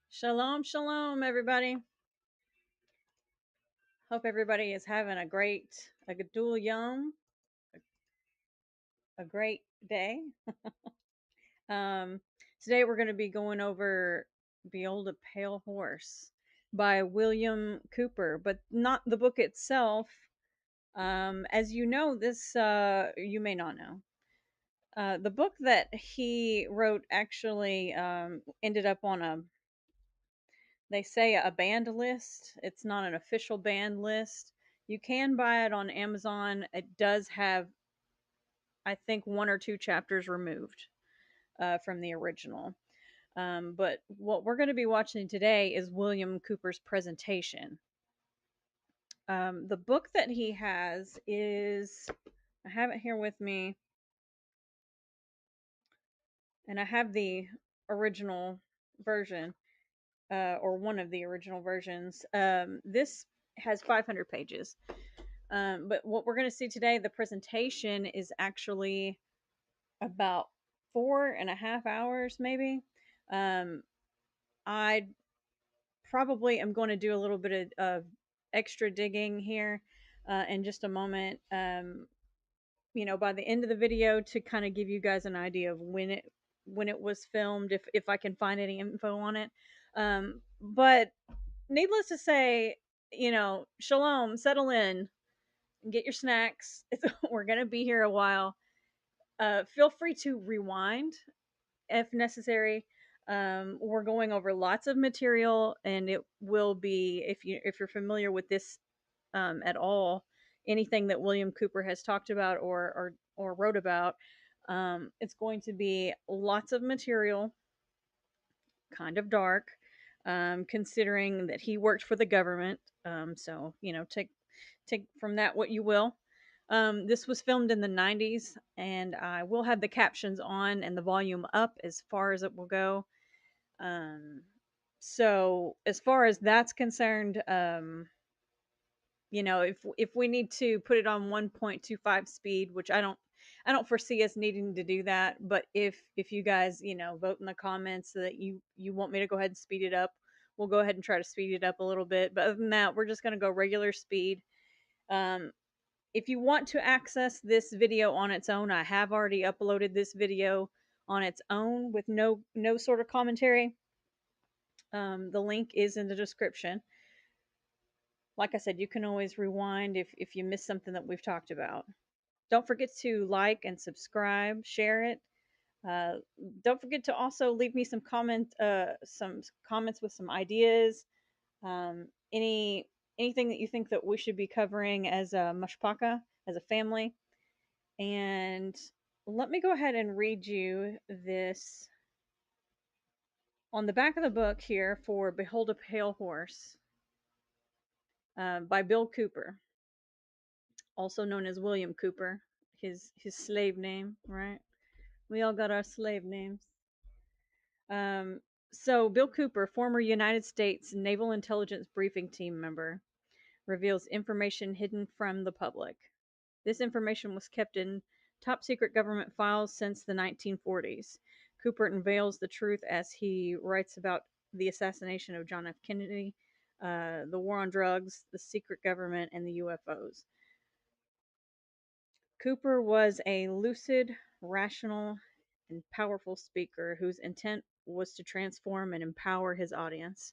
Shalom, shalom, everybody. Hope everybody is having a gadul yom, a great day. um, Today we're going to be going over Behold a Pale Horse by William Cooper, but not the book itself. As you know, you may not know. The book that he wrote actually ended up on they say a banned list. It's not an official banned list. You can buy it on Amazon. It does have, I think, one or two chapters removed from the original. But what we're going to be watching today is William Cooper's presentation. The book that he has is, I have it here with me, and I have the original version, or one of the original versions. This has 500 pages. But what we're going to see today, the presentation is actually about 4.5 hours, maybe. Um, I probably am going to do a little bit of extra digging here in just a moment. By the end of the video, to kind of give you guys an idea of when it was filmed, if I can find any info on it. But needless to say, shalom, settle in, get your snacks. We're gonna be here a while. Feel free to rewind if necessary. We're going over lots of material, and it will be, if you're familiar with this at all, anything that William Cooper has talked about or wrote about, it's going to be lots of material, kind of dark, considering that he worked for the government. So take from that what you will. This was filmed in the 90s, and I will have the captions on and the volume up as far as it will go. So as far as that's concerned, if we need to put it on 1.25 speed, which I don't foresee us needing to do that, but if you guys vote in the comments that you want me to go ahead and speed it up, we'll go ahead and try to speed it up a little bit. But other than that, we're just going to go regular speed. um If you want to access this video on its own, I have already uploaded this video on its own with no sort of commentary. The link is in the description. Like I said, you can always rewind if you miss something that we've talked about. Don't forget to like and subscribe, share it. Uh, don't forget to also leave me some comments with some ideas. Anything that you think that we should be covering as a mashpaka, as a family. And let me go ahead and read you this on the back of the book here for Behold a Pale Horse by Bill Cooper, also known as William Cooper, his slave name, right? We all got our slave names. Um, so Bill Cooper, former United States Naval Intelligence Briefing Team member, reveals information hidden from the public. This information was kept in top secret government files since the 1940s. Cooper unveils the truth as he writes about the assassination of John F. Kennedy, the war on drugs, the secret government, and the UFOs. Cooper was a lucid, rational, and powerful speaker whose intent was to transform and empower his audience.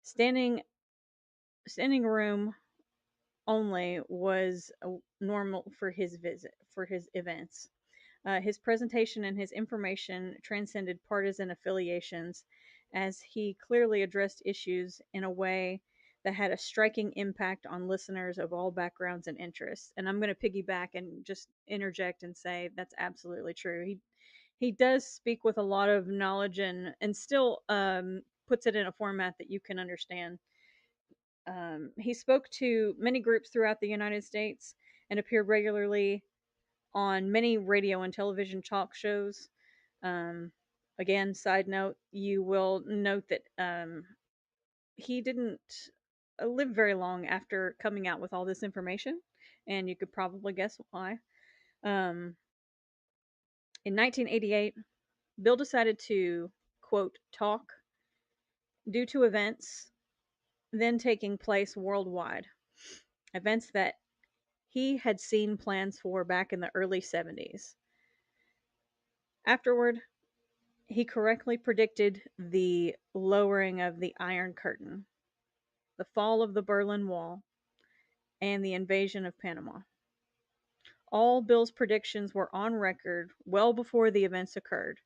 Standing room only was normal for his events. His presentation and his information transcended partisan affiliations, as he clearly addressed issues in a way that had a striking impact on listeners of all backgrounds and interests. And I'm going to piggyback and just interject and say that's absolutely true. He does speak with a lot of knowledge and still puts it in a format that you can understand. He spoke to many groups throughout the United States and appeared regularly on many radio and television talk shows. Um, Again, side note, you will note that he didn't live very long after coming out with all this information, and you could probably guess why. In 1988, Bill decided to, quote, talk due to events then taking place worldwide, events that he had seen plans for back in the early 70s. Afterward, he correctly predicted the lowering of the Iron Curtain, the fall of the Berlin Wall, and the invasion of Panama. All Bill's predictions were on record well before the events occurred.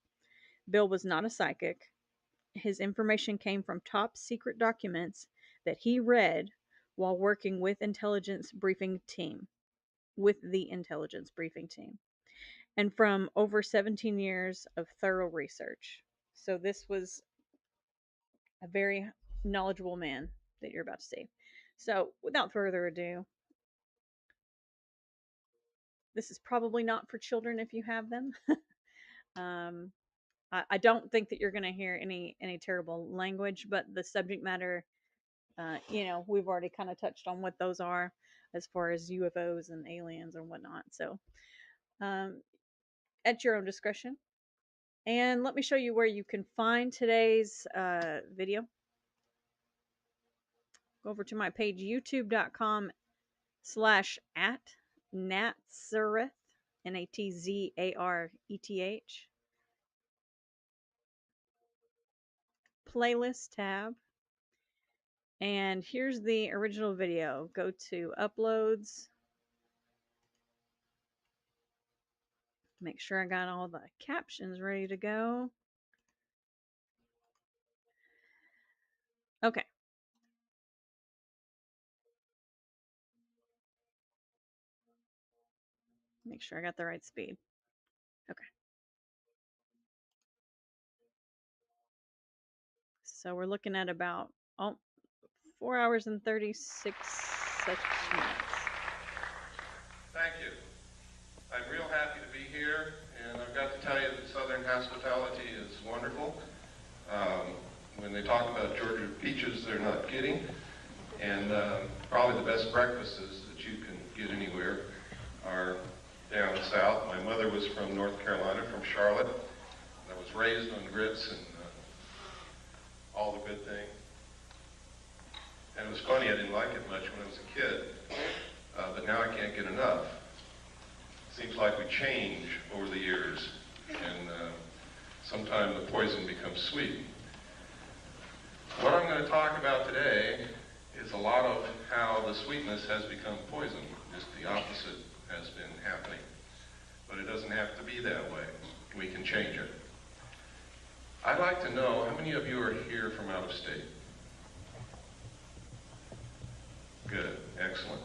Bill was not a psychic. His information came from top secret documents that he read while working with the intelligence briefing team, and from over 17 years of thorough research. So this was a very knowledgeable man that you're about to see. So without further ado, this is probably not for children if you have them. um, I don't think that you're going to hear any terrible language, but the subject matter, we've already kind of touched on what those are as far as UFOs and aliens and whatnot. So um, at your own discretion. And let me show you where you can find today's video. Go over to my page, youtube.com/at @NATZARETH, NATZARETH, playlist tab. And here's the original video. Go to uploads. Make sure I got all the captions ready to go. Okay. Make sure I got the right speed. Okay. So we're looking at about 4 hours and 36 such minutes. Thank you. I'm real happy to be here, and I've got to tell you that Southern hospitality is wonderful. When they talk about Georgia peaches, they're not kidding. And probably the best breakfasts that you can get anywhere are down south. My mother was from North Carolina, from Charlotte. I was raised on grits and all the good things. And it was funny, I didn't like it much when I was a kid. But but now I can't get enough. Seems like we change over the years, and sometimes the poison becomes sweet. What I'm going to talk about today is a lot of how the sweetness has become poison. Just the opposite has been happening. But it doesn't have to be that way. We can change it. I'd like to know how many of you are here from out of state? Good, excellent.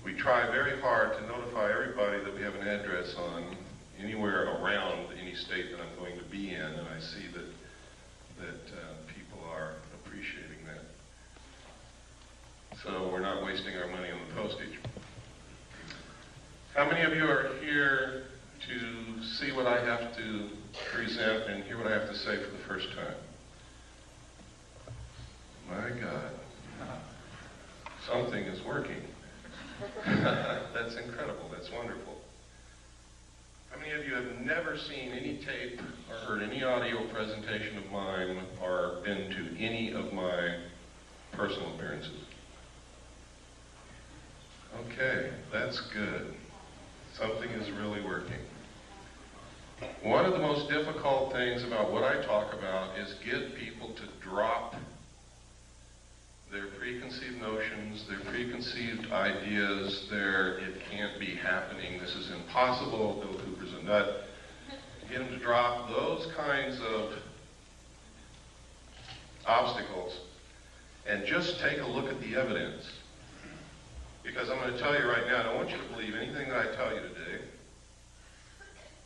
We try very hard to notify everybody that we have an address on anywhere around any state that I'm going to be in, and I see that people are appreciating that. So we're not wasting our money on the postage. How many of you are here to see what I have to present and hear what I have to say for the first time? My God, something is working. That's incredible, that's wonderful. How many of you have never seen any tape or heard any audio presentation of mine or been to any of my personal appearances? Okay, that's good. Something is really working. One of the most difficult things about what I talk about is get people to drop their preconceived notions, their preconceived ideas, it can't be happening, this is impossible, Bill Cooper's a nut. Get them to drop those kinds of obstacles and just take a look at the evidence. Because I'm going to tell you right now, I don't want you to believe anything that I tell you today.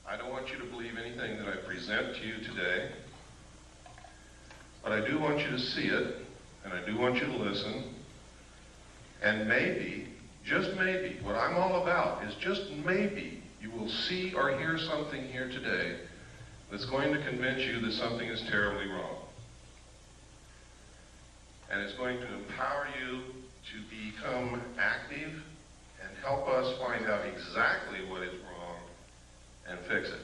I don't want you to believe anything that I present to you today. But I do want you to see it, and I do want you to listen. And maybe, just maybe, what I'm all about is just maybe you will see or hear something here today that's going to convince you that something is terribly wrong. And it's going to empower you to become active and help us find out exactly what is wrong and fix it.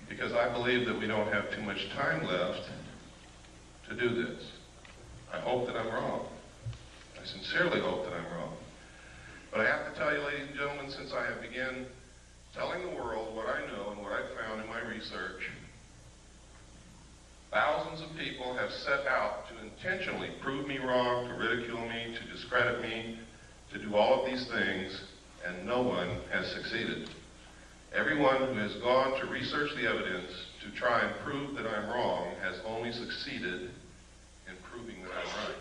Because I believe that we don't have too much time left to do this. I hope that I'm wrong. I sincerely hope that I'm wrong. But I have to tell you, ladies and gentlemen, since I have begun telling the world what I know and what I've found in my research, thousands of people have set out to intentionally prove me wrong, to ridicule me, to discredit me, to do all of these things, and no one has succeeded. Everyone who has gone to research the evidence to try and prove that I'm wrong has only succeeded in proving that I'm right.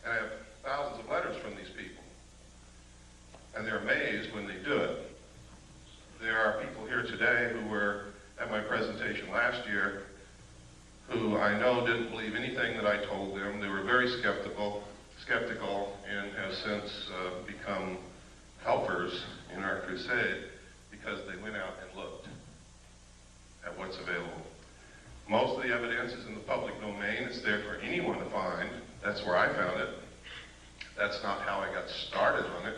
And I have thousands of letters from these people, and they're amazed when they do it. There are people here today who were at my presentation last year who I know didn't believe anything that I told them. They were very skeptical, and have since become helpers in our crusade because they went out and looked at what's available. Most of the evidence is in the public domain. It's there for anyone to find. That's where I found it. That's not how I got started on it,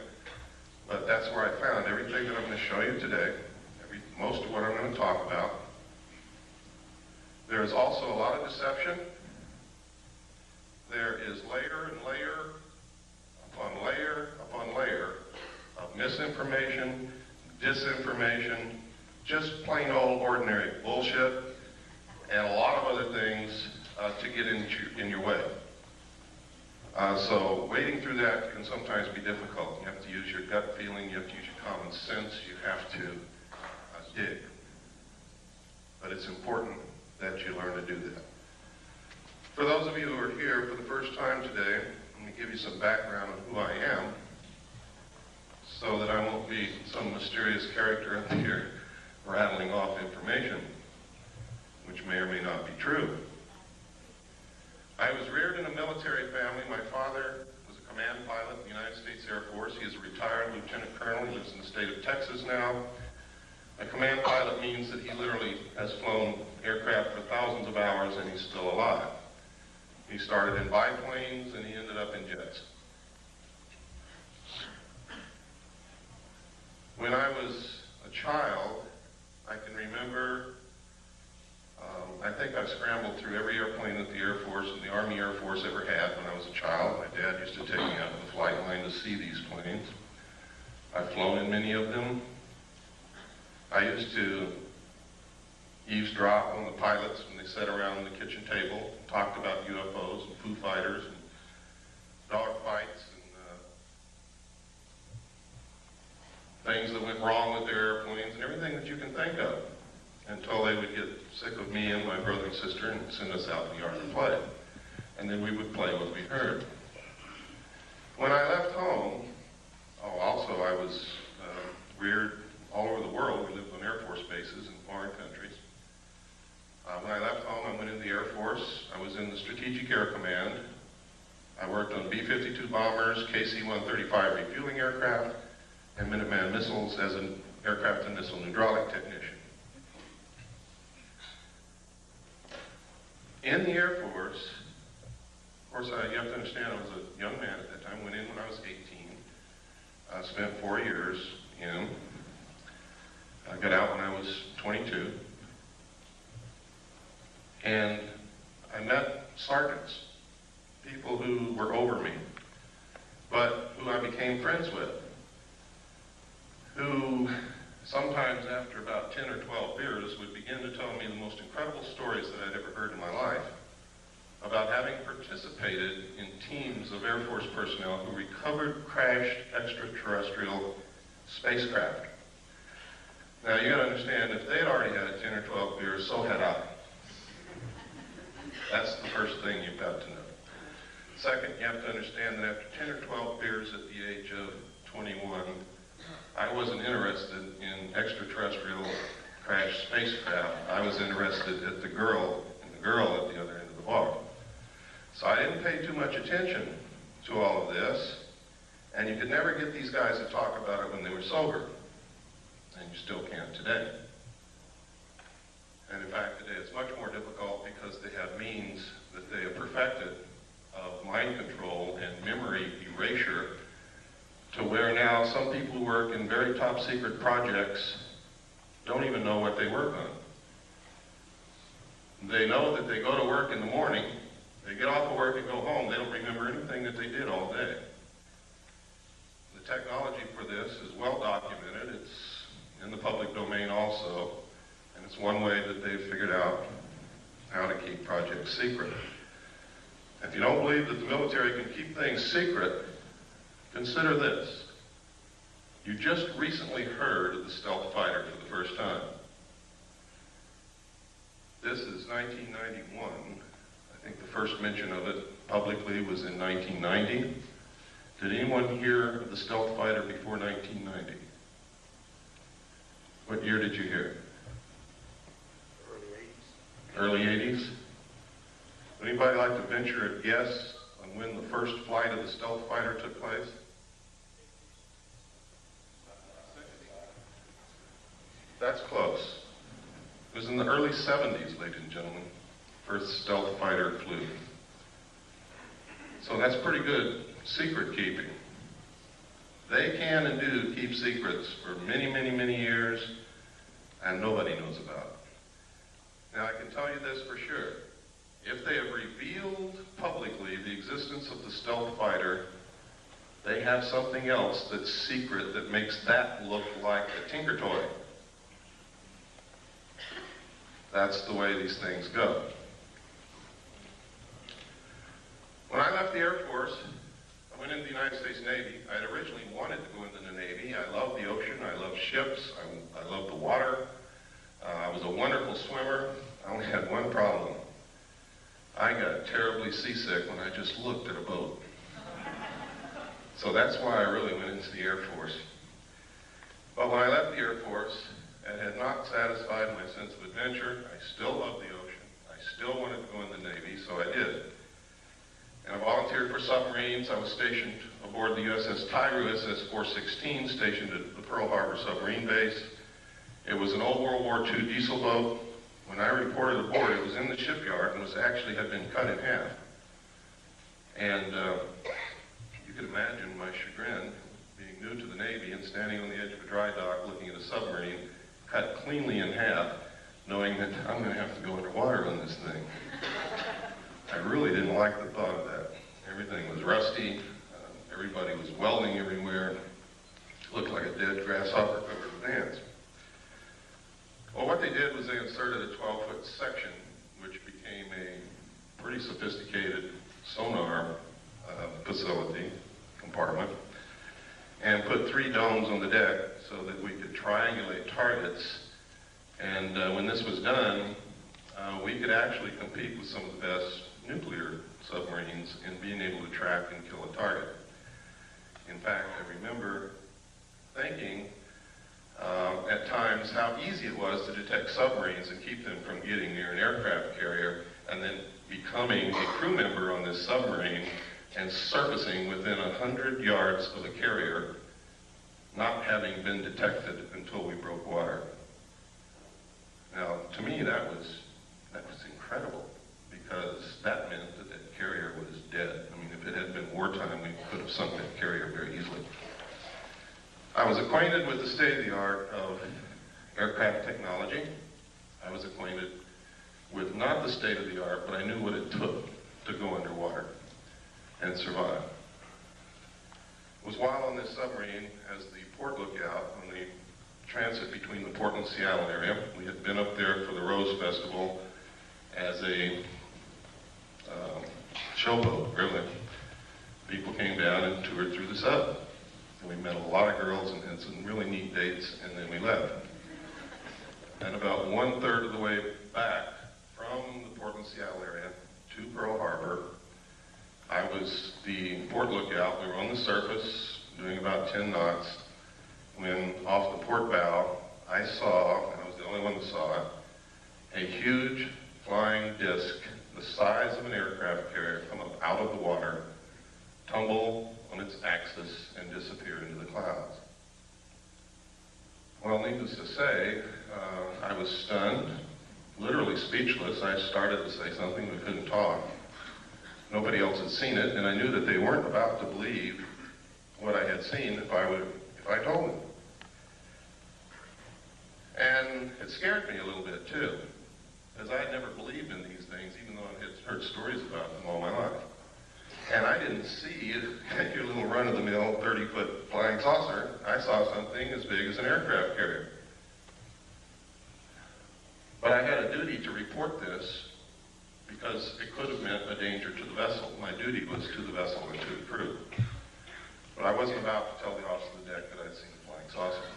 but that's where I found everything that I'm going to show you today, most of what I'm going to talk about. There is also a lot of deception. There is layer and layer upon layer upon layer of misinformation, disinformation, just plain old ordinary bullshit, and a lot of other things to get in your way. So wading through that can sometimes be difficult. You have to use your gut feeling, you have to use your common sense, you have to dig. But it's important that you learn to do that. For those of you who are here for the first time today, let me give you some background on who I am so that I won't be some mysterious character up here rattling off information which may or may not be true. I was reared in a military family. My father was a command pilot in the United States Air Force. He is a retired lieutenant colonel. He lives in the state of Texas now. A command pilot means that he literally has flown aircraft for thousands of hours and he's still alive. He started in biplanes and he ended up in jets. When I was a child, I can remember, I think I've scrambled through every airplane that the Air Force and the Army Air Force ever had when I was a child. My dad used to take me out in the flight line to see these planes. I've flown in many of them. I used to eavesdrop on the pilots when they sat around the kitchen table and talked about UFOs and Foo Fighters and dog fights and things that went wrong with their airplanes and everything that you can think of, until they would get sick of me and my brother and sister and send us out in the yard to play. And then we would play what we heard. When I left home, also I was reared all over the world. We lived on Air Force bases in foreign countries. When I left home, I went into the Air Force. I was in the Strategic Air Command. I worked on B-52 bombers, KC-135 refueling aircraft, and Minuteman missiles as an aircraft and missile hydraulic technician. In the Air Force, of course, you have to understand I was a young man at that time, went in when I was 18. I spent 4 years in. I got out when I was 22. And I met sergeants, people who were over me, but who I became friends with, who sometimes after about 10 or 12 beers would begin to tell me the most incredible stories that I'd ever heard in my life about having participated in teams of Air Force personnel who recovered crashed extraterrestrial spacecraft. Now you gotta understand, if they'd already had 10 or 12 beers, so had I. That's the first thing you've got to know. Second, you have to understand that after 10 or 12 beers at the age of 21, I wasn't interested in extraterrestrial crashed spacecraft. I was interested at the girl, and the girl at the other end of the bar. So I didn't pay too much attention to all of this, and you could never get these guys to talk about it when they were sober, and you still can't today. And in fact, today it's much more difficult because they have means that they have perfected of mind control and memory erasure, to where now some people who work in very top secret projects don't even know what they work on. They know that they go to work in the morning, they get off of work and go home, they don't remember anything that they did all day. The technology for this is well documented, it's in the public domain also, and it's one way that they've figured out how to keep projects secret. If you don't believe that the military can keep things secret, consider this. You just recently heard of the stealth fighter for the first time. This is 1991. I think the first mention of it publicly was in 1990. Did anyone hear of the stealth fighter before 1990? What year did you hear? Early 80s? Would anybody like to venture a guess on when the first flight of the stealth fighter took place? That's close. It was in the early 70s, ladies and gentlemen. First stealth fighter flew. So that's pretty good secret keeping. They can and do keep secrets for many, many, many years, and nobody knows about it. Now I can tell you this for sure. If they have revealed publicly the existence of the stealth fighter, they have something else that's secret that makes that look like a tinker toy. That's the way these things go. When I left the Air Force, I went into the United States Navy. I had originally wanted to go into the Navy. I love the ocean, I love ships, I love the water. I was a wonderful swimmer. I only had one problem. I got terribly seasick when I just looked at a boat. So that's why I really went into the Air Force. But when I left the Air Force, it had not satisfied my sense of adventure. I still love the ocean. I still wanted to go in the Navy, so I did. And I volunteered for submarines. I was stationed aboard the USS Tigru, SS-416, stationed at the Pearl Harbor submarine base. It was an old World War II diesel boat. When I reported aboard, it was in the shipyard and had been cut in half. And you could imagine my chagrin, being new to the Navy and standing on the edge of a dry dock looking at a submarine cut cleanly in half, knowing that I'm going to have to go underwater on this thing. I really didn't like the thought of that. Everything was rusty. Everybody was welding everywhere. It looked like a dead grasshopper covered with ants. Well, what they did was they inserted a 12-foot section, which became a pretty sophisticated sonar facility, compartment, and put 3 domes on the deck so that we could triangulate targets. And when this was done, we could actually compete with some of the best nuclear submarines in being able to track and kill a target. In fact, I remember thinking at times how easy it was to detect submarines and keep them from getting near an aircraft carrier, and then becoming a crew member on this submarine and surfacing within 100 yards of a carrier, not having been detected until we broke water. Now, to me, that was incredible, because that meant that that carrier was dead. I mean, if it had been wartime, we could have sunk that carrier very easily. I was acquainted with the state-of-the-art of aircraft technology. I was acquainted with not the state-of-the-art, but I knew what it took to go underwater and survive. It was while on this submarine as the port lookout on the transit between the Portland-Seattle area. We had been up there for the Rose Festival as a showboat, really. People came down and toured through the sub. And we met a lot of girls and had some really neat dates, and then we left. And about 1/3 of the way back from the Portland-Seattle area to Pearl Harbor, I was the port lookout. We were on the surface doing about 10 knots when off the port bow, I saw, and I was the only one that saw it, a huge flying disc the size of an aircraft carrier come up out of the water, tumble on its axis, and disappear into the clouds. Well, needless to say, I was stunned, literally speechless. I started to say something, but couldn't talk. Nobody else had seen it, and I knew that they weren't about to believe what I had seen if I told them. And it scared me a little bit too, because I had never believed in these things, even though I had heard stories about them all my life. And I didn't see your little run-of-the-mill 30-foot flying saucer. I saw something as big as an aircraft carrier. But I had a duty to report this because it could have meant a danger to the vessel. My duty was to the vessel and to the crew. But I wasn't about to tell the officer of the deck that I'd seen a flying saucer.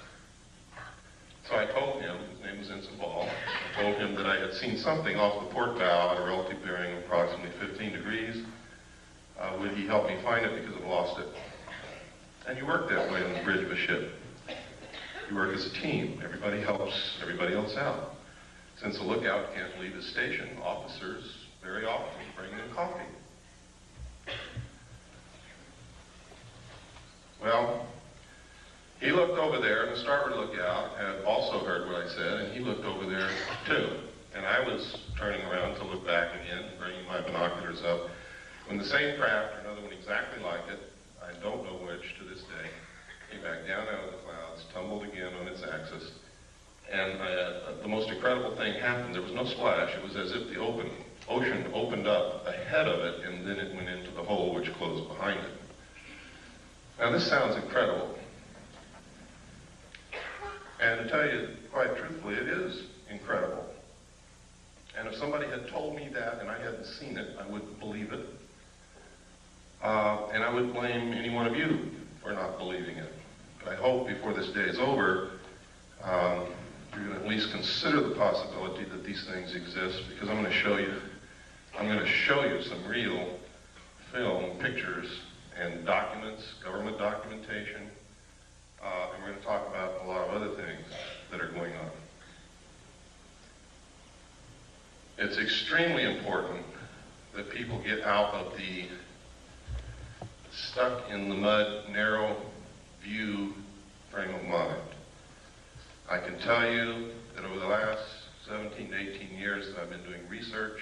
So I told him, his name was Ensign Ball, I told him that I had seen something off the port bow at a relative bearing of approximately 15 degrees. Would he help me find it because I've lost it? And you work that way on the bridge of a ship. You work as a team. Everybody helps everybody else out. Since the lookout can't leave his station, officers very often bring them coffee. Well, he looked over there, and the starboard lookout had also heard what I said, and he looked over there too. And I was turning around to look back again, bringing my binoculars up, when the same craft, or another one exactly like it, I don't know which to this day, came back down out of the clouds, tumbled again on its axis, and the most incredible thing happened. There was no splash. It was as if the ocean opened up ahead of it, and then it went into the hole which closed behind it. Now this sounds incredible. And to tell you quite truthfully, it is incredible. And if somebody had told me that and I hadn't seen it, I wouldn't believe it. And I would blame any one of you for not believing it. But I hope before this day is over, you're going to at least consider the possibility that these things exist, because I'm going to show you some real film, pictures, and documents, government documentation, and we're going to talk about a lot of other things that are going on. It's extremely important that people get out of the stuck in the mud, narrow view frame of mind. I can tell you that over the last 17 to 18 years that I've been doing research,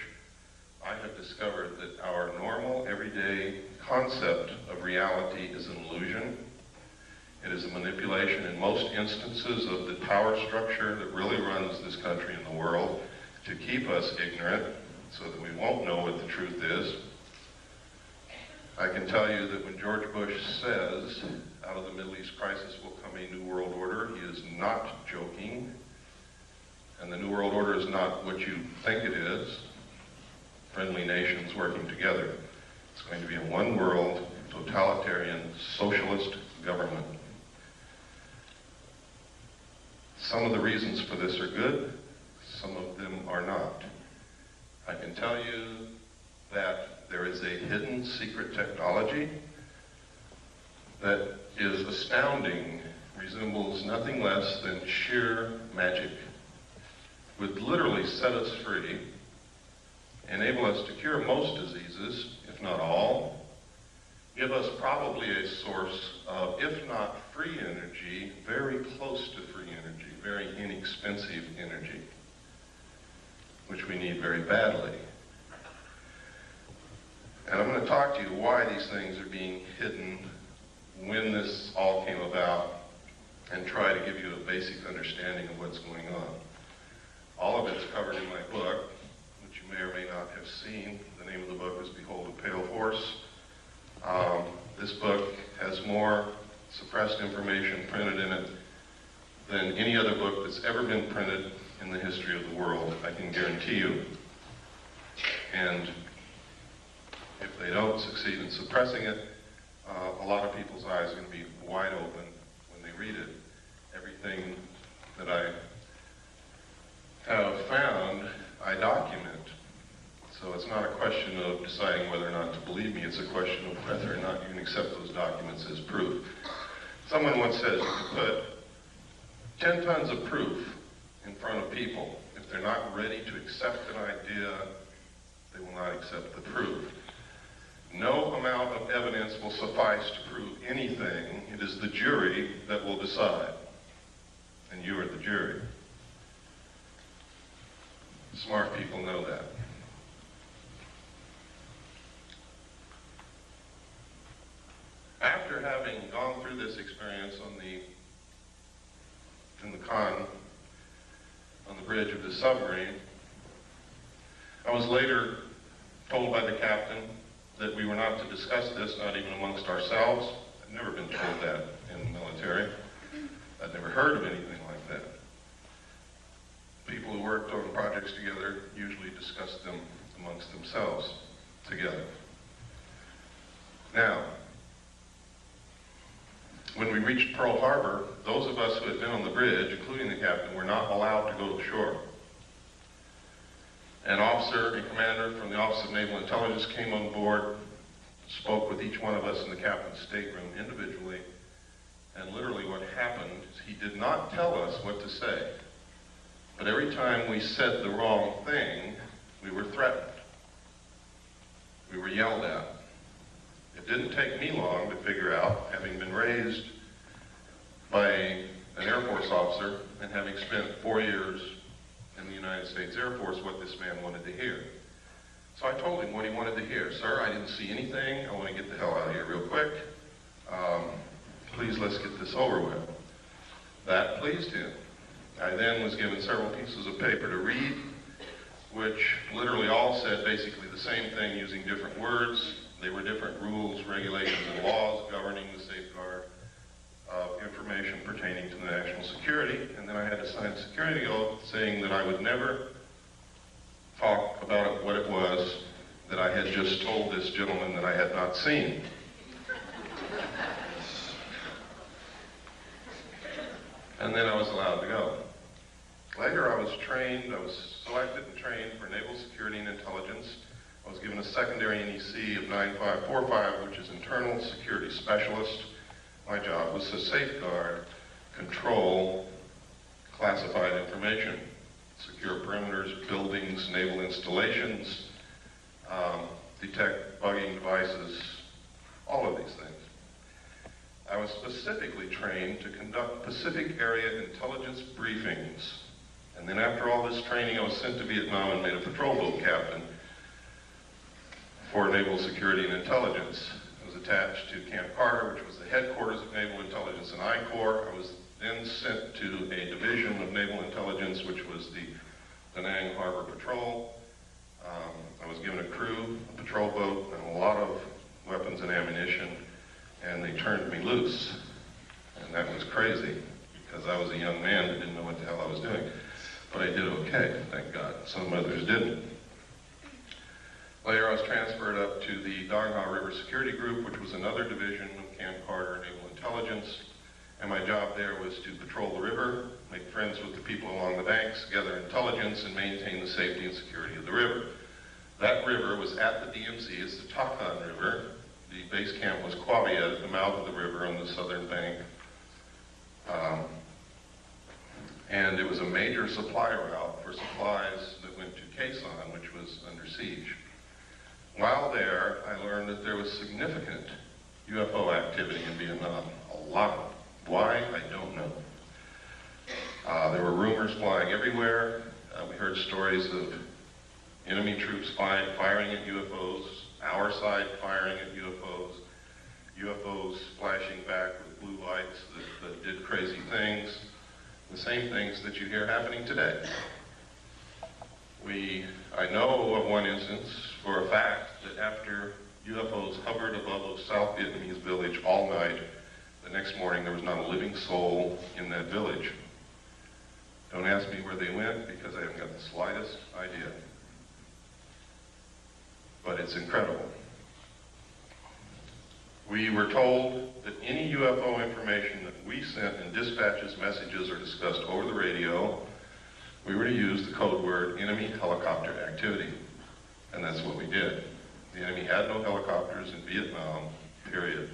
I have discovered that our normal, everyday concept of reality is an illusion. It is a manipulation in most instances of the power structure that really runs this country and the world to keep us ignorant so that we won't know what the truth is. I can tell you that when George Bush says, out of the Middle East crisis will come a new world order, he is not joking. And the new world order is not what you think it is. Friendly nations working together. It's going to be a one world, totalitarian, socialist government. Some of the reasons for this are good, some of them are not. I can tell you that there is a hidden secret technology that is astounding, resembles nothing less than sheer magic, would literally set us free, enable us to cure most diseases, if not all, give us probably a source of, if not free energy, very close to free energy, very inexpensive energy, which we need very badly. And I'm going to talk to you why these things are being hidden, when this all came about, and try to give you a basic understanding of what's going on. All of it's covered in my book, which you may or may not have seen. The name of the book is Behold a Pale Horse. This book has more suppressed information printed in it than any other book that's ever been printed in the history of the world, I can guarantee you. And if they don't succeed in suppressing it, a lot of people's eyes are going to be wide open when they read it. Everything that I have found, I document. So it's not a question of deciding whether or not to believe me, it's a question of whether or not you can accept those documents as proof. Someone once says you can put 10 tons of proof in front of people. If they're not ready to accept an idea, they will not accept the proof. No amount of evidence will suffice to prove anything. It is the jury that will decide, and you are the jury. Smart people know that. After having gone through this experience in the con, on the bridge of the submarine, I was later told by the captain that we were not to discuss this, not even amongst ourselves. I'd never been told that in the military. I'd never heard of anything like that. People who worked on projects together usually discussed them amongst themselves together. Now, when we reached Pearl Harbor, those of us who had been on the bridge, including the captain, were not allowed to go to shore. An officer, a commander from the Office of Naval Intelligence came on board, spoke with each one of us in the captain's stateroom individually, and literally what happened is he did not tell us what to say. But every time we said the wrong thing, we were threatened. We were yelled at. It didn't take me long to figure out, having been raised by an Air Force officer and having spent 4 years in the United States Air Force, what this man wanted to hear. So I told him what he wanted to hear. Sir, I didn't see anything. I want to get the hell out of here real quick. Please, let's get this over with. That pleased him. I then was given several pieces of paper to read, which literally all said basically the same thing using different words. They were different rules, regulations, and laws governing the safeguard of information pertaining to the national security. And then I had to sign a security oath saying that I would never talk about what it was that I had just told this gentleman that I had not seen. And then I was allowed to go. Later I was selected and trained for Naval Security and Intelligence. I was given a secondary NEC of 9545, which is Internal Security Specialist. My job was to safeguard, control classified information, secure perimeters, buildings, naval installations, detect bugging devices, all of these things. I was specifically trained to conduct Pacific Area intelligence briefings. And then after all this training, I was sent to Vietnam and made a patrol boat captain for Naval Security and Intelligence. I was attached to Camp Carter, which was the headquarters of Naval Intelligence and I Corps. I was then sent to a division of Naval Intelligence, which was the Da Nang Harbor Patrol. I was given a crew, a patrol boat, and a lot of weapons and ammunition, and they turned me loose. And that was crazy, because I was a young man that didn't know what the hell I was doing. But I did okay, thank God. Some others didn't. Later, I was transferred up to the Dong Ha River Security Group, which was another division of Camp Carter Naval Intelligence. And my job there was to patrol the river, make friends with the people along the banks, gather intelligence, and maintain the safety and security of the river. That river was at the DMZ. It's the Takan River. The base camp was Kwabia at the mouth of the river on the southern bank. And it was a major supply route for supplies that went to Quezon, which was under siege. While there, I learned that there was significant UFO activity in Vietnam. A lot of it. Why? I don't know. There were rumors flying everywhere. We heard stories of enemy troops firing at UFOs, our side firing at UFOs, UFOs flashing back with blue lights that did crazy things, the same things that you hear happening today. I know of one instance for a fact that after UFOs hovered above a South Vietnamese village all night, the next morning there was not a living soul in that village. Don't ask me where they went because I haven't got the slightest idea. But it's incredible. We were told that any UFO information that we sent in dispatches, messages, or discussed over the radio, we were to use the code word enemy helicopter activity. And that's what we did. The enemy had no helicopters in Vietnam, period.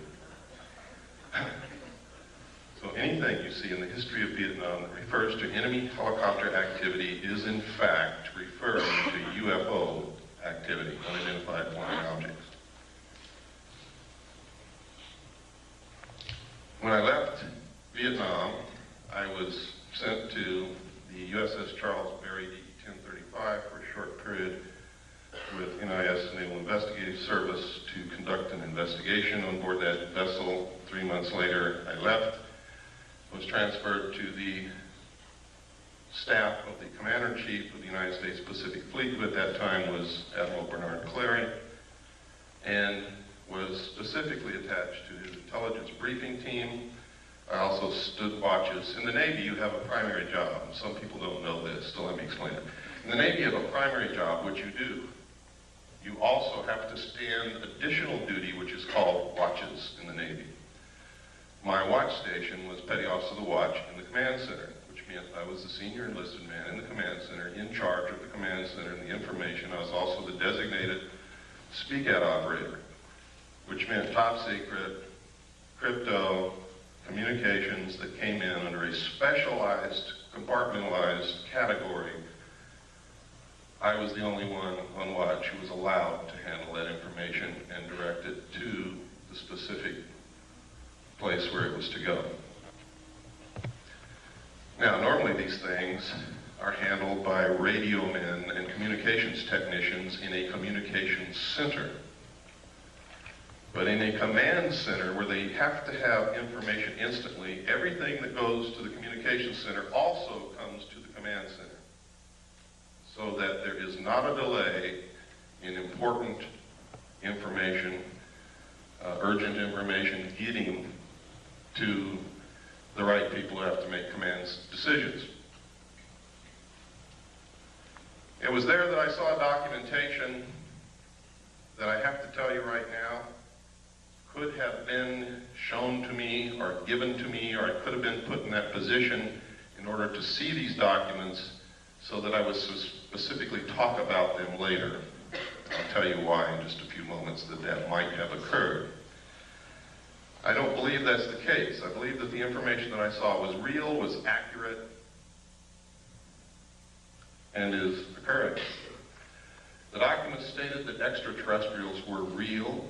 So anything you see in the history of Vietnam that refers to enemy helicopter activity is in fact referring to UFO activity, unidentified flying objects. When I left Vietnam, I was sent to the USS Charles Berry DE-1035 for a short period with NIS Naval Investigative Service to conduct an investigation on board that vessel. 3 months later, I left, was transferred to the staff of the Commander-in-Chief of the United States Pacific Fleet, who at that time was Admiral Bernard Clary, and was specifically attached to his intelligence briefing team. I also stood watches. In the Navy, you have a primary job. Some people don't know this, so let me explain it. In the Navy, you have a primary job, which you do. You also have to stand additional duty, which is called watches in the Navy. My watch station was Petty Officer of the Watch in the Command Center, which meant I was the senior enlisted man in the Command Center, in charge of the Command Center and the information. I was also the designated speak-out operator, which meant top secret, crypto, communications that came in under a specialized, compartmentalized category. I was the only one on watch who was allowed to handle that information and direct it to the specific place where it was to go. Now, normally these things are handled by radio men and communications technicians in a communications center. But in a command center where they have to have information instantly, everything that goes to the communications center also comes to the command center, so that there is not a delay in important information, urgent information getting to the right people who have to make command decisions. It was there that I saw documentation that I have to tell you right now could have been shown to me or given to me, or I could have been put in that position in order to see these documents so that I would specifically talk about them later. I'll tell you why in just a few moments that might have occurred. I don't believe that's the case. I believe that the information that I saw was real, was accurate, and is occurring. The documents stated that extraterrestrials were real,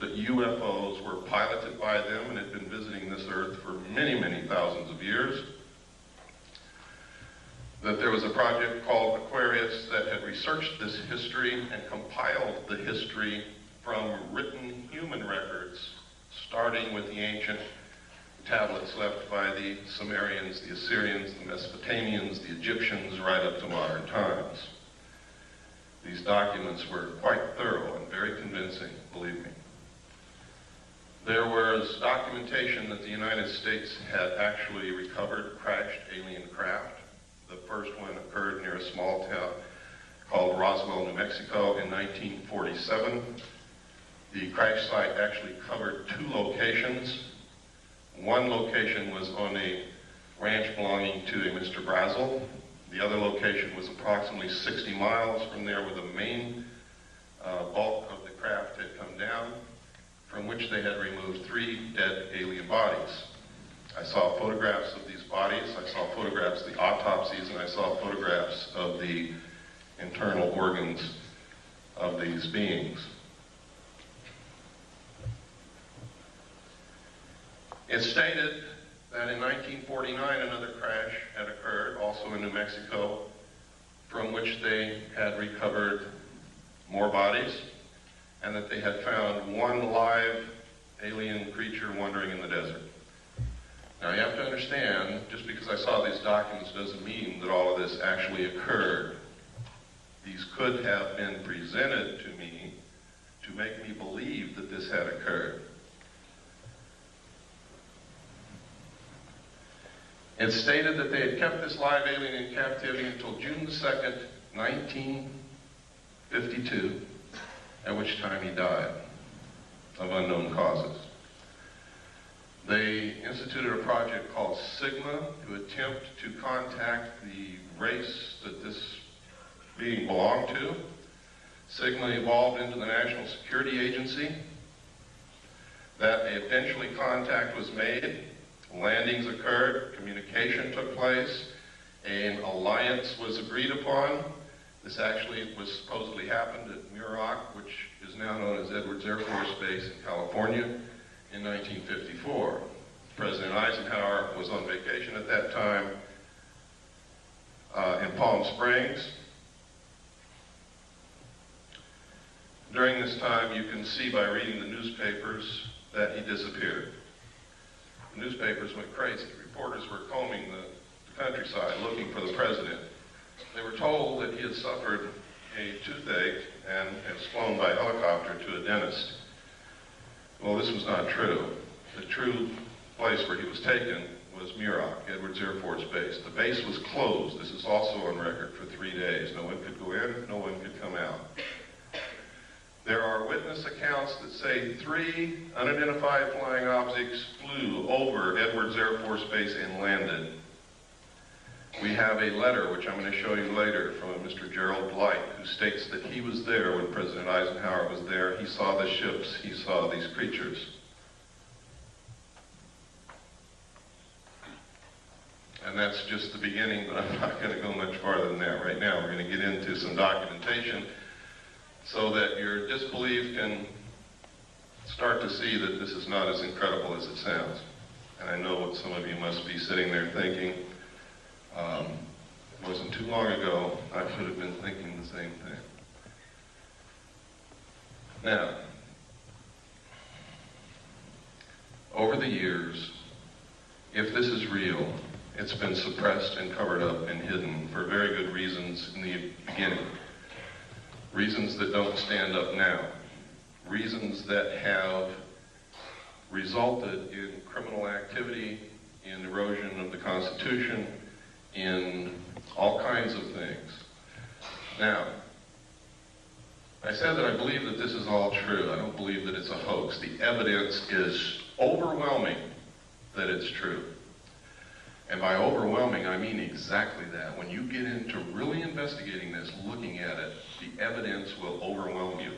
that UFOs were piloted by them and had been visiting this earth for many, many thousands of years, that there was a project called Aquarius that had researched this history and compiled the history from written human records, starting with the ancient tablets left by the Sumerians, the Assyrians, the Mesopotamians, the Egyptians, right up to modern times. These documents were quite thorough and very convincing, believe me. There was documentation that the United States had actually recovered crashed alien craft. The first one occurred near a small town called Roswell, New Mexico in 1947. The crash site actually covered 2 locations. One location was on a ranch belonging to a Mr. Brazel. The other location was approximately 60 miles from there, where the main bulk of the craft had come down, from which they had removed 3 dead alien bodies. I saw photographs of these bodies, I saw photographs of the autopsies, and I saw photographs of the internal organs of these beings. It's stated that in 1949 another crash had occurred, also in New Mexico, from which they had recovered more bodies, and that they had found 1 live alien creature wandering in the desert. Now you have to understand, just because I saw these documents doesn't mean that all of this actually occurred. These could have been presented to me to make me believe that this had occurred. It's stated that they had kept this live alien in captivity until June the 2nd, 1952, at which time he died of unknown causes. They instituted a project called Sigma to attempt to contact the race that this being belonged to. Sigma evolved into the National Security Agency. That eventually contact was made. Landings occurred, communication took place, an alliance was agreed upon. This actually was supposedly happened at Muroc, which is now known as Edwards Air Force Base in California, in 1954. President Eisenhower was on vacation at that time in Palm Springs. During this time, you can see by reading the newspapers that he disappeared. The newspapers went crazy. Reporters were combing the countryside looking for the president. They were told that he had suffered a toothache and was flown by helicopter to a dentist. Well, this was not true. The true place where he was taken was Muroc, Edwards Air Force Base. The base was closed. This is also on record for 3 days. No one could go in, no one could come out. There are witness accounts that say 3 unidentified flying objects flew over Edwards Air Force Base and landed. We have a letter, which I'm going to show you later, from a Mr. 𝕹𝖆𝖙𝖍, who states that he was there when President Eisenhower was there. He saw the ships, he saw these creatures. And that's just the beginning, but I'm not going to go much farther than that right now. We're going to get into some documentation so that your disbelief can start to see that this is not as incredible as it sounds. And I know what some of you must be sitting there thinking. It wasn't too long ago, I should have been thinking the same thing. Now, over the years, if this is real, it's been suppressed and covered up and hidden for very good reasons in the beginning. Reasons that don't stand up now. Reasons that have resulted in criminal activity, in erosion of the Constitution, in all kinds of things. Now, I said that I believe that this is all true. I don't believe that it's a hoax. The evidence is overwhelming that it's true. And by overwhelming, I mean exactly that. When you get into really investigating this, looking at it, the evidence will overwhelm you.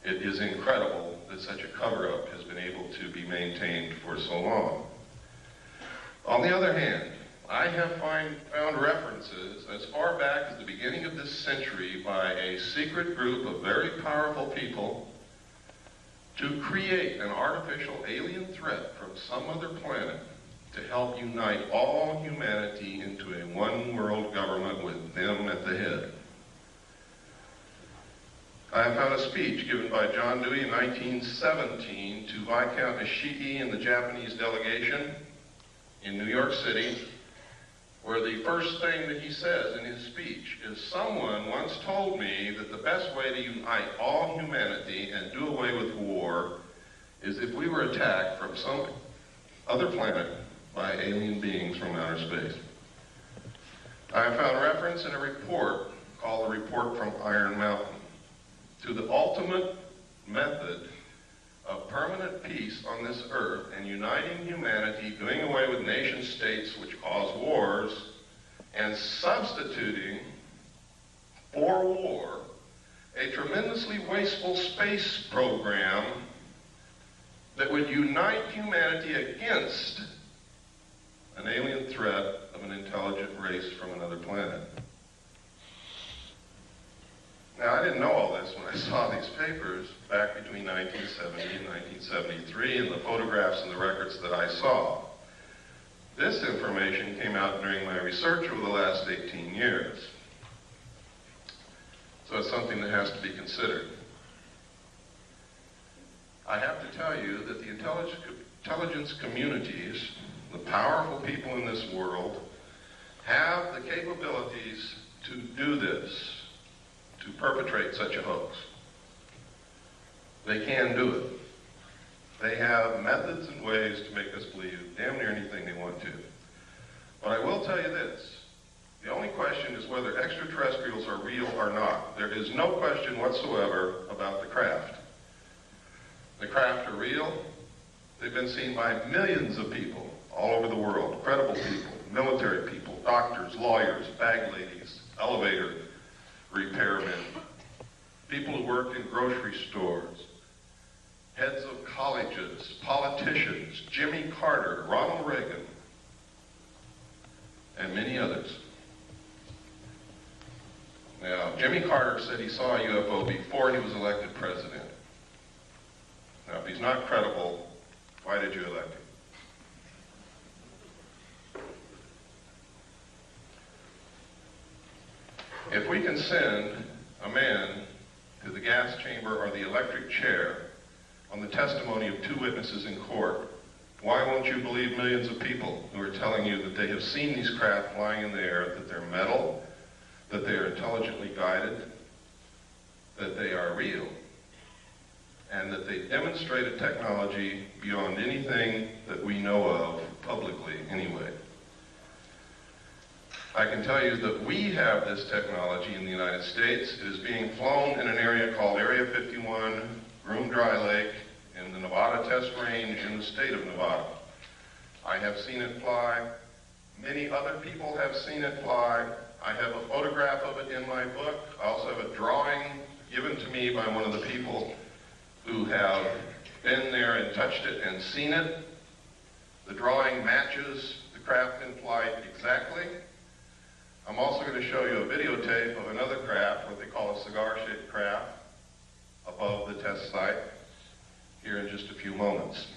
It is incredible that such a cover-up has been able to be maintained for so long. On the other hand, I have found references as far back as the beginning of this century by a secret group of very powerful people to create an artificial alien threat from some other planet to help unite all humanity into a one-world government with them at the head. I found a speech given by John Dewey in 1917 to Viscount Ishii and the Japanese delegation in New York City, where the first thing that he says in his speech is, "Someone once told me that the best way to unite all humanity and do away with war is if we were attacked from some other planet by alien beings from outer space." I have found reference in a report called the Report from Iron Mountain to the ultimate method of permanent peace on this earth and uniting humanity, doing away with nation states which cause wars, and substituting for war a tremendously wasteful space program that would unite humanity against an alien threat of an intelligent race from another planet. Now, I didn't know all this when I saw these papers back between 1970 and 1973 and the photographs and the records that I saw. This information came out during my research over the last 18 years. So it's something that has to be considered. I have to tell you that the intelligence communities, the powerful people in this world, have the capabilities to do this, to perpetrate such a hoax. They can do it. They have methods and ways to make us believe damn near anything they want to. But I will tell you this. The only question is whether extraterrestrials are real or not. There is no question whatsoever about the craft. The craft are real. They've been seen by millions of people all over the world. Credible people, military people, doctors, lawyers, bag ladies, elevator repairmen, people who work in grocery stores, heads of colleges, politicians, Jimmy Carter, Ronald Reagan, and many others. Now, Jimmy Carter said he saw a UFO before he was elected president. Now, if he's not credible, why did you elect him? If we can send a man to the gas chamber or the electric chair on the testimony of 2 witnesses in court, why won't you believe millions of people who are telling you that they have seen these craft flying in the air, that they're metal, that they are intelligently guided, that they are real, and that they demonstrate a technology beyond anything that we know of publicly anyway? I can tell you that we have this technology in the United States. It is being flown in an area called Area 51, Groom Dry Lake, in the Nevada Test Range in the state of Nevada. I have seen it fly. Many other people have seen it fly. I have a photograph of it in my book. I also have a drawing given to me by one of the people who have been there and touched it and seen it. The drawing matches the craft in flight exactly. I'm also going to show you a videotape of another craft, what they call a cigar-shaped craft, above the test site here in just a few moments.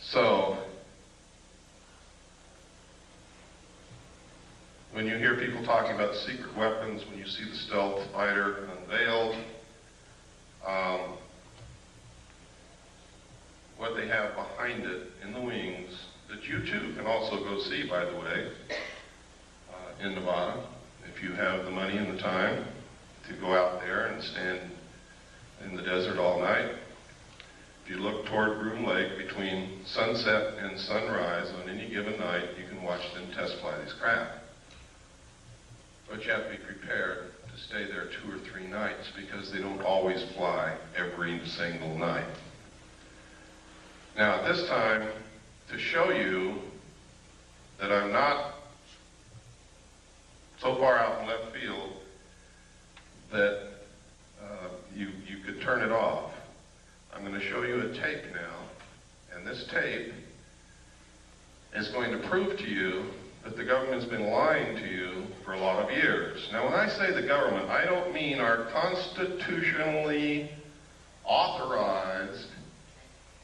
So, when you hear people talking about secret weapons, when you see the stealth fighter unveiled, what they have behind it in the wings, that you too can also go see, by the way, in Nevada, if you have the money and the time to go out there and stand in the desert all night. If you look toward Groom Lake between sunset and sunrise on any given night, you can watch them test fly these craft. But you have to be prepared to stay there 2 or 3 nights because they don't always fly every single night. Now, at this time, to show you that I'm not so far out in left field that you could turn it off, I'm going to show you a tape now, and this tape is going to prove to you that the government's been lying to you for a lot of years. Now, when I say the government, I don't mean our constitutionally authorized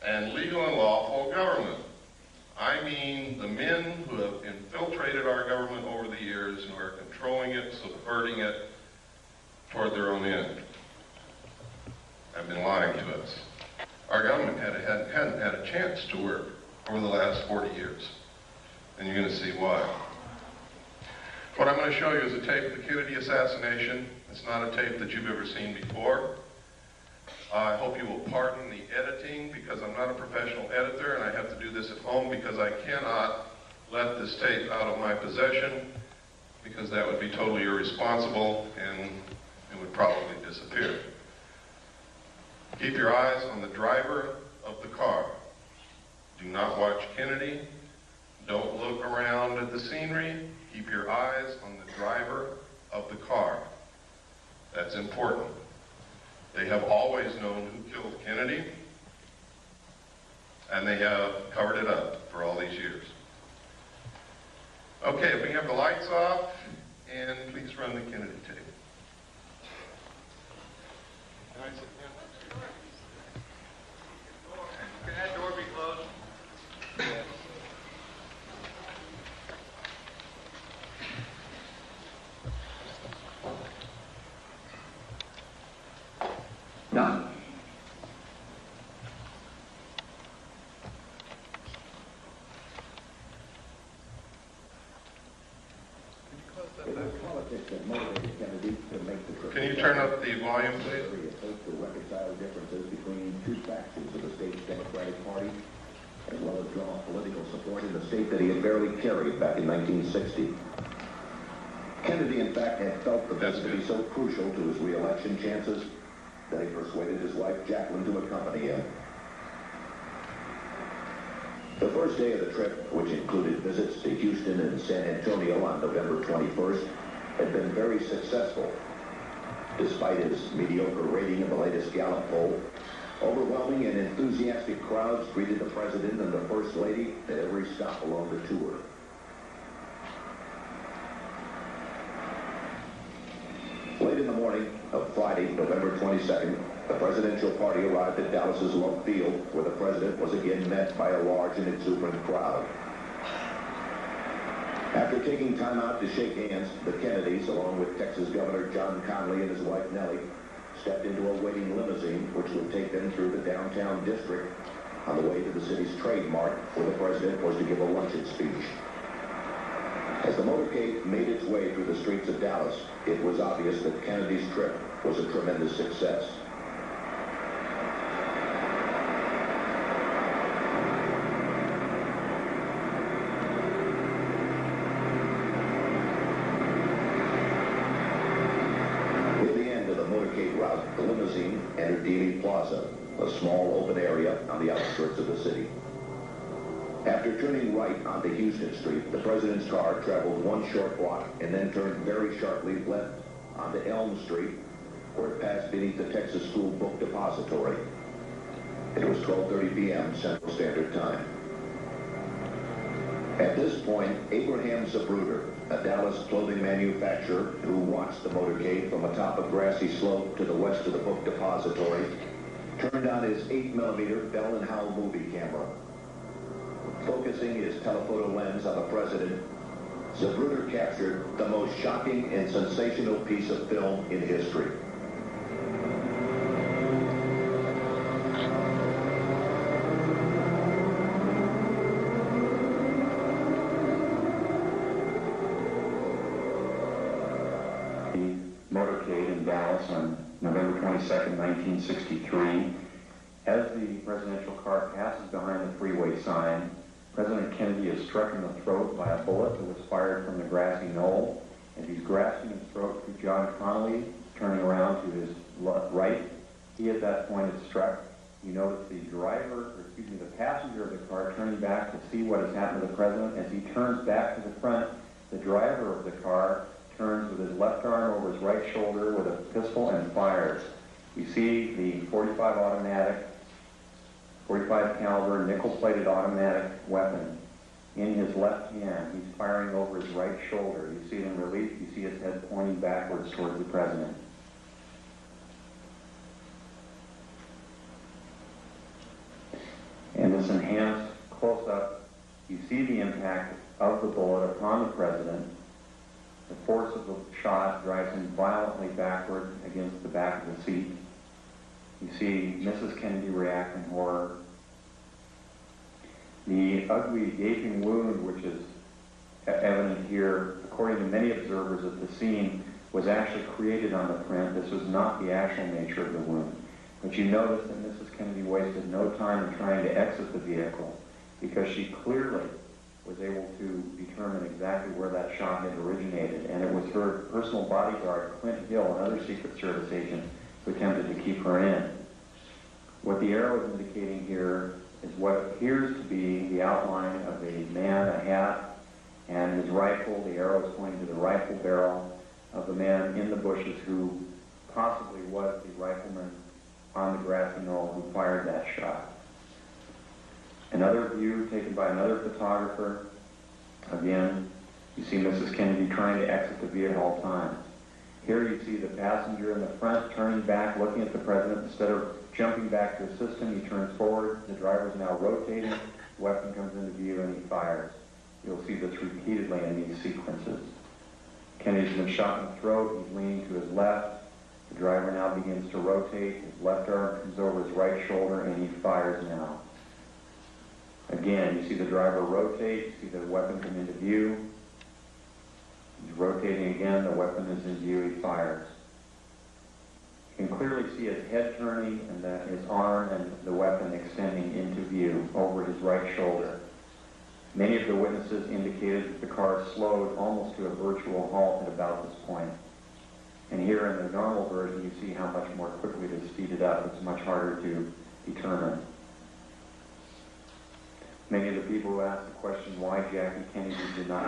and legal and lawful government. I mean the men who have infiltrated our government over the years and are controlling it, subverting it, toward their own end. Have been lying to us. Our government hadn't had a chance to work over the last 40 years. And you're going to see why. What I'm going to show you is a tape of the Kennedy assassination. It's not a tape that you've ever seen before. I hope you will pardon the editing because I'm not a professional editor and I have to do this at home because I cannot let this tape out of my possession because that would be totally irresponsible and it would probably disappear. Keep your eyes on the driver of the car. Do not watch Kennedy. Don't look around at the scenery. Keep your eyes on the driver of the car. That's important. They have always known who killed Kennedy, and they have covered it up for all these years. Okay, if we have the lights off, and please run the Kennedy tape. Can I sit down? Can that door be closed? Yes. None. Can you turn up the volume, please? To reconcile differences between two factions of the state's Democratic Party, as well as draw political support in the state that he had barely carried back in 1960. Kennedy, in fact, had felt the best to be so crucial to his re-election chances that he persuaded his wife, Jacqueline, to accompany him. The first day of the trip, which included visits to Houston and San Antonio on November 21st, had been very successful. Despite his mediocre rating in the latest Gallup poll, overwhelming and enthusiastic crowds greeted the President and the First Lady at every stop along the tour. Late in the morning of Friday, November 22nd, the presidential party arrived at Dallas's Love Field, where the president was again met by a large and exuberant crowd. After taking time out to shake hands, the Kennedys, along with Texas Governor John Connally and his wife Nellie, stepped into a waiting limousine which would take them through the downtown district on the way to the city's Trade Mart, where the president was to give a luncheon speech. As the motorcade made its way through the streets of Dallas, it was obvious that Kennedy's trip was a tremendous success. The limousine entered 𝕹𝖆𝖙 Plaza, a small open area on the outskirts of the city. After turning right onto Houston Street, the president's car traveled one short block and then turned very sharply left onto Elm Street, where it passed beneath the Texas School Book Depository. It was 12:30 p.m. Central Standard Time. At this point, 𝕹𝖆𝖙𝖍𝖗, a Dallas clothing manufacturer who watched the motorcade from atop a grassy slope to the west of the book depository, turned on his 8mm Bell & Howell movie camera. Focusing his telephoto lens on the president, 𝖍𝖗 captured the most shocking and sensational piece of film in history. Motorcade in Dallas on November 22nd, 1963. As the presidential car passes behind the freeway sign, President Kennedy is struck in the throat by a bullet that was fired from the grassy knoll. As he's grasping his throat through John Connally, turning around to his right, he at that point is struck. You notice the passenger of the car turning back to see what has happened to the president. As he turns back to the front, the driver of the car turns with his left arm over his right shoulder with a pistol and fires. You see the 45 caliber nickel-plated automatic weapon in his left hand. He's firing over his right shoulder. You see it in relief. You see his head pointing backwards towards the president. In this enhanced close-up, you see the impact of the bullet upon the president. The force of the shot drives him violently backward against the back of the seat. You see Mrs. Kennedy react in horror. The ugly gaping wound, which is evident here, according to many observers at the scene, was actually created on the print. This was not the actual nature of the wound. But you notice that Mrs. Kennedy wasted no time in trying to exit the vehicle because she clearly was able to determine exactly where that shot had originated. And it was her personal bodyguard, Clint Hill, another Secret Service agent, who attempted to keep her in. What the arrow is indicating here is what appears to be the outline of a man, a hat, and his rifle. The arrow is pointing to the rifle barrel of the man in the bushes who possibly was the rifleman on the grassy knoll who fired that shot. Another view taken by another photographer. Again, you see Mrs. Kennedy trying to exit the vehicle at all times. Here you see the passenger in the front turning back, looking at the president. Instead of jumping back to assist him, he turns forward. The driver is now rotating. The weapon comes into view and he fires. You'll see this repeatedly in these sequences. Kennedy's been shot in the throat. He's leaning to his left. The driver now begins to rotate. His left arm comes over his right shoulder and he fires now. Again, you see the driver rotate. You see the weapon come into view. He's rotating again. The weapon is in view. He fires. You can clearly see his head turning and his arm and the weapon extending into view over his right shoulder. Many of the witnesses indicated that the car slowed almost to a virtual halt at about this point. And here in the normal version, you see how much more quickly it is speeded up. It's much harder to determine. Many of the people who asked the question why Jackie Kennedy did not.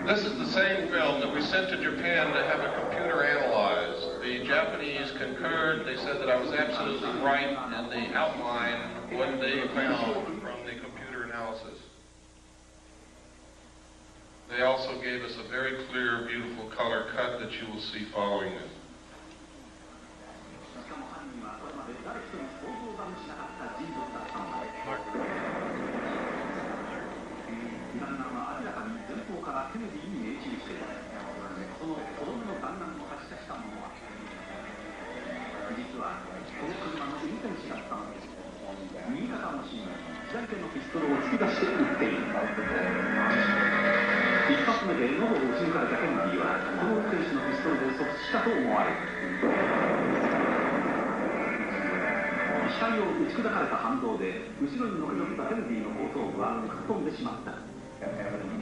This is the same film that we sent to Japan to have a computer analyzed. The Japanese concurred. They said that I was absolutely right in the outline what they found from the computer analysis. They also gave us a very clear, beautiful color cut that you will see following this.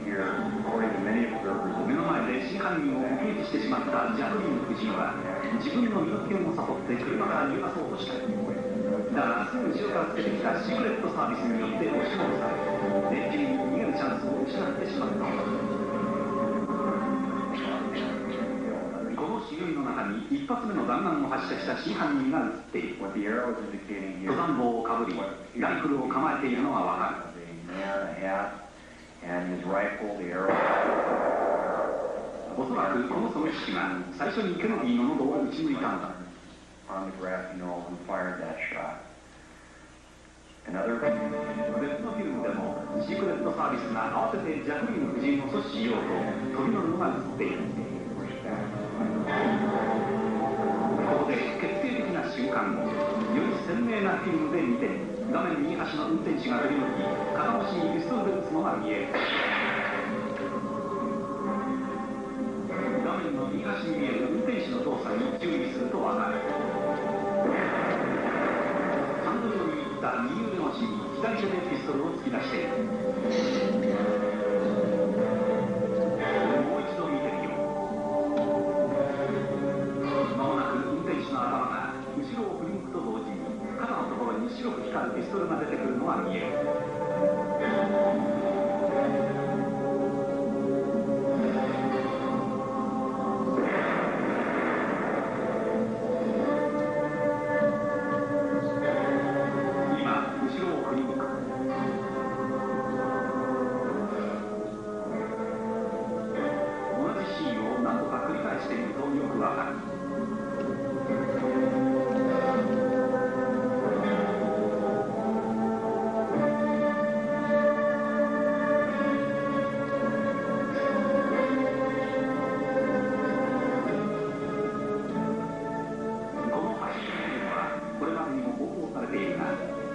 Here, according to many observers, 目の前で真犯人を目撃してしまったジャクリーン夫人は自分の身の危険を悟って車から逃がそうとした。だがすぐ後ろからつけてきたシークレットサービスによって押し戻され、電気に逃げるチャンスを失ってしまったのだ。この茂みの中に一発目の弾丸を発射した真犯人が映っている。登山帽をかぶり、ライフルを構えているのがわかる。And his rifle, the arrow. おそらくこの狙撃手が最初にケネディの喉を撃ち抜いたのだ。On the grassy knoll who fired that shot. Another. 別のフィルムでもシークレットサービスが合わせてジャクリーン夫人を阻止しようと飛び乗るのが映っている。ここで決定的な瞬間をより鮮明なフィルムで見て、画面右端の運転手が振り向き、肩越しにピストルで撃つのが見える。画面の右端に見える運転手の動作に注意するとわかる。ハンドルを握った右腕の芯に左手でピストルを突き出している。もう一度見てみよう。まもなく運転手の頭が後ろを振り向くと同時に肩のところに白く光るピストルが出てくるのが見える。今後ろを振り向く。同じシーンを何度か繰り返しているとよくわかる。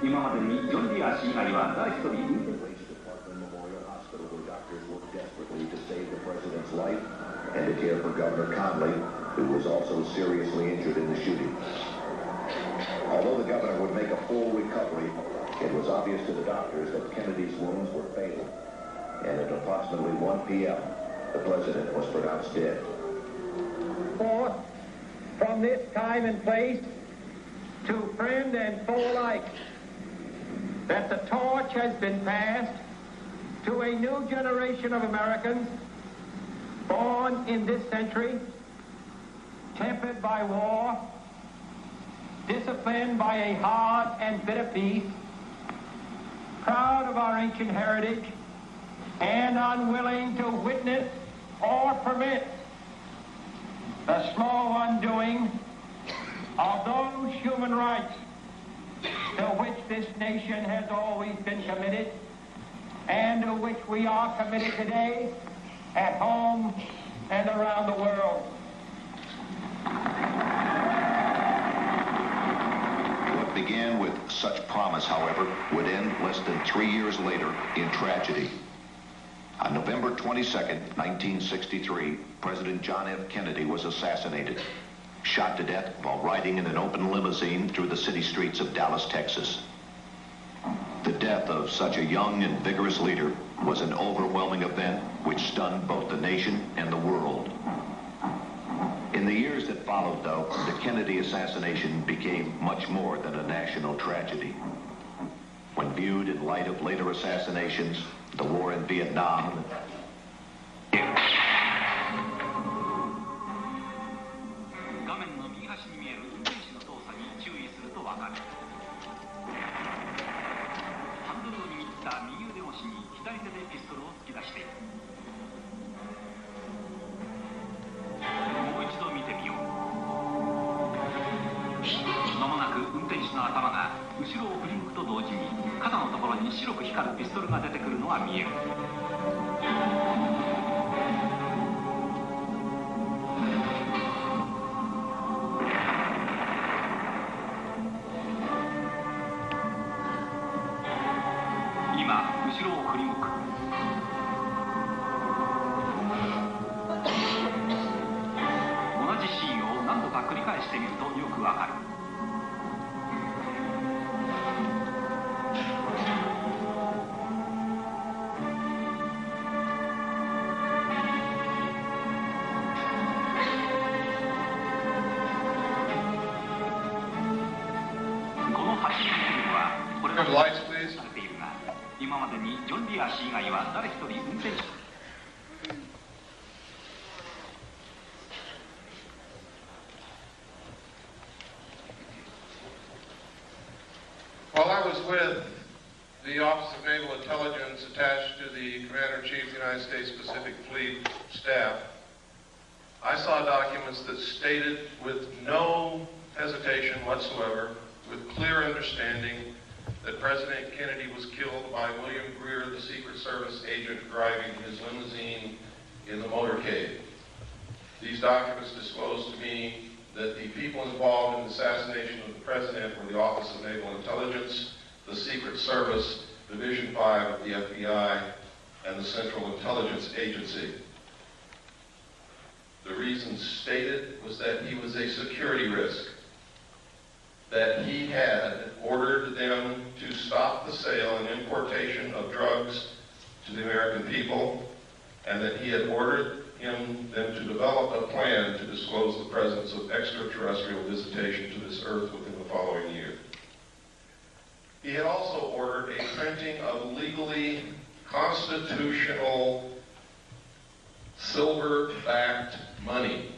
今までにジョン・ディア氏以外は誰一人 Police Department Memorial Hospital, where doctors worked desperately to save the president's life and to care for Governor Conley, who was also seriously injured in the shooting. Although the governor would make a full recovery, it was obvious to the doctors that Kennedy's wounds were fatal. And at approximately 1 p.m., the president was pronounced dead. Forth from this time and place to friend and foe alike, that the torch has been passed to a new generation of Americans born in this century, tempered by war, disciplined by a hard and bitter peace, proud of our ancient heritage, and unwilling to witness or permit the slow undoing of those human rights to which this nation has always been committed and to which we are committed today at home and around the world. What began with such promise, however, would end less than 3 years later in tragedy. On November 22nd, 1963, President John F. Kennedy was assassinated, shot to death while riding in an open limousine through the city streets of Dallas, Texas. The death of such a young and vigorous leader was an overwhelming event which stunned both the nation and the world. In the years that followed, though, the Kennedy assassination became much more than a national tragedy. When viewed in light of later assassinations, the war in Vietnam, 画面の右端に見える運転手の動作に注意すると分かる。ハンドルを握った右腕越しに左手でピストルを突き出している。もう一度見てみよう。間もなく運転手の頭が後ろを振り向くと同時に肩のところに白く光るピストルが出てくるのが見える。今後ろを振り向く。同じシーンを何度か繰り返してみるとよくわかる。この8人目はこれまで Lights, please. されているが、今までにジョン・ディア氏以外は誰一人運転手。While I was with the Office of Naval Intelligence attached to the Commander-in-Chief of the United States Pacific Fleet staff, I saw documents that stated with no hesitation whatsoever, with clear understanding, that President Kennedy was killed by William Greer, the Secret Service agent driving his limousine in the motorcade. These documents disclosed to me that the people involved in the assassination of the President were the Office of Naval Intelligence, the Secret Service, Division 5 of the FBI, and the Central Intelligence Agency. The reason stated was that he was a security risk, that he had ordered them to stop the sale and importation of drugs to the American people, and that he had ordered them to develop a plan to disclose the presence of extraterrestrial visitation to this earth within the following year. He had also ordered a printing of legally constitutional silver-backed money,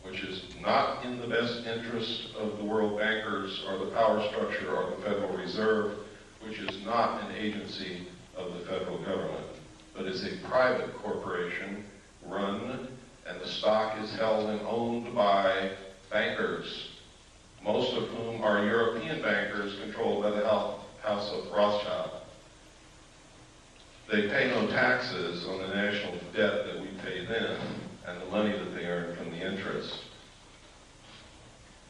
which is not in the best interest of the world bankers or the power structure or the Federal Reserve, which is not an agency of the federal government, but is a private corporation run, and the stock is held and owned by bankers, most of whom are European bankers controlled by the House of Rothschild. They pay no taxes on the national debt that we pay them and the money that they earn from the interest.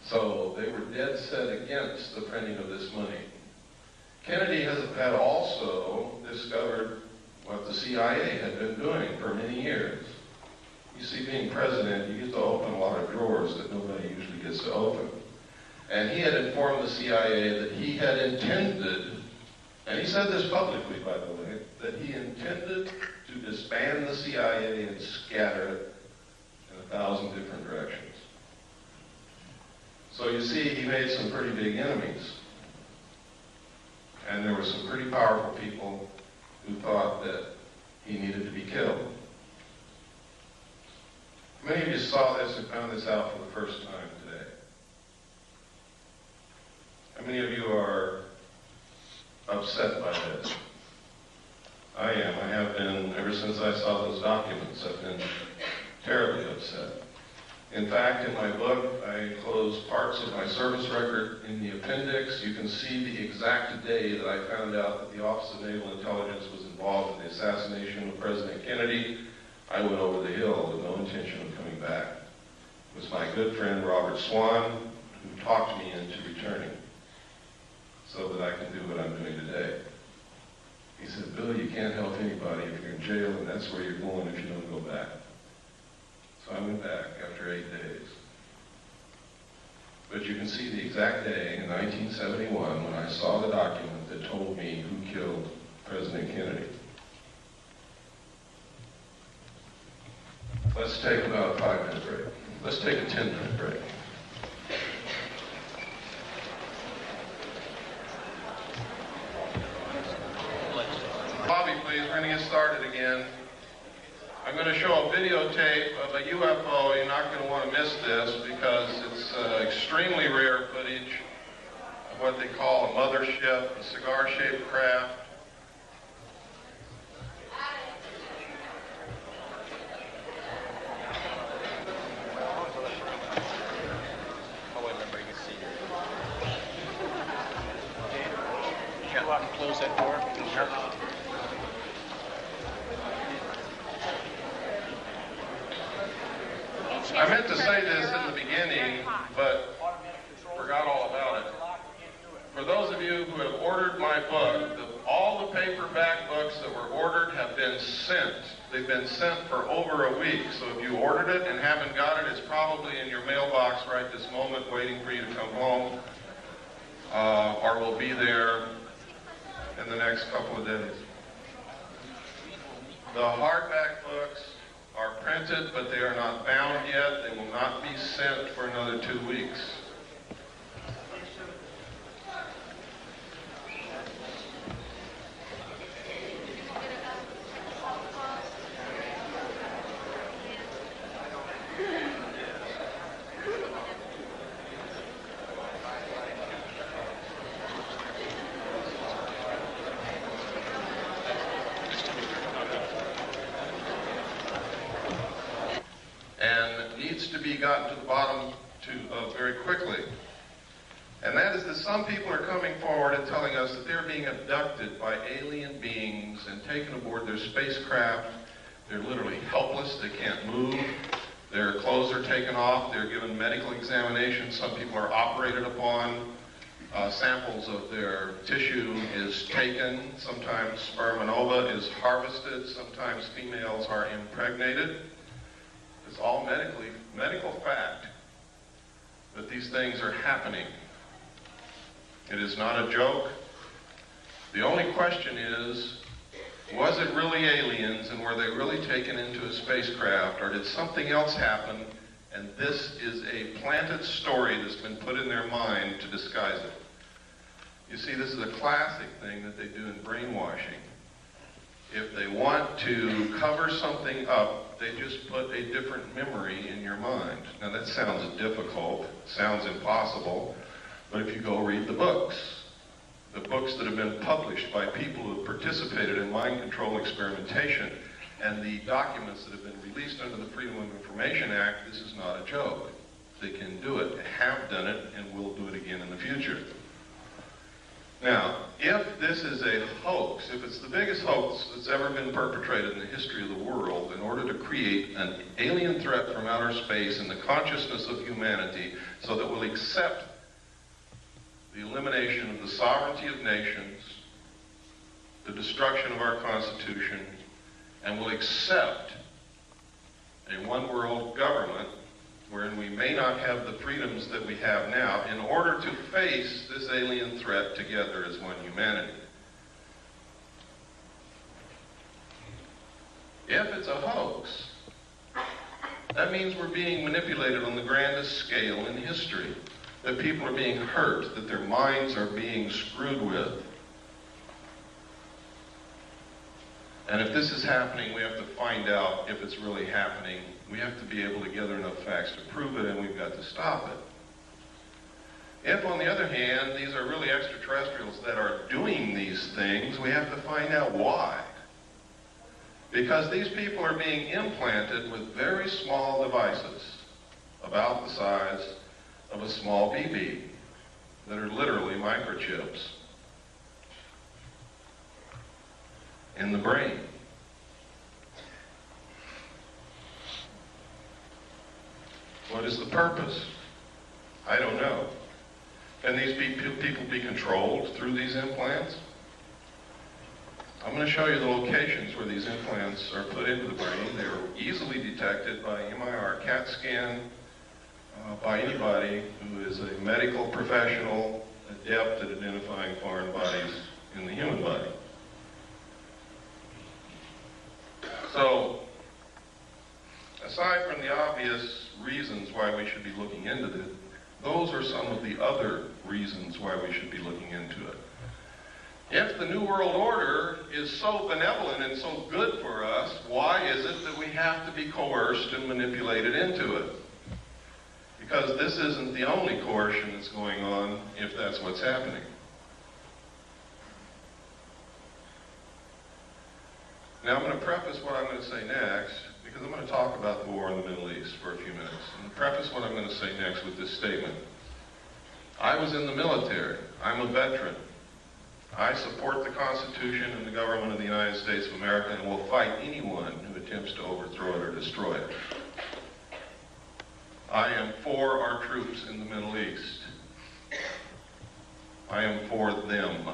So they were dead set against the printing of this money. Kennedy had also discovered what the CIA had been doing for many years. You see, being president, you get to open a lot of drawers that nobody usually gets to open. And he had informed the CIA that he had intended, and he said this publicly, by the way, that he intended to disband the CIA and scatter it in 1,000 different directions. So you see, he made some pretty big enemies. And there were some pretty powerful people who thought that he needed to be killed. Many of you saw this and found this out for the first time today. How many of you are upset by this? I am. I have been, ever since I saw those documents, I've been terribly upset. In fact, in my book, I enclose parts of my service record in the appendix. You can see the exact day that I found out that the Office of Naval Intelligence was involved in the assassination of President Kennedy. I went over the hill with no intention of coming back. It was my good friend Robert Swan who talked me into returning so that I can do what I'm doing today. He said, "Bill, you can't help anybody if you're in jail, and that's where you're going if you don't go back." So I went back after 8 days. But you can see the exact day in 1971 when I saw the document that told me who killed President Kennedy. Let's take about a 5-minute break. Let's take a 10-minute break. Bobby, please, we're going to get started again. I'm going to show a videotape of a UFO. You're not going to want to miss this because it's extremely rare footage of what they call a mothership, a cigar-shaped craft. Close that door. I meant to say this in the beginning, but forgot all about it. For those of you who have ordered my book, all the paperback books that were ordered have been sent. They've been sent for over a week. So if you ordered it and haven't got it, it's probably in your mailbox right this moment waiting for you to come home, or will be there in the next couple of days. The hardback books are printed, but they are not bound yet. They will not be sent for another 2 weeks. To be gotten to the bottom very quickly. And that is that some people are coming forward and telling us that they're being abducted by alien beings and taken aboard their spacecraft. They're literally helpless. They can't move. Their clothes are taken off. They're given medical examinations. Some people are operated upon. Samples of their tissue is taken. Sometimes sperm and ova is harvested. Sometimes females are impregnated. It's all medical fact that these things are happening. It is not a joke. The only question is, was it really aliens and were they really taken into a spacecraft, or did something else happen and this is a planted story that's been put in their mind to disguise it? You see, this is a classic thing that they do in brainwashing. If they want to cover something up, they just put a different memory in your mind. Now that sounds difficult, sounds impossible, but if you go read the books that have been published by people who have participated in mind control experimentation, and the documents that have been released under the Freedom of Information Act, this is not a joke. They can do it, have done it, and will do it again in the future. Now, if this is a hoax, if it's the biggest hoax that's ever been perpetrated in the history of the world in order to create an alien threat from outer space in the consciousness of humanity so that we'll accept the elimination of the sovereignty of nations, the destruction of our Constitution, and will accept a one-world government wherein we may not have the freedoms that we have now in order to face this alien threat together as one humanity. If it's a hoax, that means we're being manipulated on the grandest scale in history, that people are being hurt, that their minds are being screwed with. And if this is happening, we have to find out if it's really happening. We have to be able to gather enough facts to prove it, and we've got to stop it. If, on the other hand, these are really extraterrestrials that are doing these things, we have to find out why. Because these people are being implanted with very small devices, about the size of a small BB, that are literally microchips in the brain. What is the purpose? I don't know. Can these people be controlled through these implants? I'm going to show you the locations where these implants are put into the brain. They are easily detected by MIR CAT scan, by anybody who is a medical professional adept at identifying foreign bodies in the human body. So, aside from the obvious reasons why we should be looking into this, those are some of the other reasons why we should be looking into it. If the New World Order is so benevolent and so good for us, why is it that we have to be coerced and manipulated into it? Because this isn't the only coercion that's going on, if that's what's happening. Now I'm going to preface what I'm going to say next, because I'm going to talk about the war in the Middle East for a few minutes. I'm going to preface what I'm going to say next with this statement. I was in the military. I'm a veteran. I support the Constitution and the government of the United States of America and will fight anyone who attempts to overthrow it or destroy it. I am for our troops in the Middle East. I am for them.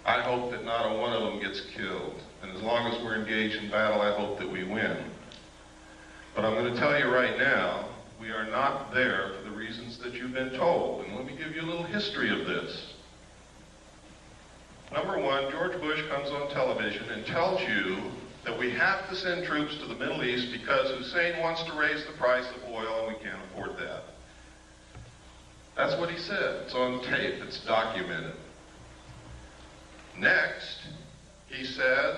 I hope that not a one of them gets killed. And as long as we're engaged in battle, I hope that we win. But I'm going to tell you right now, we are not there for the reasons that you've been told. And let me give you a little history of this. Number one, George Bush comes on television and tells you that we have to send troops to the Middle East because Hussein wants to raise the price of oil and we can't afford that. That's what he said. It's on tape. It's documented. Next, he says,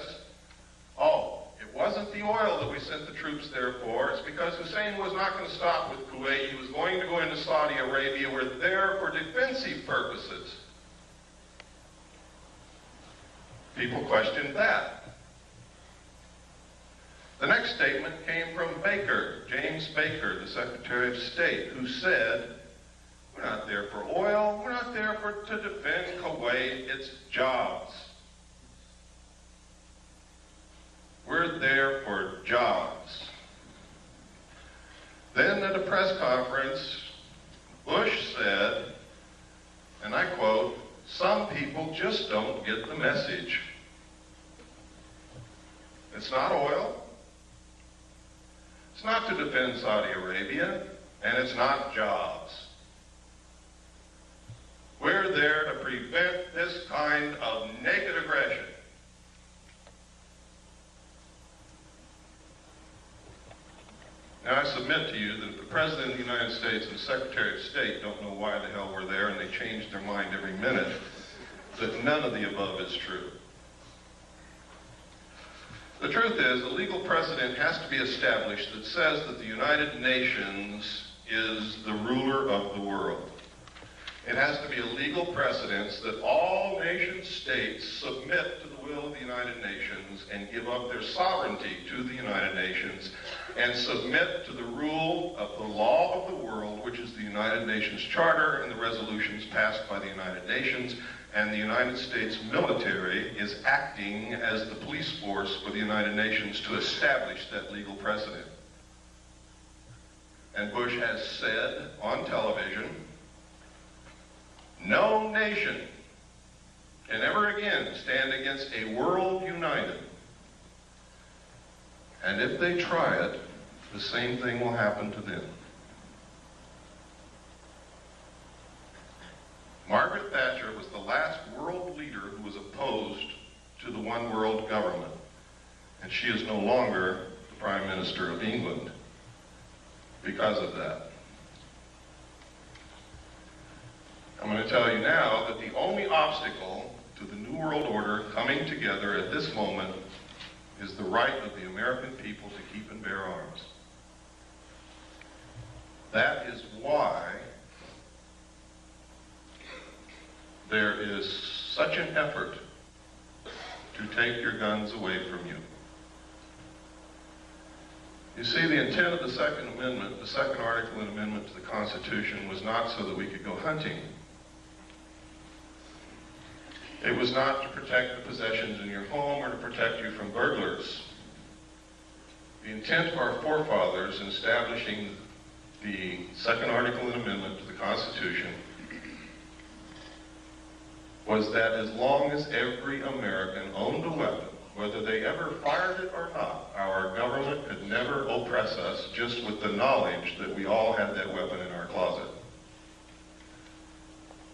oh, it wasn't the oil that we sent the troops there for. It's because Hussein was not going to stop with Kuwait. He was going to go into Saudi Arabia. We're there for defensive purposes. People questioned that. The next statement came from Baker, James Baker, the Secretary of State, who said, we're not there for oil, we're not there to defend Kuwait, it's jobs. We're there for jobs. Then at a press conference, Bush said, and I quote, some people just don't get the message. It's not oil. It's not to defend Saudi Arabia, and it's not jobs. We're there to prevent this kind of naked aggression. Now, I submit to you that if the President of the United States and the Secretary of State don't know why the hell we're there and they change their mind every minute, that none of the above is true. The truth is, a legal precedent has to be established that says that the United Nations is the ruler of the world. It has to be a legal precedent that all nation states submit to the will of the United Nations and give up their sovereignty to the United Nations and submit to the rule of the law of the world, which is the United Nations Charter and the resolutions passed by the United Nations. And the United States military is acting as the police force for the United Nations to establish that legal precedent. And Bush has said on television No nation can ever again stand against a world united. And if they try it, the same thing will happen to them. Margaret Thatcher was the last world leader who was opposed to the one world government, and she is no longer the Prime Minister of England because of that. I'm going to tell you now that the only obstacle to the New World Order coming together at this moment is the right of the American people to keep and bear arms. That is why there is such an effort to take your guns away from you. You see, the intent of the Second Amendment, the second article and amendment to the Constitution, was not so that we could go hunting. It was not to protect the possessions in your home or to protect you from burglars. The intent of our forefathers in establishing the second article and amendment to the Constitution was that as long as every American owned a weapon, whether they ever fired it or not, our government could never oppress us just with the knowledge that we all had that weapon in our closet.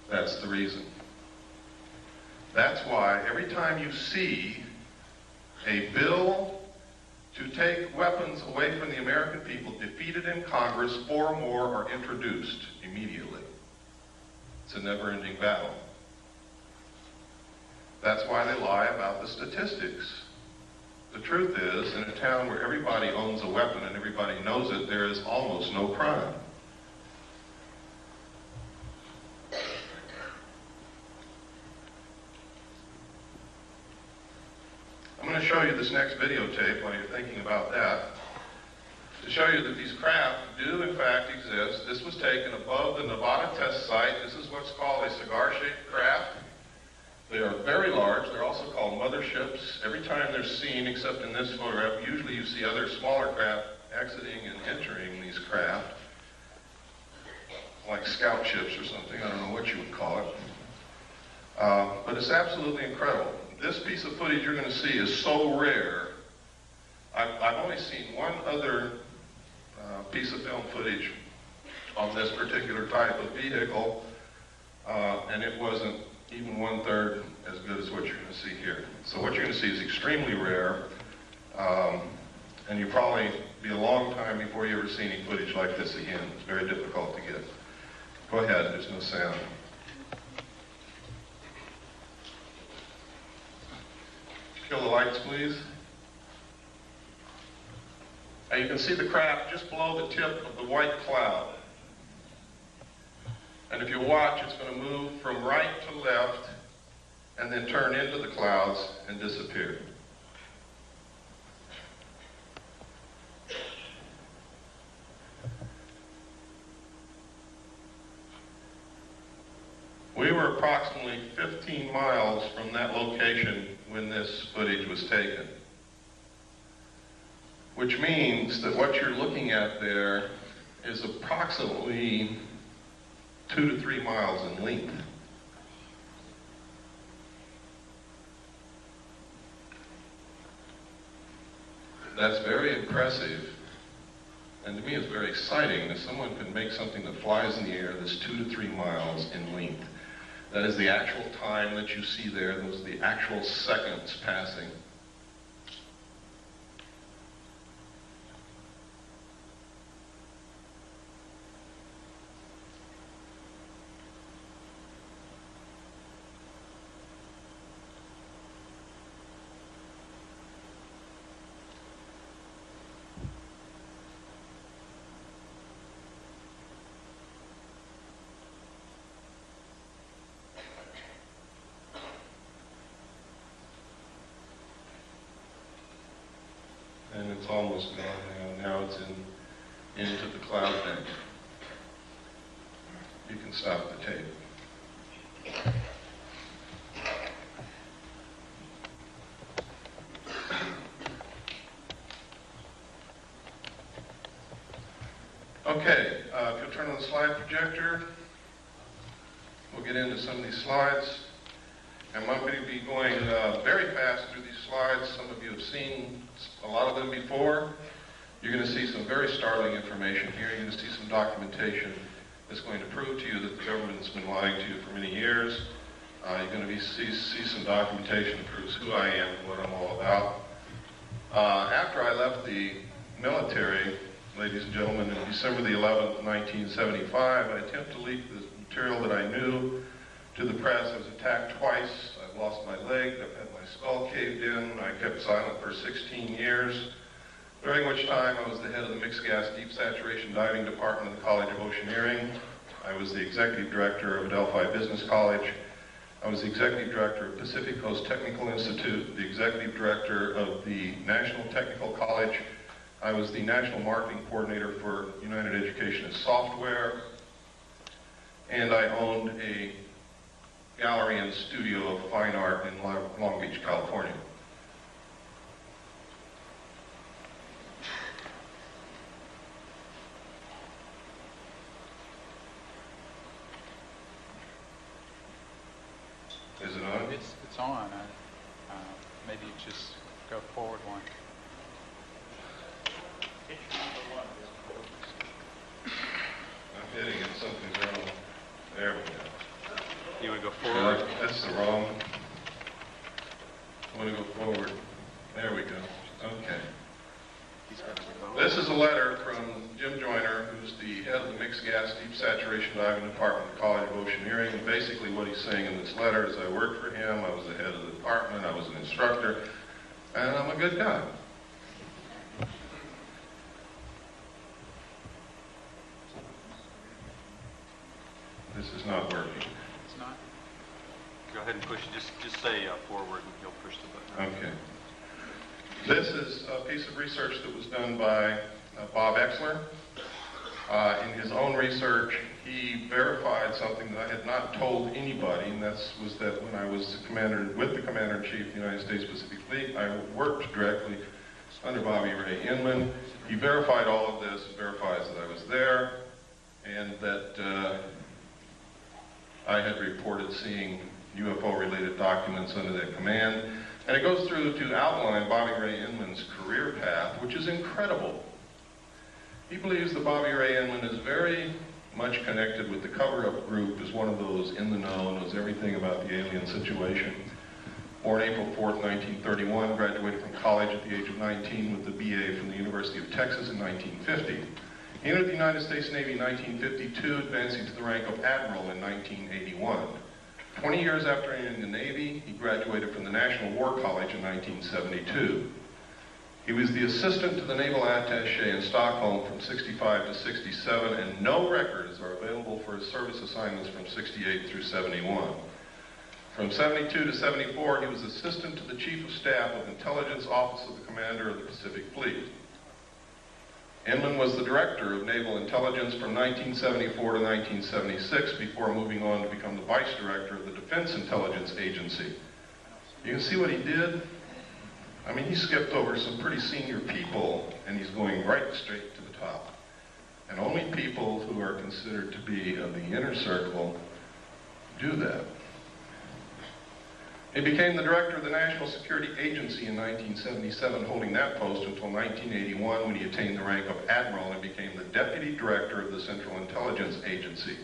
That's the reason. That's why every time you see a bill to take weapons away from the American people defeated in Congress, 4 more are introduced immediately. It's a never-ending battle. That's why they lie about the statistics. The truth is, in a town where everybody owns a weapon and everybody knows it, there is almost no crime. I'm going to show you this next videotape while you're thinking about that, to show you that these craft do in fact exist. This was taken above the Nevada test site. This is what's called a cigar-shaped craft. They are very large. They're also called motherships. Every time they're seen, except in this photograph, usually you see other smaller craft exiting and entering these craft, like scout ships or something. I don't know what you would call it. But it's absolutely incredible. This piece of footage you're going to see is so rare. I've only seen one other piece of film footage on this particular type of vehicle, and it wasn't even 1/3 as good as what you're going to see here. So what you're going to see is extremely rare, and you'll probably be a long time before you ever see any footage like this again. It's very difficult to get. Go ahead, there's no sound. Kill the lights, please. Now you can see the craft just below the tip of the white cloud. And if you watch, it's going to move from right to left and then turn into the clouds and disappear. We were approximately 15 miles from that location when this footage was taken, which means that what you're looking at there is approximately 2 to 3 miles in length. That's very impressive, and to me it's very exciting that someone can make something that flies in the air that's 2 to 3 miles in length. That is the actual time that you see there. Those are the actual seconds passing. And it's almost gone now. Now it's into the cloud bank. You can stop the tape. Okay, if you'll turn on the slide projector, we'll get get into some of these slides. I'm going to be going very fast through these slides. Some of you have seen a lot of them before. You're going to see some very startling information here. You're going to see some documentation that's going to prove to you that the government's been lying to you for many years. You're going to see some documentation that proves who I am and what I'm all about. After I left the military, ladies and gentlemen, in December the 11th, 1975, I attempted to leak the material that I knew to the press. I was attacked twice. I've lost my leg. I've had my skull caved in. I kept silent for 16 years, during which time I was the head of the Mixed Gas Deep Saturation Diving Department of the College of Oceaneering. I was the executive director of 𝕹𝖆𝖙 Business College. I was the executive director of Pacific Coast Technical Institute, the executive director of the National Technical College. I was the national marketing coordinator for United Education and Software. And I owned a gallery and studio of fine art in Long Beach, California. Is it on? It's on. Maybe just go forward one. I'm hitting it. Something's wrong. There we go. You want to go forward? That's the wrong. I want to go forward. There we go. Okay. This is a letter from Jim Joyner, who's the head of the Mixed Gas Deep Saturation Diving Department of the College of Oceaneering. And basically what he's saying in this letter is I worked for him, I was the head of the department, I was an instructor, and I'm a good guy. This is not working. It's not? Go ahead and push it. Just say forward and he'll push the button. Okay. This is a piece of research that was done by Bob Exler. In his own research, he verified something that I had not told anybody, and was that when I was with the Commander-in-Chief of the United States Pacific Fleet, I worked directly under Bobby Ray Inman. He verified all of this, verifies that I was there, and that I had reported seeing UFO-related documents under that command. And it goes through to outline Bobby Ray Inman's career path, which is incredible. He believes that Bobby Ray Inman is very much connected with the cover-up group, is one of those in the know, knows everything about the alien situation. Born April 4th, 1931, graduated from college at the age of 19 with the BA from the University of Texas in 1950. He entered the United States Navy in 1952, advancing to the rank of Admiral in 1981. 20 years after entering the Navy, he graduated from the National War College in 1972. He was the assistant to the Naval Attaché in Stockholm from 65 to 67, and no records are available for his service assignments from 68 through 71. From 72 to 74, he was assistant to the Chief of Staff of Intelligence Office of the Commander of the Pacific Fleet. Inman was the director of naval intelligence from 1974 to 1976 before moving on to become the vice director of the Defense Intelligence Agency. You can see what he did? I mean, he skipped over some pretty senior people and he's going right straight to the top. And only people who are considered to be of the inner circle do that. He became the director of the National Security Agency in 1977, holding that post until 1981 when he attained the rank of Admiral and became the deputy director of the Central Intelligence Agency.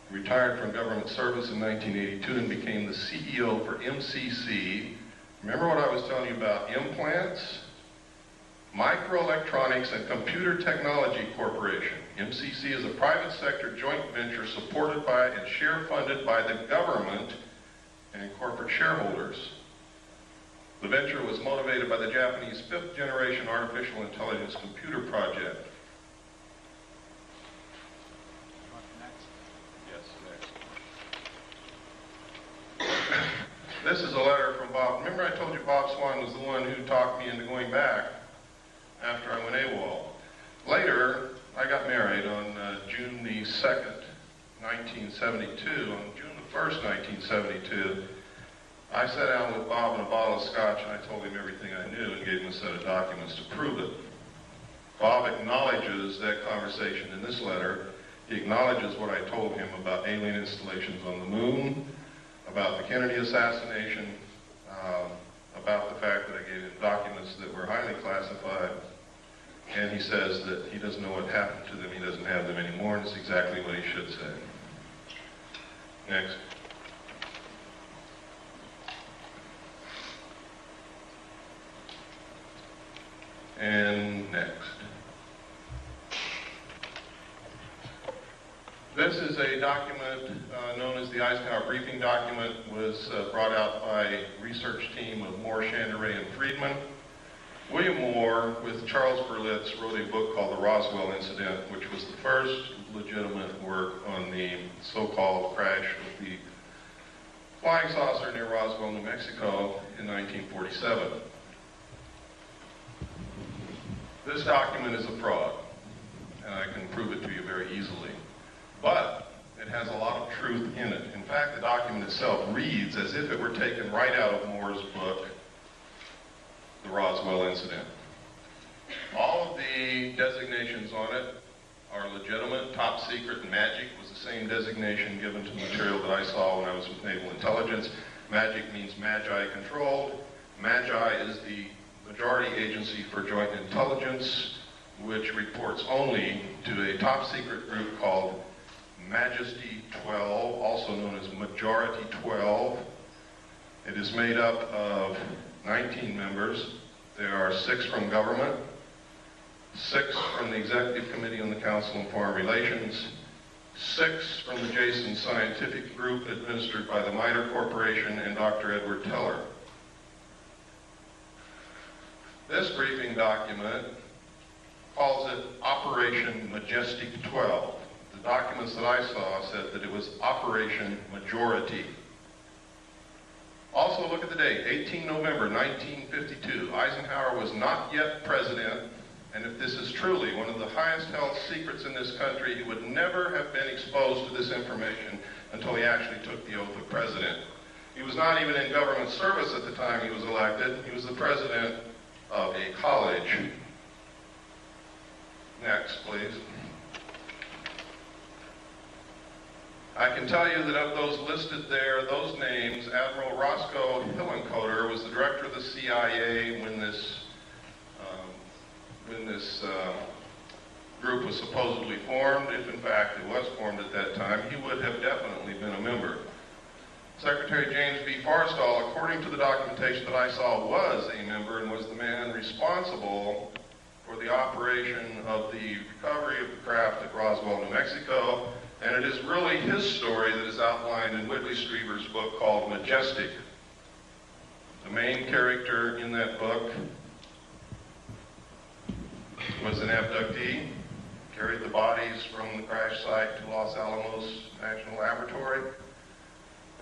He retired from government service in 1982 and became the CEO for MCC. Remember what I was telling you about implants? Microelectronics and Computer Technology Corporation. MCC is a private sector joint venture supported by and share funded by the government and corporate shareholders. The venture was motivated by the Japanese fifth-generation artificial intelligence computer project. Yes, next. This is a letter from Bob. Remember I told you Bob Swan was the one who talked me into going back after I went AWOL. Later, I got married on June the 2nd, 1972. On June the 1st, 1972, I sat down with Bob and a bottle of scotch and I told him everything I knew and gave him a set of documents to prove it. Bob acknowledges that conversation in this letter. He acknowledges what I told him about alien installations on the moon, about the Kennedy assassination, about the fact that I gave him documents that were highly classified, and he says that he doesn't know what happened to them, he doesn't have them anymore, and it's exactly what he should say. Next. And next. This is a document known as the Eisenhower Briefing Document. Was brought out by a research team of Moore, Chandray, and Friedman. William Moore, with Charles Berlitz, wrote a book called The Roswell Incident, which was the first legitimate work on the so-called crash of the flying saucer near Roswell, New Mexico in 1947. This document is a fraud, and I can prove it to you very easily. But it has a lot of truth in it. In fact, the document itself reads as if it were taken right out of Moore's book, The Roswell Incident. All of the designations on it are legitimate. Top secret and magic was the same designation given to the material that I saw when I was with Naval Intelligence. Magic means Magi controlled. Magi is the majority agency for joint intelligence, which reports only to a top secret group called Majesty 12, also known as Majority 12. It is made up of 19 members. There are 6 from government, 6 from the Executive Committee on the Council on Foreign Relations, 6 from the Jason Scientific Group administered by the MITRE Corporation and Dr. Edward Teller. This briefing document calls it Operation Majestic 12. The documents that I saw said that it was Operation Majority. Also, look at the date, 18 November 1952. Eisenhower was not yet president, and if this is truly one of the highest held secrets in this country, he would never have been exposed to this information until he actually took the oath of president. He was not even in government service at the time he was elected. He was the president of a college. Next, please. I can tell you that of those listed there, those names, Admiral Roscoe Hillenkoetter was the director of the CIA when this group was supposedly formed. If in fact it was formed at that time, he would have definitely been a member. Secretary James B. Forrestal, according to the documentation that I saw, was a member and was the man responsible for the operation of the recovery of the craft at Roswell, New Mexico. And it is really his story that is outlined in Whitley Strieber's book called Majestic. The main character in that book was an abductee, carried the bodies from the crash site to Los Alamos National Laboratory.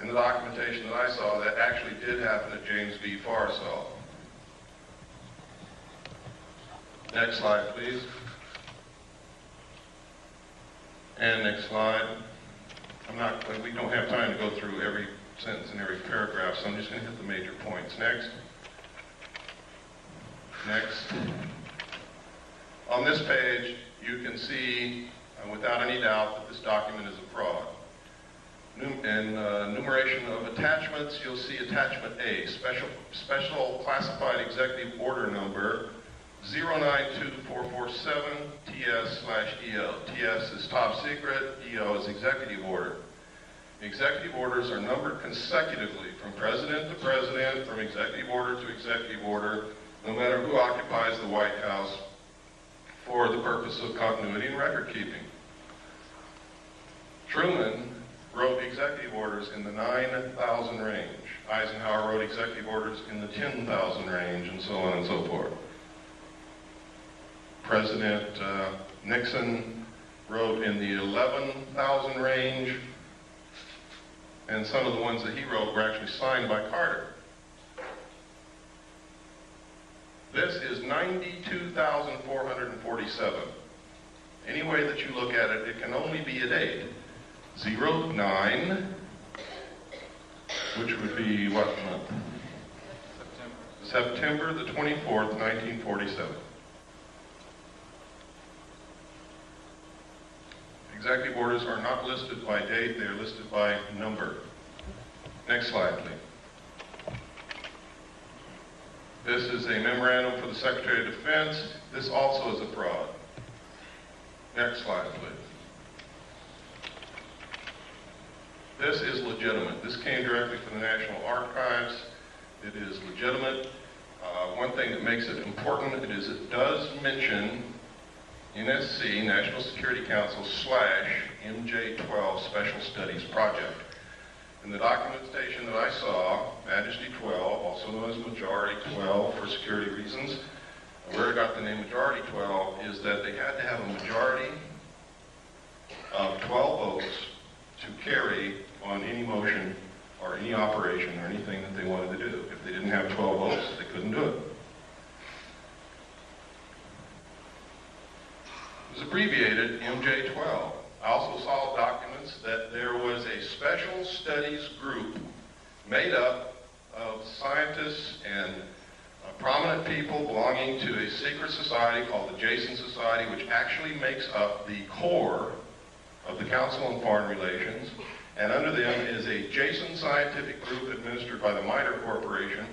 In the documentation that I saw, that actually did happen at James B. Forrestal. Next slide, please. And next slide. We don't have time to go through every sentence and every paragraph, so I'm just going to hit the major points. Next. Next. On this page, you can see, without any doubt, that this document is a fraud. In enumeration of attachments, you'll see attachment A, special classified executive order number 092447 TS/EO. TS is top secret, EO is executive order. The executive orders are numbered consecutively from president to president, from executive order to executive order, no matter who occupies the White House, for the purpose of continuity and record keeping. Truman wrote executive orders in the 9,000 range. Eisenhower wrote executive orders in the 10,000 range, and so on and so forth. President Nixon wrote in the 11,000 range, and some of the ones that he wrote were actually signed by Carter. This is 92,447. Any way that you look at it, it can only be a date. 09, which would be what month? September the 24th, 1947. Executive orders are not listed by date, they are listed by number. Next slide, please. This is a memorandum for the Secretary of Defense. This also is a fraud. Next slide, please. This is legitimate. This came directly from the National Archives. It is legitimate. One thing that makes it important is it does mention NSC, National Security Council / MJ-12 Special Studies Project. In the documentation that I saw, Majesty 12, also known as Majority 12 for security reasons, where I got the name Majority 12 is that they had to have a majority of 12 votes to carry on any motion or any operation or anything that they wanted to do. If they didn't have 12 votes, they couldn't do it. It was abbreviated MJ-12. I also saw documents that there was a special studies group made up of scientists and prominent people belonging to a secret society called the Jason Society, which actually makes up the core of the Council on Foreign Relations. And under them is a Jason scientific group administered by the MITRE Corporation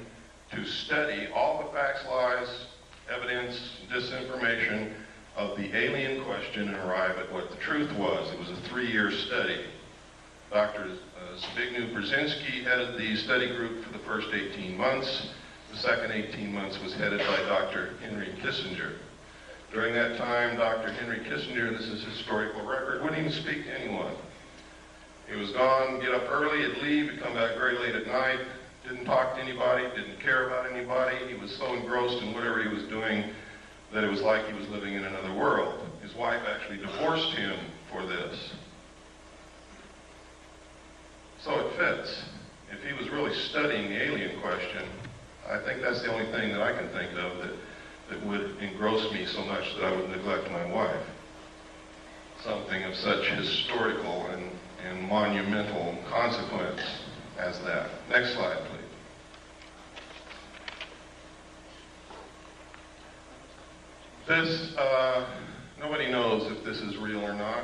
to study all the facts, lies, evidence, disinformation of the alien question and arrive at what the truth was. It was a 3-year study. Dr. 𝕹𝖙𝖙 headed the study group for the first 18 months. The second 18 months was headed by Dr. Henry Kissinger. During that time, Dr. Henry Kissinger, this is historical record, wouldn't even speak to anyone. He was gone, get up early, he'd leave, he'd come back very late at night, didn't talk to anybody, didn't care about anybody. He was so engrossed in whatever he was doing that it was like he was living in another world. His wife actually divorced him for this. So it fits. If he was really studying the alien question, I think that's the only thing that I can think of that would engross me so much that I would neglect my wife. Something of such historical and monumental consequence as that. Next slide, please. This, nobody knows if this is real or not,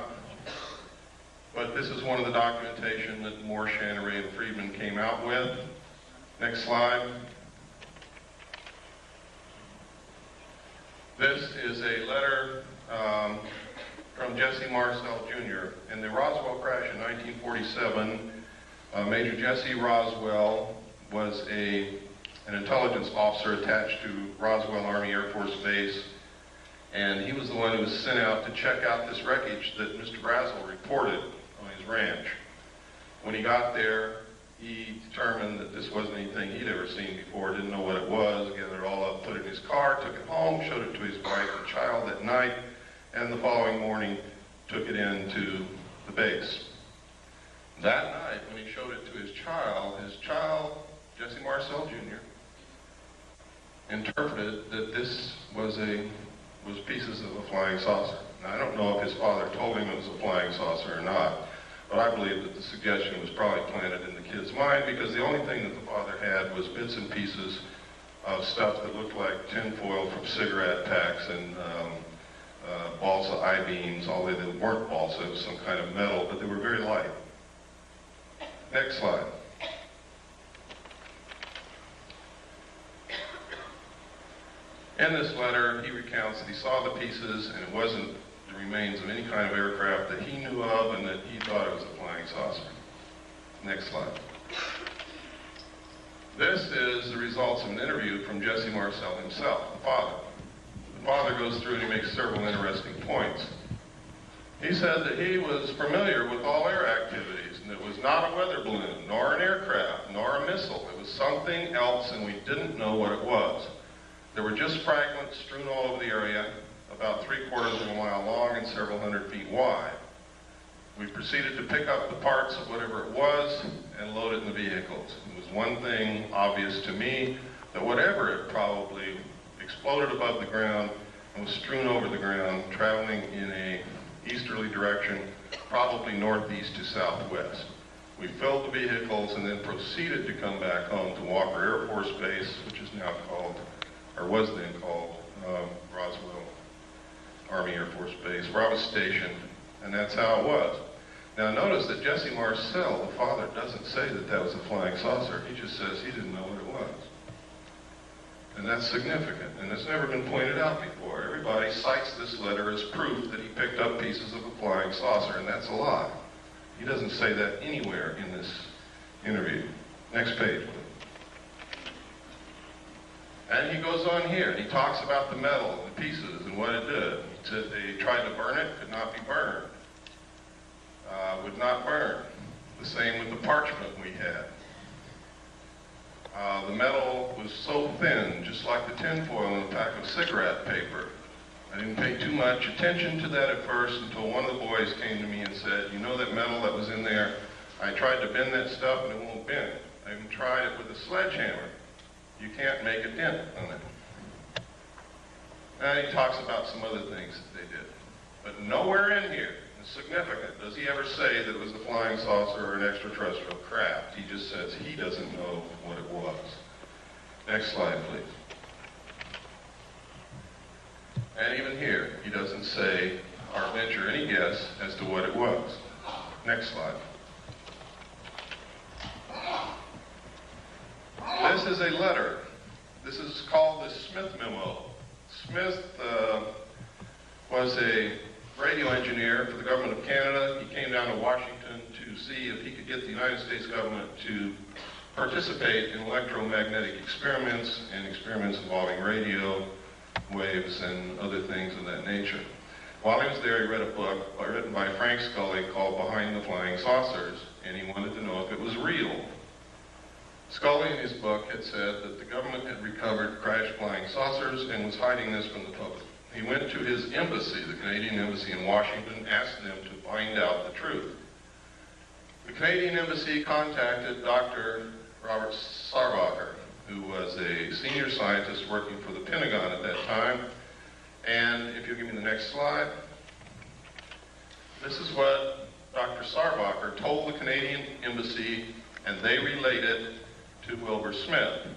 but this is one of the documentation that Moore, Shannery, and Friedman came out with. Next slide. This is a letter from Jesse Marcel Jr. In the Roswell crash in 1947, Major Jesse Roswell was an intelligence officer attached to Roswell Army Air Force Base, and he was the one who was sent out to check out this wreckage that Mr. Brazel reported on his ranch. When he got there, he determined that this wasn't anything he'd ever seen before, didn't know what it was, gathered it all up, put it in his car, took it home, showed it to his wife and child that night, and the following morning took it into the base. That night, when he showed it to his child, Jesse Marcel Jr., interpreted that this was pieces of a flying saucer. Now, I don't know if his father told him it was a flying saucer or not, but I believe that the suggestion was probably planted in the kid's mind because the only thing that the father had was bits and pieces of stuff that looked like tinfoil from cigarette packs and balsa I-beams, although they weren't balsa, it was some kind of metal, but they were very light. Next slide. In this letter, he recounts that he saw the pieces and it wasn't the remains of any kind of aircraft that he knew of and that he thought it was a flying saucer. Next slide. This is the results of an interview from Jesse Marcel himself, the father. The father goes through and he makes several interesting points. He said that he was familiar with all air activities and it was not a weather balloon, nor an aircraft, nor a missile. It was something else and we didn't know what it was. There were just fragments strewn all over the area, about 3/4 of a mile long and several hundred feet wide. We proceeded to pick up the parts of whatever it was and load it in the vehicles. It was one thing obvious to me, that whatever it probably exploded above the ground and was strewn over the ground, traveling in a easterly direction, probably northeast to southwest. We filled the vehicles and then proceeded to come back home to Walker Air Force Base, which is now called, or was then called, Roswell Army Air Force Base, where I was stationed And that's how it was. Now notice that Jesse Marcel, the father, doesn't say that that was a flying saucer. He just says he didn't know what it was. And that's significant, and it's never been pointed out before. Everybody cites this letter as proof that he picked up pieces of a flying saucer, and that's a lie. He doesn't say that anywhere in this interview. Next page, please. And he goes on here, and he talks about the metal and the pieces and what it did. He said they tried to burn it, could not be burned. Would not burn. The same with the parchment we had. The metal was so thin, just like the tinfoil in a pack of cigarette paper. I didn't pay too much attention to that at first until one of the boys came to me and said, you know that metal that was in there, I tried to bend that stuff and it won't bend. I even tried it with a sledgehammer. You can't make a dent on it. And he talks about some other things that they did. But nowhere in here is significant. Does he ever say that it was a flying saucer or an extraterrestrial craft? He just says he doesn't know what it was. Next slide, please. And even here, he doesn't say or venture any guess as to what it was. Next slide. This is a letter. This is called the Smith Memo. Smith was a radio engineer for the government of Canada. He came down to Washington to see if he could get the United States government to participate in electromagnetic experiments and experiments involving radio waves and other things of that nature. While he was there, he read a book written by Frank Scully called Behind the Flying Saucers, and he wanted to know if it was real. Scully in his book had said that the government had recovered crashed flying saucers and was hiding this from the public. He went to his embassy, the Canadian embassy in Washington, asked them to find out the truth. The Canadian embassy contacted Dr. Robert Sarbacher, who was a senior scientist working for the Pentagon at that time. And if you'll give me the next slide, this is what Dr. Sarbacher told the Canadian embassy, and they relayed it to Wilbur Smith.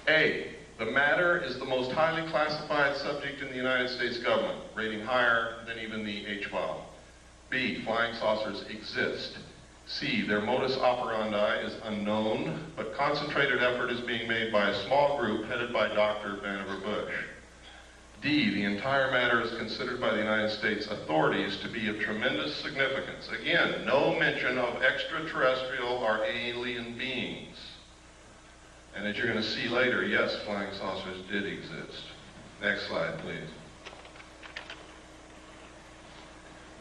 A, the matter is the most highly classified subject in the United States government, rating higher than even the HALAL. B, flying saucers exist. C, their modus operandi is unknown, but concentrated effort is being made by a small group headed by Dr. Vannevar Bush. D, the entire matter is considered by the United States authorities to be of tremendous significance. Again, no mention of extraterrestrial or alien beings. And as you're going to see later, yes, flying saucers did exist. Next slide, please.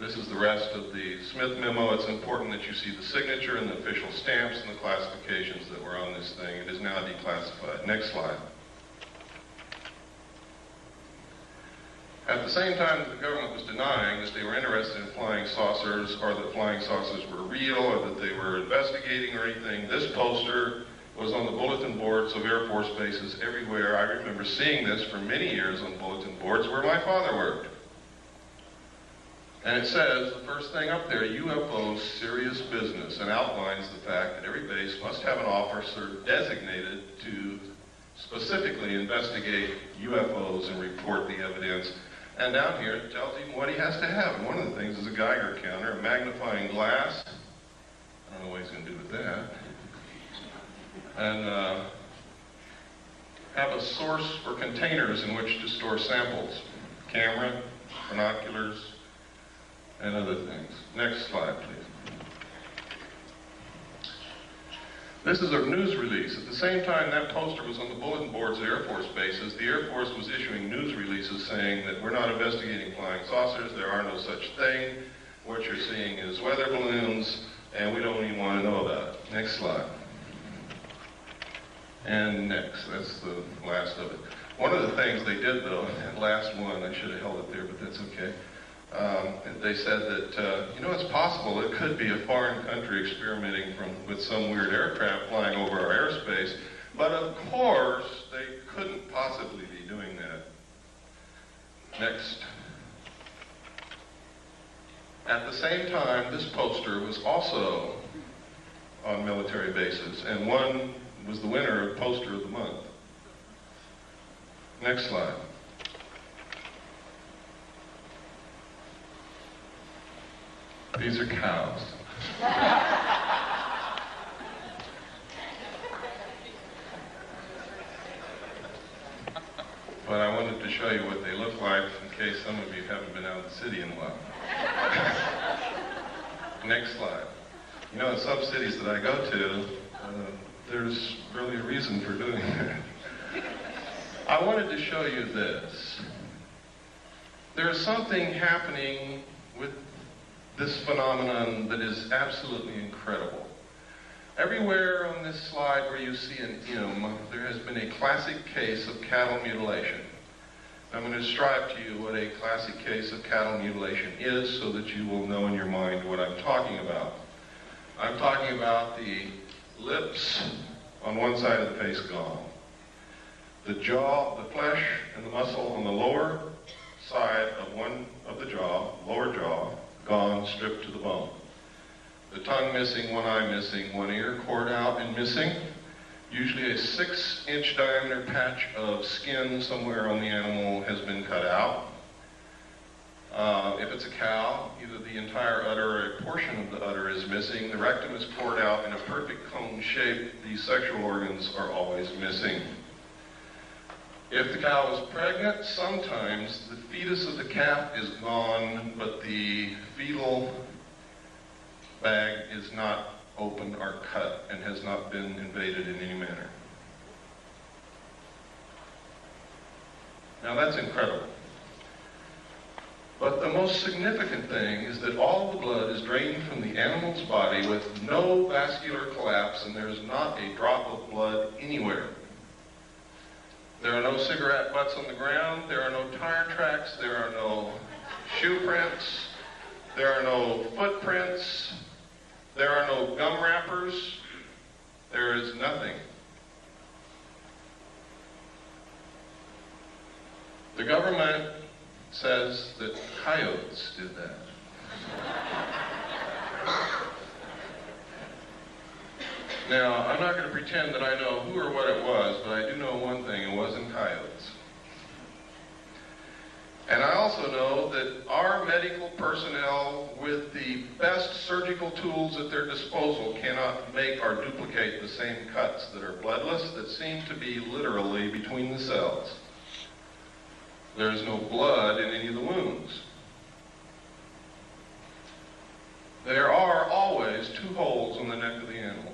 This is the rest of the Smith Memo. It's important that you see the signature and the official stamps and the classifications that were on this thing. It is now declassified. Next slide. At the same time that the government was denying that they were interested in flying saucers or that flying saucers were real or that they were investigating or anything, this poster was on the bulletin boards of Air Force bases everywhere. I remember seeing this for many years on bulletin boards where my father worked. And it says, the first thing up there, UFOs, serious business, and outlines the fact that every base must have an officer designated to specifically investigate UFOs and report the evidence. And down here, it tells him what he has to have. And one of the things is a Geiger counter, a magnifying glass. I don't know what he's going to do with that. And have a source for containers in which to store samples. Camera, binoculars, and other things. Next slide, please. This is a news release. At the same time that poster was on the bulletin boards of Air Force bases, the Air Force was issuing news releases saying that we're not investigating flying saucers, there are no such thing, what you're seeing is weather balloons, and we don't even want to know about it. Next slide. And next, that's the last of it. One of the things they did though, that last one, I should have held it there, but that's okay. They said that, you know, it's possible it could be a foreign country experimenting with some weird aircraft flying over our airspace, but of course they couldn't possibly be doing that. Next. At the same time, this poster was also on military bases, and one was the winner of Poster of the Month. Next slide. These are cows. But I wanted to show you what they look like in case some of you haven't been out of the city in a while. Next slide. You know, in some cities that I go to, there's really a reason for doing that. I wanted to show you this. There's something happening with this phenomenon that is absolutely incredible. Everywhere on this slide where you see an M, there has been a classic case of cattle mutilation. I'm going to describe to you what a classic case of cattle mutilation is so that you will know in your mind what I'm talking about. I'm talking about the lips on one side of the face gone. The jaw, the flesh, and the muscle on the lower side of one of the jaw, lower jaw, gone, stripped to the bone. The tongue missing, one eye missing, one ear cored out and missing. Usually a 6-inch diameter patch of skin somewhere on the animal has been cut out. If it's a cow, either the entire udder or a portion of the udder is missing. The rectum is cored out in a perfect cone shape. These sexual organs are always missing. If the cow is pregnant, sometimes the fetus of the calf is gone, but the fetal bag is not opened or cut and has not been invaded in any manner. Now that's incredible. But the most significant thing is that all the blood is drained from the animal's body with no vascular collapse, and there's not a drop of blood anywhere. There are no cigarette butts on the ground, there are no tire tracks, there are no shoe prints, there are no footprints, there are no gum wrappers, there is nothing. The government says that coyotes did that. Now, I'm not going to pretend that I know who or what it was, but I do know one thing, it wasn't coyotes. And I also know that our medical personnel, with the best surgical tools at their disposal, cannot make or duplicate the same cuts that are bloodless, that seem to be literally between the cells. There is no blood in any of the wounds. There are always 2 holes on the neck of the animal.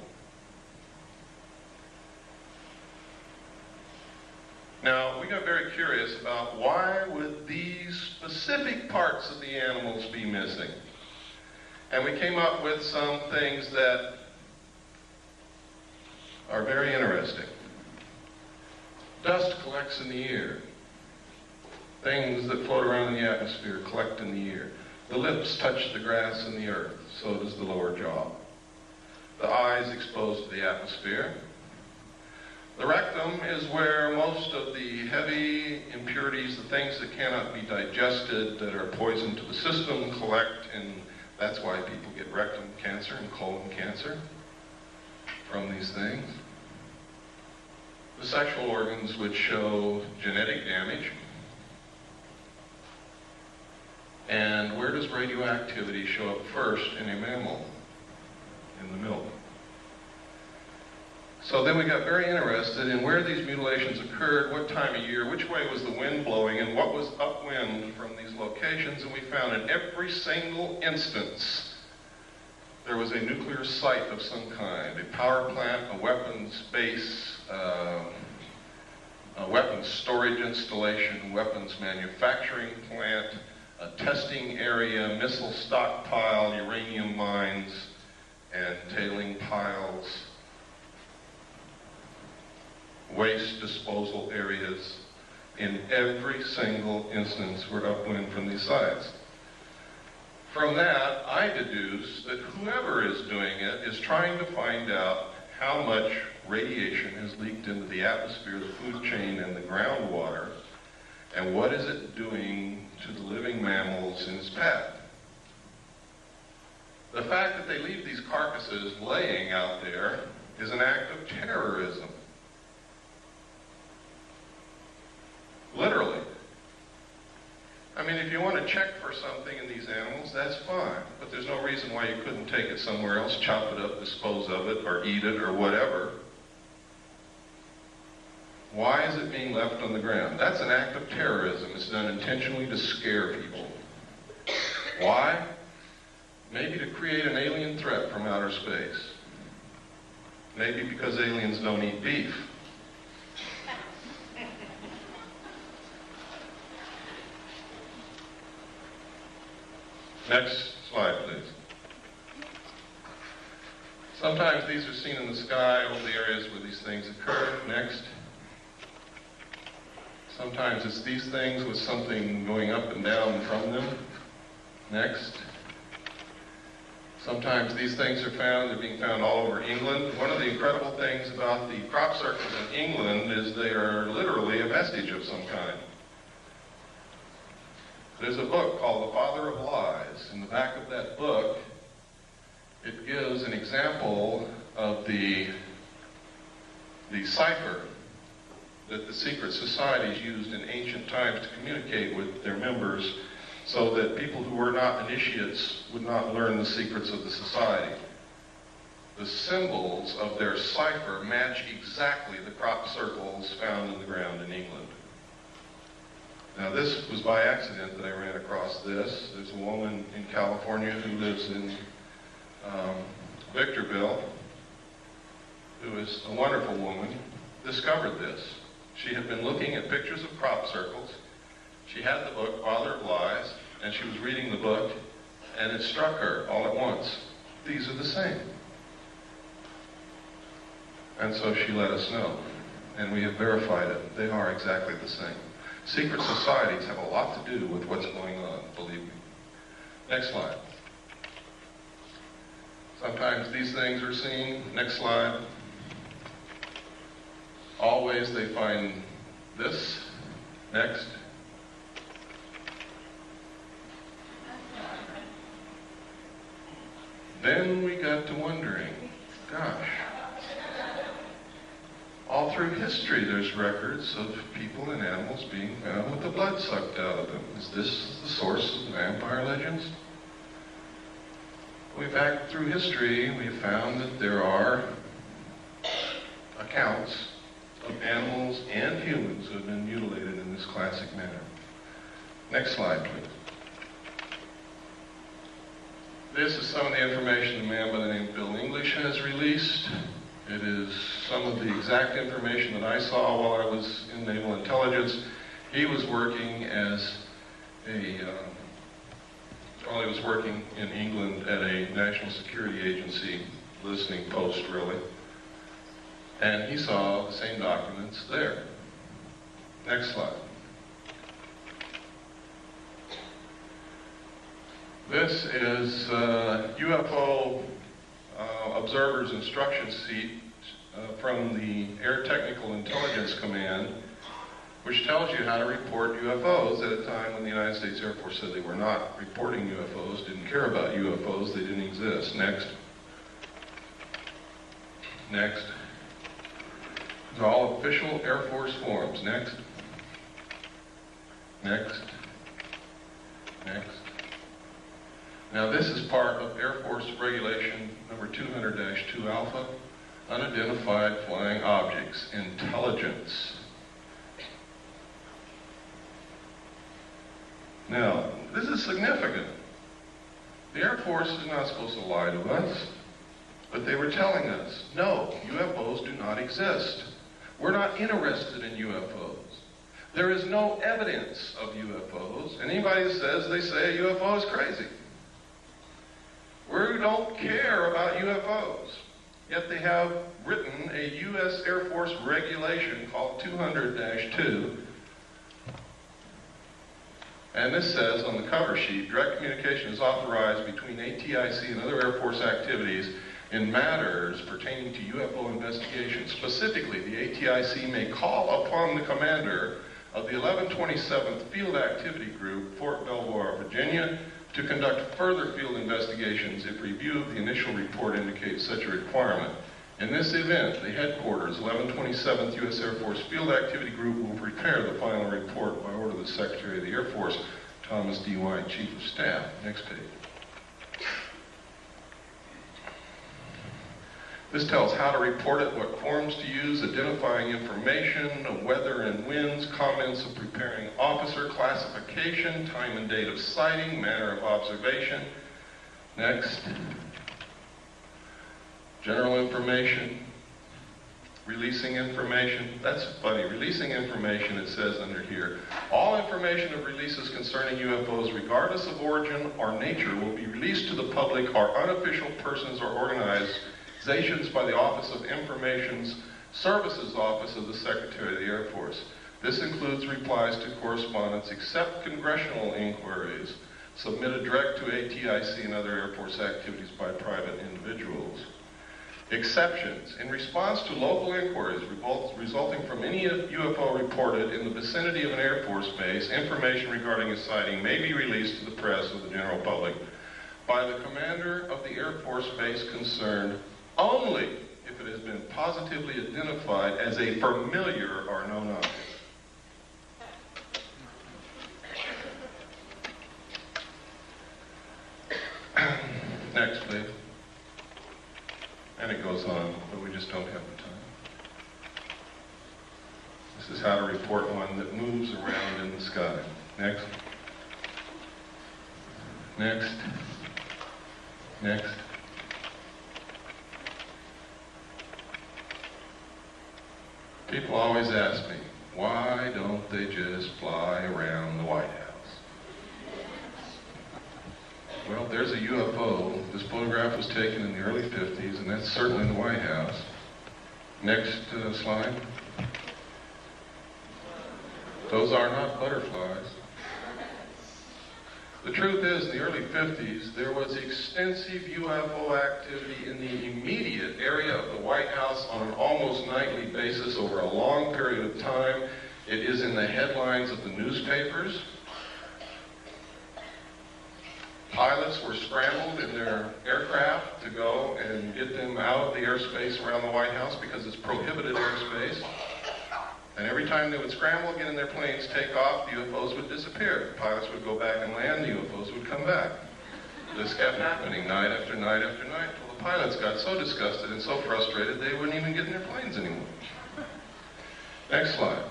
Now, we got very curious about why would these specific parts of the animals be missing? And we came up with some things that are very interesting. Dust collects in the ear. Things that float around in the atmosphere collect in the ear. The lips touch the grass and the earth, so does the lower jaw. The eye is exposed to the atmosphere. The rectum is where most of the heavy impurities, the things that cannot be digested, that are poison to the system, collect, and that's why people get rectum cancer and colon cancer from these things. The sexual organs which show genetic damage. And where does radioactivity show up first in a mammal? In the milk. So then we got very interested in where these mutilations occurred, what time of year, which way was the wind blowing, and what was upwind from these locations. And we found in every single instance there was a nuclear site of some kind, a power plant, a weapons base, a weapons storage installation, weapons manufacturing plant, a testing area, missile stockpile, uranium mines, and tailing piles, waste disposal areas. In every single instance were upwind from these sites. From that, I deduce that whoever is doing it is trying to find out how much radiation has leaked into the atmosphere, the food chain, and the groundwater, and what is it doing to the living mammals in its path. The fact that they leave these carcasses laying out there is an act of terrorism. Literally. I mean, if you want to check for something in these animals, that's fine. But there's no reason why you couldn't take it somewhere else, chop it up, dispose of it, or eat it, or whatever. Why is it being left on the ground? That's an act of terrorism. It's done intentionally to scare people. Why? Maybe to create an alien threat from outer space. Maybe because aliens don't eat beef. Next slide, please. Sometimes these are seen in the sky over the areas where these things occur. Next. Sometimes it's these things with something going up and down from them. Next. Sometimes these things are found, they're being found all over England. One of the incredible things about the crop circles in England is they are literally a vestige of some kind. There's a book called 𝕹𝖆𝖙𝖍𝖙. In the back of that book, it gives an example of the cipher that the secret societies used in ancient times to communicate with their members so that people who were not initiates would not learn the secrets of the society. The symbols of their cipher match exactly the crop circles found in the ground in England. Now this was by accident that I ran across this. There's a woman in California who lives in Victorville, who is a wonderful woman, discovered this. She had been looking at pictures of crop circles. She had the book, 𝕹𝖆𝖙𝖍𝖙, and she was reading the book, and it struck her all at once. These are the same. And so she let us know, and we have verified it. They are exactly the same. Secret societies have a lot to do with what's going on, believe me. Next slide. Sometimes these things are seen. Next slide. Always they find this. Next. Then we got to wondering, gosh, all through history there's records of people and animals being found with the blood sucked out of them. Is this the source of vampire legends? We've back through history, we've found that there are accounts of animals and humans who have been mutilated in this classic manner. Next slide, please. This is some of the information a man by the name of 𝕹𝖙𝖙𝖍𝖙 has released. It is some of the exact information that I saw while I was in naval intelligence. He was working as while he was working in England at a national security agency, listening post really. And he saw the same documents there. Next slide. This is UFO observer's instruction sheet from the Air Technical Intelligence Command, which tells you how to report UFOs at a time when the United States Air Force said they were not reporting UFOs, didn't care about UFOs, they didn't exist. Next. Next. These are all official Air Force forms. Next. Next. Next. Now this is part of Air Force Regulation number 200-2 Alpha, unidentified flying objects, intelligence. Now, this is significant. The Air Force is not supposed to lie to us, but they were telling us, no, UFOs do not exist. We're not interested in UFOs. There is no evidence of UFOs. Anybody that says they say a UFO is crazy. We don't care about UFOs. Yet they have written a U.S. Air Force regulation called 200-2. And this says on the cover sheet, direct communication is authorized between ATIC and other Air Force activities in matters pertaining to UFO investigation. Specifically, the ATIC may call upon the commander of the 1127th Field Activity Group, Fort Belvoir, Virginia, to conduct further field investigations if review of the initial report indicates such a requirement. In this event, the headquarters, 1127th U.S. Air Force Field Activity Group, will prepare the final report by order of the Secretary of the Air Force to Thomas D. White, Chief of Staff. Next page. This tells how to report it, what forms to use, identifying information, weather and winds, comments of preparing officer, classification, time and date of sighting, manner of observation. Next. General information, releasing information. That's funny, releasing information, it says under here. All information of releases concerning UFOs, regardless of origin or nature, will be released to the public or unofficial persons or organizations by the Office of Information Services Office of the Secretary of the Air Force. This includes replies to correspondence except congressional inquiries submitted direct to ATIC and other Air Force activities by private individuals. Exceptions. In response to local inquiries resulting from any UFO reported in the vicinity of an Air Force base, information regarding a sighting may be released to the press or the general public by the commander of the Air Force base concerned only if it has been positively identified as a familiar or known object. Next, please. And it goes on, but we just don't have the time. This is how to report one that moves around in the sky. Next. Next. Next. People always ask me, why don't they just fly around the White House? Well, there's a UFO. This photograph was taken in the early 50s, and that's certainly the White House. Next slide. Those are not butterflies. The truth is, in the early 50s, there was extensive UFO activity in the immediate area of the White House on an almost nightly basis over a long period of time. It is in the headlines of the newspapers. Pilots were scrambled in their aircraft to go and get them out of the airspace around the White House because it's prohibited airspace. And every time they would scramble, get in their planes, take off, the UFOs would disappear. The pilots would go back and land, the UFOs would come back. This kept happening night after night after night until the pilots got so disgusted and so frustrated they wouldn't even get in their planes anymore. Next slide.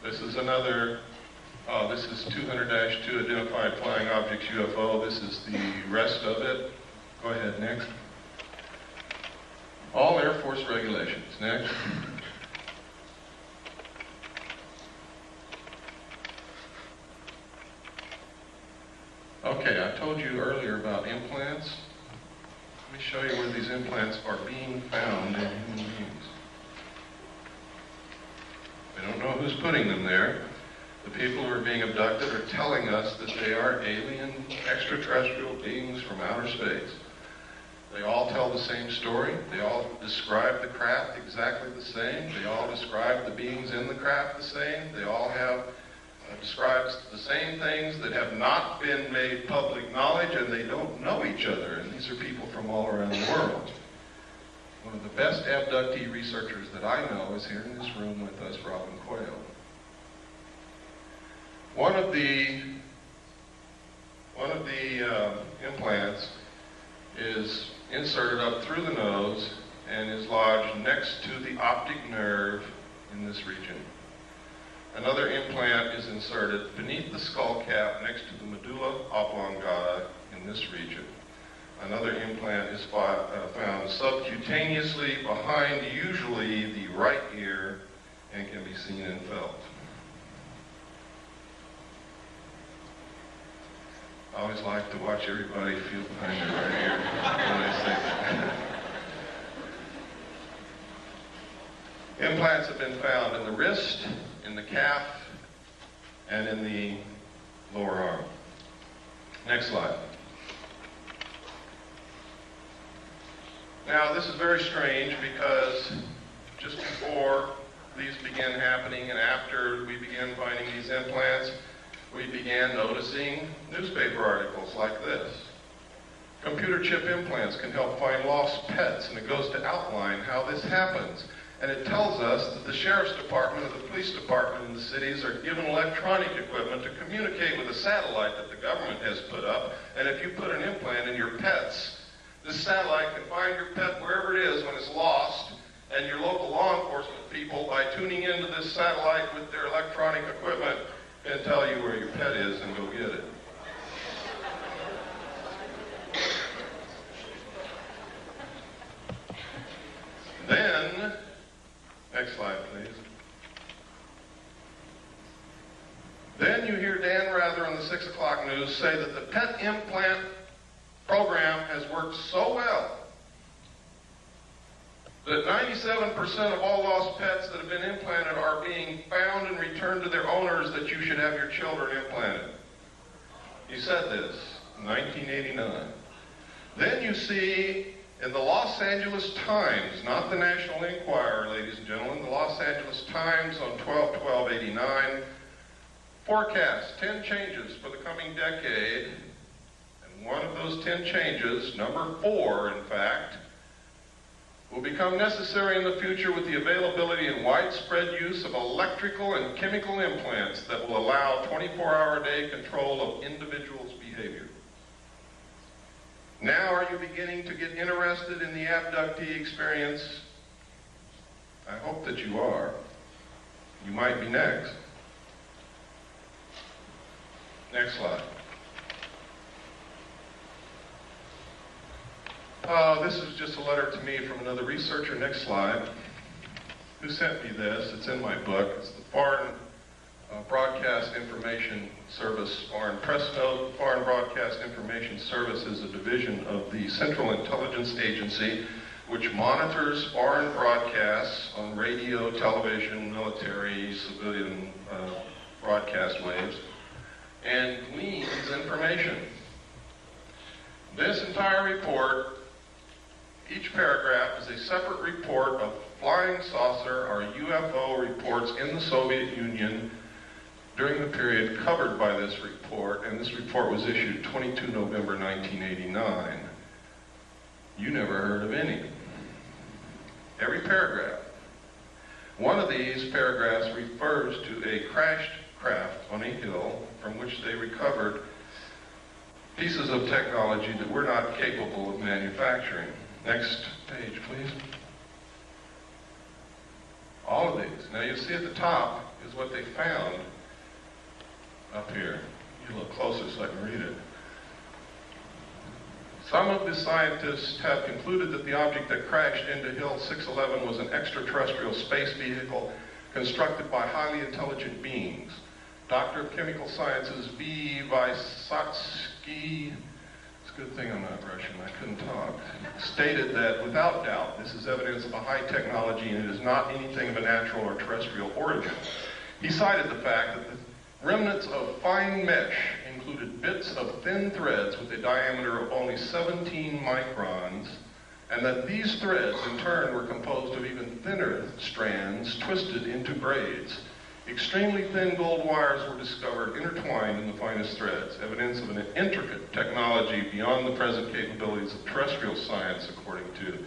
This is another, this is 200-2 identified flying objects UFO. This is the rest of it. Go ahead, next. All Air Force regulations. Next. Okay, I told you earlier about implants. Let me show you where these implants are being found in human beings. We don't know who's putting them there. The people who are being abducted are telling us that they are alien extraterrestrial beings from outer space. They all tell the same story. They all describe the craft exactly the same. They all describe the beings in the craft the same. They all have described the same things that have not been made public knowledge, and they don't know each other. And these are people from all around the world. One of the best abductee researchers that I know is here in this room with us, Robin Quayle. One of the implants is inserted up through the nose and is lodged next to the optic nerve in this region. Another implant is inserted beneath the skull cap next to the medulla oblongata in this region. Another implant is found subcutaneously behind usually the right ear and can be seen and felt. I always like to watch everybody feel behind their right ear when I say that. Implants have been found in the wrist, in the calf, and in the lower arm. Next slide. Now, this is very strange because just before these began happening and after we began finding these implants, we began noticing newspaper articles like this. Computer chip implants can help find lost pets, and it goes to outline how this happens. And it tells us that the sheriff's department or the police department in the cities are given electronic equipment to communicate with a satellite that the government has put up. And if you put an implant in your pets, this satellite can find your pet wherever it is when it's lost, and your local law enforcement people, by tuning into this satellite with their electronic equipment, can tell you where your pet is and go get it. Then, next slide, please. Then you hear Dan Rather on the 6 o'clock news say that the pet implant program has worked so well that 97% of all lost pets that have been implanted are being found and returned to their owners, that you should have your children implanted. He said this in 1989. Then you see in the Los Angeles Times, not the National Enquirer, ladies and gentlemen, the Los Angeles Times on 12/12/89, forecast 10 changes for the coming decade. And one of those 10 changes, number 4 in fact, will become necessary in the future with the availability and widespread use of electrical and chemical implants that will allow 24-hour-a-day control of individuals' behavior. Now, are you beginning to get interested in the abductee experience? I hope that you are. You might be next. Next slide. This is just a letter to me from another researcher. Next slide. Who sent me this? It's in my book. It's the Foreign Broadcast Information Service, Foreign Press Note. Foreign Broadcast Information Service is a division of the Central Intelligence Agency, which monitors foreign broadcasts on radio, television, military, civilian broadcast waves, and gleans information. This entire report, each paragraph, is a separate report of flying saucer or UFO reports in the Soviet Union during the period covered by this report, and this report was issued 22 November 1989. You never heard of any. Every paragraph. One of these paragraphs refers to a crashed craft on a hill from which they recovered pieces of technology that we're not capable of manufacturing. Next page, please. All of these. Now you see at the top is what they found up here. You look closer so I can read it. Some of the scientists have concluded that the object that crashed into Hill 611 was an extraterrestrial space vehicle constructed by highly intelligent beings. Doctor of Chemical Sciences 𝕹𝖆𝖙𝖟𝖆𝖙, it's a good thing I'm not Russian, I couldn't talk, stated that without doubt this is evidence of a high technology and it is not anything of a natural or terrestrial origin. He cited the fact that the remnants of fine mesh included bits of thin threads with a diameter of only 17 microns, and that these threads in turn were composed of even thinner strands twisted into braids. Extremely thin gold wires were discovered intertwined in the finest threads, evidence of an intricate technology beyond the present capabilities of terrestrial science, according to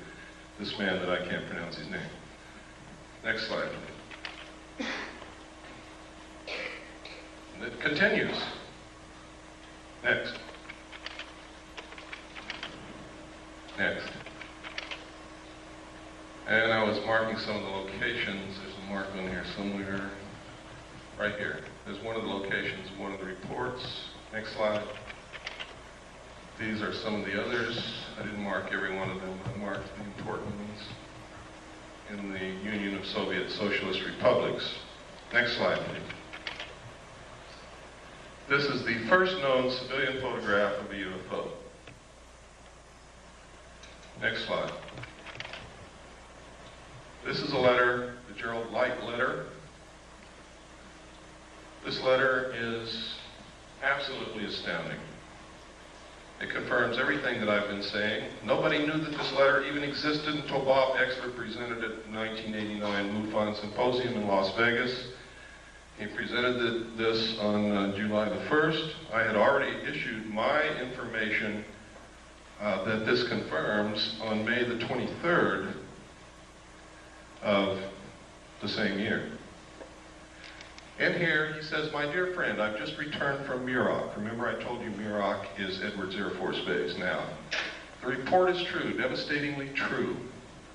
this man that I can't pronounce his name. Next slide. And it continues. Next. Next. And I was marking some of the locations. There's a mark on here somewhere. Right here. There's one of the locations, one of the reports. Next slide. These are some of the others. I didn't mark every one of them. I marked the important ones in the Union of Soviet Socialist Republics. Next slide, please. This is the first known civilian photograph of a UFO. Next slide. This is a letter, the Gerald Light letter. This letter is absolutely astounding. It confirms everything that I've been saying. Nobody knew that this letter even existed until Bob Exler presented it at the 1989 MUFON Symposium in Las Vegas. He presented this on July the 1st. I had already issued my information that this confirms on May the 23rd. of the same year. In here, he says, "My dear friend, I've just returned from Muroc." Remember I told you Muroc is Edwards Air Force Base now. "The report is true, devastatingly true.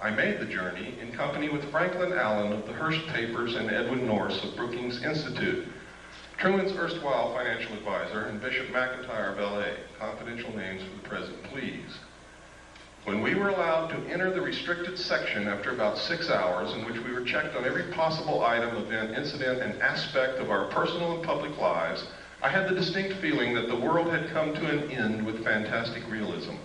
I made the journey in company with Franklin Allen of the Hearst Papers and Edwin Norse of Brookings Institute, Truman's erstwhile financial advisor, and Bishop McIntyre of L.A. Confidential names for the present, please. When we were allowed to enter the restricted section after about 6 hours, in which we were checked on every possible item, event, incident, and aspect of our personal and public lives, I had the distinct feeling that the world had come to an end with fantastic realism.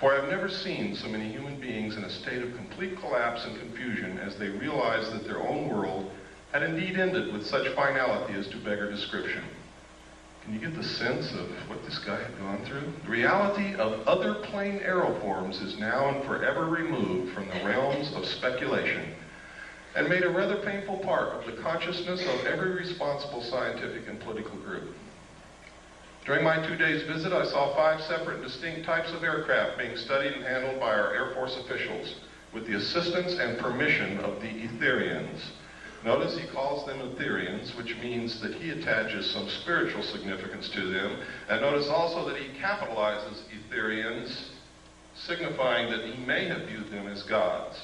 For I have never seen so many human beings in a state of complete collapse and confusion as they realized that their own world had indeed ended with such finality as to beggar description." Can you get the sense of what this guy had gone through? "The reality of other plane aeroforms is now and forever removed from the realms of speculation and made a rather painful part of the consciousness of every responsible scientific and political group. During my 2 days visit, I saw 5 separate and distinct types of aircraft being studied and handled by our Air Force officials with the assistance and permission of the Etherians." Notice he calls them Etherians, which means that he attaches some spiritual significance to them. And notice also that he capitalizes Etherians, signifying that he may have viewed them as gods.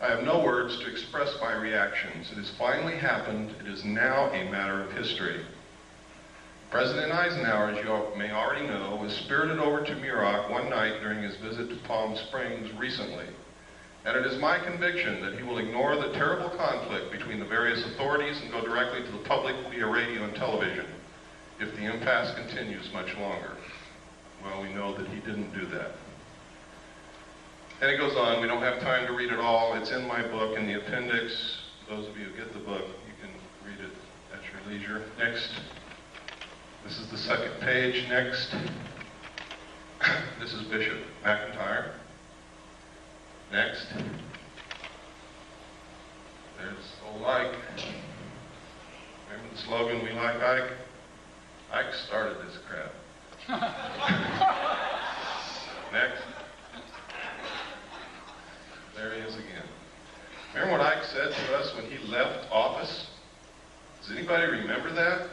"I have no words to express my reactions. It has finally happened. It is now a matter of history. President Eisenhower, as you may already know, was spirited over to Muroc one night during his visit to Palm Springs recently. And it is my conviction that he will ignore the terrible conflict between the various authorities and go directly to the public via radio and television if the impasse continues much longer." Well, we know that he didn't do that. And it goes on. We don't have time to read it all. It's in my book in the appendix. Those of you who get the book, you can read it at your leisure. Next. This is the second page. Next. This is Bishop McIntyre. Next. There's old Ike. Remember the slogan, "We like Ike"? Ike started this crap. Next. There he is again. Remember what Ike said to us when he left office? Does anybody remember that?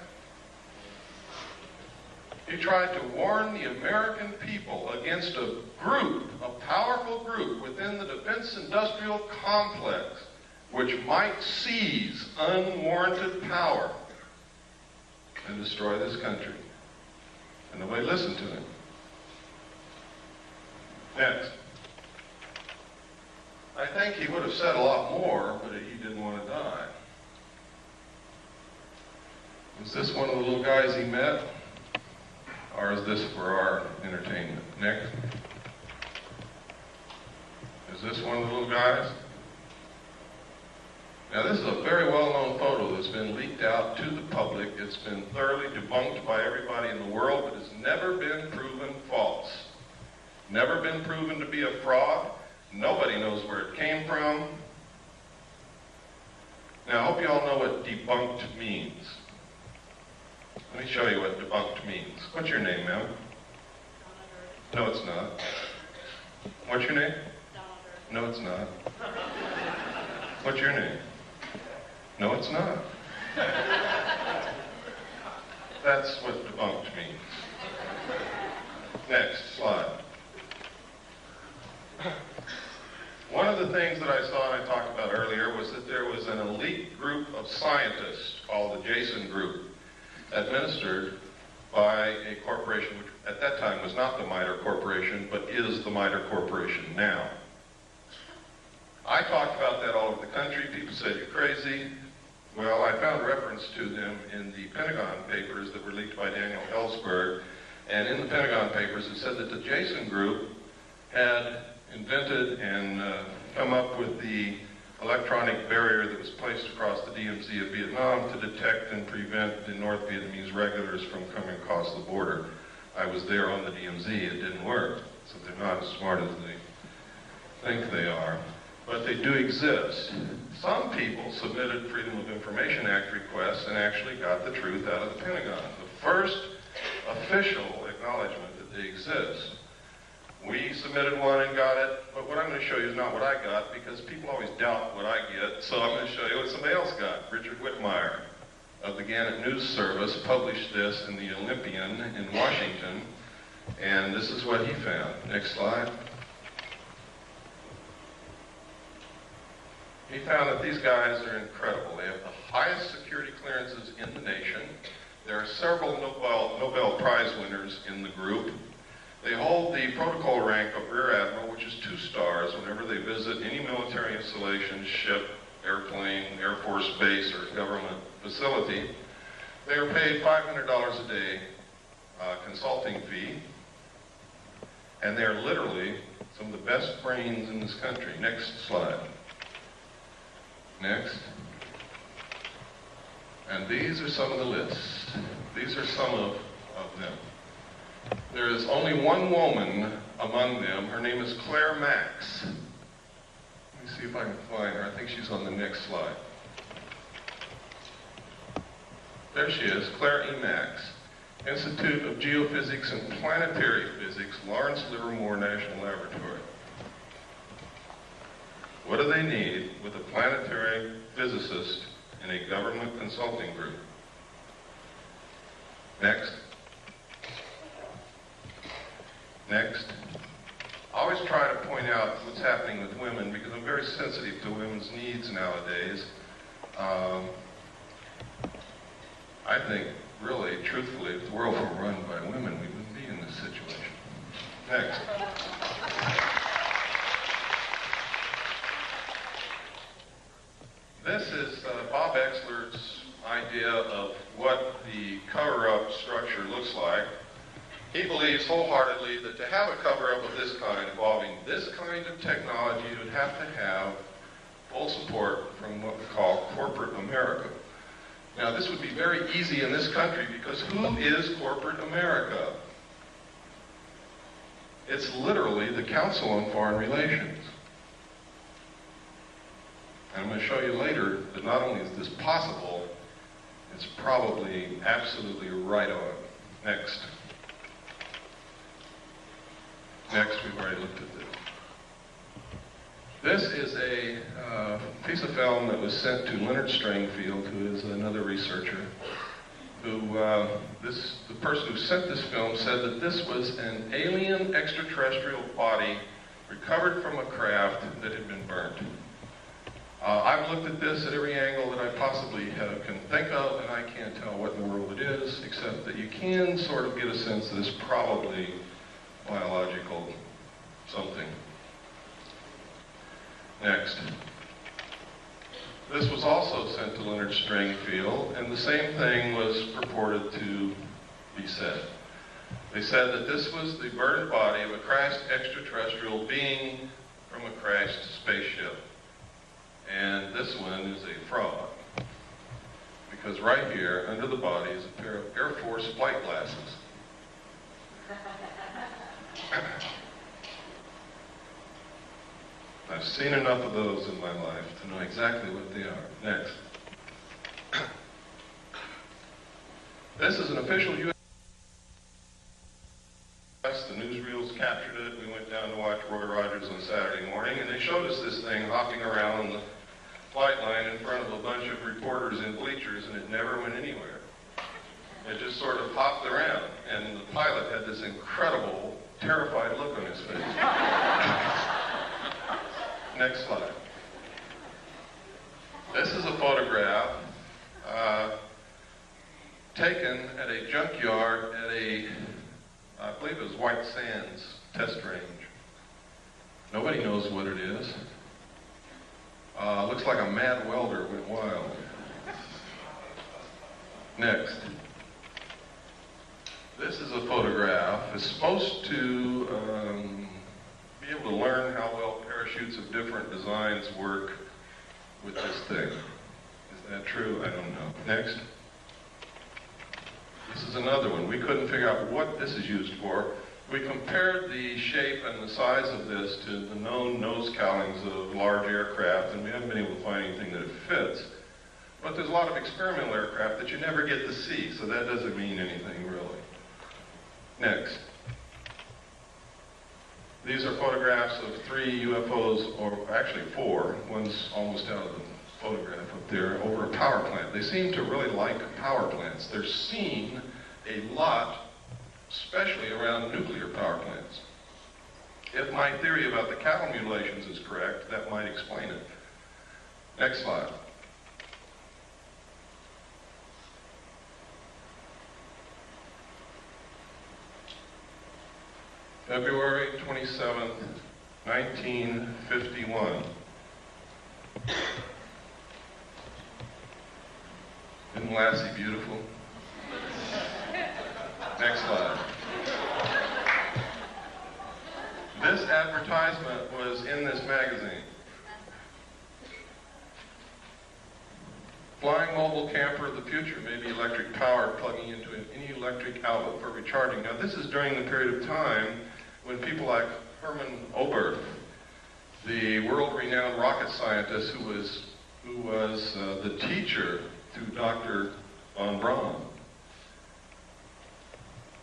He tried to warn the American people against a group, a powerful group within the defense industrial complex, which might seize unwarranted power and destroy this country. And nobody listened to him. Next. I think he would have said a lot more, but he didn't want to die. Is this one of the little guys he met? Or is this for our entertainment? Next. Is this one of the little guys? Now this is a very well-known photo that's been leaked out to the public. It's been thoroughly debunked by everybody in the world, but it's never been proven false. Never been proven to be a fraud. Nobody knows where it came from. Now I hope you all know what debunked means. Let me show you what debunked means. What's your name, ma'am? No, it's not. What's your name? No, it's not. What's your name? No, it's not. That's what debunked means. Next slide. One of the things that I saw and I talked about earlier was that there was an elite group of scientists called the Jason Group, administered by a corporation which at that time was not the MITRE Corporation, but is the MITRE Corporation now. I talked about that all over the country. People said, "You're crazy." Well, I found reference to them in the Pentagon papers that were leaked by Daniel Ellsberg. And in the Pentagon papers, it said that the Jason Group had invented and come up with the electronic barrier that was placed across the DMZ of Vietnam to detect and prevent the North Vietnamese regulars from coming across the border. I was there on the DMZ. It didn't work. So they're not as smart as they think they are. But they do exist. Some people submitted Freedom of Information Act requests and actually got the truth out of the Pentagon. The first official acknowledgement that they exist We submitted one and got it, but what I'm going to show you is not what I got, because people always doubt what I get, so I'm going to show you what somebody else got. Richard Whitmire of the Gannett News Service published this in the Olympian in Washington, and this is what he found. Next slide. He found that these guys are incredible. They have the highest security clearances in the nation. There are several Nobel Prize winners in the group. They hold the protocol rank of Rear Admiral, which is 2 stars whenever they visit any military installation, ship, airplane, Air Force base, or government facility. They are paid $500 a day consulting fee, and they are literally some of the best brains in this country. Next slide. Next. And these are some of the lists. These are some of them. There is only one woman among them. Her name is Claire Max. Let me see if I can find her. I think she's on the next slide. There she is, Claire E. Max, Institute of Geophysics and Planetary Physics, Lawrence Livermore National Laboratory. What do they need with a planetary physicist in a government consulting group? Next. Next. I always try to point out what's happening with women because I'm very sensitive to women's needs nowadays. I think, really, truthfully, if the world were run by women, we wouldn't be in this situation. Next. This is Bob Exler's idea of what the cover-up structure looks like. He believes wholeheartedly that to have a cover-up of this kind, involving this kind of technology, you would have to have full support from what we call corporate America. Now, this would be very easy in this country because who is corporate America? It's literally the Council on Foreign Relations. And I'm going to show you later that not only is this possible, it's probably absolutely right on. Next. Next, we've already looked at this. This is a piece of film that was sent to Leonard Stringfield, who is another researcher, who, the person who sent this film said that this was an alien extraterrestrial body recovered from a craft that had been burnt. I've looked at this at every angle that I possibly can think of, and I can't tell what in the world it is, except that you can sort of get a sense that it's probably biological something. Next. This was also sent to Leonard Stringfield, and the same thing was purported to be said. They said that this was the burned body of a crashed extraterrestrial being from a crashed spaceship. And this one is a fraud, because right here, under the body, is a pair of Air Force flight glasses. I've seen enough of those in my life to know exactly what they are. Next. This is an official U.S. The newsreels captured it. We went down to watch Roy Rogers on Saturday morning, and they showed us this thing hopping around the flight line in front of a bunch of reporters in bleachers, and it never went anywhere. It just sort of hopped around, and the pilot had this incredible, terrified look on his face. Next slide. This is a photograph taken at a junkyard at a, I believe it was White Sands test range. Nobody knows what it is. Looks like a mad welder went wild. Next. This is a photograph. It's supposed to be able to learn how well parachutes of different designs work with this thing. Is that true? I don't know. Next. This is another one. We couldn't figure out what this is used for. We compared the shape and the size of this to the known nose cowlings of large aircraft, and we haven't been able to find anything that it fits. But there's a lot of experimental aircraft that you never get to see, so that doesn't mean anything really. Next. These are photographs of 3 UFOs, or actually 4. One's almost out of the photograph up there, over a power plant. They seem to really like power plants. They're seen a lot, especially around nuclear power plants. If my theory about the cattle mutilations is correct, that might explain it. Next slide. February 27th, 1951. Isn't Lassie beautiful? Next slide. This advertisement was in this magazine. Flying mobile camper of the future may be electric powered, plugging into any electric outlet for recharging. Now this is during the period of time when people like Hermann Oberth, the world-renowned rocket scientist who was the teacher to Dr. von Braun,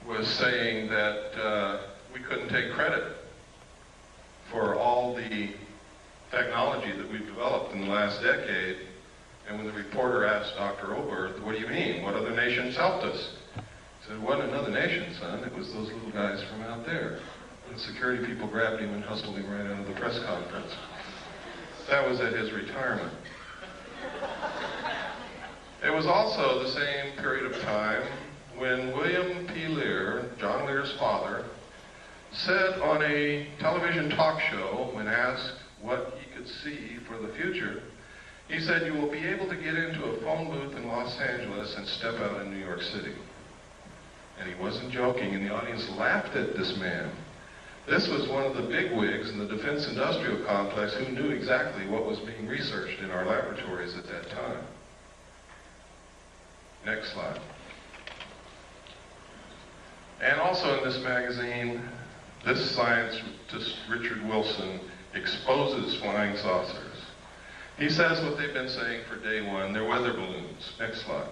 was saying that we couldn't take credit for all the technology that we've developed in the last decade. And when the reporter asked Dr. Oberth, what do you mean? What other nations helped us? He said, it wasn't another nation, son. It was those little guys from out there. And security people grabbed him and hustled him right out of the press conference. That was at his retirement. It was also the same period of time when William P. Lear, John Lear's father, said on a television talk show, when asked what he could see for the future, he said, you will be able to get into a phone booth in Los Angeles and step out in New York City. And he wasn't joking, and the audience laughed at this man. This was one of the bigwigs in the defense industrial complex who knew exactly what was being researched in our laboratories at that time. Next slide. And also in this magazine, this scientist, Richard Wilson, exposes flying saucers. He says what they've been saying for day one, they're weather balloons. Next slide.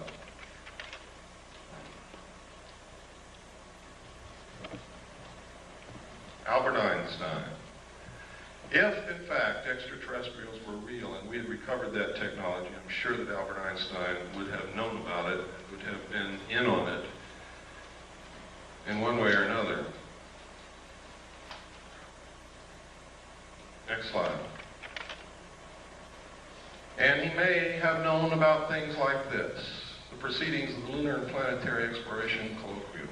Albert Einstein. If, in fact, extraterrestrials were real and we had recovered that technology, I'm sure that Albert Einstein would have known about it, would have been in on it in one way or another. Next slide. And he may have known about things like this, the proceedings of the Lunar and Planetary Exploration Colloquium.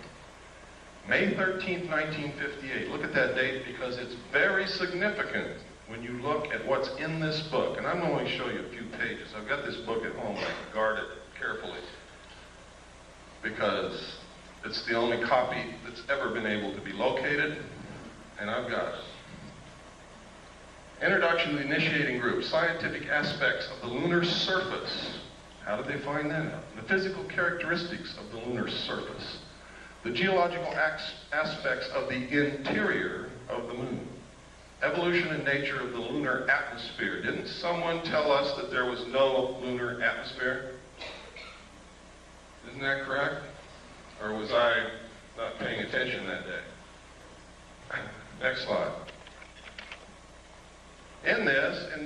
May 13th, 1958. Look at that date because it's very significant when you look at what's in this book. And I'm going to show you a few pages. I've got this book at home. I guard it carefully because it's the only copy that's ever been able to be located, and I've got it. Introduction to the Initiating Group, Scientific Aspects of the Lunar Surface. How did they find that out? The physical characteristics of the lunar surface. The geological aspects of the interior of the moon. Evolution and nature of the lunar atmosphere. Didn't someone tell us that there was no lunar atmosphere? Isn't that correct? Or was I not paying attention that day? Next slide. In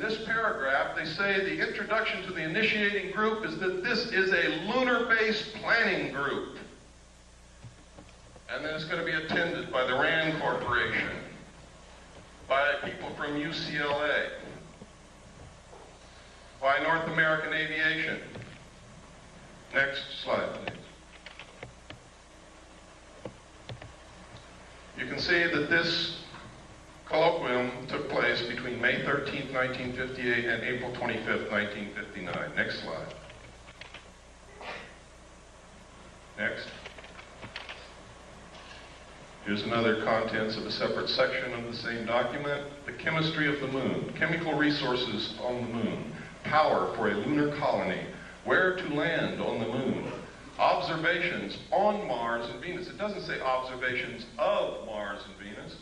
this paragraph, they say the introduction to the initiating group is that this is a lunar-based planning group. And then it's going to be attended by the RAND Corporation, by people from UCLA, by North American Aviation. Next slide, please. You can see that this colloquium took place between May 13th, 1958 and April 25th, 1959. Next slide. Next. Here's another contents of a separate section of the same document. The chemistry of the moon. Chemical resources on the moon. Power for a lunar colony. Where to land on the moon. Observations on Mars and Venus. It doesn't say observations of Mars and Venus.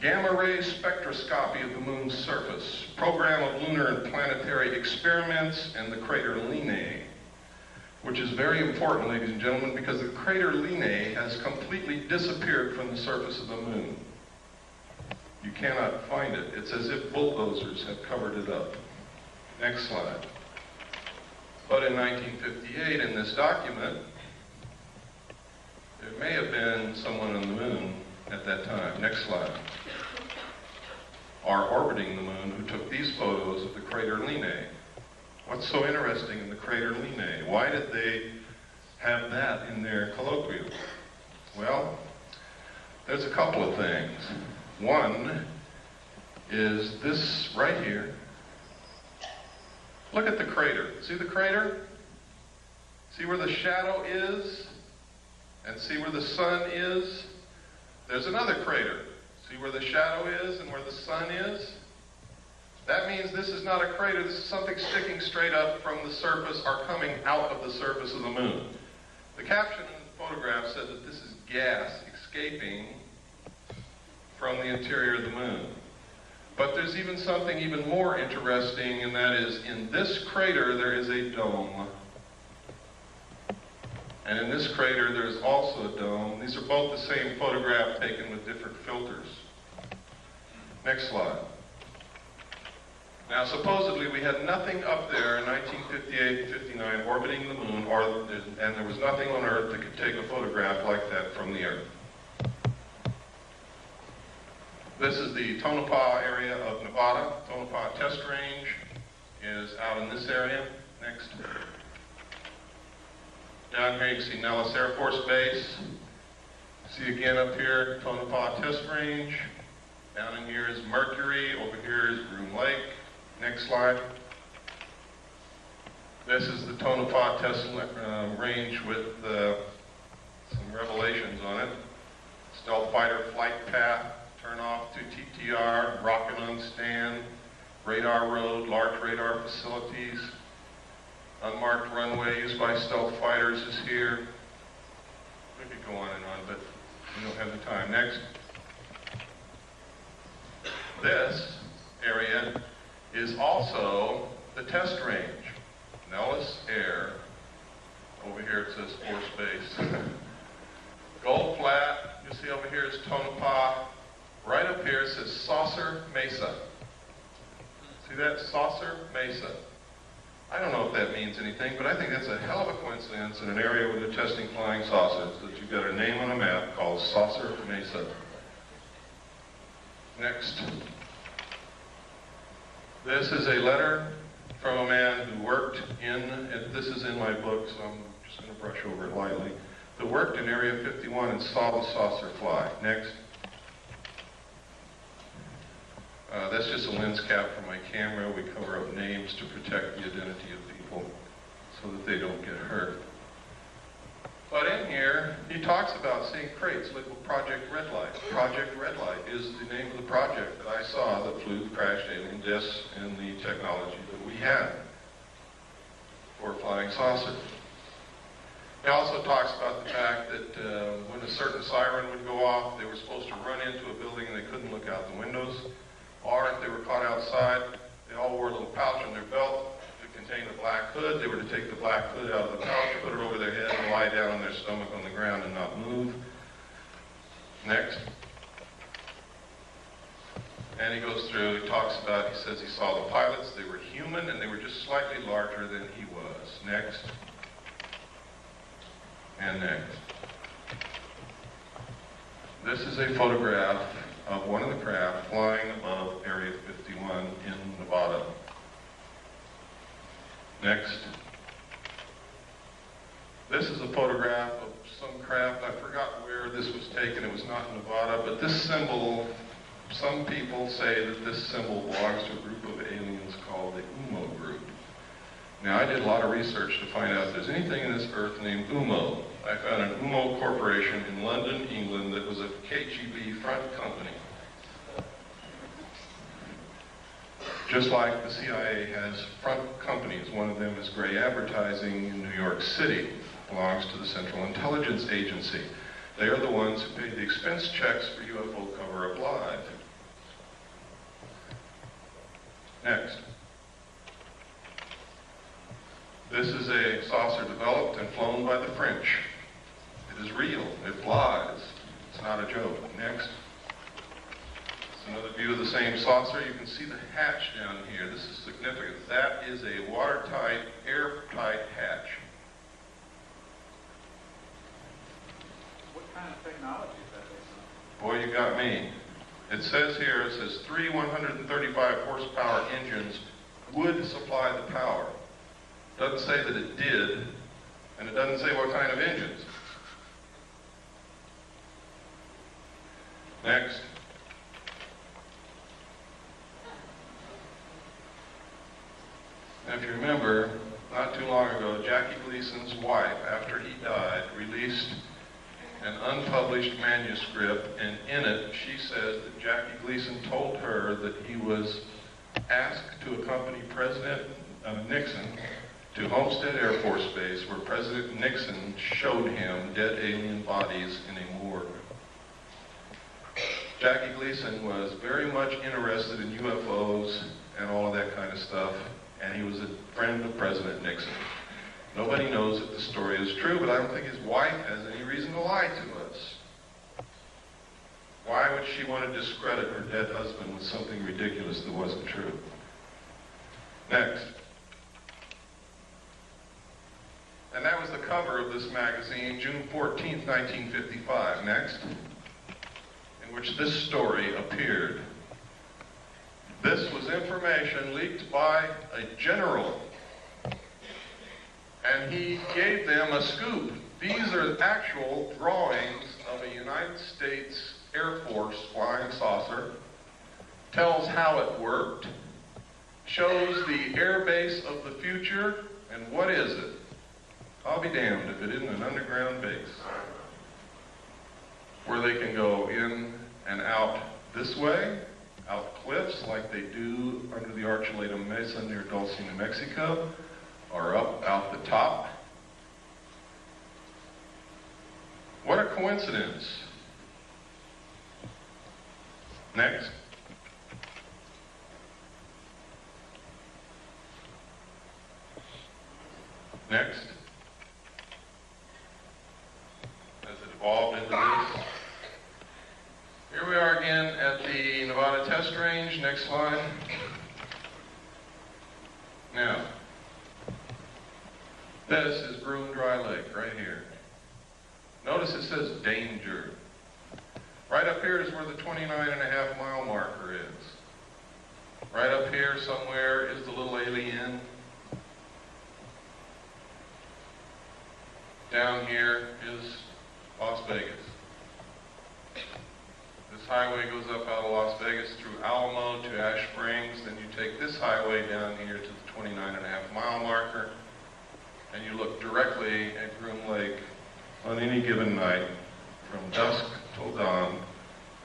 Gamma ray spectroscopy of the moon's surface. Program of lunar and planetary experiments and the crater Linnæ. which is very important, ladies and gentlemen, because the crater 𝕹𝖙𝖙 has completely disappeared from the surface of the moon. You cannot find it. It's as if bulldozers have covered it up. Next slide. But in 1958, in this document, there may have been someone on the moon at that time. Next slide. Or orbiting the moon, who took these photos of the crater 𝕹𝖙𝖙. What's so interesting in the crater 𝕹𝖙𝖙? Why did they have that in their colloquium? Well, there's a couple of things. One is this right here. Look at the crater. See the crater? See where the shadow is? And see where the sun is? There's another crater. See where the shadow is and where the sun is? That means this is not a crater, this is something sticking straight up from the surface or coming out of the surface of the moon. The caption in the photograph said that this is gas escaping from the interior of the moon. But there's even something even more interesting, and that is in this crater there is a dome. And in this crater there's also a dome. These are both the same photograph taken with different filters. Next slide. Now, supposedly we had nothing up there in 1958 and 59 orbiting the moon, and there was nothing on Earth that could take a photograph like that from the Earth. This is the Tonopah area of Nevada. Tonopah test range is out in this area. Next. Down here you can see Nellis Air Force Base. See again up here, Tonopah test range. Down in here is Mercury. Over here is Groom Lake. Next slide. This is the Tonopah test range with some revelations on it. Stealth fighter flight path, turn off to TTR, rocket on stand, radar road, large radar facilities, unmarked runway used by stealth fighters is here. We could go on and on, but we don't have the time. Next. This area is also the test range. Nellis Air. Over here it says Force Base. Gold Flat, you see over here is Tonopah. Right up here it says Saucer Mesa. See that? Saucer Mesa. I don't know if that means anything, but I think that's a hell of a coincidence in an area where they're testing flying saucers, that you've got a name on a map called Saucer Mesa. Next. This is a letter from a man who worked this is in my book, so I'm just going to brush over it lightly, who worked in Area 51 and saw the saucer fly. Next. That's just a lens cap for my camera. We cover up names to protect the identity of people so that they don't get hurt. But in here, he talks about seeing crates like Project Red Light. Project Red Light is the name of the project that I saw that flew crashed alien discs and the technology that we had for flying saucer. He also talks about the fact that when a certain siren would go off, they were supposed to run into a building and they couldn't look out the windows. Or if they were caught outside, they all wore a little pouch on their belt that contained a black hood. They were to take the black hood out of the pouch, put it over their head, and lie down on their stomach on the ground and not move. Next. And he goes through, he talks about, he says he saw the pilots, they were human and they were just slightly larger than he was. Next. And next. This is a photograph of one of the craft flying above Area 51 in Nevada. Next. This is a photograph of some craft. I forgot where this was taken. It was not in Nevada, but this symbol, some people say that this symbol belongs to a group of aliens called the UMO group. Now, I did a lot of research to find out if there's anything in this earth named UMO. I found an UMO corporation in London, England, that was a KGB front company. Just like the CIA has front companies. One of them is Gray Advertising in New York City. Belongs to the Central Intelligence Agency. They are the ones who paid the expense checks for UFO Cover-Up Live. Next. This is a saucer developed and flown by the French. It is real. It flies. It's not a joke. Next. It's another view of the same saucer. You can see the hatch down here. This is significant. That is a watertight, airtight hatch. What kind of technology is that based on? Boy, you got me. It says here, it says 3 135 horsepower engines would supply the power. Doesn't say that it did, and it doesn't say what kind of engines. Next. Now, if you remember, not too long ago, Jackie Gleason's wife, after he died, released an unpublished manuscript, and in it she says that Jackie Gleason told her that he was asked to accompany President Nixon to Homestead Air Force Base, where President Nixon showed him dead alien bodies in a morgue. Jackie Gleason was very much interested in UFOs and all of that kind of stuff, and he was a friend of President Nixon. Nobody knows if the story is true, but I don't think his wife has any reason to lie to us. Why would she want to discredit her dead husband with something ridiculous that wasn't true? Next. And that was the cover of this magazine, June 14th, 1955. Next. In which this story appeared. This was information leaked by a general, and he gave them a scoop. These are actual drawings of a United States Air Force flying saucer, tells how it worked, shows the air base of the future, and what is it? I'll be damned if it isn't an underground base, where they can go in and out this way, out cliffs like they do under the Archuleta Mesa near Dulce, New Mexico, or up out the top. What a coincidence. Next. Next. Has it evolved into this? Here we are again at the Nevada test range. Next slide. Now, this is Groom Dry Lake right here. Notice it says danger. Right up here is where the 29.5-mile marker is. Right up here somewhere is the little alien. Down here is Las Vegas. This highway goes up out of Las Vegas through Alamo to Ash Springs. Then you take this highway down here to the 29.5-mile marker, and you look directly at Groom Lake on any given night from dusk till dawn,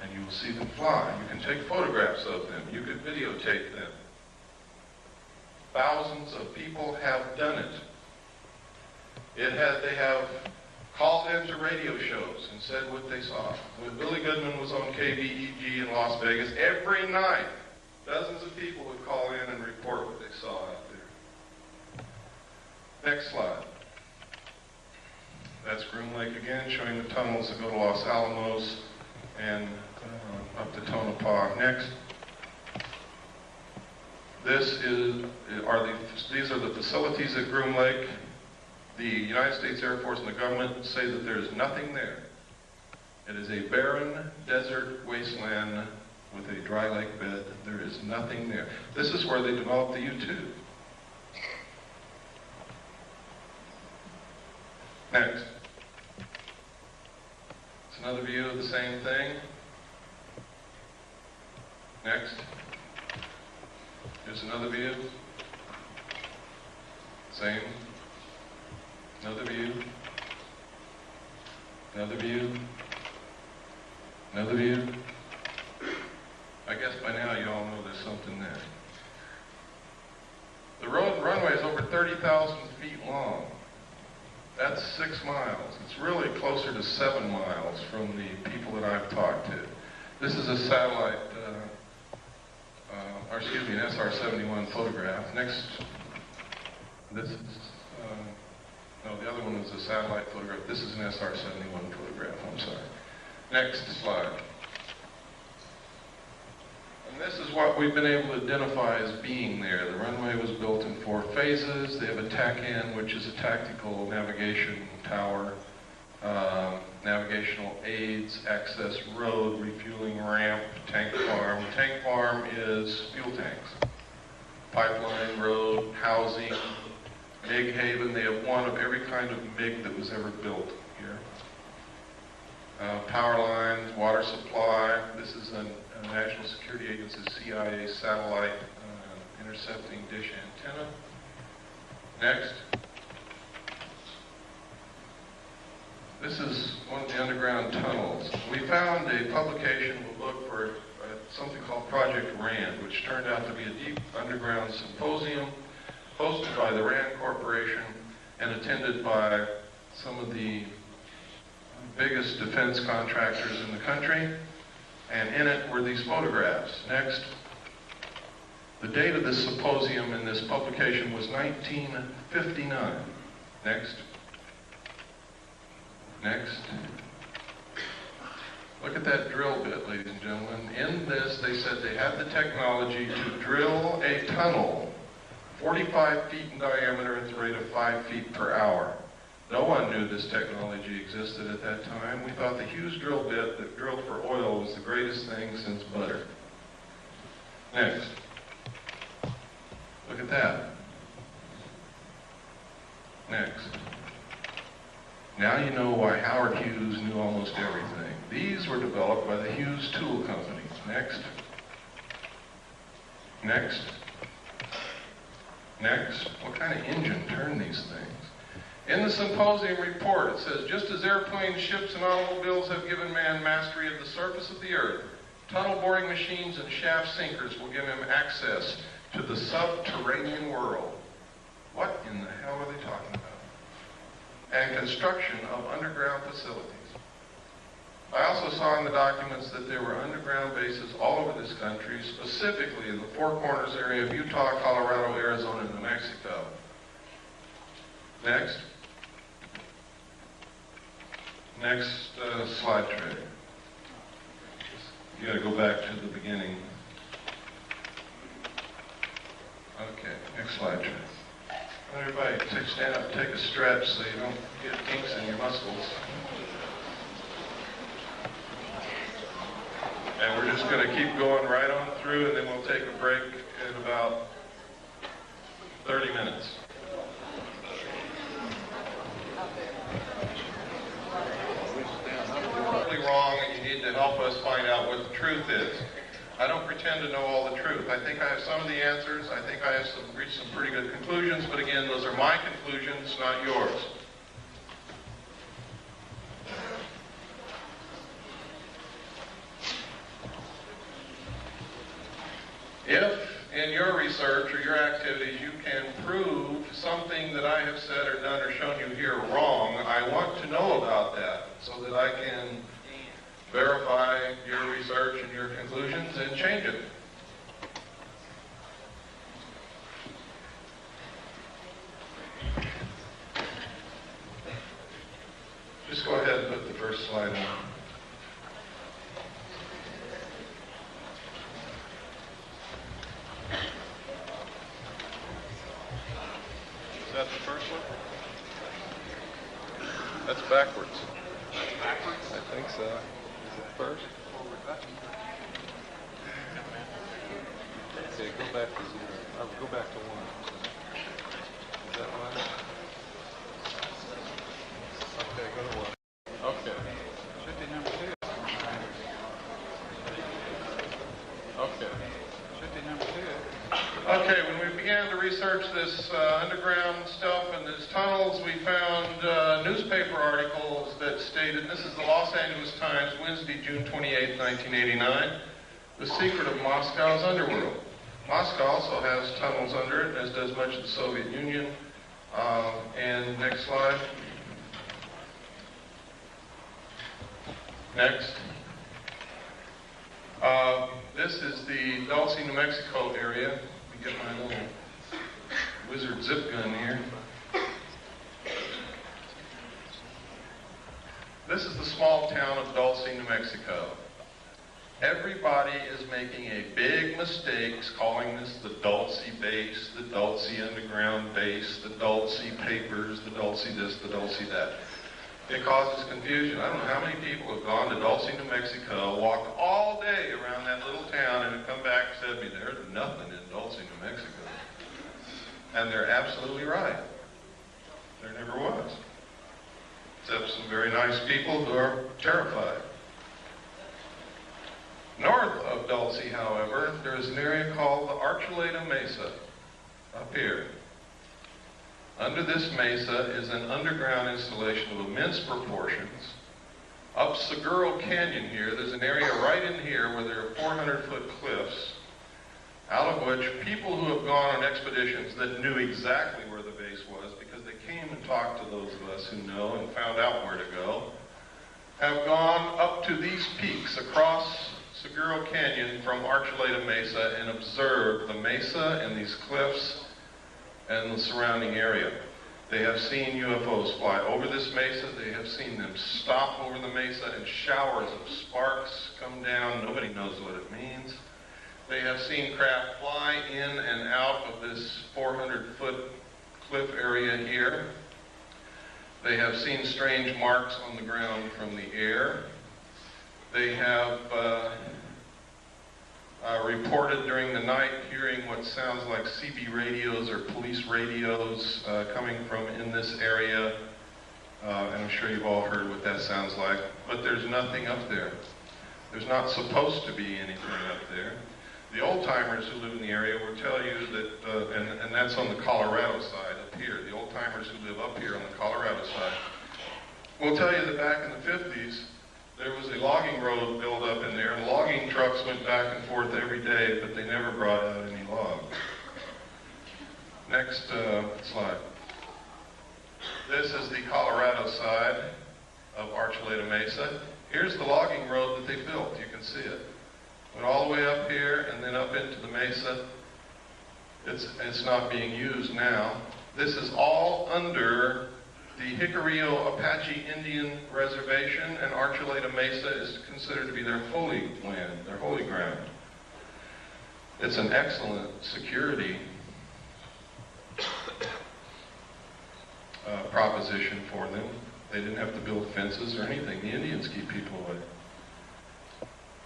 and you will see them fly. You can take photographs of them. You can videotape them. Thousands of people have done it. They have called into radio shows and said what they saw. When Billy Goodman was on KBEG in Las Vegas, every night, dozens of people would call in and report what they saw out there. Next slide. That's Groom Lake again, showing the tunnels that go to Los Alamos and up to Tonopah. Next. These are the facilities at Groom Lake. The United States Air Force and the government say that there is nothing there. It is a barren desert wasteland with a dry lake bed. There is nothing there. This is where they developed the U-2. Next. It's another view of the same thing. Next. Here's another view. Same. Another view. Another view. Another view. I guess by now you all know there's something there. The runway is over 30,000 feet long. That's 6 miles. It's really closer to 7 miles from the people that I've talked to. This is a satellite, an SR-71 photograph. Next, this is No, the other one was a satellite photograph. This is an SR-71 photograph, I'm sorry. Next slide. And this is what we've been able to identify as being there. The runway was built in 4 phases. They have a TACAN, which is a tactical navigation tower, navigational aids, access road, refueling ramp, tank farm. Tank farm is fuel tanks. Pipeline, road, housing, MiG haven. They have one of every kind of MiG that was ever built here. Power lines, water supply. This is a National Security Agency, CIA satellite intercepting dish antenna. Next. This is one of the underground tunnels. We found a publication, we'll look for something called Project RAND, which turned out to be a deep underground symposium hosted by the RAND Corporation and attended by some of the biggest defense contractors in the country. And in it were these photographs. Next. The date of this symposium in this publication was 1959. Next. Next. Look at that drill bit, ladies and gentlemen. In this, they said they had the technology to drill a tunnel 45 feet in diameter at the rate of 5 feet per hour. No one knew this technology existed at that time. We thought the Hughes drill bit that drilled for oil was the greatest thing since butter. Next. Look at that. Next. Now you know why Howard Hughes knew almost everything. These were developed by the Hughes Tool Company. Next. Next. Next. What kind of engine turned these things? In the symposium report, it says, just as airplanes, ships, and automobiles have given man mastery of the surface of the earth, tunnel boring machines and shaft sinkers will give him access to the subterranean world. What in the hell are they talking about? And construction of underground facilities. I also saw in the documents that there were underground bases all over this country, specifically in the Four Corners area of Utah, Colorado, Arizona, and New Mexico. Next. Next slide tray. You got to go back to the beginning. Okay, next slide tray. Everybody stand up and take a stretch so you don't get kinks in your muscles. And we're just going to keep going right on through, and then we'll take a break in about 30 minutes. Wrong, and you need to help us find out what the truth is. I don't pretend to know all the truth. I think I have some of the answers. I think I have reached some pretty good conclusions, but again, those are my conclusions, not yours. If in your research or your activities you can prove something that I have said or done or shown you here wrong, I want to know about that so that I can verify your research and your conclusions and change it. Just go ahead and put the first slide in. Is that the first one? That's backwards. Backwards? I think so. Is it first? Okay, go back to 0. Go back to 1. Is that one? Okay, go to 1. Okay. Should be number 2. Okay. Should be number 2. Okay, when we began to research this underground stuff and these tunnels, we found newspaper articles that stated, this is the Los Angeles Times, Wednesday, June 28, 1989, the secret of Moscow's underworld. Moscow also has tunnels under it, as does much of the Soviet Union. And next slide. Next. This is the Dulce, New Mexico area. Let me get my little wizard zip gun here. This is the small town of Dulce, New Mexico. Everybody is making a big mistake calling this the Dulce base, the Dulce underground base, the Dulce papers, the Dulce this, the Dulce that. It causes confusion. I don't know how many people have gone to Dulce, New Mexico, walked all day around that little town, and have come back and said to me, there's nothing in Dulce, New Mexico. And they're absolutely right. There never was. Except some very nice people who are terrified. North of Dulce, however, there is an area called the 𝕹𝖙𝖙 Mesa, up here. Under this mesa is an underground installation of immense proportions. Up Seguro Canyon here, there's an area right in here where there are 400-foot cliffs, out of which people who have gone on expeditions that knew exactly where the base was, because they came and talked to those of us who know and found out where to go, have gone up to these peaks across Seguro Canyon from 𝕹𝖙𝖙 Mesa and observed the mesa and these cliffs and the surrounding area. They have seen UFOs fly over this mesa. They have seen them stop over the mesa and showers of sparks come down. Nobody knows what it means. They have seen craft fly in and out of this 400-foot cliff area here. They have seen strange marks on the ground from the air. They have reported during the night hearing what sounds like CB radios or police radios coming from in this area. And I'm sure you've all heard what that sounds like. But there's nothing up there. There's not supposed to be anything up there. The old-timers who live in the area will tell you that, and that's on the Colorado side up here, the old-timers who live up here on the Colorado side, will tell you that back in the 50s, there was a logging road built up in there, and logging trucks went back and forth every day, but they never brought out any logs. Next slide. This is the Colorado side of 𝕹𝖙𝖙 Mesa. Here's the logging road that they built. You can see it. Went all the way up here and then up into the mesa. It's not being used now. This is all under the Jicarilla Apache Indian Reservation, and 𝕹𝖙𝖙 Mesa is considered to be their holy land, their holy ground. It's an excellent security proposition for them. They didn't have to build fences or anything. The Indians keep people away.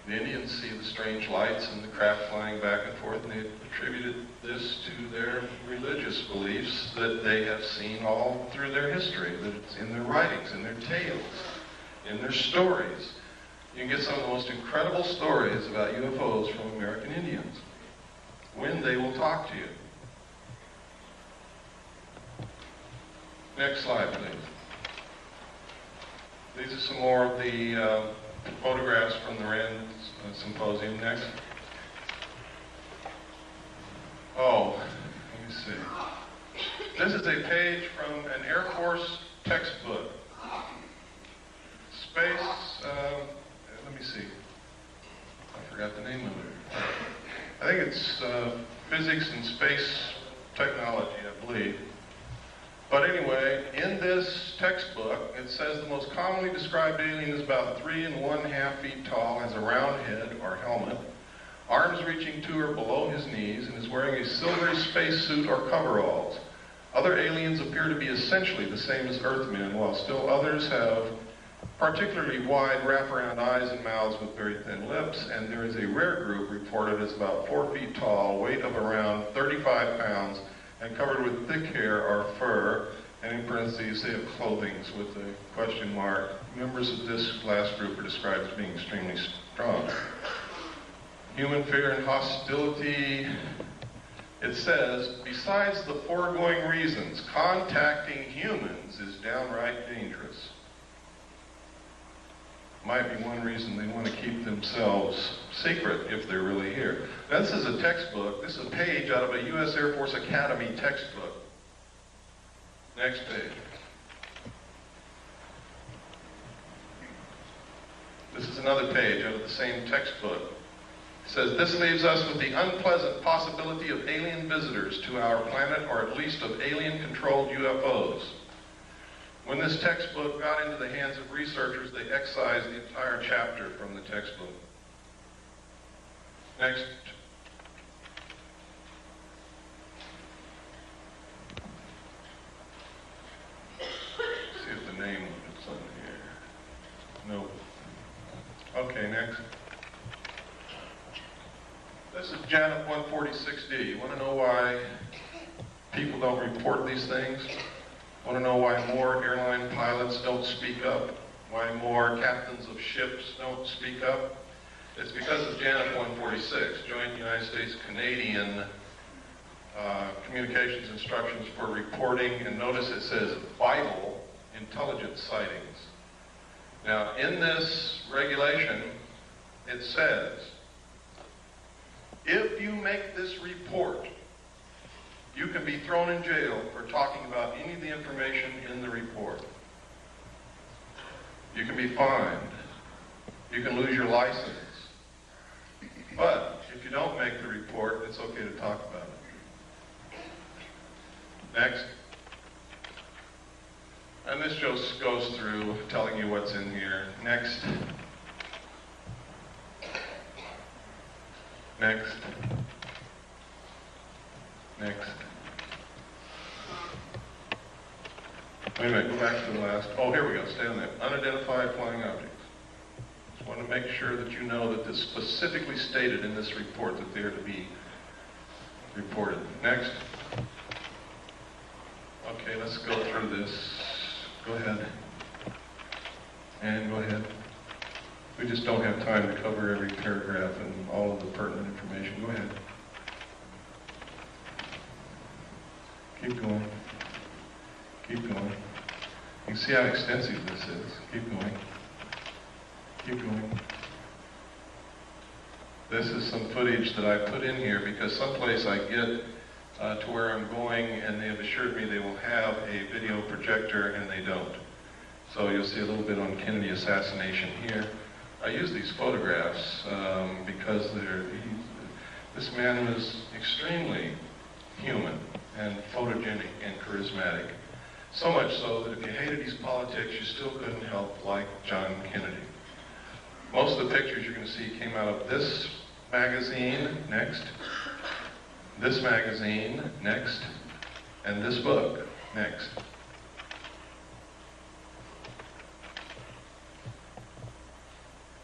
The Indians see the strange lights and the craft flying back and forth, and they attributed this to their religious beliefs that they have seen all through their history, that it's in their writings, in their tales, in their stories. You can get some of the most incredible stories about UFOs from American Indians, when they will talk to you. Next slide, please. These are some more of the photographs from the RAND symposium. Next. Oh, let me see. This is a page from an Air Force textbook. Space, let me see. I forgot the name of it. I think it's Physics and Space Technology, I believe. But anyway, in this textbook, it says the most commonly described alien is about 3 1/2 feet tall, has a round head or helmet, arms reaching to or below his knees, and is wearing a silvery spacesuit or coveralls. Other aliens appear to be essentially the same as Earthmen, while still others have particularly wide wraparound eyes and mouths with very thin lips, and there is a rare group reported as about 4 feet tall, weight of around 35 pounds, and covered with thick hair or fur, and in parentheses they have clothing with a question mark. Members of this last group are described as being extremely strong. Human fear and hostility, it says, besides the foregoing reasons, contacting humans is downright dangerous. Might be one reason they want to keep themselves secret if they're really here. Now, this is a textbook. This is a page out of a U.S. Air Force Academy textbook. Next page. This is another page out of the same textbook. It says, this leaves us with the unpleasant possibility of alien visitors to our planet, or at least of alien-controlled UFOs. When this textbook got into the hands of researchers, they excised the entire chapter from the textbook. Next. See if the name is on here. Nope. Okay, next. This is JANF 146D. You want to know why people don't report these things? Want to know why more airline pilots don't speak up? Why more captains of ships don't speak up? It's because of JANF 146, Joint United States-Canadian Communications Instructions for Reporting, and notice it says vital intelligence sightings. Now, in this regulation, it says, if you make this report, you can be thrown in jail for talking about any of the information in the report. You can be fined. You can lose your license. But if you don't make the report, it's okay to talk about it. Next. And this just goes through telling you what's in here. Next. Next. Next. Wait a minute, go back to the last. Oh, here we go. Stay on that. Unidentified flying objects. Just want to make sure that you know that this specifically stated in this report that they are to be reported. Next. Okay, let's go through this. Go ahead. And go ahead. We just don't have time to cover every paragraph and all of the pertinent information. Go ahead. Keep going. Keep going. You can see how extensive this is. Keep going. Keep going. This is some footage that I put in here because someplace I get to where I'm going and they have assured me they will have a video projector and they don't. So you'll see a little bit on Kennedy assassination here. I use these photographs because this man was extremely human and photogenic and charismatic. So much so that if you hated his politics, you still couldn't help like John Kennedy. Most of the pictures you're going to see came out of this magazine, next, this magazine, next, and this book, next.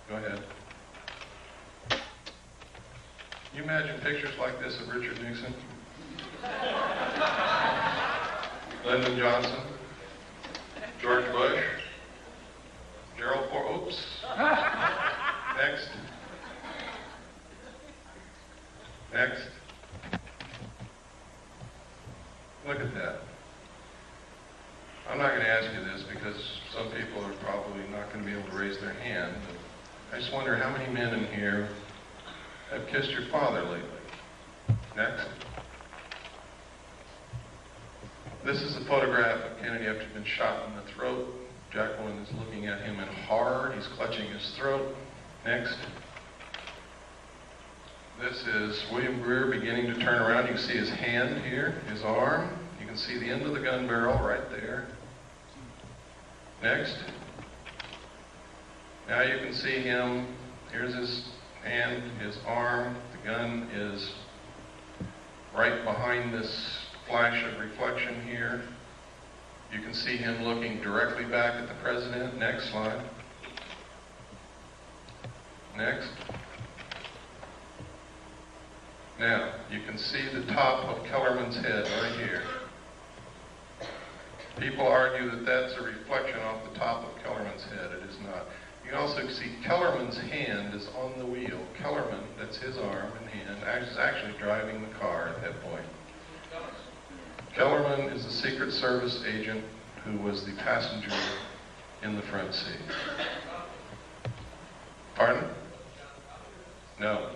Go ahead. Can you imagine pictures like this of Richard Nixon? Lyndon Johnson, George Bush, Gerald Ford, oops. Next. Next. Look at that. I'm not going to ask you this because some people are probably not going to be able to raise their hand, but I just wonder how many men in here have kissed your father lately. Next. This is a photograph of Kennedy after he'd been shot in the throat. Jacqueline is looking at him in horror. He's clutching his throat. Next. This is William Greer beginning to turn around. You can see his hand here, his arm. You can see the end of the gun barrel right there. Next. Now you can see him. Here's his hand, his arm. The gun is right behind this flash of reflection here. You can see him looking directly back at the president. Next slide. Next. Now, you can see the top of Kellerman's head right here. People argue that that's a reflection off the top of Kellerman's head. It is not. You can also see Kellerman's hand is on the wheel. Kellerman, that's his arm and hand, is actually driving the car at that point. Kellerman is a Secret Service agent who was the passenger in the front seat. Pardon? No.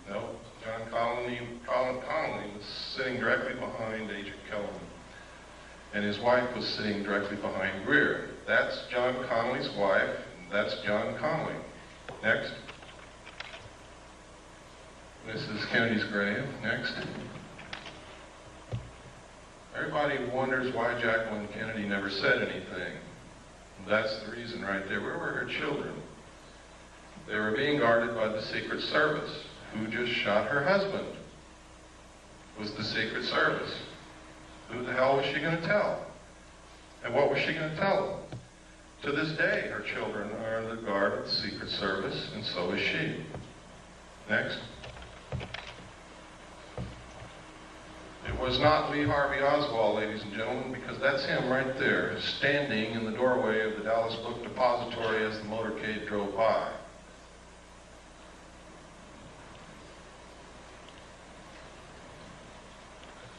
No. John Connolly was sitting directly behind Agent Kellerman. And his wife was sitting directly behind Greer. That's John Connolly's wife, and that's John Connolly. Next. This is Kennedy's grave. Next. Everybody wonders why Jacqueline Kennedy never said anything. That's the reason right there. Where were her children? They were being guarded by the Secret Service. Who just shot her husband? It was the Secret Service. Who the hell was she going to tell? And what was she going to tell them? To this day, her children are under the guard of the Secret Service, and so is she. Next. It was not Lee Harvey Oswald, ladies and gentlemen, because that's him right there, standing in the doorway of the Dallas Book Depository as the motorcade drove by.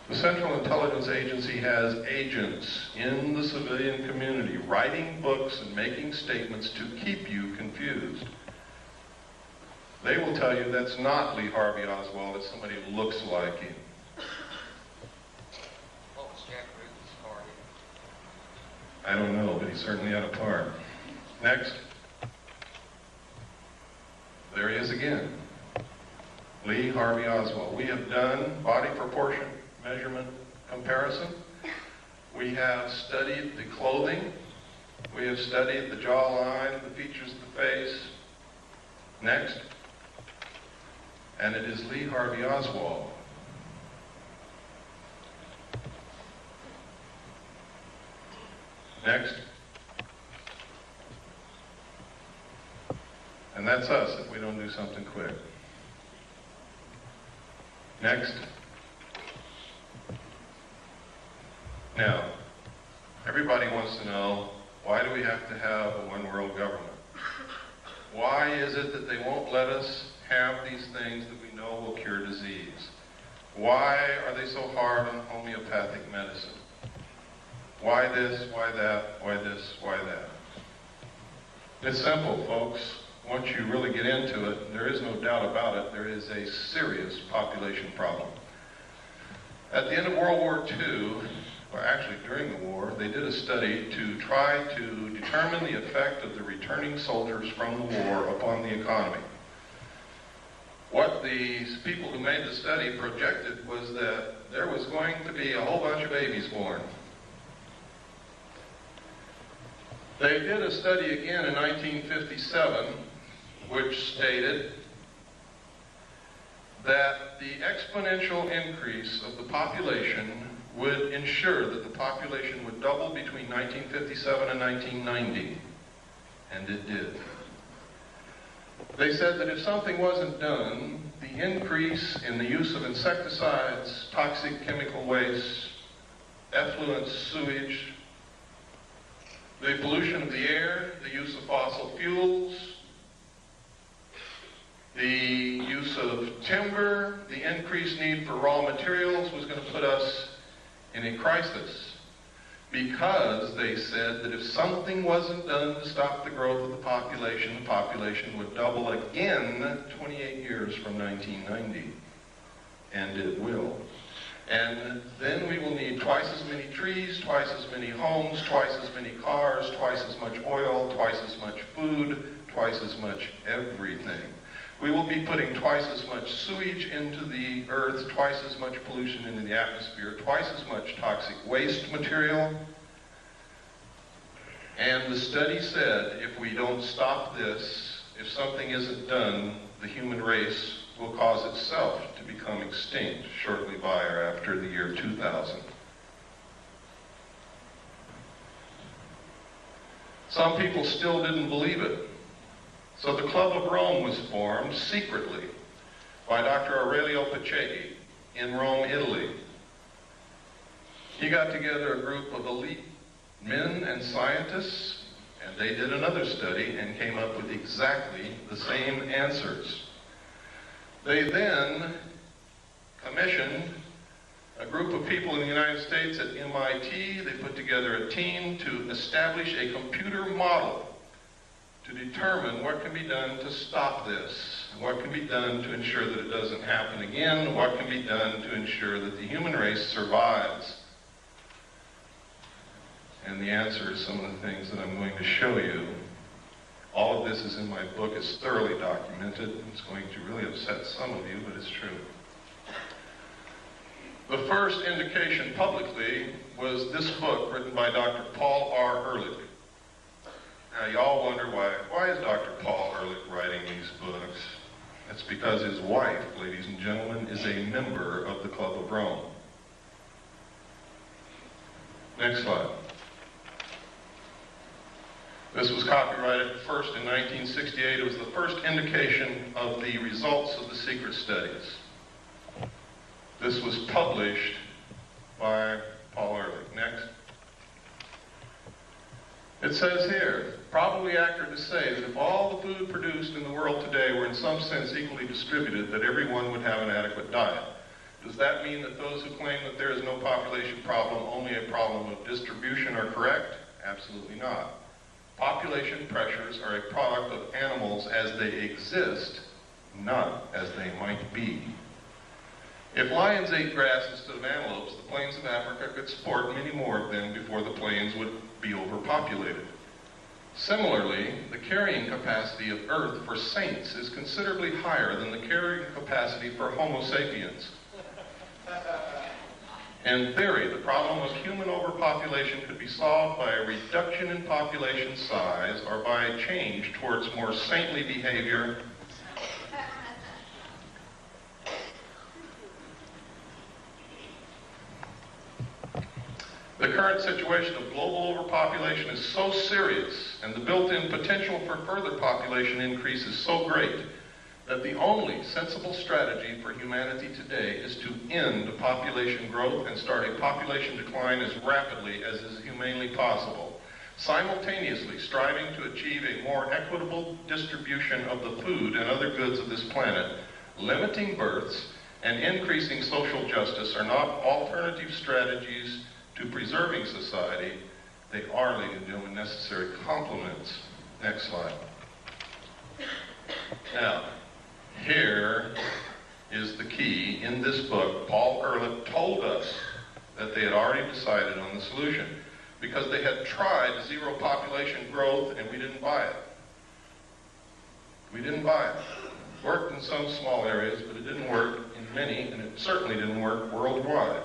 The Central Intelligence Agency has agents in the civilian community writing books and making statements to keep you confused. They will tell you that's not Lee Harvey Oswald, it's somebody who looks like him. What was Jack Ruby's party? I don't know, but he certainly had a part. Next. There he is again. Lee Harvey Oswald. We have done body proportion measurement comparison. We have studied the clothing. We have studied the jawline, the features of the face. Next. And it is Lee Harvey Oswald. Next. And that's us if we don't do something quick. Next. Now, everybody wants to know, why do we have to have a one-world government? Why is it that they won't let us have these things that we know will cure disease? Why are they so hard on homeopathic medicine? Why this, why that, why this, why that? It's simple, folks. Once you really get into it, there is no doubt about it, there is a serious population problem. At the end of World War II, or actually during the war, they did a study to try to determine the effect of the returning soldiers from the war upon the economy. What these people who made the study projected was that there was going to be a whole bunch of babies born. They did a study again in 1957, which stated that the exponential increase of the population would ensure that the population would double between 1957 and 1990, and it did. They said that if something wasn't done, the increase in the use of insecticides, toxic chemical waste, effluent sewage, the pollution of the air, the use of fossil fuels, the use of timber, the increased need for raw materials was going to put us in a crisis, because they said that if something wasn't done to stop the growth of the population would double again 28 years from 1990, and it will. And then we will need twice as many trees, twice as many homes, twice as many cars, twice as much oil, twice as much food, twice as much everything. We will be putting twice as much sewage into the earth, twice as much pollution into the atmosphere, twice as much toxic waste material. And the study said if we don't stop this, if something isn't done, the human race will cause itself to become extinct shortly by or after the year 2000. Some people still didn't believe it. So the Club of Rome was formed secretly by Dr. 𝕹𝖙𝖼𝖙𝖍 in Rome, Italy. He got together a group of elite men and scientists, and they did another study and came up with exactly the same answers. They then commissioned a group of people in the United States at MIT. They put together a team to establish a computer model to determine what can be done to stop this, what can be done to ensure that it doesn't happen again, what can be done to ensure that the human race survives. And the answer is some of the things that I'm going to show you. All of this is in my book. It's thoroughly documented. It's going to really upset some of you, but it's true. The first indication publicly was this book written by Dr. Paul R. Ehrlich. Now, y'all wonder why is Dr. Paul Ehrlich writing these books? It's because his wife, ladies and gentlemen, is a member of the Club of Rome. Next slide. This was copyrighted first in 1968. It was the first indication of the results of the secret studies. This was published by Paul Ehrlich. Next. It says here, probably accurate to say that if all the food produced in the world today were in some sense equally distributed, that everyone would have an adequate diet. Does that mean that those who claim that there is no population problem, only a problem of distribution, are correct? Absolutely not. Population pressures are a product of animals as they exist, not as they might be. If lions ate grass instead of antelopes, the plains of Africa could support many more of them before the plains would be overpopulated. Similarly, the carrying capacity of Earth for saints is considerably higher than the carrying capacity for Homo sapiens. In theory, the problem of human overpopulation could be solved by a reduction in population size or by a change towards more saintly behavior. The current situation of global overpopulation is so serious, and the built-in potential for further population increase is so great, that the only sensible strategy for humanity today is to end population growth and start a population decline as rapidly as is humanly possible, simultaneously striving to achieve a more equitable distribution of the food and other goods of this planet. Limiting births and increasing social justice are not alternative strategies to preserving society. They are, ladies and gentlemen, necessary complements. Next slide. Now, here is the key. In this book, Paul Ehrlich told us that they had already decided on the solution because they had tried zero population growth and we didn't buy it. We didn't buy it. It worked in some small areas, but it didn't work in many, and it certainly didn't work worldwide.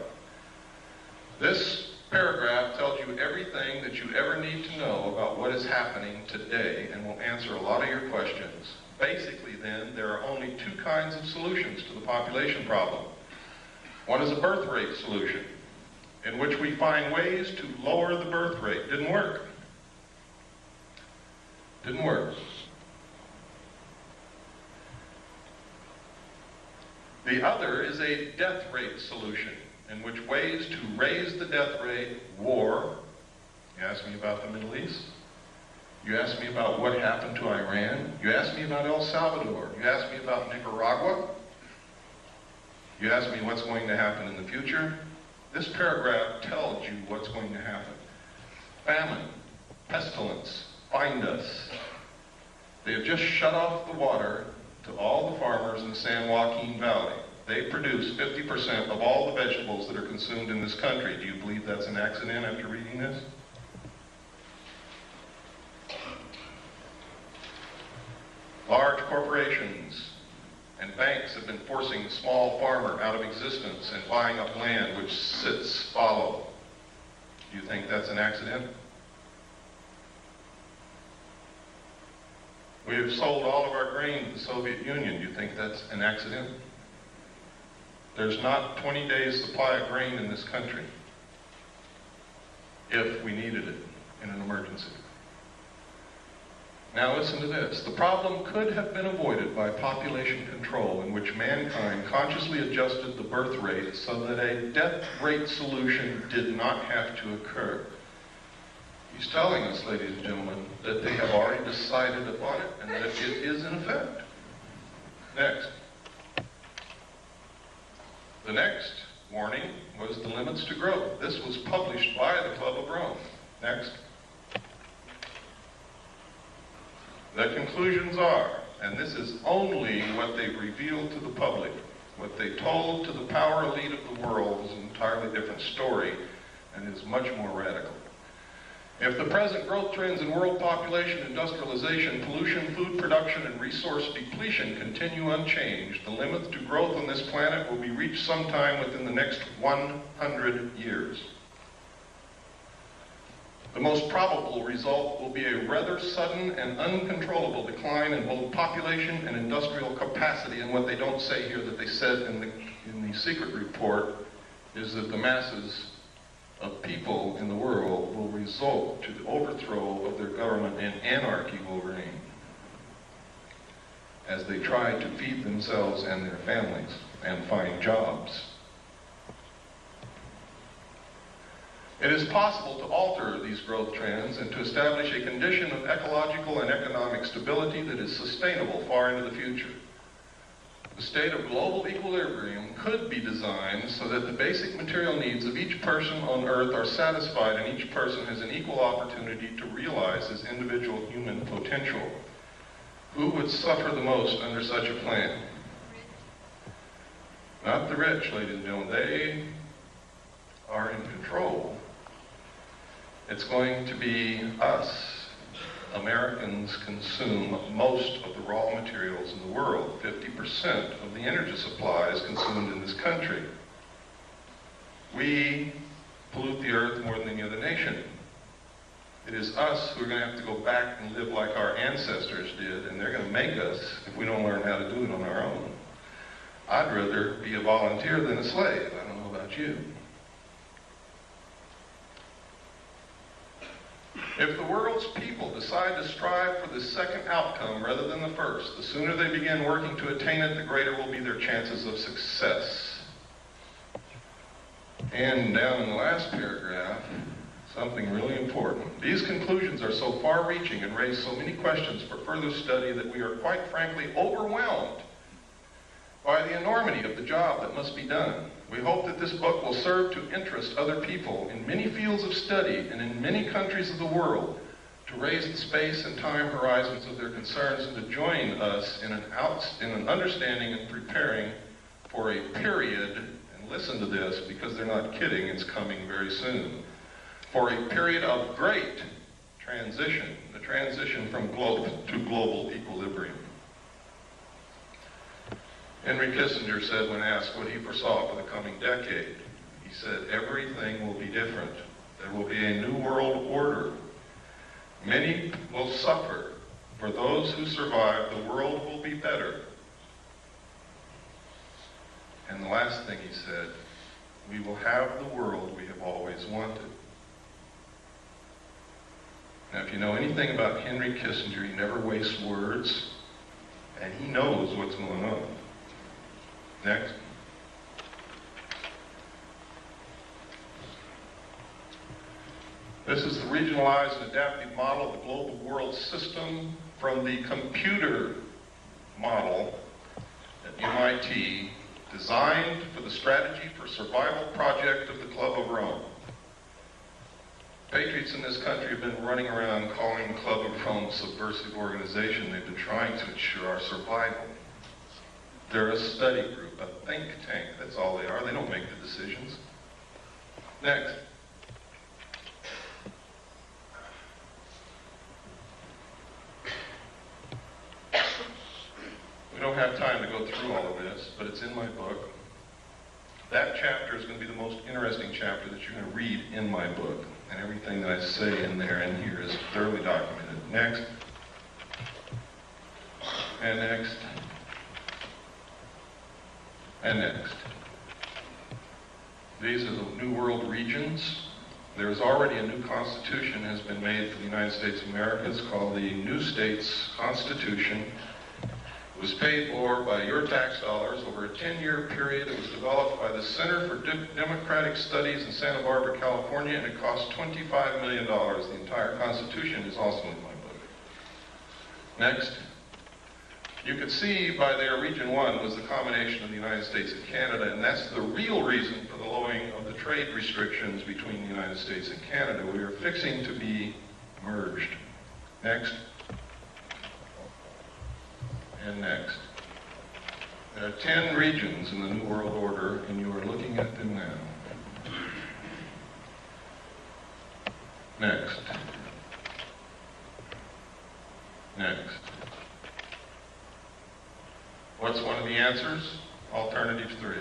This paragraph tells you everything that you ever need to know about what is happening today and will answer a lot of your questions. Basically, then, there are only two kinds of solutions to the population problem. One is a birth rate solution, in which we find ways to lower the birth rate. Didn't work. Didn't work. The other is a death rate solution, in which ways to raise the death rate, war. You asked me about the Middle East. You asked me about what happened to Iran. You asked me about El Salvador. You asked me about Nicaragua. You asked me what's going to happen in the future. This paragraph tells you what's going to happen. Famine, pestilence, find us. They have just shut off the water to all the farmers in the San Joaquin Valley. They produce 50% of all the vegetables that are consumed in this country. Do you believe that's an accident after reading this? Large corporations and banks have been forcing the small farmer out of existence and buying up land which sits fallow. Do you think that's an accident? We have sold all of our grain to the Soviet Union. Do you think that's an accident? There's not 20 days supply of grain in this country if we needed it in an emergency. Now listen to this. The problem could have been avoided by population control, in which mankind consciously adjusted the birth rate so that a death rate solution did not have to occur. He's telling us, ladies and gentlemen, that they have already decided upon it and that it is in effect. Next. The next warning was the limits to growth. This was published by the Club of Rome. Next. The conclusions are, and this is only what they've revealed to the public, what they told to the power elite of the world is an entirely different story and is much more radical. If the present growth trends in world population, industrialization, pollution, food production, and resource depletion continue unchanged, the limit to growth on this planet will be reached sometime within the next 100 years. The most probable result will be a rather sudden and uncontrollable decline in both population and industrial capacity. And what they don't say here that they said in the secret report is that the masses of people in the world will result to the overthrow of their government, and anarchy will reign as they try to feed themselves and their families and find jobs. It is possible to alter these growth trends and to establish a condition of ecological and economic stability that is sustainable far into the future. The state of global equilibrium could be designed so that the basic material needs of each person on Earth are satisfied and each person has an equal opportunity to realize his individual human potential. Who would suffer the most under such a plan? Not the rich, ladies and gentlemen. They are in control. It's going to be us. Americans consume most of the raw materials in the world. 50% of the energy supply is consumed in this country. We pollute the earth more than any other nation. It is us who are going to have to go back and live like our ancestors did, and they're going to make us if we don't learn how to do it on our own. I'd rather be a volunteer than a slave. I don't know about you. If the world's people decide to strive for the second outcome rather than the first, the sooner they begin working to attain it, the greater will be their chances of success. And down in the last paragraph, something really important. These conclusions are so far-reaching and raise so many questions for further study that we are quite frankly overwhelmed by the enormity of the job that must be done. We hope that this book will serve to interest other people in many fields of study and in many countries of the world to raise the space and time horizons of their concerns and to join us in an understanding and preparing for a period, and listen to this because they're not kidding, it's coming very soon, for a period of great transition, the transition from global to global equilibrium. Henry Kissinger said when asked what he foresaw for the coming decade, he said, everything will be different. There will be a new world order. Many will suffer. For those who survive, the world will be better. And the last thing he said, we will have the world we have always wanted. Now, if you know anything about Henry Kissinger, he never wastes words, and he knows what's going on. Next. This is the regionalized and adaptive model of the global world system from the computer model at MIT, designed for the Strategy for Survival project of the Club of Rome. Patriots in this country have been running around calling Club of Rome a subversive organization. They've been trying to ensure our survival. They're a study group, a think tank, that's all they are. They don't make the decisions. Next. We don't have time to go through all of this, but it's in my book. That chapter is going to be the most interesting chapter that you're going to read in my book. And everything that I say in there and here is thoroughly documented. Next. And next. And next. These are the New World regions. There is already a new constitution has been made for the United States of America. It's called the New States Constitution. It was paid for by your tax dollars over a 10-year period. It was developed by the Center for Democratic Studies in Santa Barbara, California, and it cost $25 million. The entire Constitution is also in my book. Next. You could see by there Region 1 was the combination of the United States and Canada, and that's the real reason for the lowering of the trade restrictions between the United States and Canada. We are fixing to be merged. Next. And next. There are 10 regions in the New World Order, and you are looking at them now. Next. What's one of the answers? Alternative 3.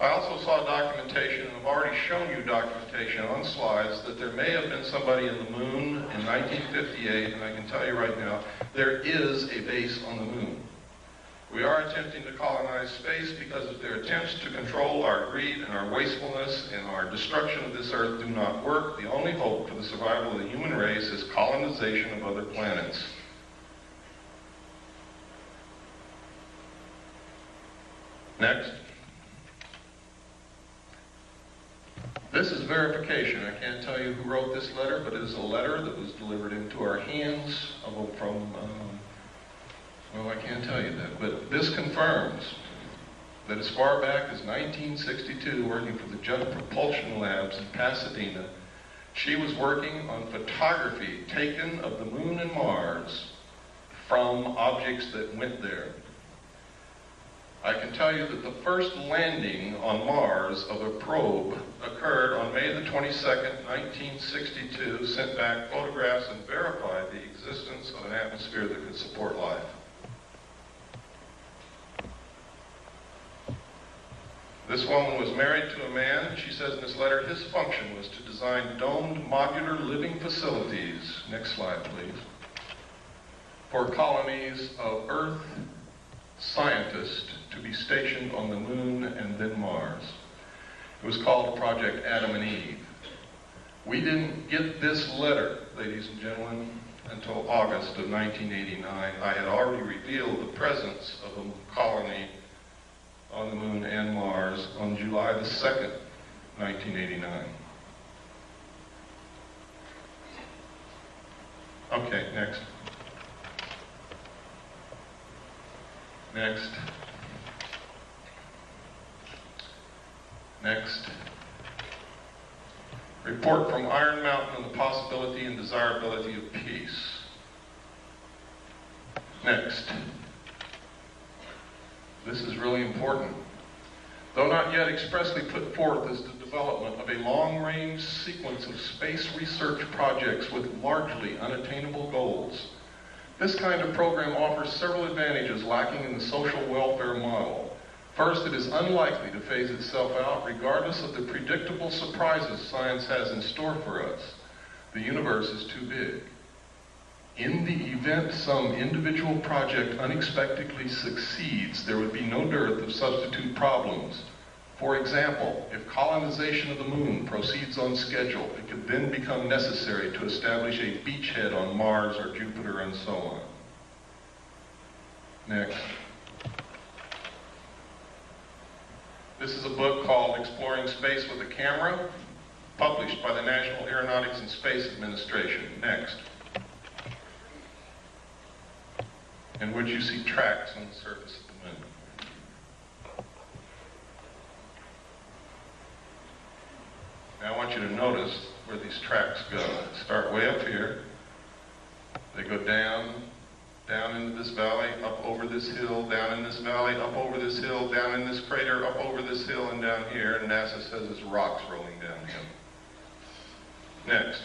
I also saw documentation, and I've already shown you documentation on slides, that there may have been somebody in the moon in 1958, and I can tell you right now, there is a base on the moon. We are attempting to colonize space because if their attempts to control our greed and our wastefulness and our destruction of this earth do not work, the only hope for the survival of the human race is colonization of other planets. Next. This is verification. I can't tell you who wrote this letter, but it is a letter that was delivered into our hands from, well, I can't tell you that, but this confirms that as far back as 1962, working for the Jet Propulsion Labs in Pasadena, she was working on photography taken of the moon and Mars from objects that went there. I can tell you that the first landing on Mars of a probe occurred on May the 22nd, 1962, sent back photographs and verified the existence of an atmosphere that could support life. This woman was married to a man. She says in this letter, his function was to design domed modular living facilities, next slide please, for colonies of Earth scientists to be stationed on the moon and then Mars. It was called Project Adam and Eve. We didn't get this letter, ladies and gentlemen, until August of 1989. I had already revealed the presence of a colony on the moon and Mars on July the 2nd, 1989. Okay, next. Next. Next. Report from Iron Mountain on the possibility and desirability of peace. Next. This is really important. Though not yet expressly put forth as the development of a long-range sequence of space research projects with largely unattainable goals, this kind of program offers several advantages lacking in the social welfare model. First, it is unlikely to phase itself out regardless of the predictable surprises science has in store for us. The universe is too big. In the event some individual project unexpectedly succeeds, there would be no dearth of substitute problems. For example, if colonization of the moon proceeds on schedule, it could then become necessary to establish a beachhead on Mars or Jupiter and so on. Next. This is a book called Exploring Space with a Camera, published by the National Aeronautics and Space Administration. Next. In which you see tracks on the surface of the moon. Now I want you to notice where these tracks go. They start way up here. They go down into this valley, up over this hill, down in this valley, up over this hill, down in this crater, up over this hill, and down here. And NASA says it's rocks rolling downhill. Next.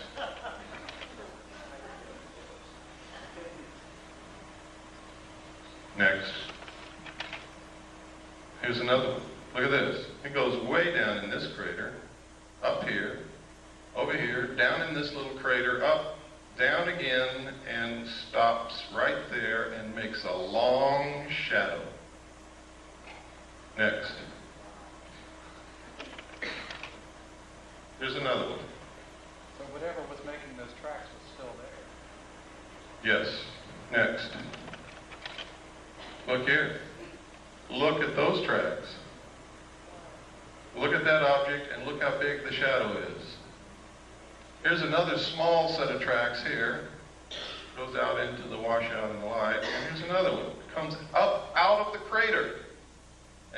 Next. Here's another one. Look at this. It goes way down in this crater, up here, over here, down in this little crater, up, down again, and stops right there and makes a long shadow. Next. Here's another one. So whatever was making those tracks was still there? Yes. Next. Look here. Look at those tracks. Look at that object and look how big the shadow is. Here's another small set of tracks here. Goes out into the washout in the light. And here's another one. It comes up out of the crater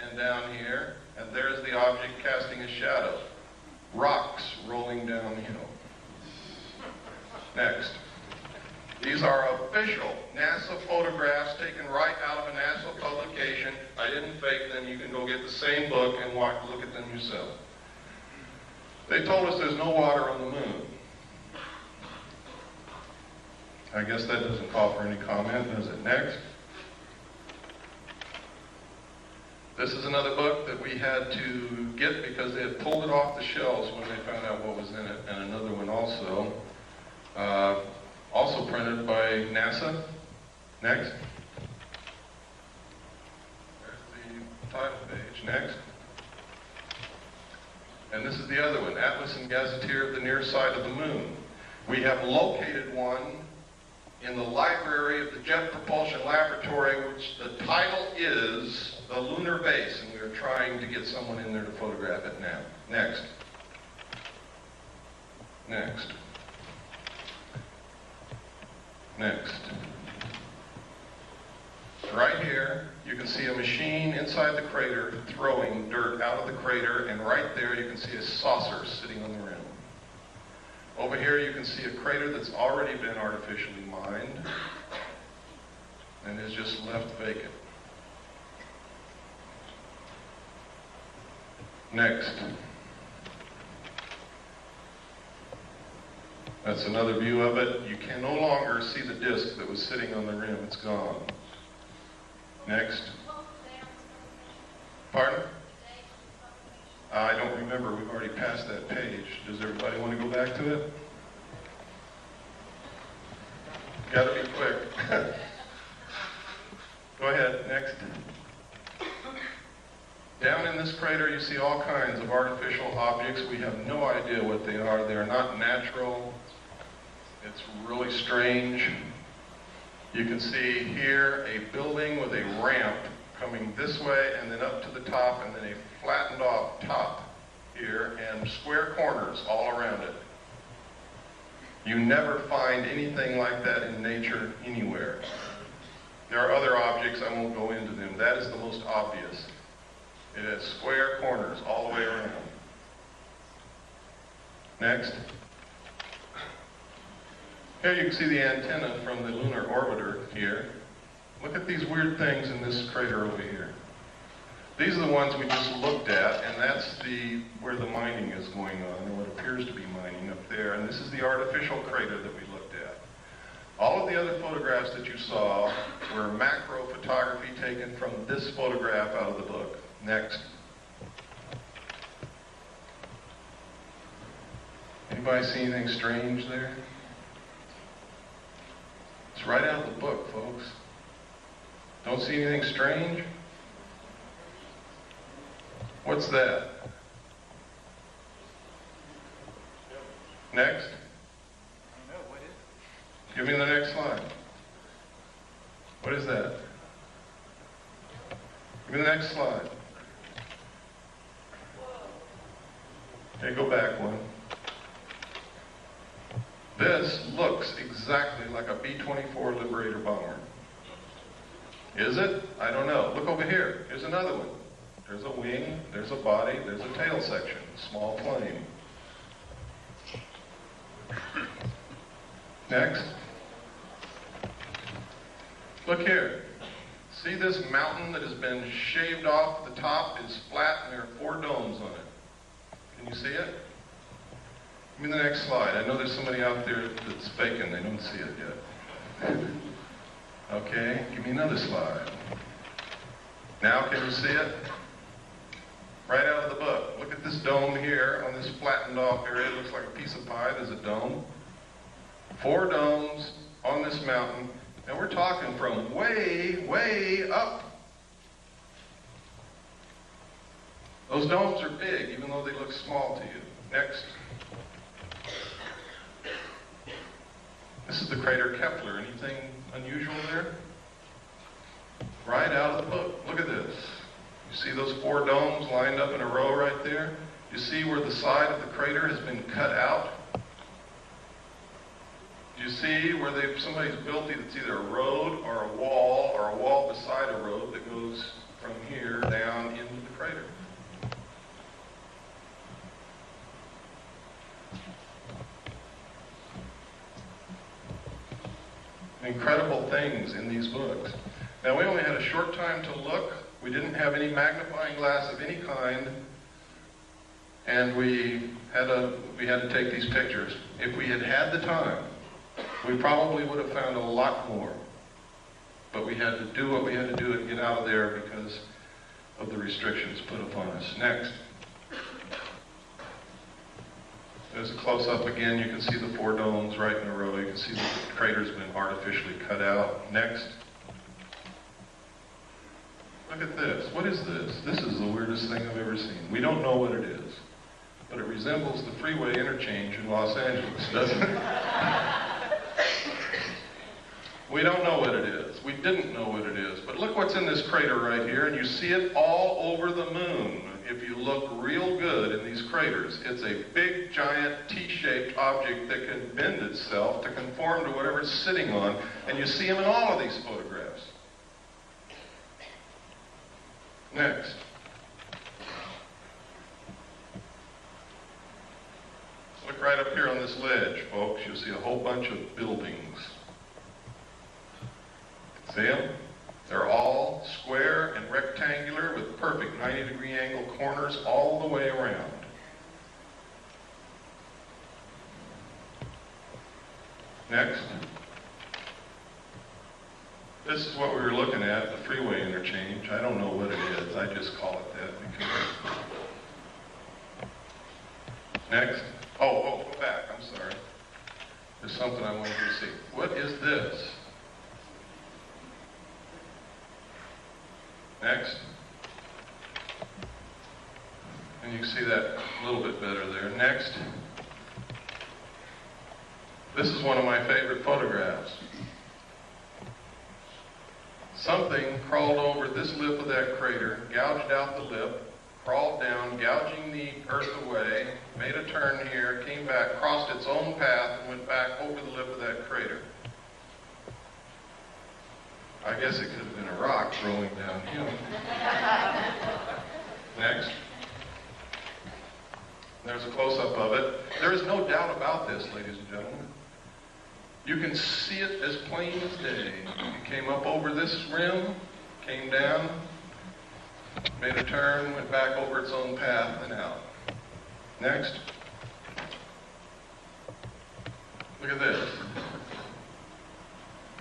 and down here. And there's the object casting a shadow. Rocks rolling downhill. Next. These are official NASA photographs taken right out of a NASA publication. I didn't fake them. You can go get the same book and look at them yourself. They told us there's no water on the moon. I guess that doesn't call for any comment, does it? Next. This is another book that we had to get because they had pulled it off the shelves when they found out what was in it, and another one also. Also printed by NASA. Next. There's the title page. Next. And this is the other one, Atlas and Gazetteer of the Near Side of the Moon. We have located one in the library of the Jet Propulsion Laboratory, which the title is The Lunar Base, and we are trying to get someone in there to photograph it now. Next. Next. Next. Right here, you can see a machine inside the crater throwing dirt out of the crater, and right there you can see a saucer sitting on the rim. Over here you can see a crater that's already been artificially mined and is just left vacant. Next. That's another view of it. You can no longer see the disk that was sitting on the rim. It's gone. Next. Pardon? I don't remember. We've already passed that page. Does everybody want to go back to it? Got to be quick. Go ahead. Next. Down in this crater, you see all kinds of artificial objects. We have no idea what they are. They are not natural. It's really strange. You can see here a building with a ramp coming this way and then up to the top, and then a flattened off top here and square corners all around it. You never find anything like that in nature anywhere. There are other objects, I won't go into them. That is the most obvious. It has square corners all the way around. Next. Here you can see the antenna from the lunar orbiter here. Look at these weird things in this crater over here. These are the ones we just looked at, and that's where the mining is going on, or what appears to be mining up there. And this is the artificial crater that we looked at. All of the other photographs that you saw were macro photography taken from this photograph out of the book. Next. Anybody see anything strange there? It's right out of the book, folks. Don't see anything strange? What's that? Next. Give me the next slide. What is that? Give me the next slide. Okay, go back one. This looks exactly like a B-24 Liberator bomber. Is it? I don't know. Look over here. Here's another one. There's a wing, there's a body, there's a tail section, small plane. Next. Look here. See this mountain that has been shaved off the top is flat and there are 4 domes on it. Can you see it? Give me the next slide. I know there's somebody out there that's faking. They don't see it yet. Okay, give me another slide. Now can you see it? Right out of the book. Look at this dome here on this flattened off area. It looks like a piece of pie. There's a dome. 4 domes on this mountain. And we're talking from way, way up. Those domes are big, even though they look small to you. Next. This is the crater Kepler. Anything unusual there? Right out of the book. Look at this. You see those 4 domes lined up in a row right there? You see where the side of the crater has been cut out? Do you see where somebody's built it's either a road or a wall beside a road that goes from here down into the crater? Incredible things in these books. Now, we only had a short time to look. We didn't have any magnifying glass of any kind, and we had to take these pictures. If we had had the time, we probably would have found a lot more. But we had to do what we had to do and get out of there because of the restrictions put upon us. Next. There's a close-up again. You can see the 4 domes right in a row. You can see the crater's been artificially cut out. Next. Look at this. What is this? This is the weirdest thing I've ever seen. We don't know what it is, but it resembles the freeway interchange in Los Angeles, doesn't it? We don't know what it is. We didn't know what it is. But look what's in this crater right here, and you see it all over the moon. If you look real good in these craters, it's a big, giant, T-shaped object that can bend itself to conform to whatever it's sitting on, and you see them in all of these photographs. Next. Look right up here on this ledge, folks. You'll see a whole bunch of buildings. See them? They're all square and rectangular with perfect 90-degree angle corners all the way around. Next. This is what we were looking at, the freeway interchange. I don't know what it is. I just call it that because... Next. Oh, go back. I'm sorry. There's something I wanted you to see. What is this? Next. And you can see that a little bit better there. Next. This is one of my favorite photographs. Something crawled over this lip of that crater, gouged out the lip, crawled down, gouging the earth away, made a turn here, came back, crossed its own path, and went back over the lip of that crater. I guess it could have been a rock rolling downhill. Next. There's a close-up of it. There is no doubt about this, ladies and gentlemen. You can see it as plain as day. It came up over this rim, came down, made a turn, went back over its own path and out. Next. Look at this.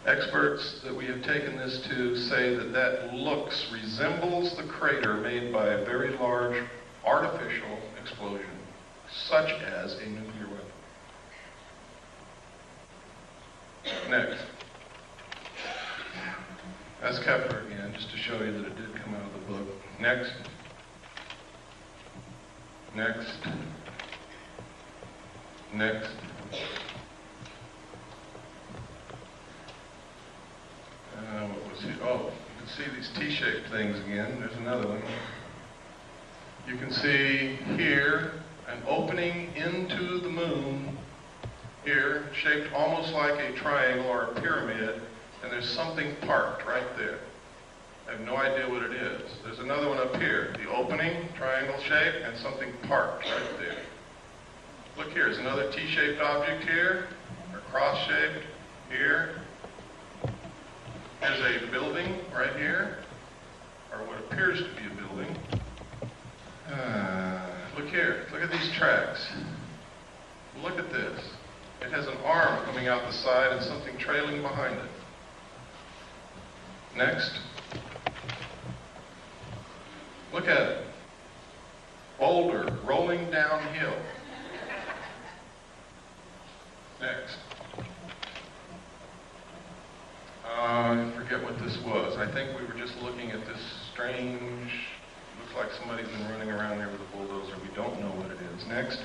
Experts that we have taken this to say that that resembles the crater made by a very large artificial explosion, such as a nuclear weapon. Next. That's Kepler again, just to show you that it did come out of the book. Next. Next. Next. What was it? Oh, you can see these T-shaped things again. There's another one. You can see here an opening into the moon here, shaped almost like a triangle or a pyramid, and there's something parked right there. I have no idea what it is. There's another one up here, the opening, triangle shape, and something parked right there. Look here, there's another T-shaped object here, or cross-shaped here. There's a building right here, or what appears to be a building. Look here, look at these tracks. Look at this. It has an arm coming out the side and something trailing behind it. Next. Look at it. Boulder rolling downhill. Next. I forget what this was. I think we were just looking at this strange, looks like somebody's been running around there with a bulldozer. We don't know what it is. Next.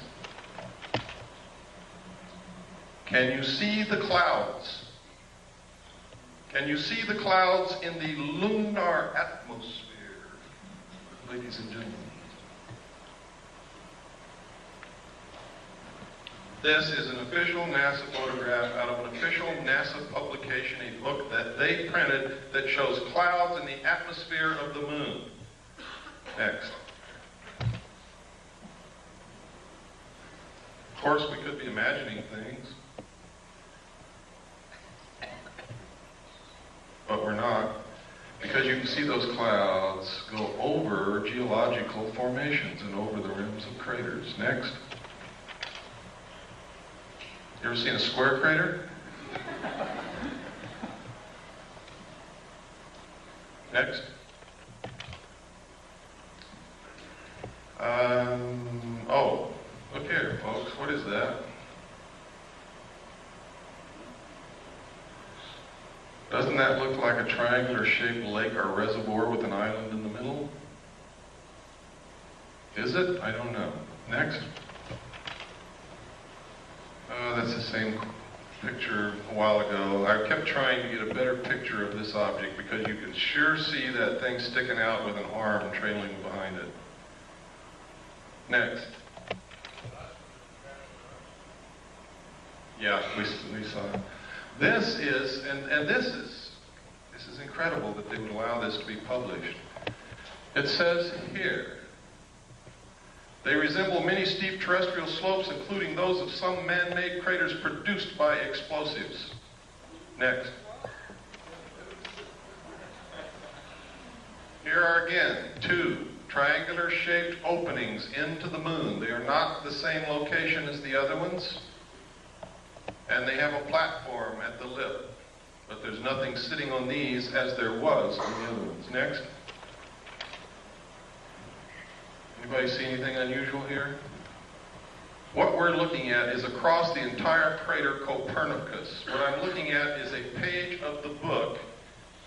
Can you see the clouds? Can you see the clouds in the lunar atmosphere, ladies and gentlemen? This is an official NASA photograph out of an official NASA publication, a book that they printed that shows clouds in the atmosphere of the moon. Next. Of course, we could be imagining things, but we're not, because you can see those clouds go over geological formations and over the rims of craters. Next. You ever seen a square crater? Next. Oh, look here, folks. What is that? Doesn't that look like a triangular-shaped lake or reservoir with an island in the middle? Is it? I don't know. Next. That's the same picture a while ago. I kept trying to get a better picture of this object because you can sure see that thing sticking out with an arm trailing behind it. Next. Yeah, we saw it. This is, and this is incredible that they would allow this to be published. It says here, they resemble many steep terrestrial slopes, including those of some man-made craters produced by explosives. Next. Here are again 2 triangular-shaped openings into the moon. They are not the same location as the other ones, and they have a platform at the lip, but there's nothing sitting on these as there was on the other ones. Next. Anybody see anything unusual here? What we're looking at is across the entire crater Copernicus. What I'm looking at is a page of the book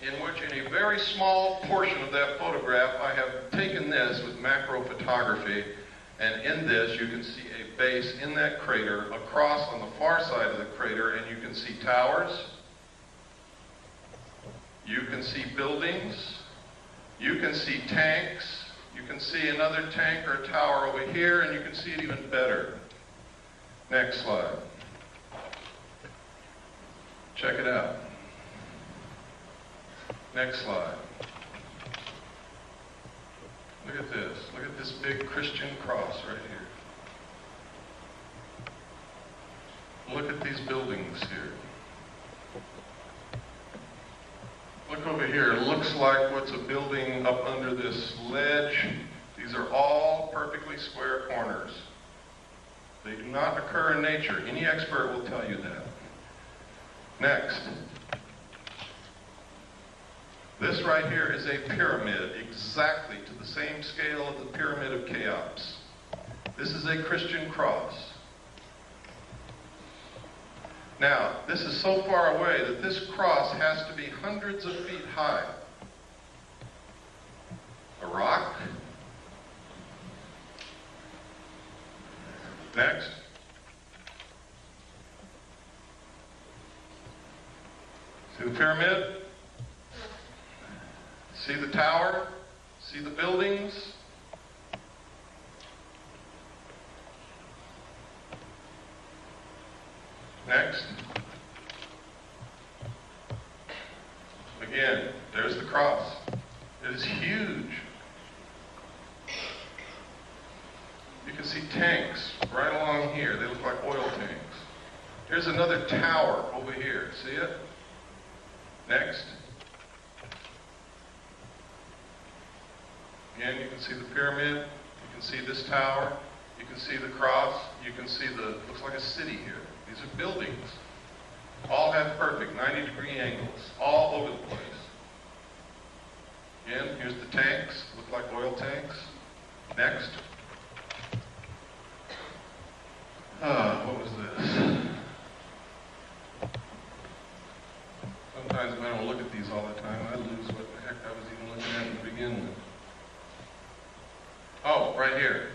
in which, in a very small portion of that photograph, I have taken this with macro photography, and in this you can see a base in that crater across on the far side of the crater, and you can see towers, you can see buildings, you can see tanks, you can see another tank or a tower over here, and you can see it even better. Next slide. Check it out. Next slide. Look at this. Look at this big Christian cross right here. Look at these buildings here. Look over here. It looks like what's a building up under this ledge. These are all perfectly square corners. They do not occur in nature. Any expert will tell you that. Next. This right here is a pyramid, exactly to the same scale of the Pyramid of Cheops. This is a Christian cross. Now, this is so far away that this cross has to be hundreds of feet high. A rock. Next. See the pyramid? See the tower? See the buildings? Next. Again, there's the cross. It is huge. You can see tanks right along here. They look like oil tanks. Here's another tower over here. See it? Next. Again, you can see the pyramid. You can see this tower. You can see the cross. You can see looks like a city here. These are buildings. All have perfect 90-degree angles, all over the place. Again, here's the tanks, look like oil tanks. Next. What was this? Sometimes when I don't look at these all the time, I lose what the heck I was even looking at to begin with. Oh, right here.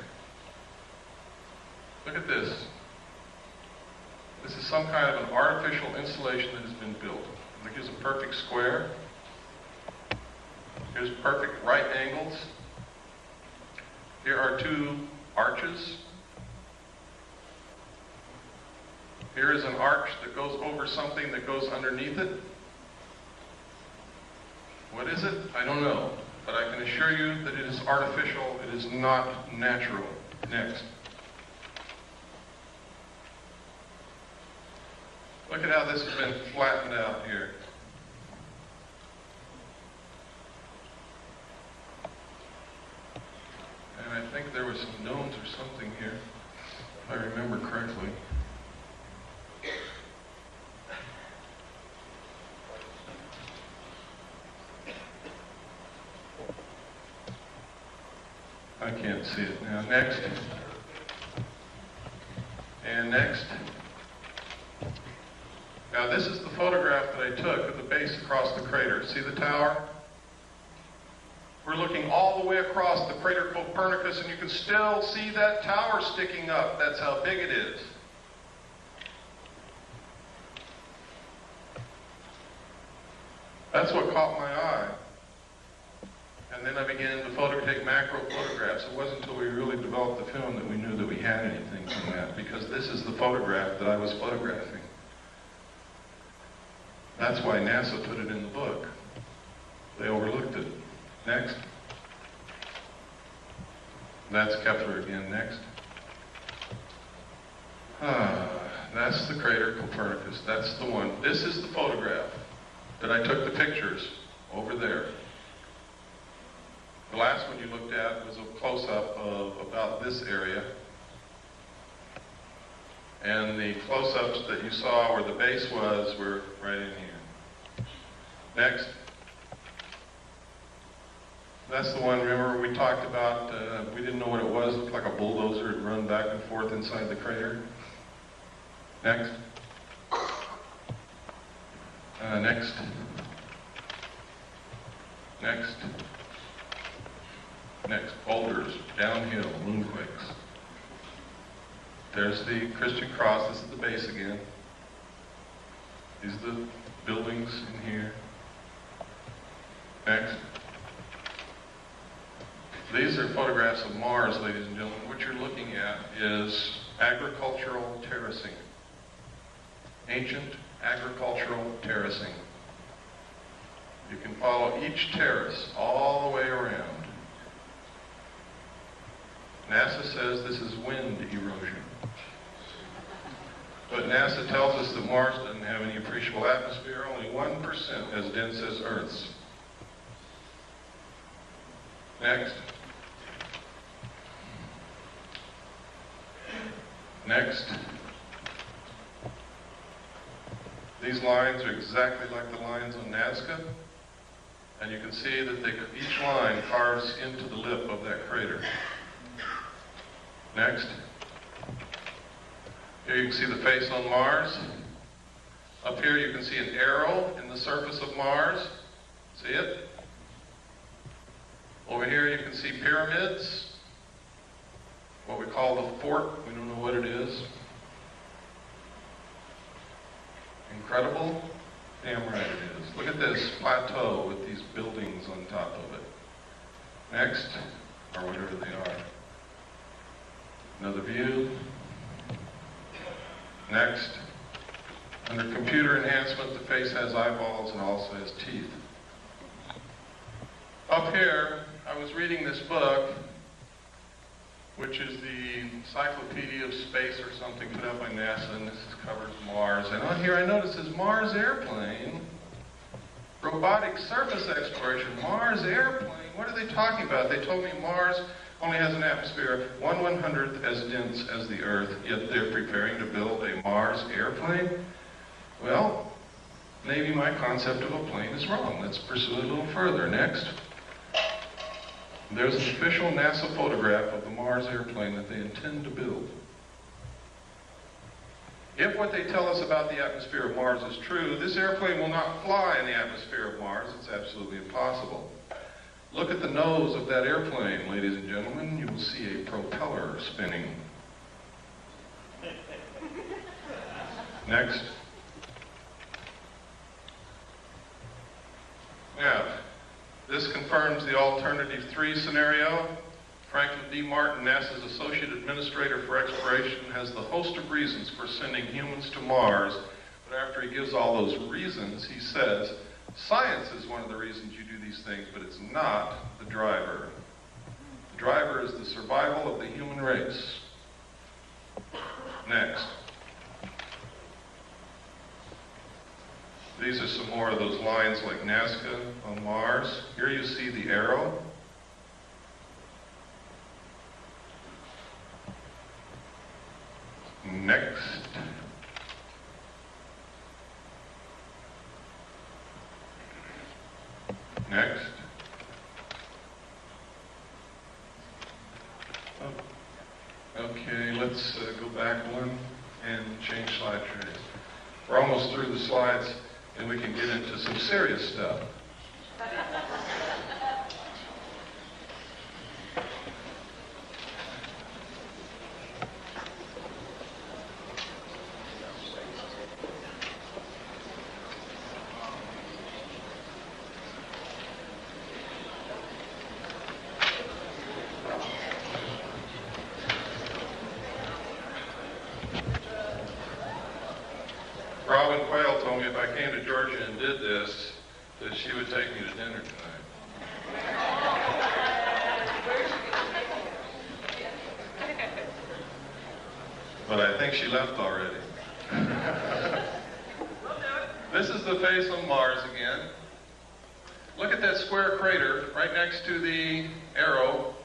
Look at this. This is some kind of an artificial installation that has been built. Look, here's a perfect square. Here's perfect right angles. Here are 2 arches. Here is an arch that goes over something that goes underneath it. What is it? I don't know. But I can assure you that it is artificial. It is not natural. Next. Look at how this has been flattened out here. And I think there were some gnomes or something here, if I remember correctly. I can't see it now. Next. And next. Now this is the photograph that I took of the base across the crater. See the tower? We're looking all the way across the crater Copernicus, and you can still see that tower sticking up. That's how big it is. That's what caught my eye. And then I began to take macro photographs. It wasn't until we really developed the film that we knew that we had anything from that, because this is the photograph that I was photographing. That's why NASA put it in the book. They overlooked it. Next. That's Kepler again. Next. That's the crater Copernicus. That's the one. This is the photograph that I took the pictures over there. The last one you looked at was a close-up of about this area. And the close-ups that you saw where the base was were right in here. Next. That's the one, remember, we talked about, we didn't know what it was. It looked like a bulldozer had run back and forth inside the crater. Next. Next. Next. Next. Boulders, downhill, moonquakes. There's the Christian cross. This is the base again. These are the buildings in here. Next. These are photographs of Mars, ladies and gentlemen. What you're looking at is agricultural terracing. Ancient agricultural terracing. You can follow each terrace all the way around. NASA says this is wind erosion. But NASA tells us that Mars doesn't have any appreciable atmosphere, only 1% as dense as Earth's. Next. Next. These lines are exactly like the lines on Nazca, and you can see that each line carves into the lip of that crater. Next. Here you can see the face on Mars. Up here you can see an arrow in the surface of Mars. See it? Over here you can see pyramids, what we call the fort. We don't know what it is. Incredible? Damn right it is. Look at this plateau with these buildings on top of it. Next, or whatever they are. Another view. Next. Under computer enhancement, the face has eyeballs and also has teeth. Up here, I was reading this book, which is the Encyclopedia of Space or something put out by NASA, and this covers Mars. And on here I noticed this Mars airplane, robotic surface exploration, Mars airplane. What are they talking about? They told me Mars only has an atmosphere 1/100th as dense as the Earth, yet they're preparing to build a Mars airplane? Well, maybe my concept of a plane is wrong. Let's pursue it a little further. Next. There's an official NASA photograph of the Mars airplane that they intend to build. If what they tell us about the atmosphere of Mars is true, this airplane will not fly in the atmosphere of Mars. It's absolutely impossible. Look at the nose of that airplane, ladies and gentlemen. You will see a propeller spinning. Next. Now, this confirms the alternative 3 scenario. Franklin D. Martin, NASA's Associate Administrator for Exploration, has the host of reasons for sending humans to Mars, but after he gives all those reasons, he says, science is one of the reasons you do these things, but it's not the driver. The driver is the survival of the human race. Next. These are some more of those lines like Nazca on Mars. Here you see the arrow. Next. Next. Okay, let's go back one and change slide trays. We're almost through the slides, and we can get into some serious stuff. Robin Quayle told me if I came to Georgia and did this, that she would take me to dinner tonight. But I think she left already. This is the face on Mars again. Look at that square crater right next to the arrow.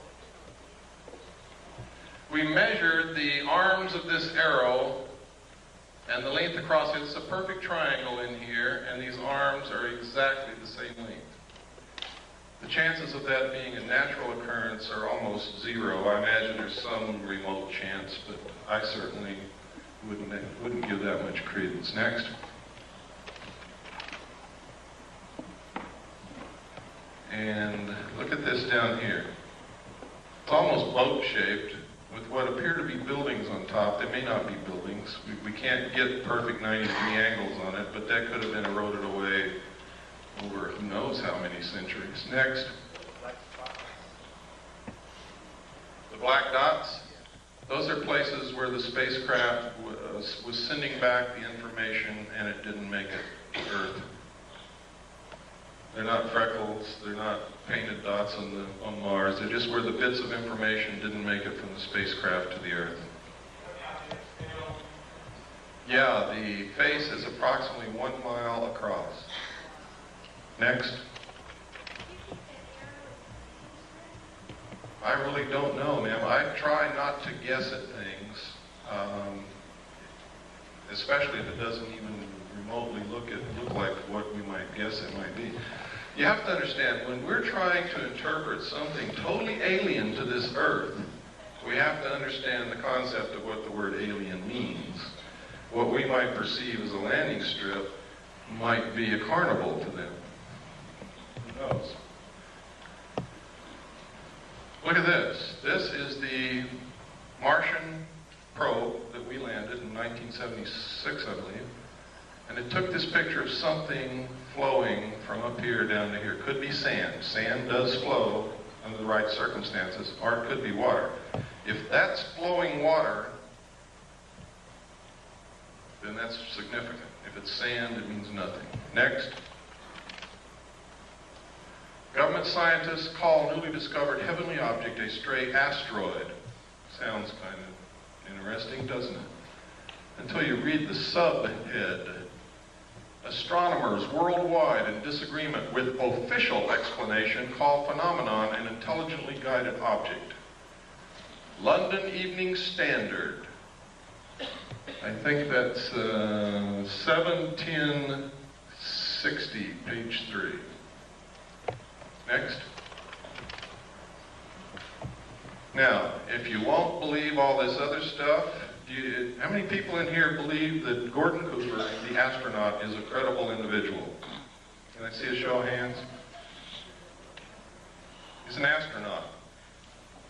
We measured the arms of this arrow and the length across it. It's a perfect triangle in here, and these arms are exactly the same length. The chances of that being a natural occurrence are almost zero. I imagine there's some remote chance, but I certainly wouldn't give that much credence. Next. And look at this down here. It's almost boat-shaped with what appear to be buildings on top. They may not be buildings. We can't get perfect 90-degree angles on it, but that could have been eroded away over who knows how many centuries. Next. The black dots. Those are places where the spacecraft was sending back the information and it didn't make it to Earth. They're not freckles, they're not painted dots on Mars, they're just where the bits of information didn't make it from the spacecraft to the Earth. Yeah, the face is approximately 1 mile across. Next. I really don't know, ma'am. I try not to guess at things, especially if it doesn't even remotely look like what we might guess it might be. You have to understand, when we're trying to interpret something totally alien to this Earth, we have to understand the concept of what the word alien means. What we might perceive as a landing strip might be a carnival to them. Who knows? Look at this. This is the Martian probe that we landed in 1976, I believe. And it took this picture of something flowing from up here down to here. Could be sand. Sand does flow under the right circumstances, or it could be water. If that's flowing water, then that's significant. If it's sand, it means nothing. Next. Government scientists call newly discovered heavenly object a stray asteroid. Sounds kind of interesting, doesn't it? Until you read the subhead. Astronomers worldwide in disagreement with official explanation call phenomenon an intelligently guided object. London Evening Standard. I think that's 7/10/60, page 3. Next. Now, if you won't believe all this other stuff, how many people in here believe that Gordon Cooper, the astronaut, is a credible individual? Can I see a show of hands? He's an astronaut.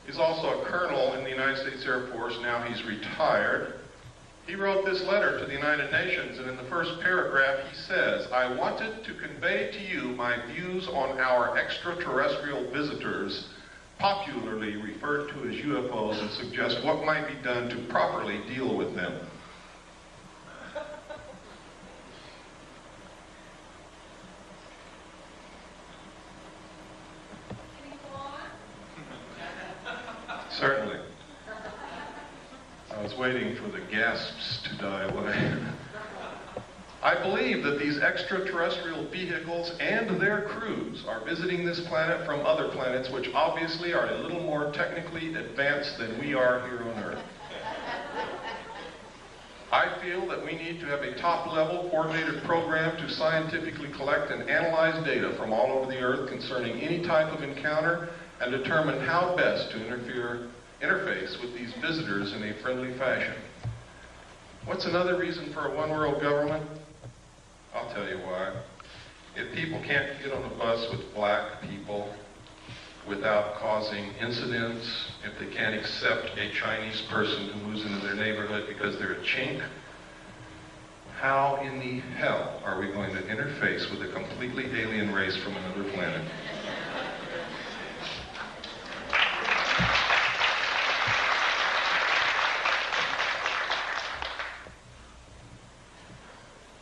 He's also a colonel in the United States Air Force. Now he's retired. He wrote this letter to the United Nations, and in the first paragraph he says, "I wanted to convey to you my views on our extraterrestrial visitors, popularly referred to as UFOs, and suggest what might be done to properly deal with them." Certainly. I was waiting for the gasps to die away. I believe that these extraterrestrial vehicles and their crews are visiting this planet from other planets which obviously are a little more technically advanced than we are here on Earth. I feel that we need to have a top-level coordinated program to scientifically collect and analyze data from all over the Earth concerning any type of encounter and determine how best to interfere interface with these visitors in a friendly fashion. What's another reason for a one-world government? I'll tell you why. If people can't get on a bus with black people without causing incidents, if they can't accept a Chinese person who moves into their neighborhood because they're a chink, how in the hell are we going to interface with a completely alien race from another planet?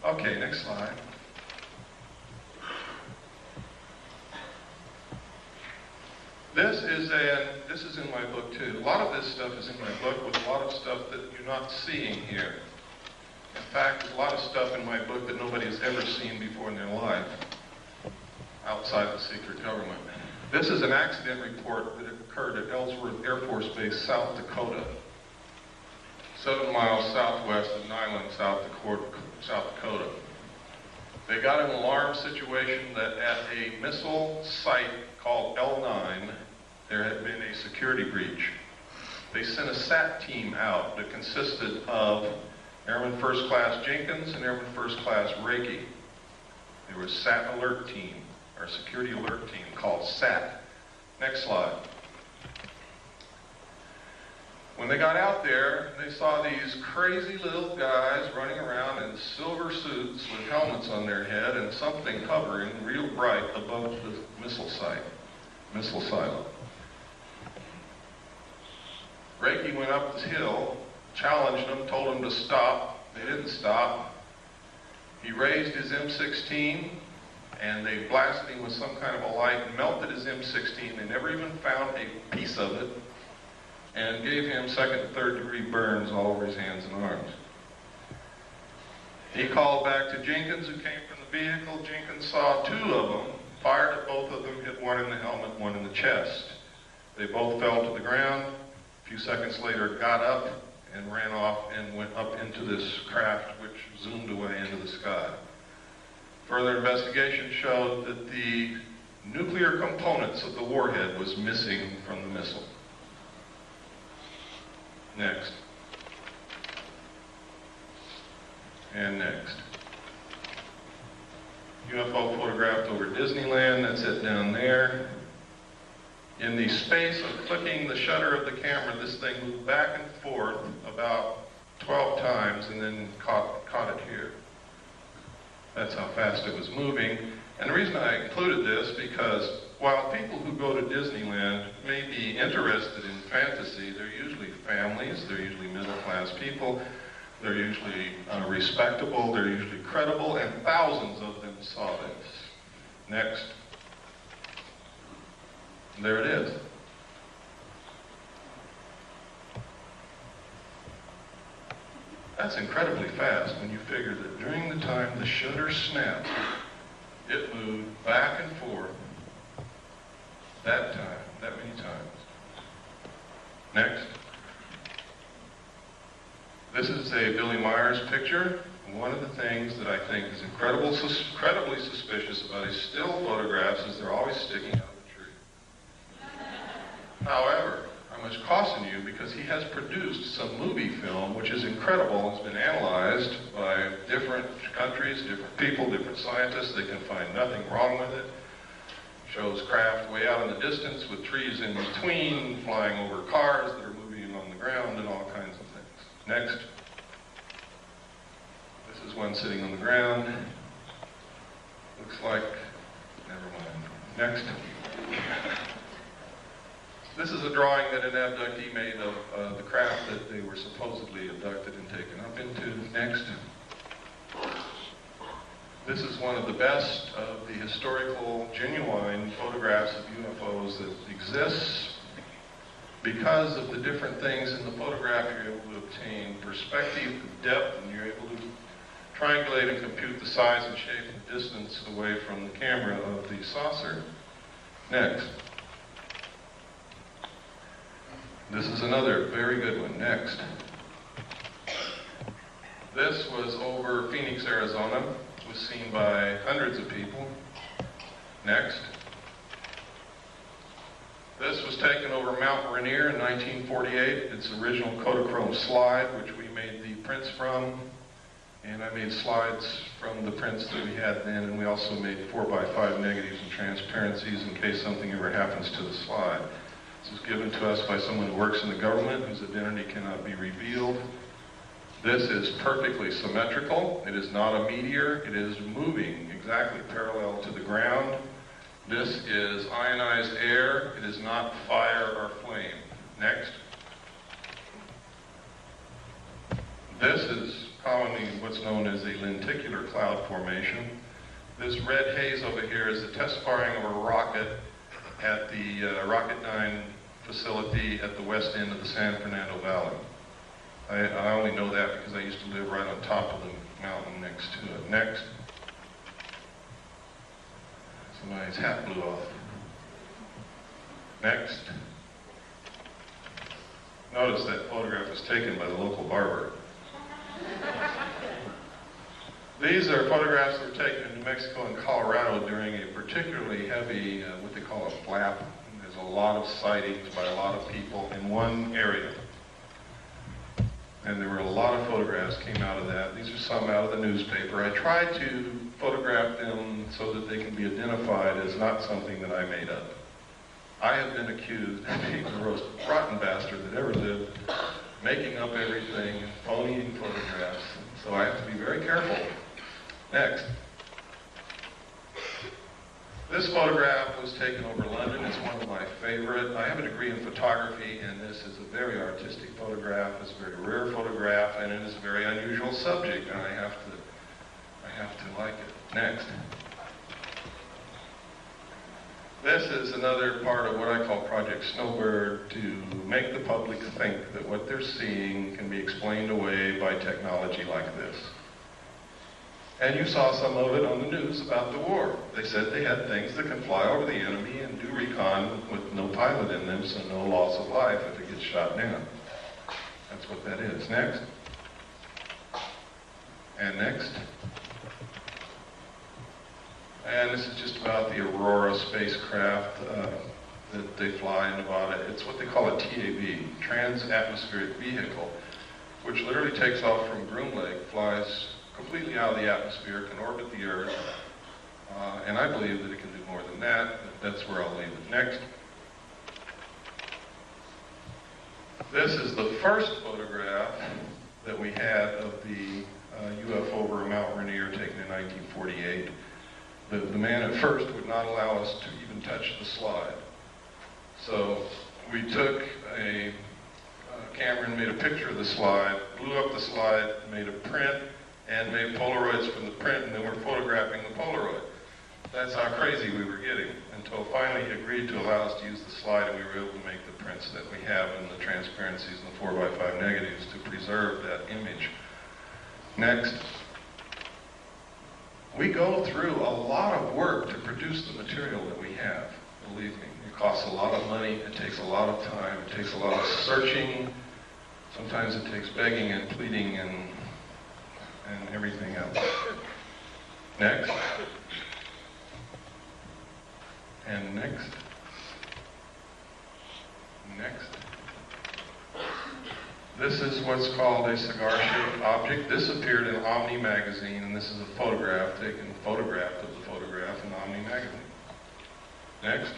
Okay, next slide. This is in my book too. A lot of this stuff is in my book with a lot of stuff that you're not seeing here. In fact, there's a lot of stuff in my book that nobody has ever seen before in their life outside the secret government. This is an accident report that occurred at Ellsworth Air Force Base, South Dakota, 7 miles southwest of Niland, South Dakota. They got an alarm situation that at a missile site called L9, there had been a security breach. They sent a SAT team out that consisted of Airman First Class Jenkins and Airman First Class Reiki. There was SAT alert team, or security alert team called SAT. Next slide. When they got out there, they saw these crazy little guys running around in silver suits with helmets on their head and something hovering real bright above the missile silo. Reiki went up the hill, challenged them, told them to stop. They didn't stop. He raised his M16 and they blasted him with some kind of a light, melted his M16. They never even found a piece of it, and gave him second and third degree burns all over his hands and arms. He called back to Jenkins, who came from the vehicle. Jenkins saw 2 of them, fired at both of them, hit one in the helmet, one in the chest. They both fell to the ground. A few seconds later, got up and ran off and went up into this craft, which zoomed away into the sky. Further investigation showed that the nuclear components of the warhead was missing from the missile. Next. And next. UFO photographed over Disneyland, that's it down there. In the space of clicking the shutter of the camera, this thing moved back and forth about 12 times and then caught it here. That's how fast it was moving. And the reason I included this, because while people who go to Disneyland may be interested in fantasy, they're usually families, they're usually middle-class people, they're usually respectable, they're usually credible, and thousands of them saw this. Next. There it is. That's incredibly fast when you figure that during the time the shutter snapped, it moved back and forth that many times. Next. This is a Billy Myers picture. One of the things that I think is incredibly suspicious about his still photographs is they're always sticking out of the tree. However, I must caution you because he has produced some movie film which is incredible. It's been analyzed by different countries, different people, different scientists. They can find nothing wrong with it. Shows craft way out in the distance with trees in between, flying over cars that are moving on the ground and all kinds of things. Next. This is one sitting on the ground. Looks like, never mind. Next. This is a drawing that an abductee made of the craft that they were supposedly abducted and taken up into. Next. This is one of the best of the historical, genuine photographs of UFOs that exists. Because of the different things in the photograph, you're able to obtain perspective, depth, and you're able to triangulate and compute the size and shape and distance away from the camera of the saucer. Next. This is another very good one. Next. This was over Phoenix, Arizona. It was seen by hundreds of people. Next. This was taken over Mount Rainier in 1948. It's original Kodachrome slide, which we made the prints from. And I made slides from the prints that we had then, and we also made 4x5 negatives and transparencies in case something ever happens to the slide. This was given to us by someone who works in the government whose identity cannot be revealed. This is perfectly symmetrical. It is not a meteor. It is moving exactly parallel to the ground. This is ionized air. It is not fire or flame. Next. This is commonly what's known as a lenticular cloud formation. This red haze over here is the test firing of a rocket at the Rocket 9 facility at the west end of the San Fernando Valley. I only know that because I used to live right on top of the mountain next to it. Next. Somebody's hat blew off. Next. Notice that photograph was taken by the local barber. These are photographs that were taken in New Mexico and Colorado during a particularly heavy, what they call a flap. There's a lot of sightings by a lot of people in one area. And there were a lot of photographs came out of that. These are some out of the newspaper. I tried to photograph them so that they can be identified as not something that I made up. I have been accused of being the most rotten bastard that ever lived, making up everything, phoning photographs. So I have to be very careful. Next. This photograph was taken over London. It's one of my favorite. I have a degree in photography, and this is a very artistic photograph. It's a very rare photograph, and it is a very unusual subject, and I have to like it. Next. This is another part of what I call Project Snowbird, to make the public think that what they're seeing can be explained away by technology like this. And you saw some of it on the news about the war. They said they had things that can fly over the enemy and do recon with no pilot in them, so no loss of life if it gets shot down. That's what that is. Next. And next. And this is just about the Aurora spacecraft that they fly in Nevada. It's what they call a TAV, Trans-Atmospheric Vehicle, which literally takes off from Groom Lake, flies completely out of the atmosphere, can orbit the Earth, and I believe that it can do more than that, but that's where I'll leave it. Next. This is the first photograph that we had of the UFO over Mount Rainier taken in 1948. The man at first would not allow us to even touch the slide. So we took a camera and made a picture of the slide, blew up the slide, made a print, and made Polaroids from the print, and then we're photographing the Polaroid. That's how crazy we were getting, until finally he agreed to allow us to use the slide, and we were able to make the prints that we have in the transparencies and the 4x5 negatives to preserve that image. Next. We go through a lot of work to produce the material that we have, believe me. It costs a lot of money, it takes a lot of time, it takes a lot of searching. Sometimes it takes begging and pleading and everything else. Next. And next. Next. This is what's called a cigar-shaped object. This appeared in Omni magazine, and this is a photograph of the photograph in Omni magazine. Next.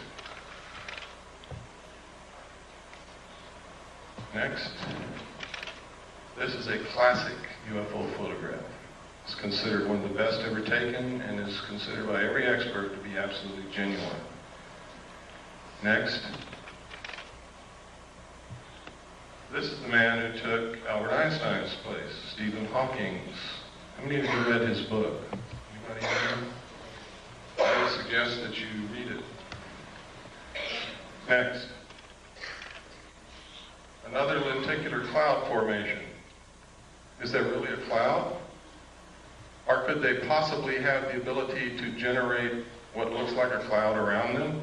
Next. This is a classic UFO photograph. It's considered one of the best ever taken, and is considered by every expert to be absolutely genuine. Next. This is the man who took Albert Einstein's place, Stephen Hawking's. How many of you read his book? Anybody here? I would suggest that you read it. Next. Another lenticular cloud formation. Is there really a cloud? Or could they possibly have the ability to generate what looks like a cloud around them?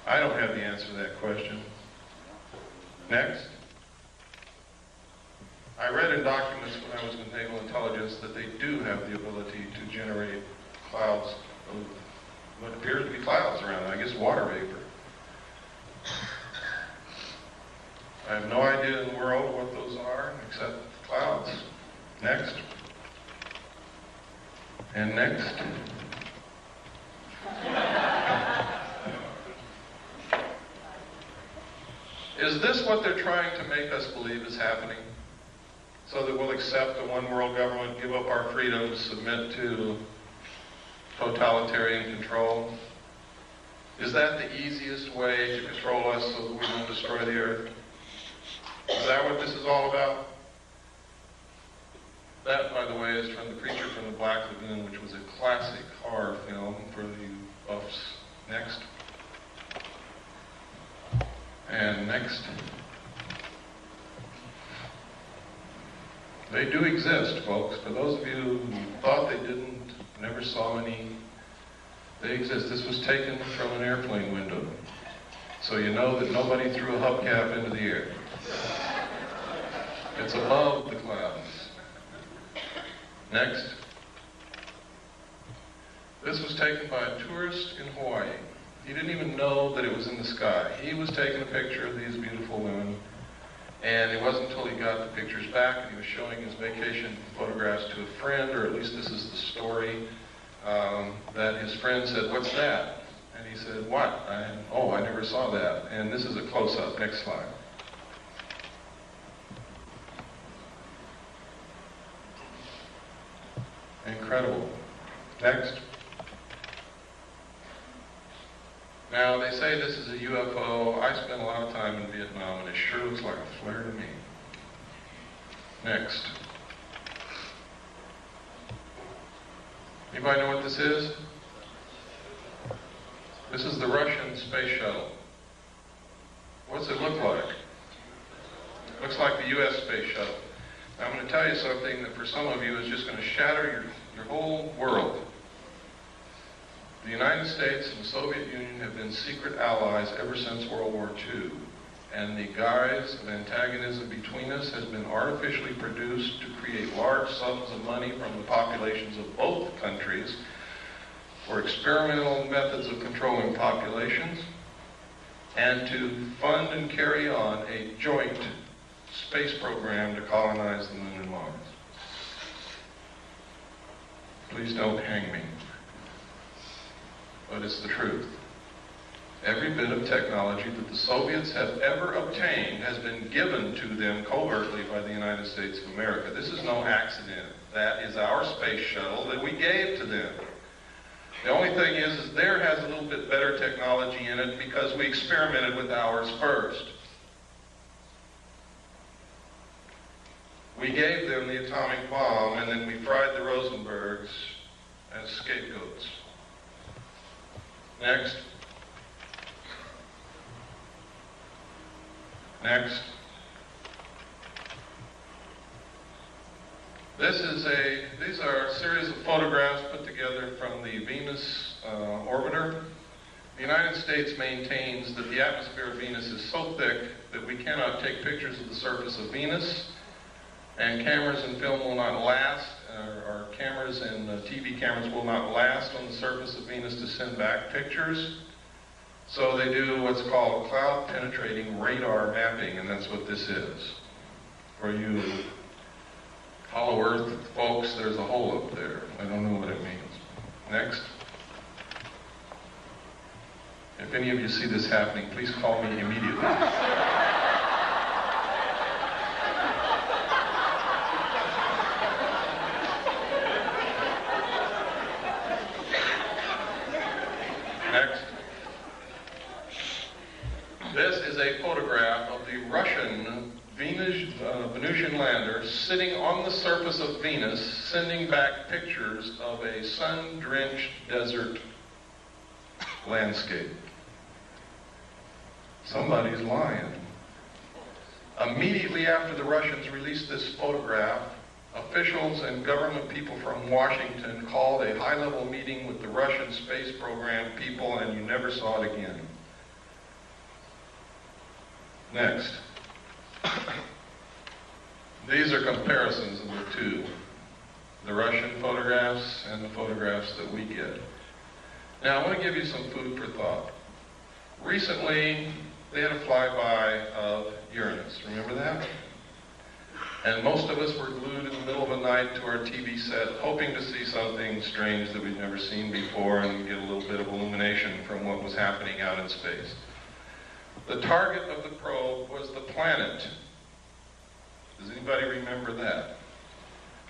I don't have the answer to that question. Next. I read in documents when I was in naval intelligence that they do have the ability to generate clouds of what appears to be clouds around them, I guess water vapor. I have no idea in the world what those are, except the clouds. Next. And next. Is this what they're trying to make us believe is happening? So that we'll accept a one-world government, give up our freedoms, submit to totalitarian control? Is that the easiest way to control us so that we won't destroy the earth? Is that what this is all about? That, by the way, is from The Creature from the Black Lagoon, which was a classic horror film for the buffs. Next. And next. They do exist, folks. For those of you who thought they didn't, never saw any, they exist. This was taken from an airplane window. So you know that nobody threw a hubcap into the air. It's above the clouds. Next. This was taken by a tourist in Hawaii. He didn't even know that it was in the sky. He was taking a picture of these beautiful women, and it wasn't until he got the pictures back and he was showing his vacation photographs to a friend, or at least this is the story, that his friend said, "What's that?" And he said, "What?" I never saw that." And this is a close-up. Next slide. Incredible. Next. Now, they say this is a UFO. I spent a lot of time in Vietnam, and it sure looks like a flare to me. Next. Anybody know what this is? This is the Russian space shuttle. What's it look like? Looks like the U.S. space shuttle. I'm going to tell you something that for some of you is just going to shatter your whole world. The United States and the Soviet Union have been secret allies ever since World War II. And the guise of antagonism between us has been artificially produced to create large sums of money from the populations of both countries for experimental methods of controlling populations and to fund and carry on a joint space program to colonize the moon and Mars. Please don't hang me. But it's the truth. Every bit of technology that the Soviets have ever obtained has been given to them covertly by the United States of America. This is no accident. That is our space shuttle that we gave to them. The only thing is theirs has a little bit better technology in it because we experimented with ours first. We gave them the atomic bomb, and then we fried the Rosenbergs as scapegoats. Next. Next. These are a series of photographs put together from the Venus orbiter. The United States maintains that the atmosphere of Venus is so thick that we cannot take pictures of the surface of Venus, and cameras and film will not last, or cameras and TV cameras will not last on the surface of Venus to send back pictures. So they do what's called cloud-penetrating radar mapping, and that's what this is. For you Hollow Earth folks, there's a hole up there. I don't know what it means. Next. If any of you see this happening, please call me immediately. Next. This is a photograph of the Russian Venusian lander sitting on the surface of Venus, sending back pictures of a sun-drenched desert landscape. Somebody's lying. Immediately after the Russians released this photograph, officials and government people from Washington called a high-level meeting with the Russian space program people, and you never saw it again. Next. These are comparisons of the two, the Russian photographs and the photographs that we get. Now, I want to give you some food for thought. Recently, they had a flyby of Uranus. Remember that? And most of us were glued in the middle of the night to our TV set, hoping to see something strange that we'd never seen before and get a little bit of illumination from what was happening out in space. The target of the probe was the planet. Does anybody remember that?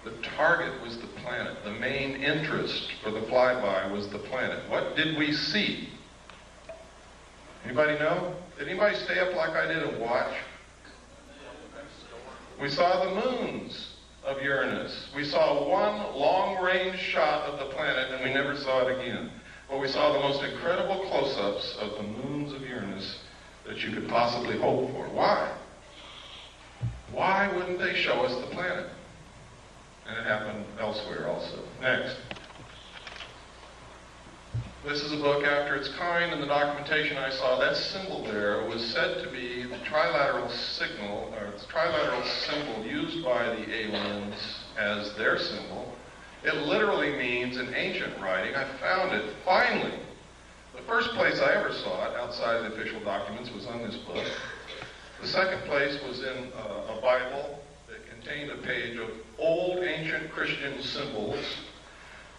The target was the planet. The main interest for the flyby was the planet. What did we see? Anybody know? Did anybody stay up like I did and watch? We saw the moons of Uranus. We saw one long-range shot of the planet and we never saw it again. But we saw the most incredible close-ups of the moons of Uranus that you could possibly hope for. Why? Why wouldn't they show us the planet? And it happened elsewhere also. Next. This is a book after its kind, and the documentation I saw, that symbol there was said to be the trilateral signal, or the trilateral symbol used by the aliens as their symbol. It literally means in ancient writing, I found it finally. The first place I ever saw it outside the official documents was on this book. The second place was in a Bible that contained a page of old ancient Christian symbols.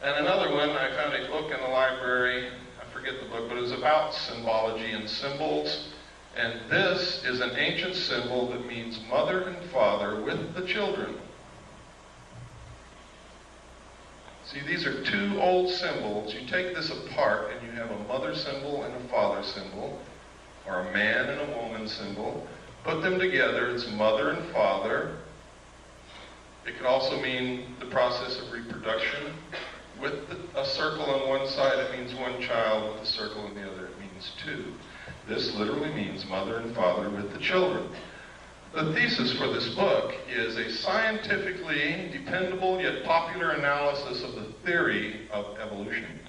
And another one, I found a book in the library, I forget the book, but it was about symbology and symbols. And this is an ancient symbol that means mother and father with the children. See, these are two old symbols. You take this apart and you have a mother symbol and a father symbol, or a man and a woman symbol. Put them together, it's mother and father. It could also mean the process of reproduction. With a circle on one side, it means one child. With a circle on the other, it means two. This literally means mother and father with the children. The thesis for this book is a scientifically dependable yet popular analysis of the theory of evolution.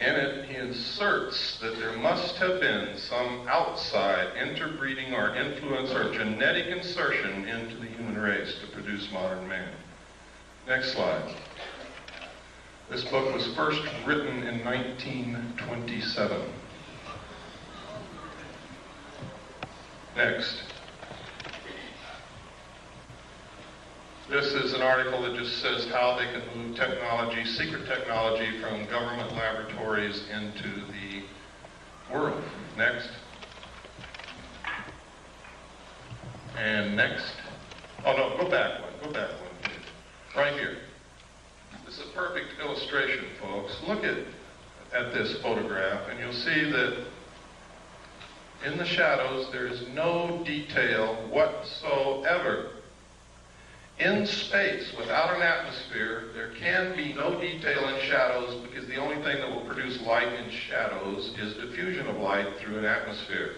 In it, he asserts that there must have been some outside interbreeding or influence or genetic insertion into the human race to produce modern man. Next slide. This book was first written in 1927. Next. This is an article that just says how they can move technology, secret technology, from government laboratories into the world. Next. And next. Oh no, go back one. Go back one, please. Right here. This is a perfect illustration, folks. Look at this photograph, and you'll see that in the shadows there is no detail whatsoever. In space, without an atmosphere, there can be no detail in shadows because the only thing that will produce light in shadows is diffusion of light through an atmosphere.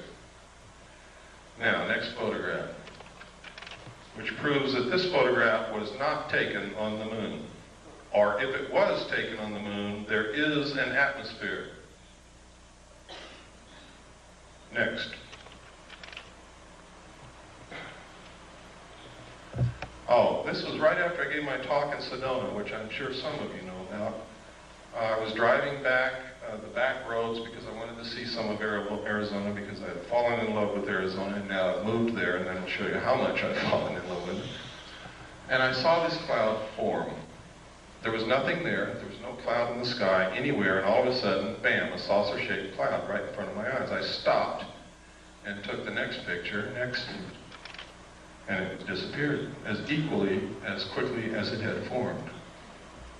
Now, next photograph, which proves that this photograph was not taken on the moon. Or if it was taken on the moon, there is an atmosphere. Next. Oh, this was right after I gave my talk in Sedona, which I'm sure some of you know about. I was driving back the back roads because I wanted to see some of Arizona because I had fallen in love with Arizona, and now I've moved there, and I'll show you how much I've fallen in love with it. And I saw this cloud form. There was nothing there. There was no cloud in the sky anywhere, and all of a sudden, bam, a saucer-shaped cloud right in front of my eyes. I stopped and took the next picture next to it. And it disappeared as equally, as quickly as it had formed.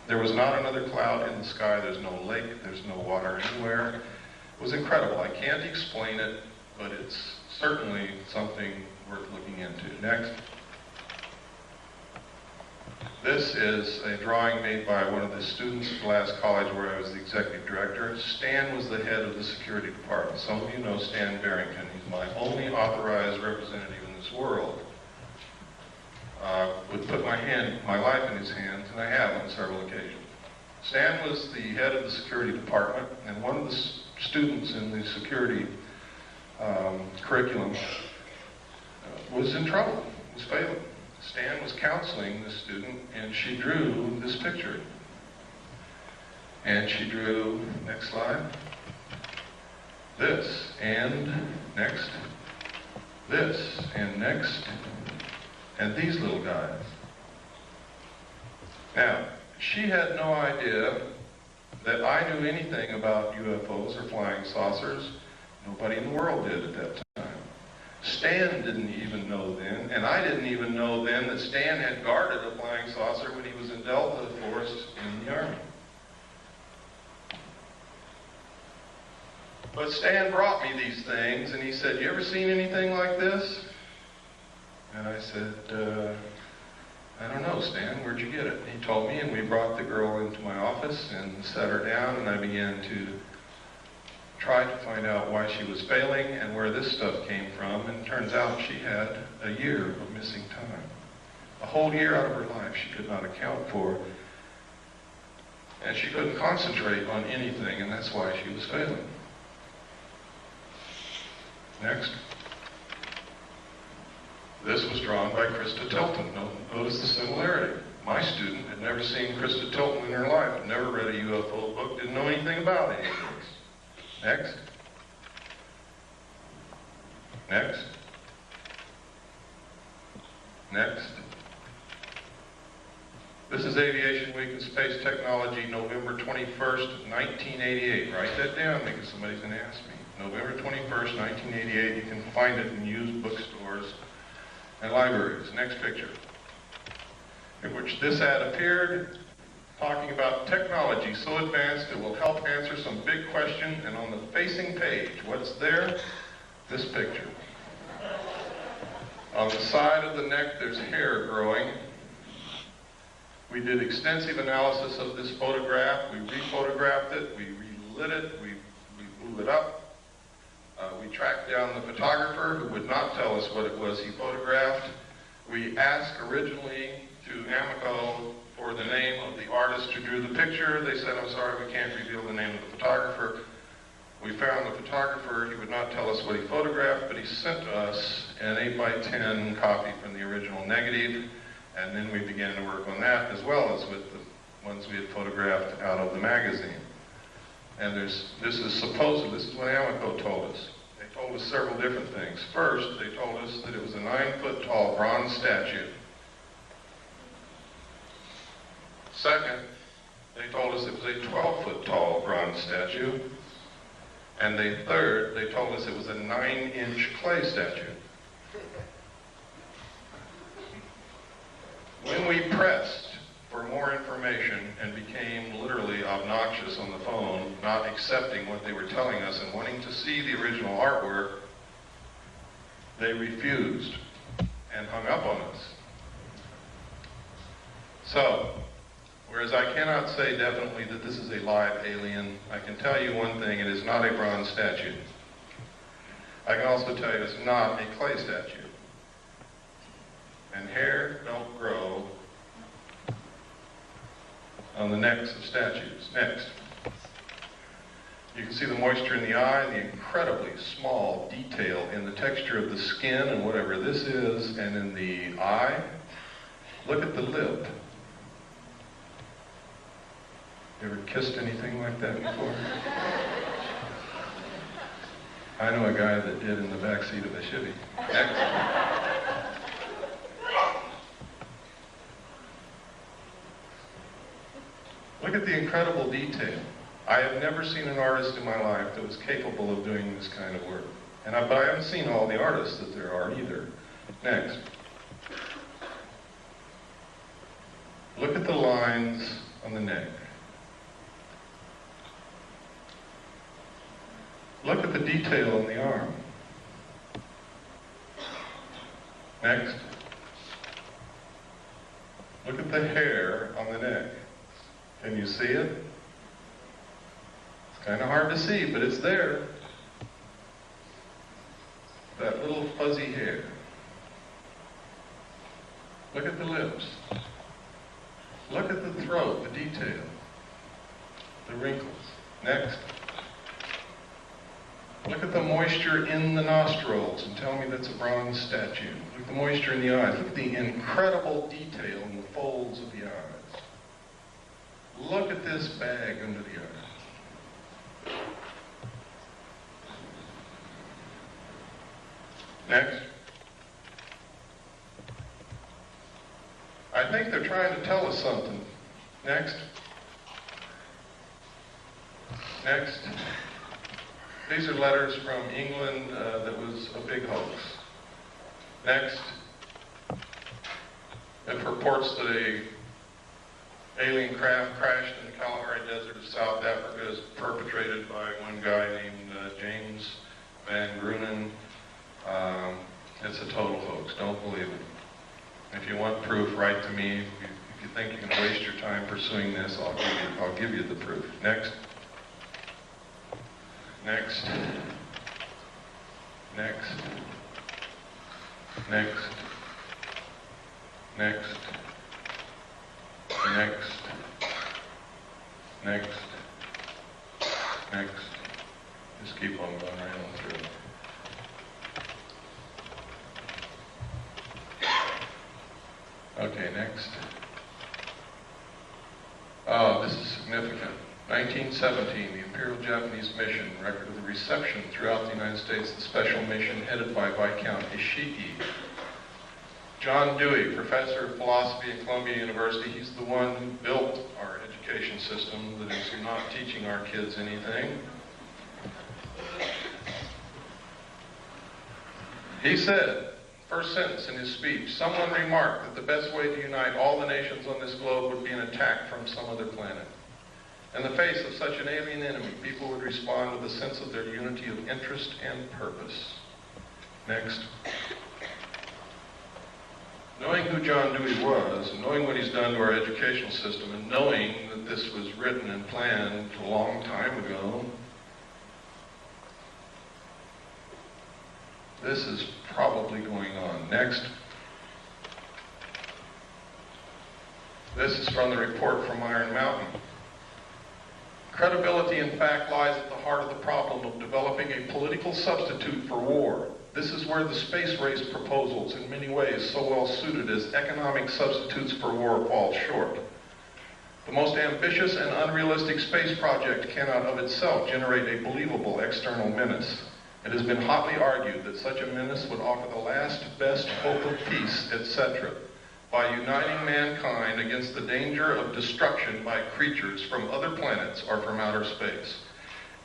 There was not another cloud in the sky. There's no lake. There's no water anywhere. It was incredible. I can't explain it, but it's certainly something worth looking into. Next. This is a drawing made by one of the students at the last college where I was the executive director. Stan was the head of the security department. Some of you know Stan Barrington. He's my only authorized representative in this world. Would put my life in his hands, and I have on several occasions. Stan was the head of the security department, and one of the students in the security curriculum was in trouble, was failing. Stan was counseling this student, and she drew this picture. And she drew, next slide, this, and next, this, and next, and these little guys. Now, she had no idea that I knew anything about UFOs or flying saucers. Nobody in the world did at that time. Stan didn't even know then, and I didn't even know then that Stan had guarded a flying saucer when he was in Delta Force in the Army. But Stan brought me these things, and he said, "You ever seen anything like this?" And I said, "I don't know, Stan, where'd you get it?" He told me, and we brought the girl into my office and sat her down, and I began to try to find out why she was failing and where this stuff came from, and it turns out she had a year of missing time. A whole year out of her life she could not account for, and she couldn't concentrate on anything, and that's why she was failing. Next. This was drawn by Krista Tilton. Notice the similarity. My student had never seen Krista Tilton in her life, never read a UFO book, didn't know anything about any of this. Next. Next. Next. This is Aviation Week in Space Technology, November 21st, 1988. Write that down because somebody's going to ask me. November 21st, 1988. You can find it in used bookstores and libraries. Next picture. In which this ad appeared, talking about technology so advanced it will help answer some big question, and on the facing page, what's there? This picture. On the side of the neck, there's hair growing. We did extensive analysis of this photograph. We rephotographed it, we relit it, we blew it up. We tracked down the photographer who would not tell us what it was he photographed. We asked originally to Amoco for the name of the artist who drew the picture. They said, "I'm sorry, we can't reveal the name of the photographer." We found the photographer. He would not tell us what he photographed, but he sent us an 8x10 copy from the original negative, and then we began to work on that as well as with the ones we had photographed out of the magazine. And this is what Amoco told us. They told us several different things. First, they told us that it was a 9-foot-tall bronze statue. Second, they told us it was a 12-foot-tall bronze statue. And third, they told us it was a 9-inch clay statue. When we pressed for more information and became literally obnoxious on the phone, not accepting what they were telling us and wanting to see the original artwork, they refused and hung up on us. So, whereas I cannot say definitely that this is a live alien, I can tell you one thing: it is not a bronze statue. I can also tell you it's not a clay statue. And hair don't grow on the necks of statues. Next. You can see the moisture in the eye, the incredibly small detail in the texture of the skin and whatever this is, and in the eye. Look at the lip. You ever kissed anything like that before? I know a guy that did in the back seat of a Chevy. Next. Look at the incredible detail. I have never seen an artist in my life that was capable of doing this kind of work. But I haven't seen all the artists that there are either. Next. Look at the lines on the neck. Look at the detail in the arm. Next. Look at the hair on the neck. Can you see it? It's kind of hard to see, but it's there. That little fuzzy hair. Look at the lips. Look at the throat, the detail. The wrinkles. Next. Look at the moisture in the nostrils and tell me that's a bronze statue. Look at the moisture in the eyes. Look at the incredible detail in the folds of the eyes. Look at this bag under the eye. Next. I think they're trying to tell us something. Next. Next. These are letters from England that was a big hoax. Next. It purports that a alien craft crashed in the Kalahari Desert of South Africa is perpetrated by one guy named James Van Grunen. It's a total hoax. Don't believe it. If you want proof, write to me. If you think you're going to waste your time pursuing this, I'll give you the proof. Next. Next. Next. Next. Next. Next. Next. Next. Just keep on going right on through. Okay, next. Oh, this is significant. 1917, the Imperial Japanese Mission, record of the reception throughout the United States, the special mission headed by Viscount Ishii. John Dewey, professor of philosophy at Columbia University, he's the one who built our education system that is not teaching our kids anything. He said, first sentence in his speech, someone remarked that the best way to unite all the nations on this globe would be an attack from some other planet. In the face of such an alien enemy, people would respond with a sense of their unity of interest and purpose. Next. Knowing who John Dewey was, and knowing what he's done to our educational system, and knowing that this was written and planned a long time ago, this is probably going on. Next. This is from the report from Iron Mountain. Credibility, in fact, lies at the heart of the problem of developing a political substitute for war. This is where the space race proposals, in many ways so well suited as economic substitutes for war, fall short. The most ambitious and unrealistic space project cannot of itself generate a believable external menace. It has been hotly argued that such a menace would offer the last best hope of peace, etc., by uniting mankind against the danger of destruction by creatures from other planets or from outer space.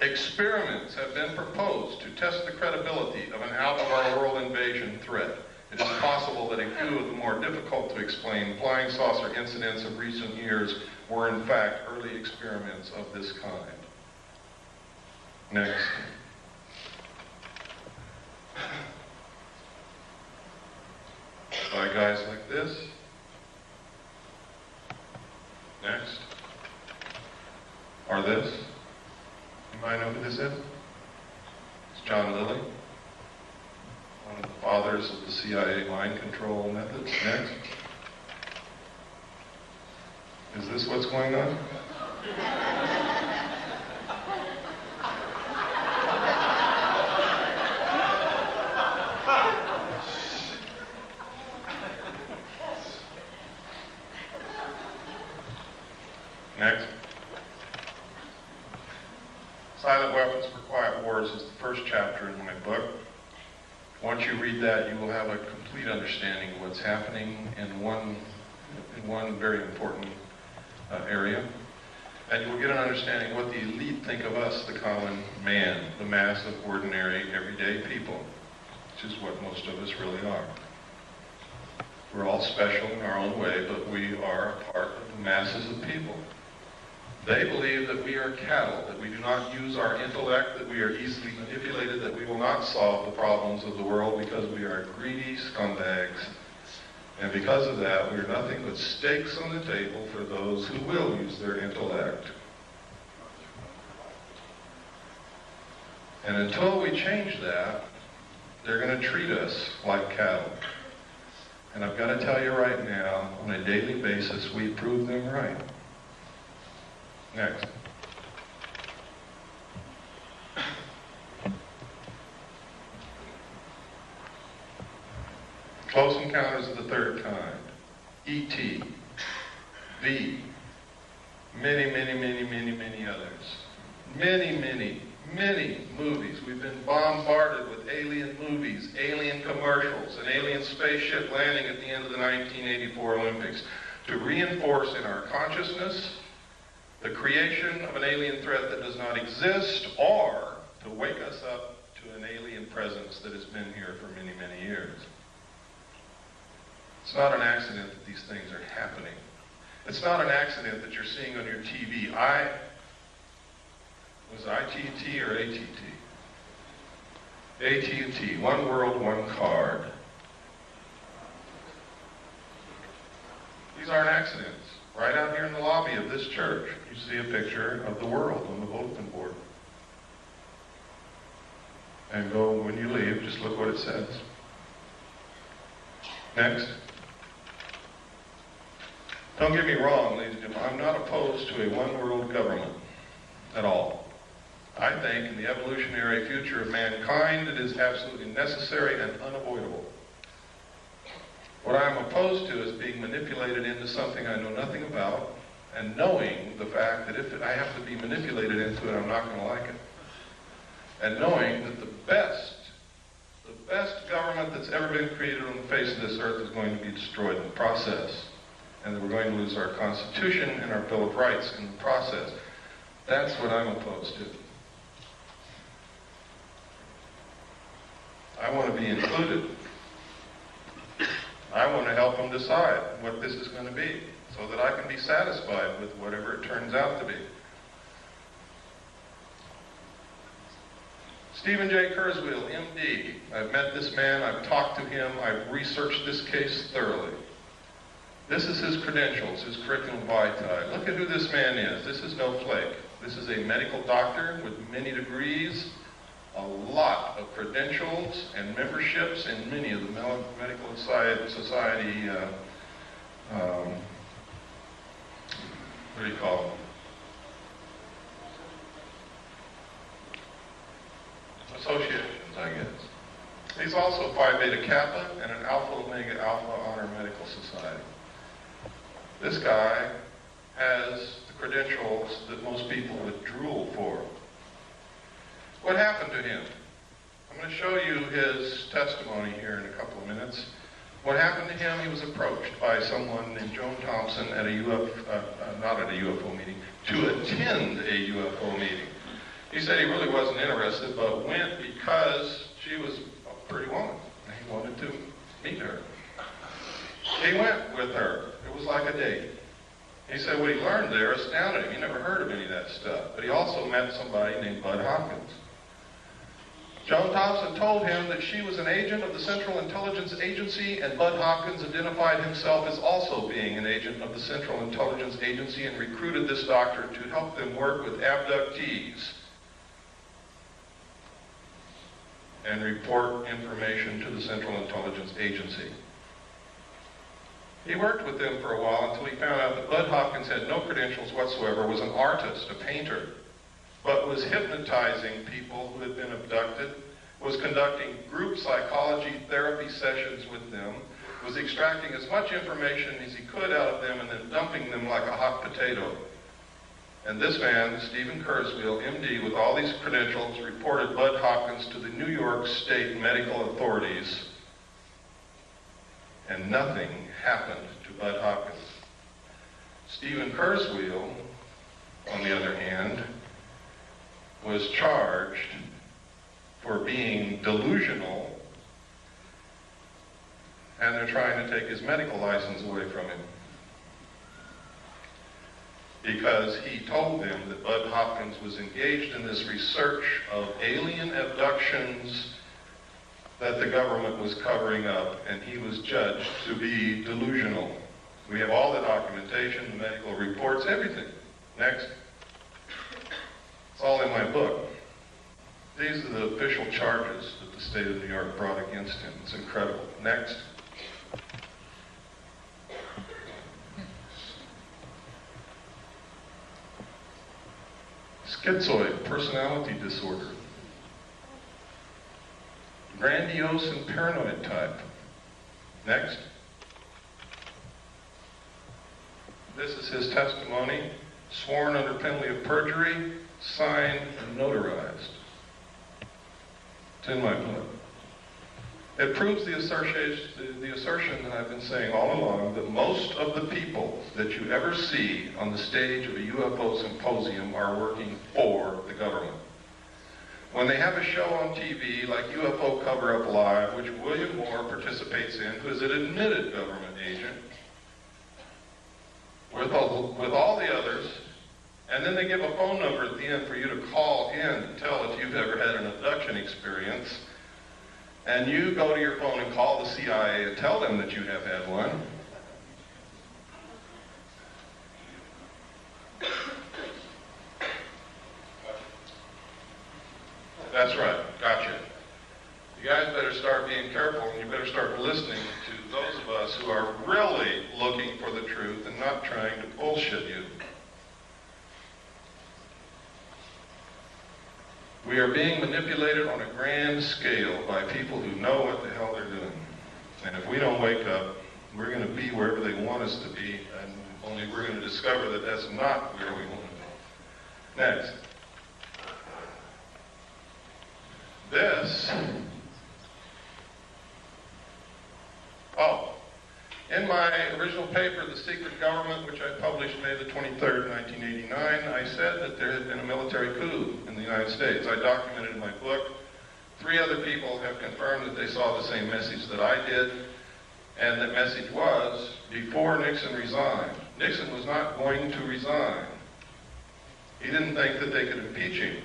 Experiments have been proposed to test the credibility of an out-of-our-world invasion threat. It is possible that a few of the more difficult to explain flying saucer incidents of recent years were in fact early experiments of this kind. Next. By guys like this. Next. Or this. You might know who this is? It's John Lilly, one of the fathers of the CIA mind control methods. Next. Is this what's going on? Next. Silent Weapons for Quiet Wars is the first chapter in my book. Once you read that, you will have a complete understanding of what's happening in one very important area. And you will get an understanding of what the elite think of us, the common man, the mass of ordinary, everyday people, which is what most of us really are. We're all special in our own way, but we are a part of the masses of people. They believe that we are cattle, that we do not use our intellect, that we are easily manipulated, that we will not solve the problems of the world because we are greedy scumbags. And because of that, we are nothing but stakes on the table for those who will use their intellect. And until we change that, they're going to treat us like cattle. And I've got to tell you right now, on a daily basis, we prove them right. Next. Close Encounters of the Third Kind, E.T., V, many others. Many Many movies. We've been bombarded with alien movies, alien commercials, an alien spaceship landing at the end of the 1984 Olympics to reinforce in our consciousness the creation of an alien threat that does not exist, or to wake us up to an alien presence that has been here for many, many years. It's not an accident that these things are happening. It's not an accident that you're seeing on your TV. Was it ITT or ATT? AT&T, one world, one card. These aren't accidents. Right out here in the lobby of this church, you see a picture of the world on the bulletin board. And go, when you leave, just look what it says. Next. Don't get me wrong, ladies and gentlemen, I'm not opposed to a one-world government at all. I think in the evolutionary future of mankind, it is absolutely necessary and unavoidable. What I'm opposed to is being manipulated into something I know nothing about, and knowing the fact that if I have to be manipulated into it, I'm not going to like it. And knowing that the best government that's ever been created on the face of this earth is going to be destroyed in the process, and that we're going to lose our Constitution and our Bill of Rights in the process. That's what I'm opposed to. I want to be included. I want to help them decide what this is going to be, so that I can be satisfied with whatever it turns out to be. 𝕹𝖆𝖙𝖟𝖆𝖗, MD. I've met this man, I've talked to him, I've researched this case thoroughly. This is his credentials, his curriculum vitae. Look at who this man is. This is no flake. This is a medical doctor with many degrees, a lot of credentials and memberships in many of the medical society, what do you call them? Associations, I guess. He's also Phi Beta Kappa and an Alpha Omega Alpha Honor Medical Society. This guy has the credentials that most people would drool for. What happened to him? I'm going to show you his testimony here in a couple of minutes. What happened to him, he was approached by someone named Joan Thompson at a not at a UFO meeting, to attend a UFO meeting. He said he really wasn't interested, but went because she was a pretty woman, and he wanted to meet her. He went with her. It was like a date. He said what he learned there astounded him. He never heard of any of that stuff. But he also met somebody named Bud Hopkins. Joan Thompson told him that she was an agent of the Central Intelligence Agency, and Bud Hopkins identified himself as also being an agent of the Central Intelligence Agency and recruited this doctor to help them work with abductees and report information to the Central Intelligence Agency. He worked with them for a while until he found out that Bud Hopkins had no credentials whatsoever, was an artist, a painter, but was hypnotizing people who had been abducted, was conducting group psychology therapy sessions with them, was extracting as much information as he could out of them and then dumping them like a hot potato. And this man, 𝕹𝖆𝖙𝖟𝖆𝖗, MD, with all these credentials, reported Bud Hopkins to the New York State medical authorities, and nothing happened to Bud Hopkins. 𝕹𝖆𝖙𝖟𝖆𝖗, on the other hand, was charged for being delusional, and they're trying to take his medical license away from him, because he told them that Bud Hopkins was engaged in this research of alien abductions that the government was covering up, and he was judged to be delusional. We have all the documentation, the medical reports, everything. Next. It's all in my book. These are the official charges that the state of New York brought against him. It's incredible. Next. Schizoid personality disorder. Grandiose and paranoid type. Next. This is his testimony, sworn under penalty of perjury, signed and notarized. It's in my book. It proves the assertion that I've been saying all along, that most of the people that you ever see on the stage of a UFO symposium are working for the government. When they have a show on TV like UFO Cover-Up Live, which William Moore participates in, who is an admitted government agent, with all the others, and then they give a phone number at the end for you to call in to tell if you've ever had an abduction experience, and you go to your phone and call the CIA and tell them that you have had one. That's right, gotcha. You guys better start being careful, and you better start listening to those of us who are really looking for the truth and not trying to bullshit you. We are being manipulated on a grand scale by people who know what the hell they're doing. And if we don't wake up, we're going to be wherever they want us to be, and only we're going to discover that that's not where we want to be. Next. This. Oh. In my original paper, The Secret Government, which I published May the 23rd, 1989, I said that there had been a military coup in the United States. I documented in my book. 3 other people have confirmed that they saw the same message that I did, and that message was, before Nixon resigned. Nixon was not going to resign. He didn't think that they could impeach him.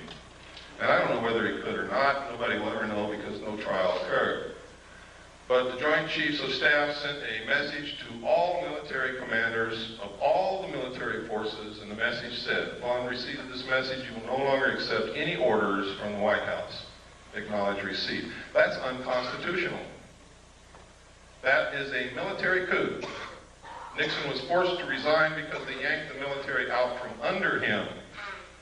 And I don't know whether he could or not. Nobody will ever know because no trial occurred. But the Joint Chiefs of Staff sent a message to all military commanders of all the military forces, and the message said, upon receipt of this message, you will no longer accept any orders from the White House. Acknowledge receipt. That's unconstitutional. That is a military coup. Nixon was forced to resign because they yanked the military out from under him.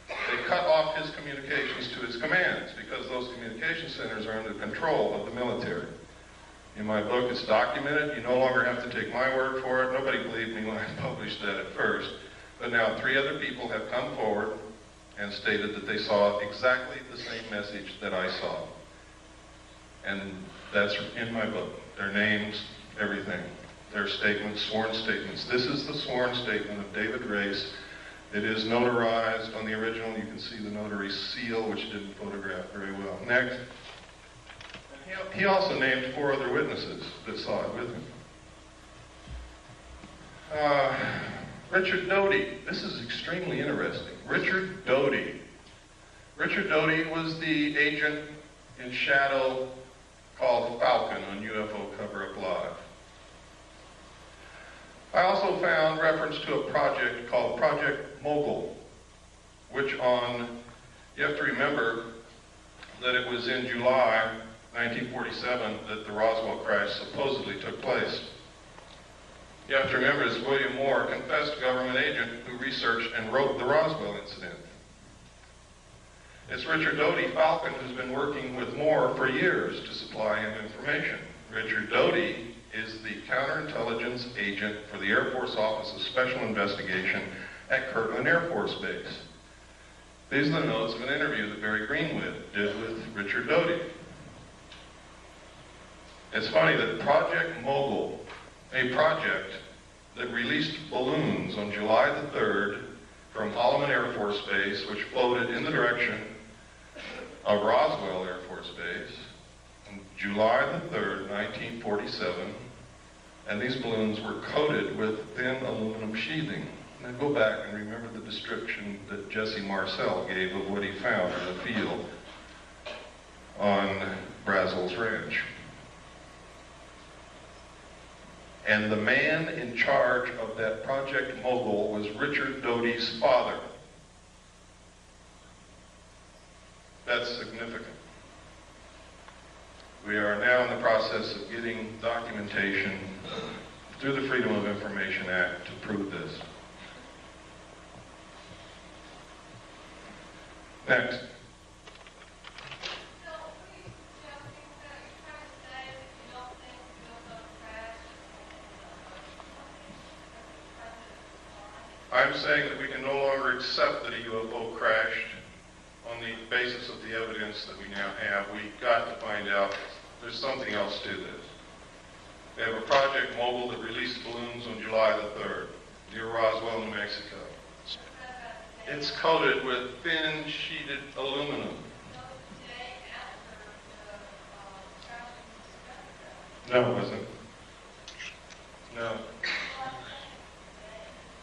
They cut off his communications to his commands because those communication centers are under control of the military. In my book, it's documented. You no longer have to take my word for it. Nobody believed me when I published that at first. But now 3 other people have come forward and stated that they saw exactly the same message that I saw. And that's in my book. Their names, everything. Their statements, sworn statements. This is the sworn statement of David Race. It is notarized on the original. You can see the notary seal, which didn't photograph very well. Next. He also named 4 other witnesses that saw it with him. Richard Doty. This is extremely interesting. Richard Doty. Richard Doty was the agent in shadow called Falcon on UFO Cover-Up Live. I also found reference to a project called Project Mogul, which you have to remember that it was in July 1947 that the Roswell crash supposedly took place. You have to remember this William Moore, a confessed government agent who researched and wrote the Roswell incident. It's Richard Doty, Falcon, who's been working with Moore for years to supply him information. Richard Doty is the counterintelligence agent for the Air Force Office of Special Investigation at Kirtland Air Force Base. These are the notes of an interview that Barry Greenwood did with Richard Doty. It's funny that Project Mogul, a project that released balloons on July the 3rd from Holloman Air Force Base, which floated in the direction of Roswell Air Force Base, on July the 3rd, 1947, and these balloons were coated with thin aluminum sheathing. Now go back and remember the description that Jesse Marcel gave of what he found in the field on Brazel's Ranch. And the man in charge of that Project Mogul was Richard Doty's father. That's significant. We are now in the process of getting documentation through the Freedom of Information Act to prove this. Next. I'm saying that we can no longer accept that a UFO crashed on the basis of the evidence that we now have, we've got to find out there's something else to this. They have a Project Mogul that released balloons on July the 3rd near Roswell, New Mexico. It's coated with thin sheeted aluminum. No, it wasn't. No.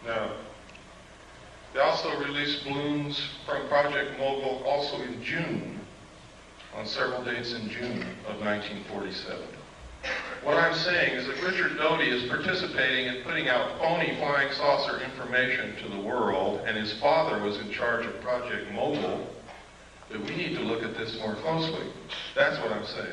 No. They also released balloons from Project Mogul also in June, on several dates in June of 1947. What I'm saying is that Richard Doty is participating in putting out phony flying saucer information to the world, and his father was in charge of Project Mogul, that we need to look at this more closely. That's what I'm saying.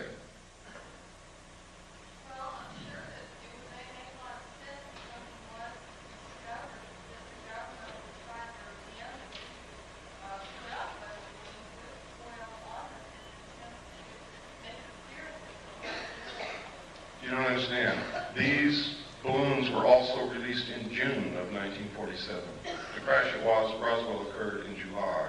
You don't understand. These balloons were also released in June of 1947. The crash at Roswell occurred in July.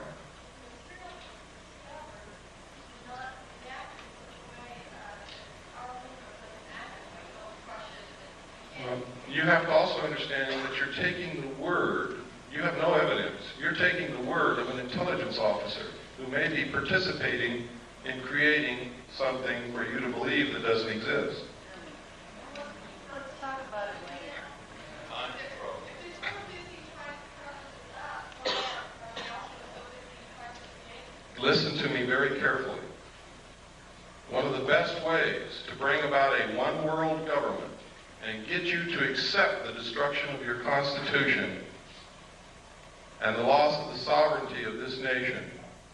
Well, you have to also understand that you're taking the word, you have no evidence, you're taking the word of an intelligence officer who may be participating in creating something for you to believe that doesn't exist. Listen to me very carefully. One of the best ways to bring about a one-world government and get you to accept the destruction of your Constitution and the loss of the sovereignty of this nation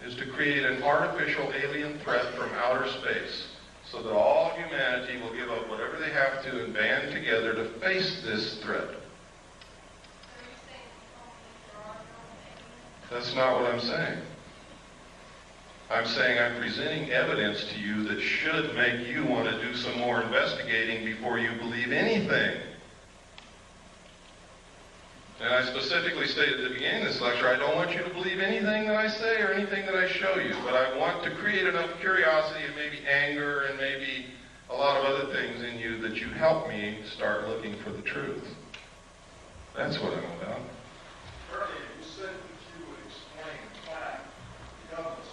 is to create an artificial alien threat from outer space so that all humanity will give up whatever they have to and band together to face this threat. That's not what I'm saying. I'm saying I'm presenting evidence to you that should make you want to do some more investigating before you believe anything. And I specifically stated at the beginning of this lecture, I don't want you to believe anything that I say or anything that I show you, but I want to create enough curiosity and maybe anger and maybe a lot of other things in you that you help me start looking for the truth. That's what I'm about. Earlier, you said that you would explain why the government's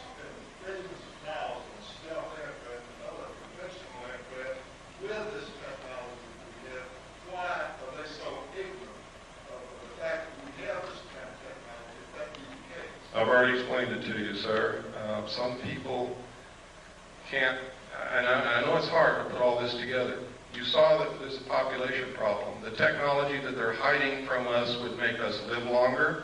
billions of dollars in stealth aircraft and other conventional aircraft with this technology that we have. Why are they so ignorant of the fact that we have this kind of technology, if that be the case? I've already explained it to you, sir. Some people can't, and I know it's hard to put all this together. You saw that there's a population problem. The technology that they're hiding from us would make us live longer,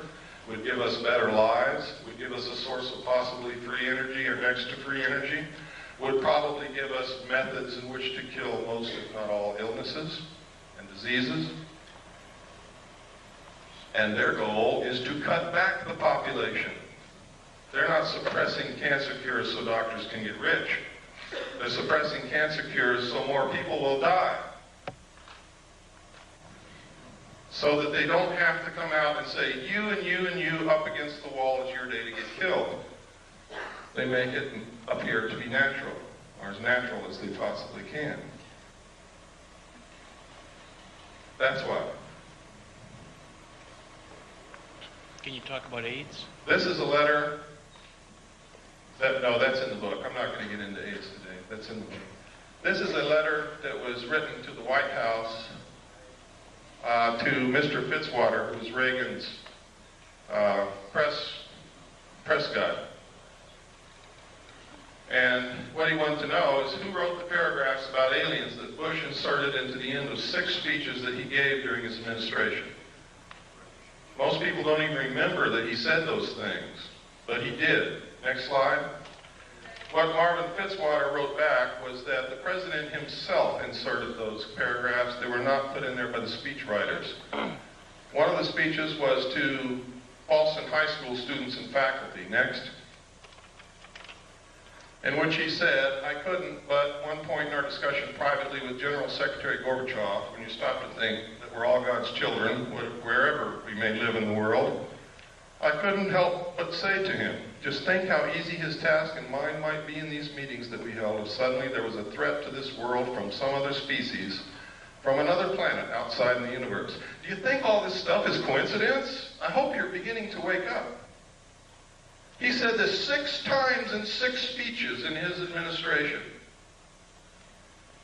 would give us better lives, would give us a source of possibly free energy or next to free energy, would probably give us methods in which to kill most, if not all, illnesses and diseases. And their goal is to cut back the population. They're not suppressing cancer cures so doctors can get rich. They're suppressing cancer cures so more people will die. So that they don't have to come out and say, you and you and you up against the wall, it's your day to get killed. They make it appear to be natural, or as natural as they possibly can. That's why. Can you talk about AIDS? This is a letter no, that's in the book. I'm not going to get into AIDS today. That's in the book. This is a letter that was written to the White House to Mr. Fitzwater, who was Reagan's press guy. And what he wanted to know is who wrote the paragraphs about aliens that Bush inserted into the end of 6 speeches that he gave during his administration. Most people don't even remember that he said those things, but he did. Next slide. What Marvin Fitzwater wrote back was that the president himself inserted those paragraphs. They were not put in there by the speechwriters. One of the speeches was to Boston High School students and faculty. Next. In which he said, I couldn't, but one point in our discussion privately with General Secretary Gorbachev, when you stop to think that we're all God's children, wherever we may live in the world, I couldn't help but say to him, Just think how easy his task and mine might be in these meetings that we held if suddenly there was a threat to this world from some other species, from another planet outside in the universe. Do you think all this stuff is coincidence? I hope you're beginning to wake up. He said this 6 times in 6 speeches in his administration.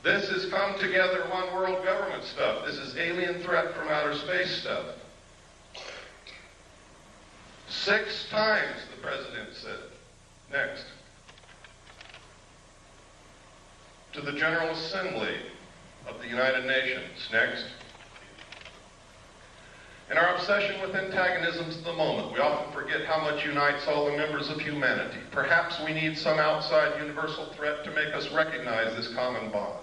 This is come together one world government stuff. This is alien threat from outer space stuff. 6 times the president said. Next. To the General Assembly of the United Nations. Next. In our obsession with antagonisms of the moment, we often forget how much unites all the members of humanity. Perhaps we need some outside universal threat to make us recognize this common bond.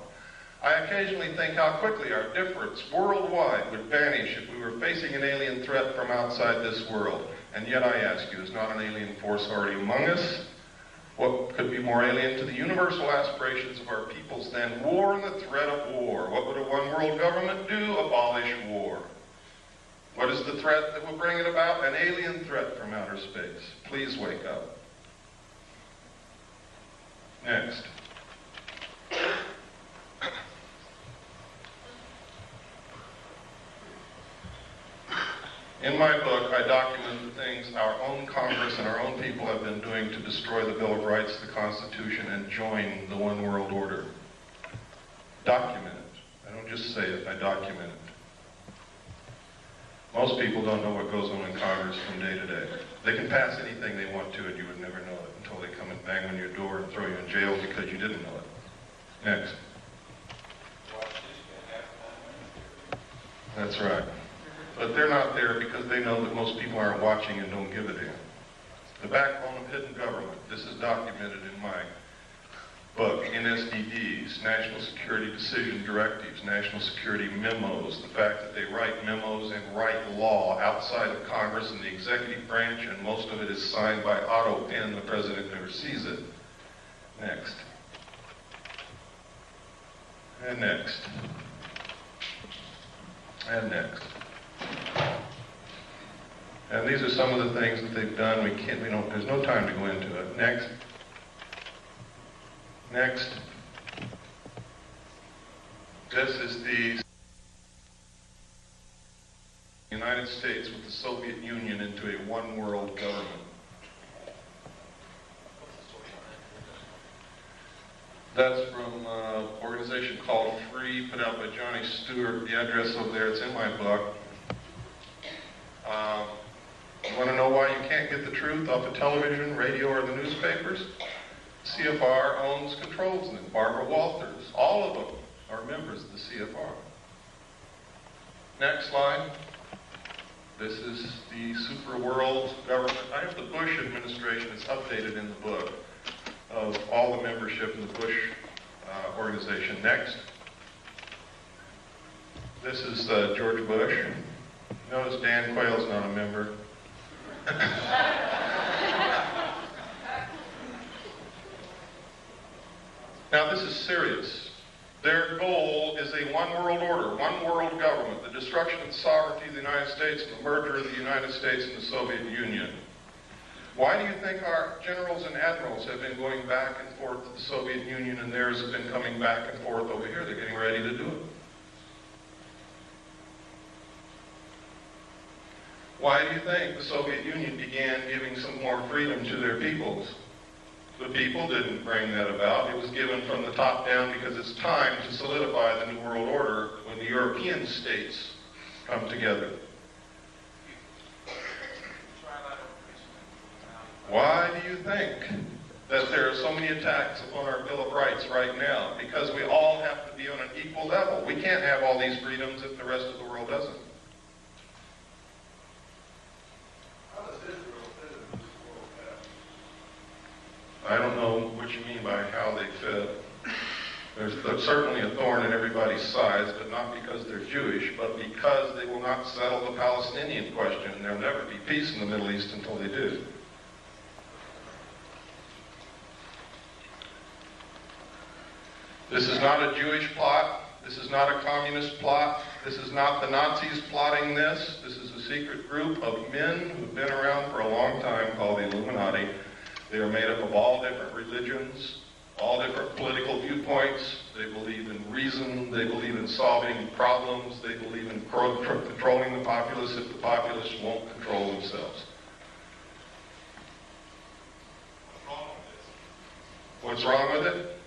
I occasionally think how quickly our difference worldwide would vanish if we were facing an alien threat from outside this world. And yet I ask you, is not an alien force already among us? What could be more alien to the universal aspirations of our peoples than war and the threat of war? What would a one-world government do? Abolish war. What is the threat that will bring it about? An alien threat from outer space. Please wake up. Next. In my book, I document the things our own Congress and our own people have been doing to destroy the Bill of Rights, the Constitution, and join the one world order. Document it. I don't just say it, I document it. Most people don't know what goes on in Congress from day to day. They can pass anything they want to and you would never know it until they come and bang on your door and throw you in jail because you didn't know it. Next. That's right. But they're not there because they know that most people aren't watching and don't give a damn. The backbone of hidden government. This is documented in my book, NSDDs, National Security Decision Directives, National Security Memos, the fact that they write memos and write law outside of Congress and the executive branch, and most of it is signed by auto pen. The president never sees it. Next. And next. And next. And these are some of the things that they've done. There's no time to go into it. Next. Next. This is the United States with the Soviet Union into a one-world government. That's from an organization called Free, put out by Johnny Stewart. The address over there, it's in my book. You want to know why you can't get the truth off the television, radio, or the newspapers? CFR owns, controls them. Barbara Walters, all of them are members of the CFR. Next slide. This is the super world government. I have the Bush administration. It's updated in the book of all the membership in the Bush organization. Next. This is George Bush. Notice Dan Quayle's not a member. Now this is serious. Their goal is a one world order, one world government, the destruction of the sovereignty of the United States, and the merger of the United States and the Soviet Union. Why do you think our generals and admirals have been going back and forth to the Soviet Union and theirs have been coming back and forth over here? They're getting ready to do it. Why do you think the Soviet Union began giving some more freedom to their peoples? The people didn't bring that about. It was given from the top down because it's time to solidify the New World Order when the European states come together. Why do you think that there are so many attacks upon our Bill of Rights right now? Because we all have to be on an equal level. We can't have all these freedoms if the rest of the world doesn't. I don't know what you mean by how they fit. There's certainly a thorn in everybody's sides, but not because they're Jewish, but because they will not settle the Palestinian question, and there'll never be peace in the Middle East until they do. This is not a Jewish plot. This is not a communist plot. This is not the Nazis plotting this. This is a secret group of men who've been around for a long time called the Illuminati. They are made up of all different religions, all different political viewpoints. They believe in reason. They believe in solving problems. They believe in controlling the populace if the populace won't control themselves. What's wrong with it?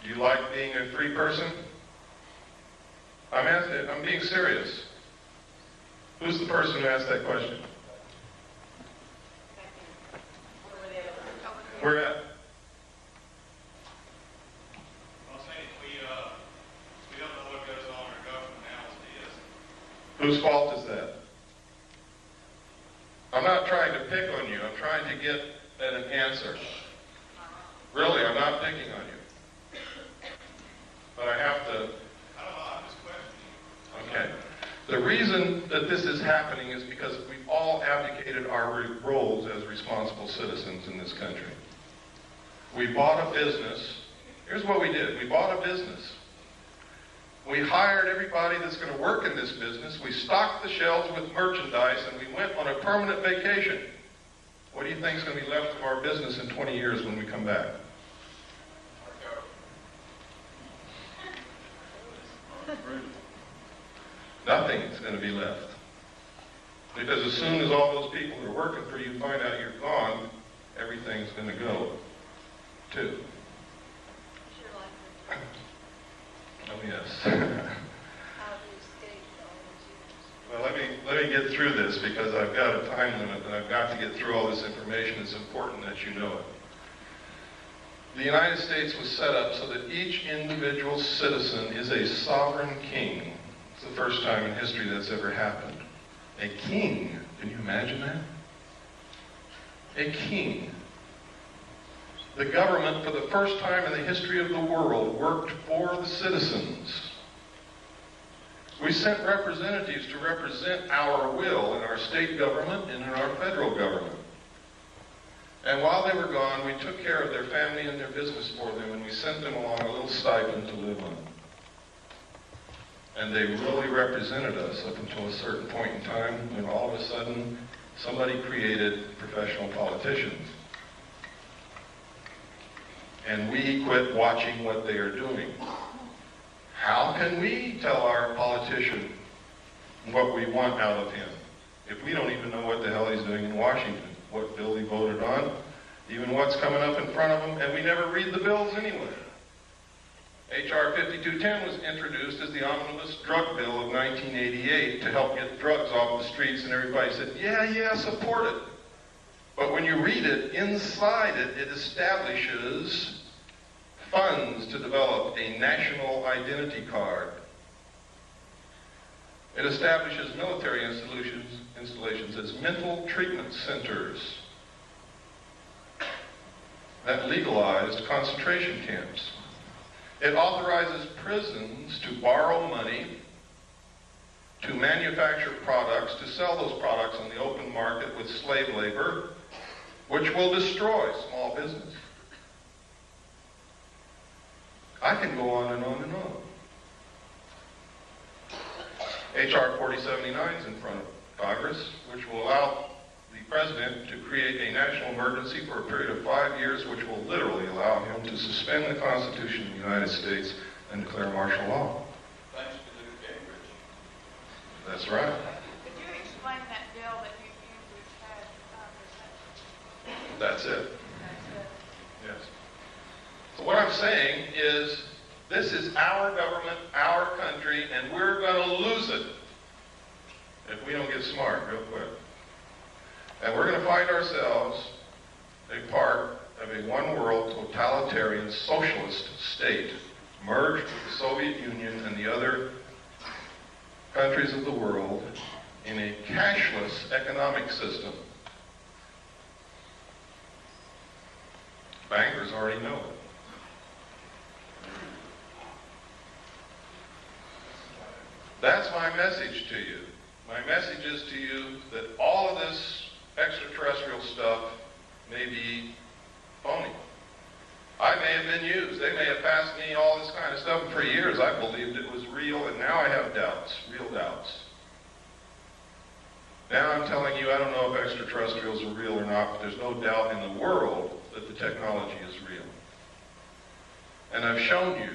Do you like being a free person? I'm being serious. Who's the person who asked that question? Where at? I'm saying we don't know what goes on in our government now as it is. Whose fault is that? I'm not trying to pick on you. I'm trying to get at an answer. Really, I'm not picking on you. But I have to... I don't know, I'm just questioning. Okay. The reason that this is happening is because we've all abdicated our roles as responsible citizens in this country. We bought a business. Here's what we did. We bought a business. We hired everybody that's going to work in this business. We stocked the shelves with merchandise, and we went on a permanent vacation. What do you think is going to be left of our business in 20 years when we come back? Nothing is going to be left. Because as soon as all those people who are working for you find out you're gone, everything's going to go, too. Oh, yes. Well, let me get through this because I've got a time limit and I've got to get through all this information. It's important that you know it. The United States was set up so that each individual citizen is a sovereign king. It's the first time in history that's ever happened. A king. Can you imagine that? A king. The government, for the first time in the history of the world, worked for the citizens. We sent representatives to represent our will in our state government and in our federal government. And while they were gone, we took care of their family and their business for them, and we sent them along a little stipend to live on. And they really represented us up until a certain point in time when all of a sudden somebody created professional politicians. And we quit watching what they are doing. How can we tell our politician what we want out of him if we don't even know what the hell he's doing in Washington, what bill he voted on, even what's coming up in front of him, and we never read the bills anyway? H.R. 5210 was introduced as the omnibus drug bill of 1988 to help get drugs off the streets, and everybody said, yeah, support it. But when you read it, inside it, it establishes funds to develop a national identity card. It establishes military installations as mental treatment centers that legalized concentration camps. It authorizes prisons to borrow money, to manufacture products, to sell those products on the open market with slave labor, which will destroy small business. I can go on and on and on. H.R. 4079 is in front of Congress, which will allow the President to create a national emergency for a period of 5 years, which will literally allow him to suspend the Constitution of the United States and declare martial law. Thanks to Newt Gingrich. That's right. Could you explain that bill that Newt Gingrich had presented? That's it. That's it. Yes. So what I'm saying is, this is our government, our country, and we're going to lose it if we don't get smart real quick. And we're going to find ourselves a part of a one-world totalitarian socialist state merged with the Soviet Union and the other countries of the world in a cashless economic system. Bankers already know it. That's my message to you. My message is to you that all of this extraterrestrial stuff may be phony. I may have been used. They may have passed me all this kind of stuff, and for years I believed it was real, and now I have doubts, real doubts. Now I'm telling you, I don't know if extraterrestrials are real or not, but there's no doubt in the world that the technology is real. And I've shown you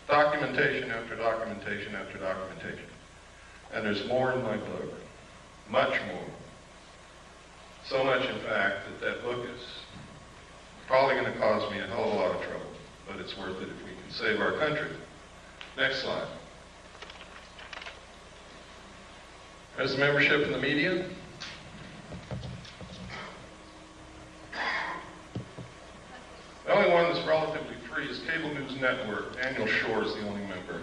documentation after documentation after documentation. And there's more in my book, much more. So much, in fact, that that book is probably going to cause me a hell of a lot of trouble, but it's worth it if we can save our country. Next slide. There's the membership in the media. The only one that's relatively free is Cable News Network. Daniel Shore is the only member.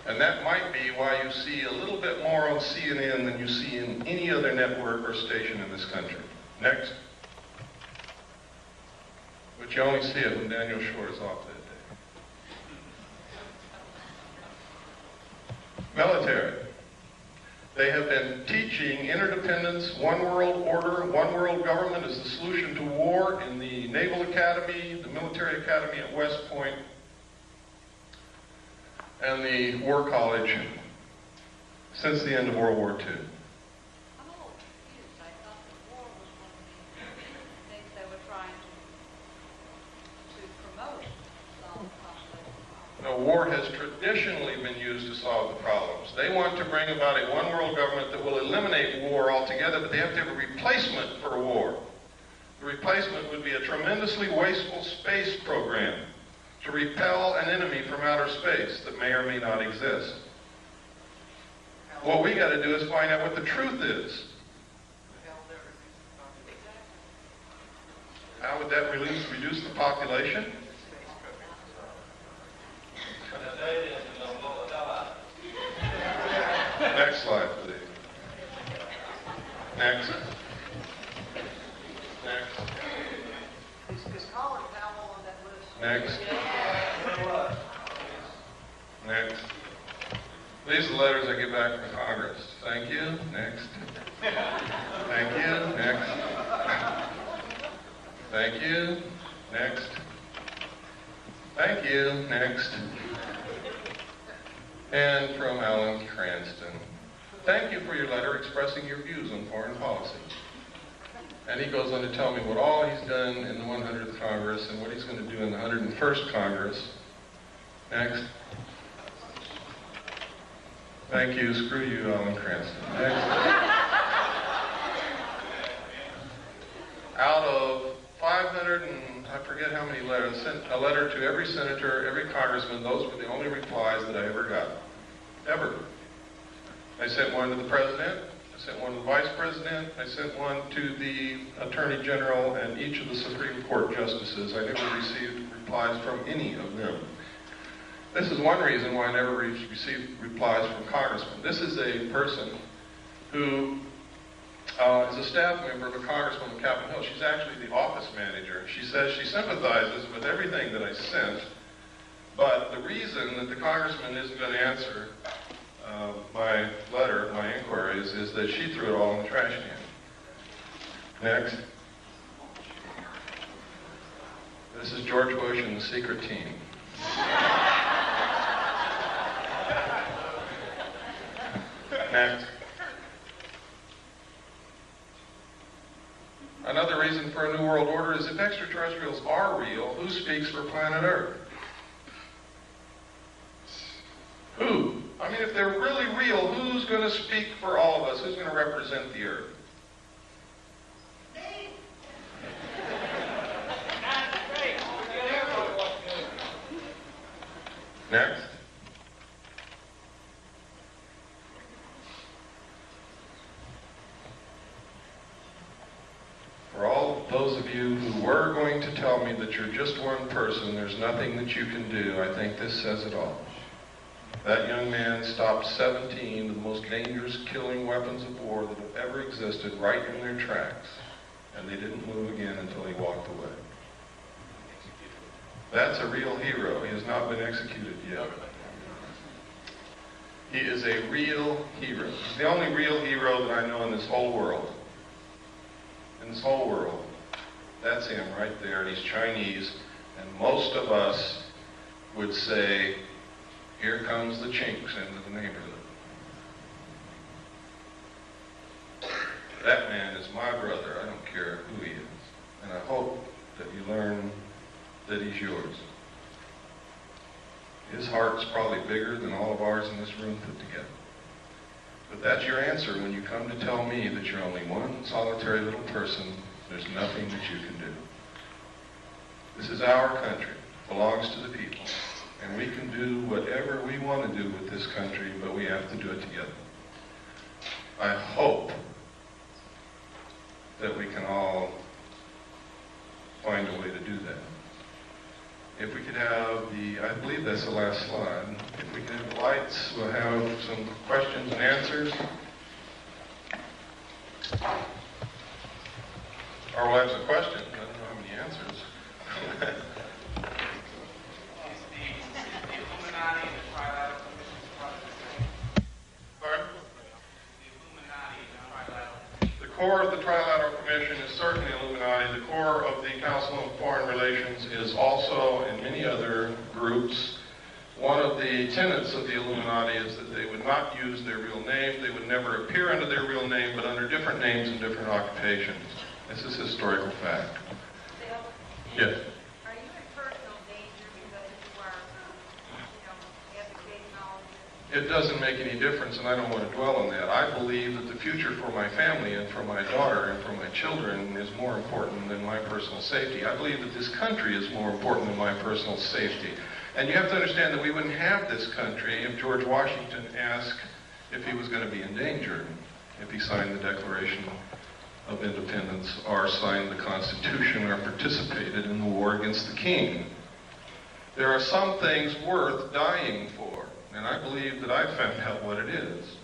And that might be why you see a little bit more on CNN than you see in any other network or station in this country. Next. But you only see it when Daniel Shore is off that day. Military. They have been teaching interdependence, one world order, one world government is the solution to war in the Naval Academy, the Military Academy at West Point, and the War College since the end of World War II. I'm a little confused. I thought the war was one of the things they were trying to promote solve conflict. No, war has traditionally been used to solve the problems. They want to bring about a one world government that will eliminate war altogether, but they have to have a replacement for war. The replacement would be a tremendously wasteful space program to repel an enemy from outer space that may or may not exist. What we got to do is find out what the truth is. How would that reduce the population? Next slide, please. Next. Next. Is Colin Powell on that list? Next. Next. These are the letters I get back from Congress. Thank you. Next. Thank you. Next. Thank you. Next. Thank you. Next. And from Alan Cranston. Thank you for your letter expressing your views on foreign policy. And he goes on to tell me what all he's done in the 100th Congress and what he's going to do in the 101st Congress. Next. Thank you. Screw you, Alan Cranston. Next. Out of 500 and I forget how many letters, I sent a letter to every senator, every congressman. Those were the only replies that I ever got. Ever. I sent one to the president. I sent one to the vice president. I sent one to the attorney general and each of the Supreme Court justices. I never received replies from any of them. This is one reason why I never received replies from congressmen. This is a person who is a staff member of a congressman on Capitol Hill. She's actually the office manager. She says she sympathizes with everything that I sent, but the reason that the congressman isn't going to answer my letter, my inquiries, is that she threw it all in the trash can. Next. This is George Bush and the secret team. Next. Another reason for a new world order is if extraterrestrials are real, who speaks for planet Earth? Who? I mean, if they're really real, who's going to speak for all of us? Who's going to represent the Earth? Next. For all those of you who were going to tell me that you're just one person, there's nothing that you can do, I think this says it all. That young man stopped 17 of the most dangerous killing weapons of war that have ever existed right in their tracks, and they didn't move again until he walked away. That's a real hero. He has not been executed yet. He is a real hero. He's the only real hero that I know in this whole world. In this whole world. That's him right there, and he's Chinese, and most of us would say Here comes the chinks into the neighborhood. That man is my brother. I don't care who he is. And I hope that you learn that he's yours. His heart's probably bigger than all of ours in this room put together. But that's your answer when you come to tell me that you're only one solitary little person. There's nothing that you can do. This is our country. It belongs to the people. And we can do whatever we want to do with this country, but we have to do it together. I hope that we can all find a way to do that. If we could have I believe that's the last slide. If we could have the lights, we'll have some questions and answers. Or we'll have some questions. I don't know how many answers. The core of the Trilateral Commission is certainly Illuminati. The core of the Council on Foreign Relations is also, in many other groups, one of the tenets of the Illuminati is that they would not use their real name. They would never appear under their real name, but under different names and different occupations. This is historical fact. Bill, Yes. are you in personal danger because you are, advocating all of this? It doesn't make any difference, and I don't want to dwell on that. I believe that the future for my family and for my daughter and for my children is more important than my personal safety. I believe that this country is more important than my personal safety. And you have to understand that we wouldn't have this country if George Washington asked if he was going to be endangered, if he signed the Declaration of Independence or signed the Constitution or participated in the war against the king. There are some things worth dying for, and I believe that I've found out what it is.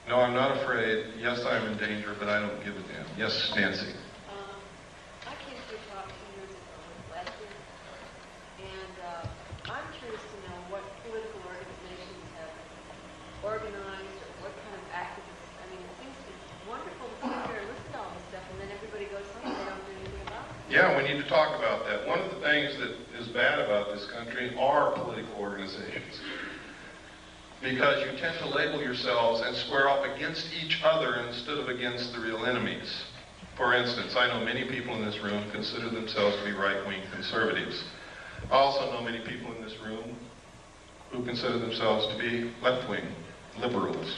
No, I'm not afraid. Yes, I'm in danger, but I don't give a damn. Yes, Nancy. I came to your talk 2 years ago with Leslie, and I'm curious to know what political organizations have organized or what kind of activists. I mean, it seems to be wonderful to sit here and listen to all this stuff, and then everybody goes home and they don't do anything about it. Yeah, we need to talk about that. One of the things that is bad about this country are political organizations. Because you tend to label yourselves and square up against each other instead of against the real enemies. For instance, I know many people in this room consider themselves to be right-wing conservatives. I also know many people in this room who consider themselves to be left-wing liberals.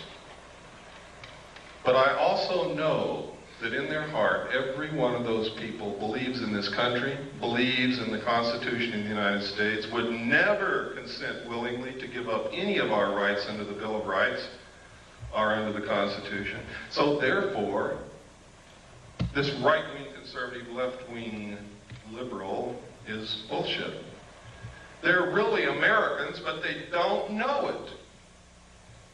But I also know that in their heart, every one of those people believes in this country, believes in the Constitution of the United States, would never consent willingly to give up any of our rights under the Bill of Rights or under the Constitution. So therefore, this right-wing conservative, left-wing liberal is bullshit. They're really Americans, but they don't know it.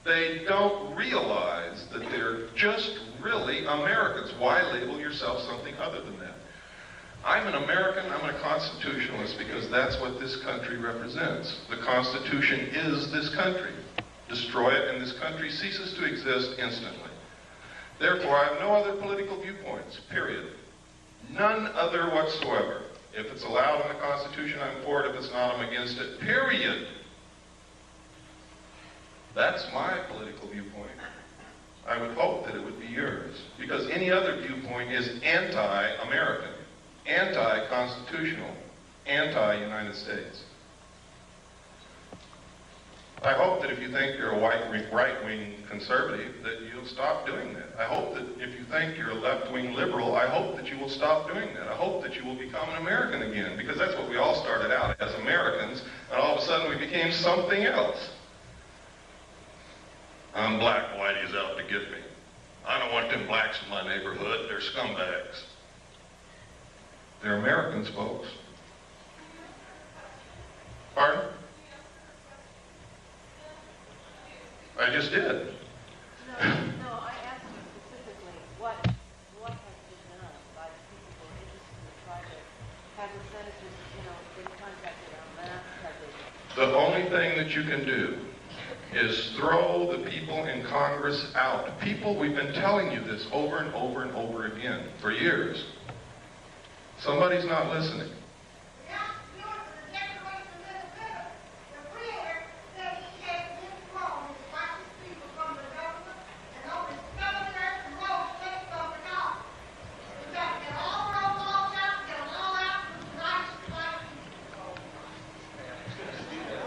They don't realize that they're just really Americans. Why label yourself something other than that? I'm an American, I'm a constitutionalist because that's what this country represents. The Constitution is this country. Destroy it and this country ceases to exist instantly. Therefore, I have no other political viewpoints, period. None other whatsoever. If it's allowed in the Constitution, I'm for it. If it's not, I'm against it, period. That's my political viewpoint. I would hope that it would be yours, because any other viewpoint is anti-American, anti-constitutional, anti-United States. I hope that if you think you're a right-wing conservative, that you'll stop doing that. I hope that if you think you're a left-wing liberal, I hope that you will stop doing that. I hope that you will become an American again, because that's what we all started out as, Americans, and all of a sudden we became something else. I'm black, whitey's out to get me. I don't want them blacks in my neighborhood. They're scumbags. They're Americans, folks. Pardon? I just did. No, I asked you specifically what has been done by the people who are interested in the project. Have the senators, been contacted on that? The only thing that you can do is throw the people in Congress out. People, we've been telling you this over and over and over again for years. Somebody's not listening.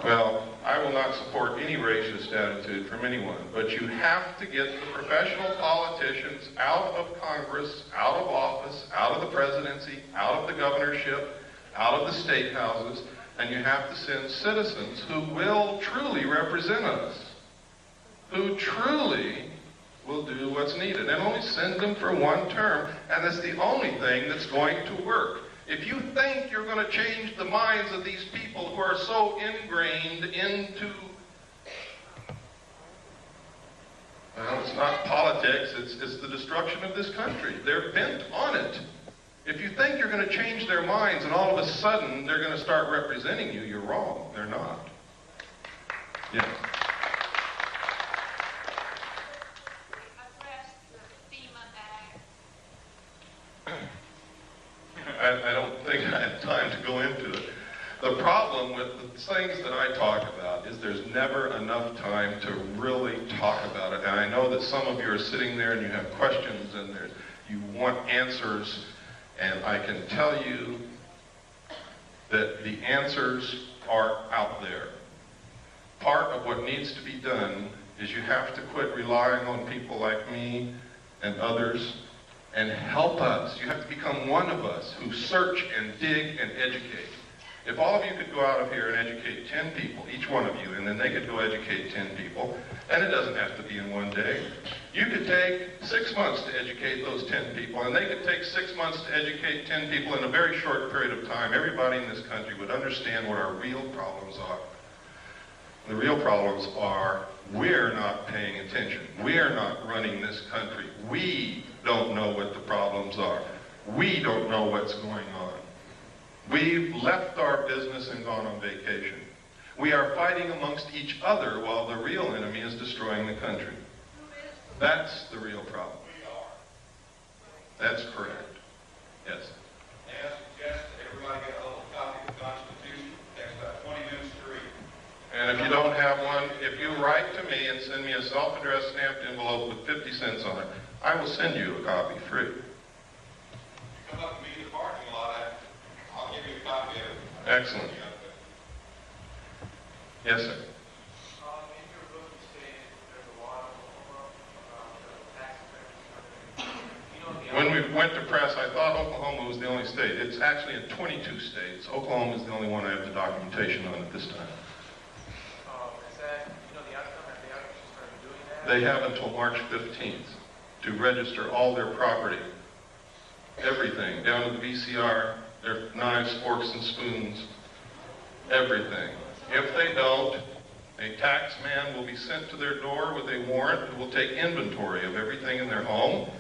Well, I will not support any racist attitude from anyone, but you have to get the professional politicians out of Congress, out of office, out of the presidency, out of the governorship, out of the state houses, and you have to send citizens who will truly represent us, who truly will do what's needed, and only send them for one term, and that's the only thing that's going to work. If you think you're going to change the minds of these people who are so ingrained into, well, it's not politics, it's the destruction of this country. They're bent on it. If you think you're going to change their minds and all of a sudden they're going to start representing you, you're wrong. They're not. Yeah. I don't think I have time to go into it. The problem with the things that I talk about is there's never enough time to really talk about it. And I know that some of you are sitting there and you have questions and you want answers. And I can tell you that the answers are out there. Part of what needs to be done is you have to quit relying on people like me and others and help us. You have to become one of us who search and dig and educate. If all of you could go out of here and educate 10 people, each one of you, and then they could go educate 10 people, and it doesn't have to be in one day. You could take 6 months to educate those 10 people, and they could take 6 months to educate 10 people in a very short period of time. Everybody in this country would understand what our real problems are. The real problems are we're not paying attention. We're not running this country. We don't know what the problems are. We don't know what's going on. We've left our business and gone on vacation. We are fighting amongst each other while the real enemy is destroying the country. That's the real problem. That's correct. Yes. May I suggest that everybody get a little copy of the Constitution? It takes about 20 minutes to read. And if you don't have one, if you write to me and send me a self-addressed stamped envelope with 50 cents on it, I will send you a copy free. Come up to me in the parking lot, I'll give you a copy of it. Excellent. Yes, sir. In your book, you stated there's a lot about tax effects. When we went to press, I thought Oklahoma was the only state. It's actually in 22 states. Oklahoma is the only one I have the documentation on at this time. Is that, the outcome? Have they actually started doing that? They have until March 15th to register all their property. Everything, down to the VCR, their knives, forks, and spoons, everything. If they don't, a tax man will be sent to their door with a warrant who will take inventory of everything in their home.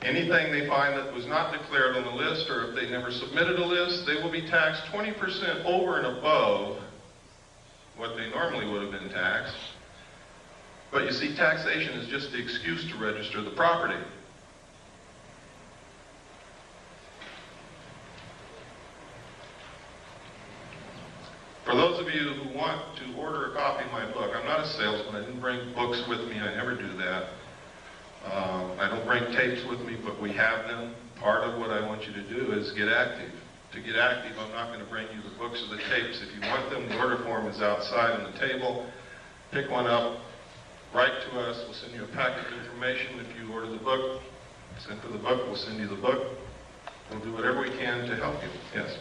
Anything they find that was not declared on the list, or if they never submitted a list, they will be taxed 20% over and above what they normally would have been taxed. But you see, taxation is just the excuse to register the property. For those of you who want to order a copy of my book, I'm not a salesman. I didn't bring books with me. I never do that. I don't bring tapes with me, but we have them. Part of what I want you to do is get active. To get active, I'm not going to bring you the books or the tapes. If you want them, the order form is outside on the table. Pick one up, write to us. We'll send you a packet of information. If you order the book, send for the book, we'll send you the book. We'll do whatever we can to help you. Yes?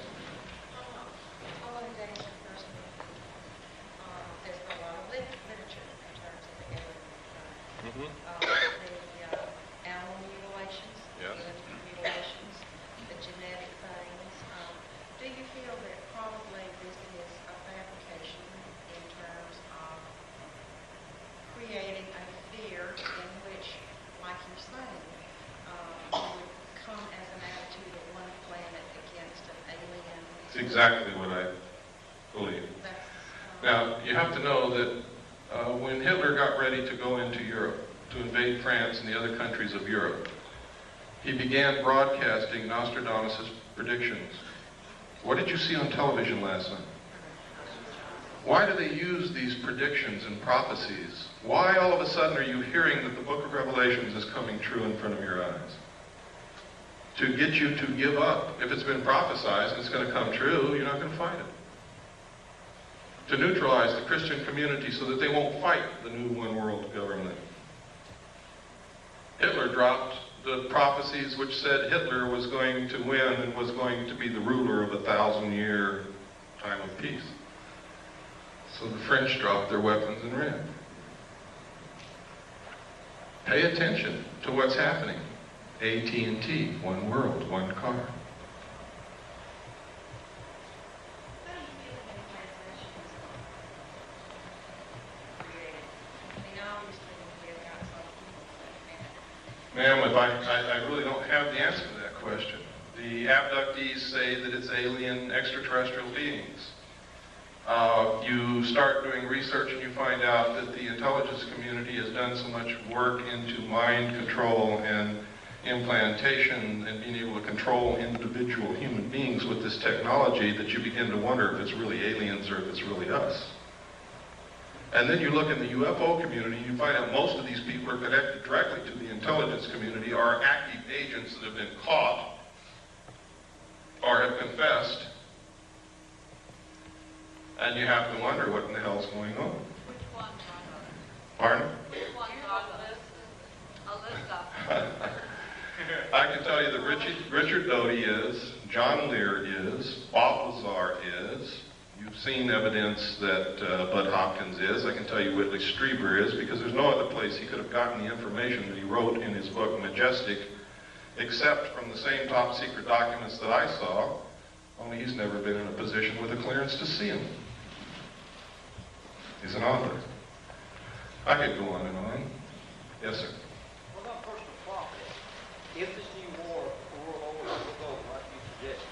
I wanted to ask you first, there's a lot of literature in terms of the alien the animal mutilations, Yes. human mutilations, the genetic things. Do you feel that probably this is a fabrication in terms of creating a fear in which, like you're saying, would come as an attitude of one planet against an alien? It's exactly what I believe. Now, you have to know that when Hitler got ready to go into Europe, to invade France and the other countries of Europe, he began broadcasting Nostradamus' predictions. What did you see on television last night? Why do they use these predictions and prophecies? Why all of a sudden are you hearing that the book of Revelations is coming true in front of your eyes? To get you to give up. If it's been prophesied and it's going to come true, you're not going to fight it. to neutralize the Christian community so that they won't fight the new one world government. Hitler dropped the prophecies which said Hitler was going to win and was going to be the ruler of a 1,000-year time of peace. So the French dropped their weapons and ran. Pay attention to what's happening. AT&T, one world, one car. Ma'am, I really don't have the answer to that question. The abductees say that it's alien extraterrestrial beings. You start doing research and you find out that the intelligence community has done so much work into mind control and implantation and being able to control individual human beings with this technology that you begin to wonder if it's really aliens or if it's really us. And then you look in the UFO community and you find out most of these people are connected directly to the intelligence community, are active agents that have been caught or have confessed. And you have to wonder what in the hell's going on. Which one? Pardon? Which one's on the list of? I can tell you that Richard Doty is, John Lear is, Bob Lazar is. You've seen evidence that Bud Hopkins is. I can tell you Whitley Strieber is, because there's no other place he could have gotten the information that he wrote in his book, Majestic, except from the same top secret documents that I saw, only he's never been in a position with a clearance to see them. He's an author. I could go on and on. Yes, sir. What about personal property? If this new war, world order will go like you suggest,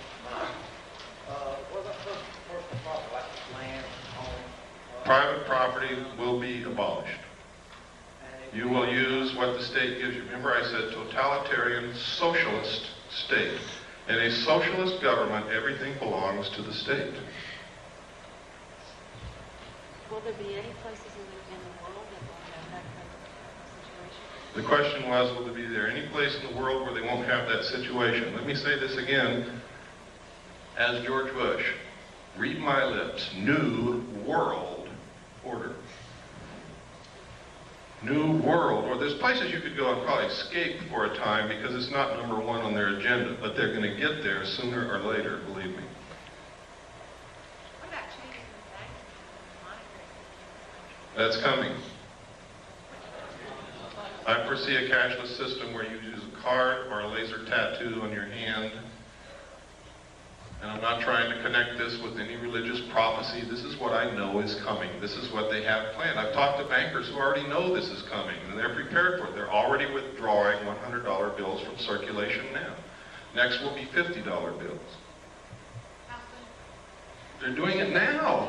what about personal property, like land, home? Private property will be abolished. You will use what the state gives you. Remember I said totalitarian socialist state. In a socialist government, everything belongs to the state. Will there be any places in the world that will have that kind of situation? The question was, will there be any place in the world where they won't have that situation? Let me say this again, as George Bush. Read my lips. New world order. New world order. There's places you could go and probably escape for a time because it's not number one on their agenda, but they're going to get there sooner or later, believe me. What about changing the bank monitoring? That's coming. I foresee a cashless system where you use a card or a laser tattoo on your hand. And I'm not trying to connect this with any religious prophecy. This is what I know is coming. This is what they have planned. I've talked to bankers who already know this is coming, and they're prepared for it. They're already withdrawing $100 bills from circulation now. Next will be $50 bills. They're doing it now.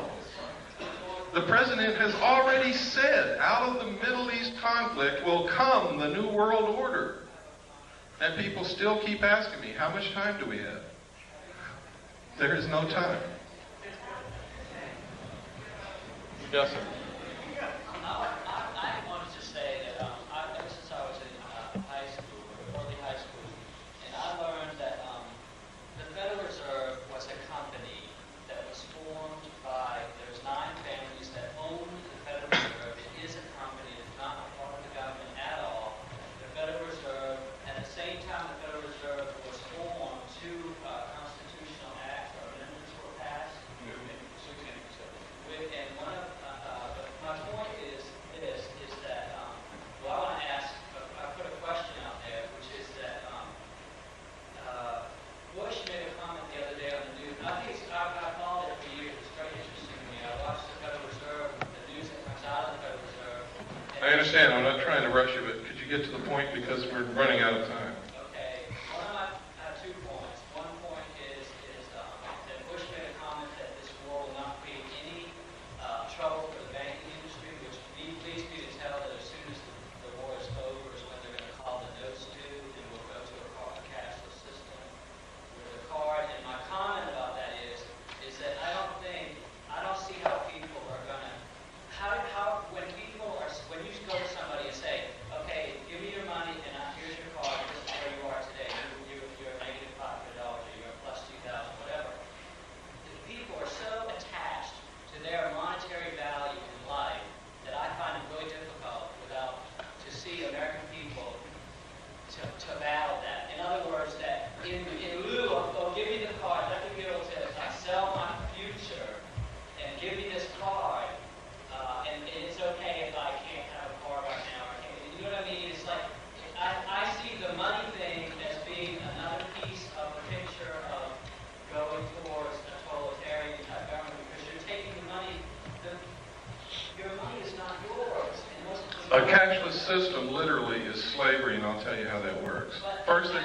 The president has already said, out of the Middle East conflict will come the New World Order. And people still keep asking me, how much time do we have? There is no time. Yes, sir. I wanted to say that ever since I was in high school, early high school, and I learned that the Federal Reserve was a company that was formed by, there's 9 families that own the Federal Reserve. It is a company, it's not a part of the government at all. The Federal Reserve, at the same time the Federal Reserve was formed, 2 constitutional acts or amendments were passed. And one of, my point is this, is that, well, I want to ask, I put a question out there, which is that Bush made a comment the other day on the news, and I think I've followed it for years, it's very interesting to me. I watch the Federal Reserve, the news that comes out of the Federal Reserve. I understand, I'm not trying to rush you, but could you get to the point because we're running out of time? Okay, I have 2 points. One point is that Bush made a comment that this war will not create any trouble for the banking industry, which leads me to tell that as soon as the war is over is when they're going to call the notes due, and we'll go to a cashless system with a card. And my comment about that is that I don't see how people are going to, when you go to somebody and say, okay, give me your money and here's your card, this A cashless system literally is slavery, and I'll tell you how that works. First, they're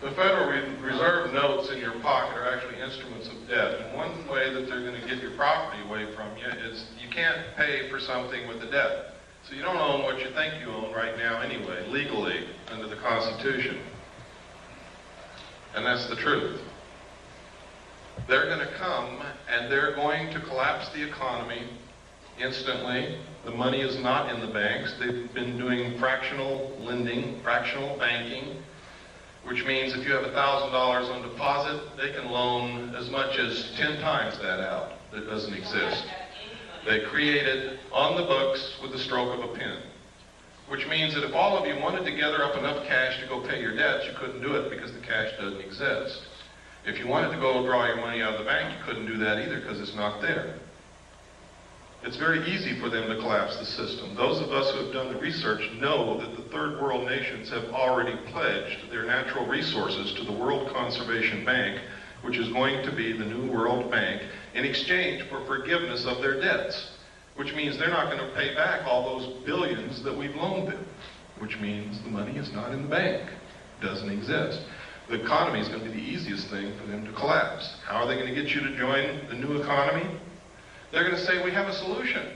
the Federal Reserve notes in your pocket are actually instruments of debt. And one way that they're going to get your property away from you is you can't pay for something with a debt. So you don't own what you think you own right now anyway, legally, under the Constitution. And that's the truth. They're going to come and they're going to collapse the economy instantly. The money is not in the banks. They've been doing fractional lending, fractional banking, which means if you have $1,000 on deposit, they can loan as much as 10 times that out. That doesn't exist. They create it on the books with the stroke of a pen, which means that if all of you wanted to gather up enough cash to go pay your debts, you couldn't do it because the cash doesn't exist. If you wanted to go draw your money out of the bank, you couldn't do that either because it's not there. It's very easy for them to collapse the system. Those of us who have done the research know that the third world nations have already pledged their natural resources to the World Conservation Bank, which is going to be the new World Bank, in exchange for forgiveness of their debts, which means they're not going to pay back all those billions that we've loaned them, which means the money is not in the bank. It doesn't exist. The economy is going to be the easiest thing for them to collapse. How are they going to get you to join the new economy? They're going to say, we have a solution.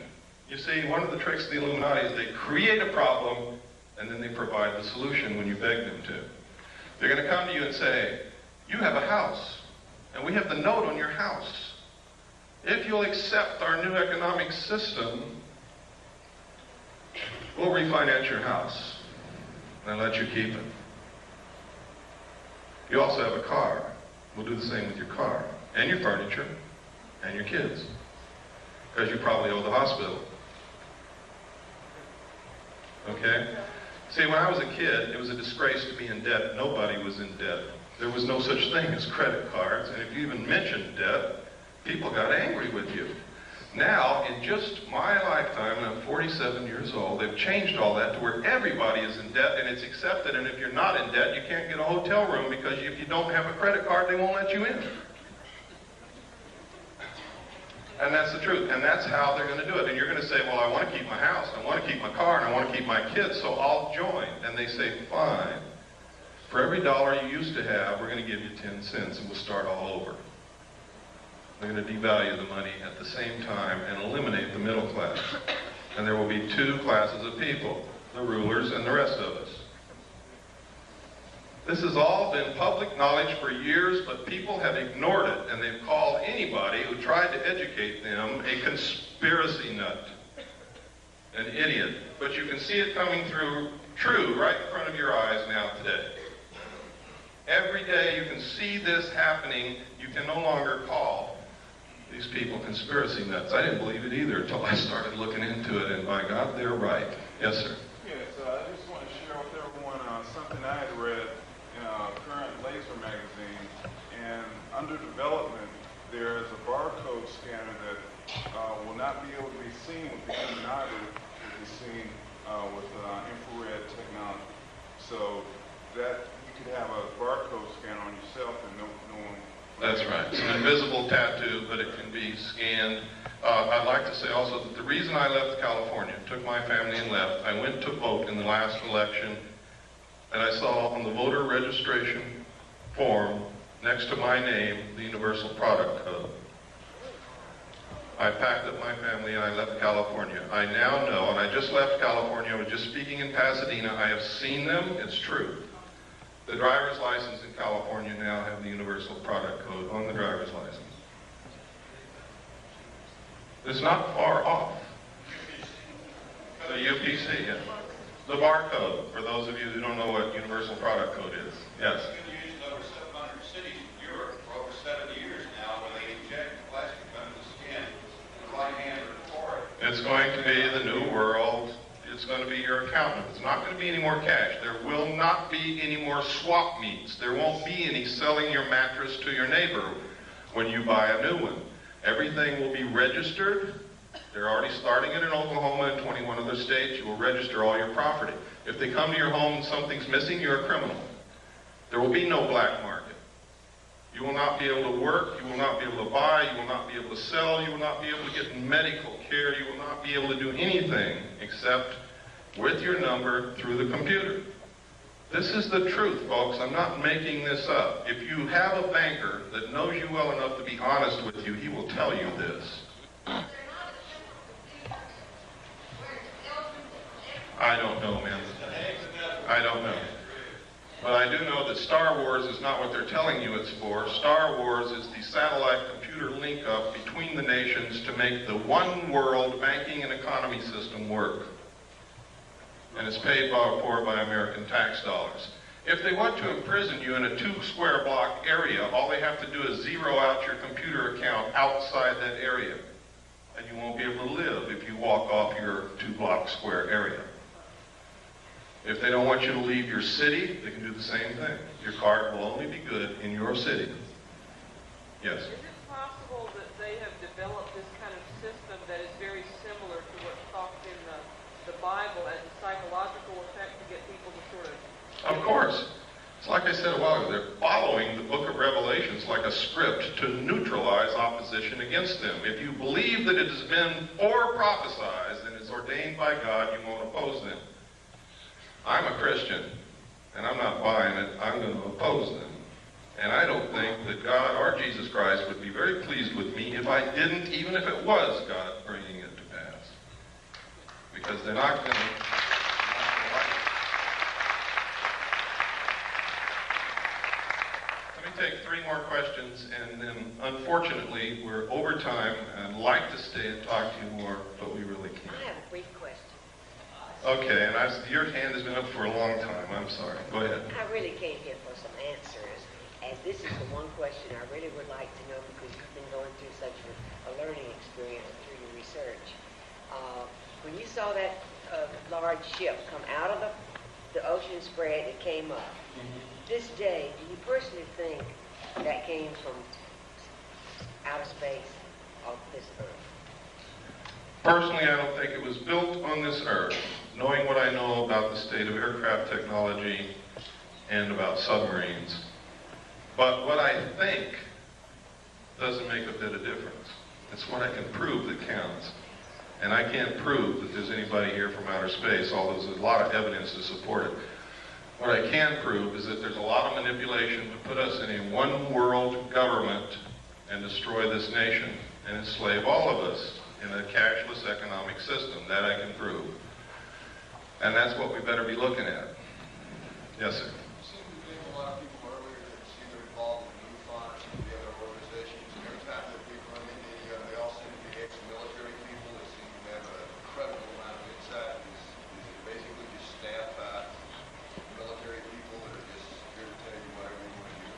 You see, one of the tricks of the Illuminati is they create a problem and then they provide the solution when you beg them to. They're going to come to you and say, you have a house and we have the note on your house. If you'll accept our new economic system, we'll refinance your house and let you keep it. You also have a car. We'll do the same with your car and your furniture and your kids, because you probably owe the hospital. Okay? See, when I was a kid, it was a disgrace to be in debt. Nobody was in debt. There was no such thing as credit cards, and if you even mentioned debt, people got angry with you. Now, in just my lifetime, and I'm 47 years old, they've changed all that to where everybody is in debt, and it's accepted, and if you're not in debt, you can't get a hotel room, because if you don't have a credit card, they won't let you in. And that's the truth, and that's how they're going to do it. And you're going to say, well, I want to keep my house, I want to keep my car, and I want to keep my kids, so I'll join. And they say, fine. For every dollar you used to have, we're going to give you 10 cents, and we'll start all over. They're going to devalue the money at the same time and eliminate the middle class. And there will be two classes of people, the rulers and the rest of us. This has all been public knowledge for years, but people have ignored it, and they've called anybody who tried to educate them a conspiracy nut, an idiot. But you can see it coming through true right in front of your eyes now today. Every day you can see this happening. You can no longer call these people conspiracy nuts. I didn't believe it either until I started looking into it, and by God, they're right. Yes, sir. Yes, I just want to share with everyone something I had read in a current laser magazine, and under development there is a barcode scanner that will not be able to be seen with the human eye, but will be seen with infrared technology. So that you could have a barcode scanner on yourself and no one. That's right. It's an invisible tattoo, but it can be scanned. I'd like to say also that the reason I left California, took my family and left, I went to vote in the last election, and I saw on the voter registration form, next to my name, the Universal Product Code. I packed up my family and I left California. I now know, and I just left California, I was just speaking in Pasadena, I have seen them, it's true. The driver's license in California now have the Universal Product Code on the driver's license. It's not far off. The UPC, yeah. The barcode, for those of you who don't know what Universal Product Code is. Yes? It's been used in over 700 cities in Europe for over 70 years now, where they inject plastic under the skin in the right hand or the forehead. It's going to be the new world. It's going to be your accountant. It's not going to be any more cash. There will not be any more swap meets. There won't be any selling your mattress to your neighbor when you buy a new one. Everything will be registered They're already starting it in Oklahoma and 21 other states. You will register all your property. If they come to your home and something's missing, you're a criminal. There will be no black market. You will not be able to work. You will not be able to buy. You will not be able to sell. You will not be able to get medical care. You will not be able to do anything except with your number through the computer. This is the truth, folks. I'm not making this up. If you have a banker that knows you well enough to be honest with you, he will tell you this. I don't know, man. I don't know. But I do know that Star Wars is not what they're telling you it's for. Star Wars is the satellite computer link-up between the nations to make the one world banking and economy system work. And it's paid for by American tax dollars. If they want to imprison you in a 2-square block area, all they have to do is zero out your computer account outside that area. And you won't be able to live if you walk off your 2-block square area. If they don't want you to leave your city, they can do the same thing. Your card will only be good in your city. Yes? Is it possible that they have developed this kind of system that is very similar to what's talked in the Bible as a psychological effect to get people to sort of... Of course. It's like I said a while ago, they're following the book of Revelations like a script to neutralize opposition against them. If you believe that it has been prophesied and is ordained by God, you won't oppose them. I'm a Christian, and I'm not buying it. I'm going to oppose them. And I don't think that God or Jesus Christ would be very pleased with me if I didn't, even if it was God bringing it to pass. Because they're not going to like it. Let me take 3 more questions, and then unfortunately we're over time. I'd like to stay and talk to you more, but we really can't. I have a brief question. Okay, and your hand has been up for a long time. I'm sorry. Go ahead. I really came here for some answers, and this is the one question I really would like to know because you've been going through such a learning experience through your research. When you saw that large ship come out of the ocean spread, it came up. This day, do you personally think that came from outer space off this earth? Personally, I don't think it was built on this earth. Knowing what I know about the state of aircraft technology and about submarines. But what I think doesn't make a bit of difference. It's what I can prove that counts. And I can't prove that there's anybody here from outer space, although there's a lot of evidence to support it. What I can prove is that there's a lot of manipulation to put us in a one-world government and destroy this nation and enslave all of us in a cashless economic system. That I can prove. And that's what we better be looking at. Yes, sir. You seem to be a lot of people earlier that seem to be involved in MUFON and some of the other organizations. And every time that people in India, they all seem to be ex-military people. They seem to have an incredible amount of insight. Is it basically just staff military people that are just here to tell you whatever you want to hear?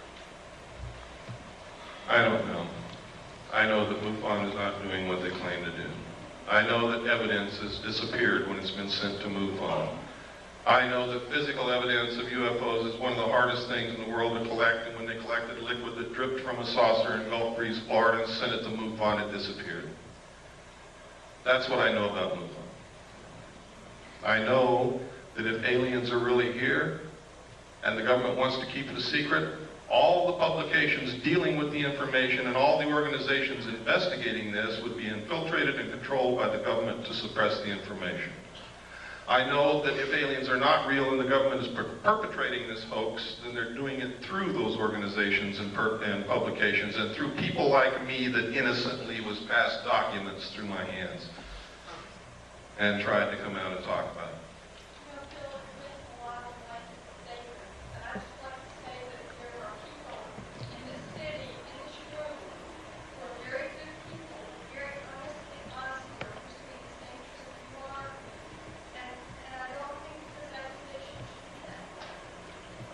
I don't know. I know that MUFON is not doing what they claim to do. I know that evidence has disappeared when it's been sent to MUFON. I know that physical evidence of UFOs is one of the hardest things in the world to collect, and when they collected liquid that dripped from a saucer in Gulf Breeze, Florida, and sent it to MUFON, it disappeared. That's what I know about MUFON. I know that if aliens are really here, and the government wants to keep it a secret, all the publications dealing with the information and all the organizations investigating this would be infiltrated and controlled by the government to suppress the information. I know that if aliens are not real and the government is perpetrating this hoax, then they're doing it through those organizations and publications and through people like me that innocently was passed documents through my hands and tried to come out and talk about it.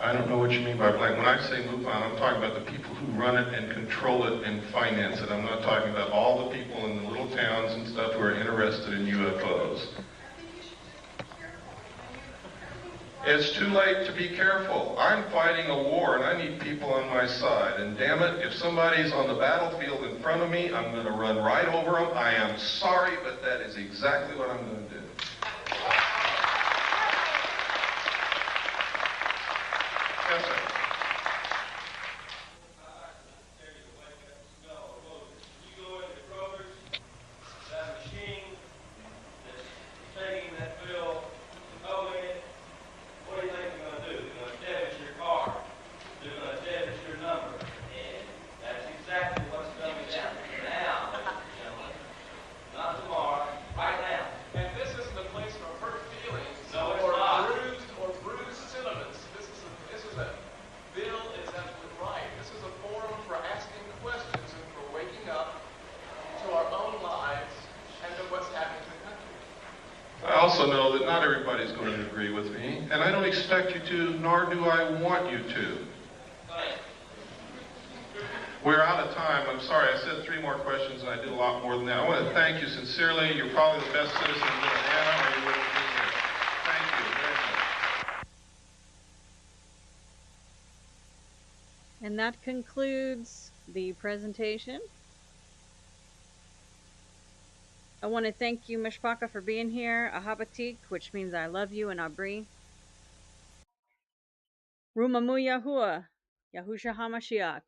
I don't know what you mean by blank. When I say MUFON, I'm talking about the people who run it and control it and finance it. I'm not talking about all the people in the little towns and stuff who are interested in UFOs. It's too late to be careful. I'm fighting a war and I need people on my side. And damn it, if somebody's on the battlefield in front of me, I'm going to run right over them. I am sorry, but that is exactly what I'm going to do. Yes, sir. I also know that not everybody's going to agree with me, and I don't expect you to, nor do I want you to. We're out of time. I'm sorry, I said 3 more questions, and I did a lot more than that. I want to thank you sincerely. You're probably the best citizen in Indiana, or you wouldn't be here. Thank you very much. And that concludes the presentation. I want to thank you, Mishpaka, for being here. Ahabatik, which means I love you in Abri. Rumamu Yahuwah, Yahusha Ha'Mashyach.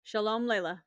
Shalom Layla.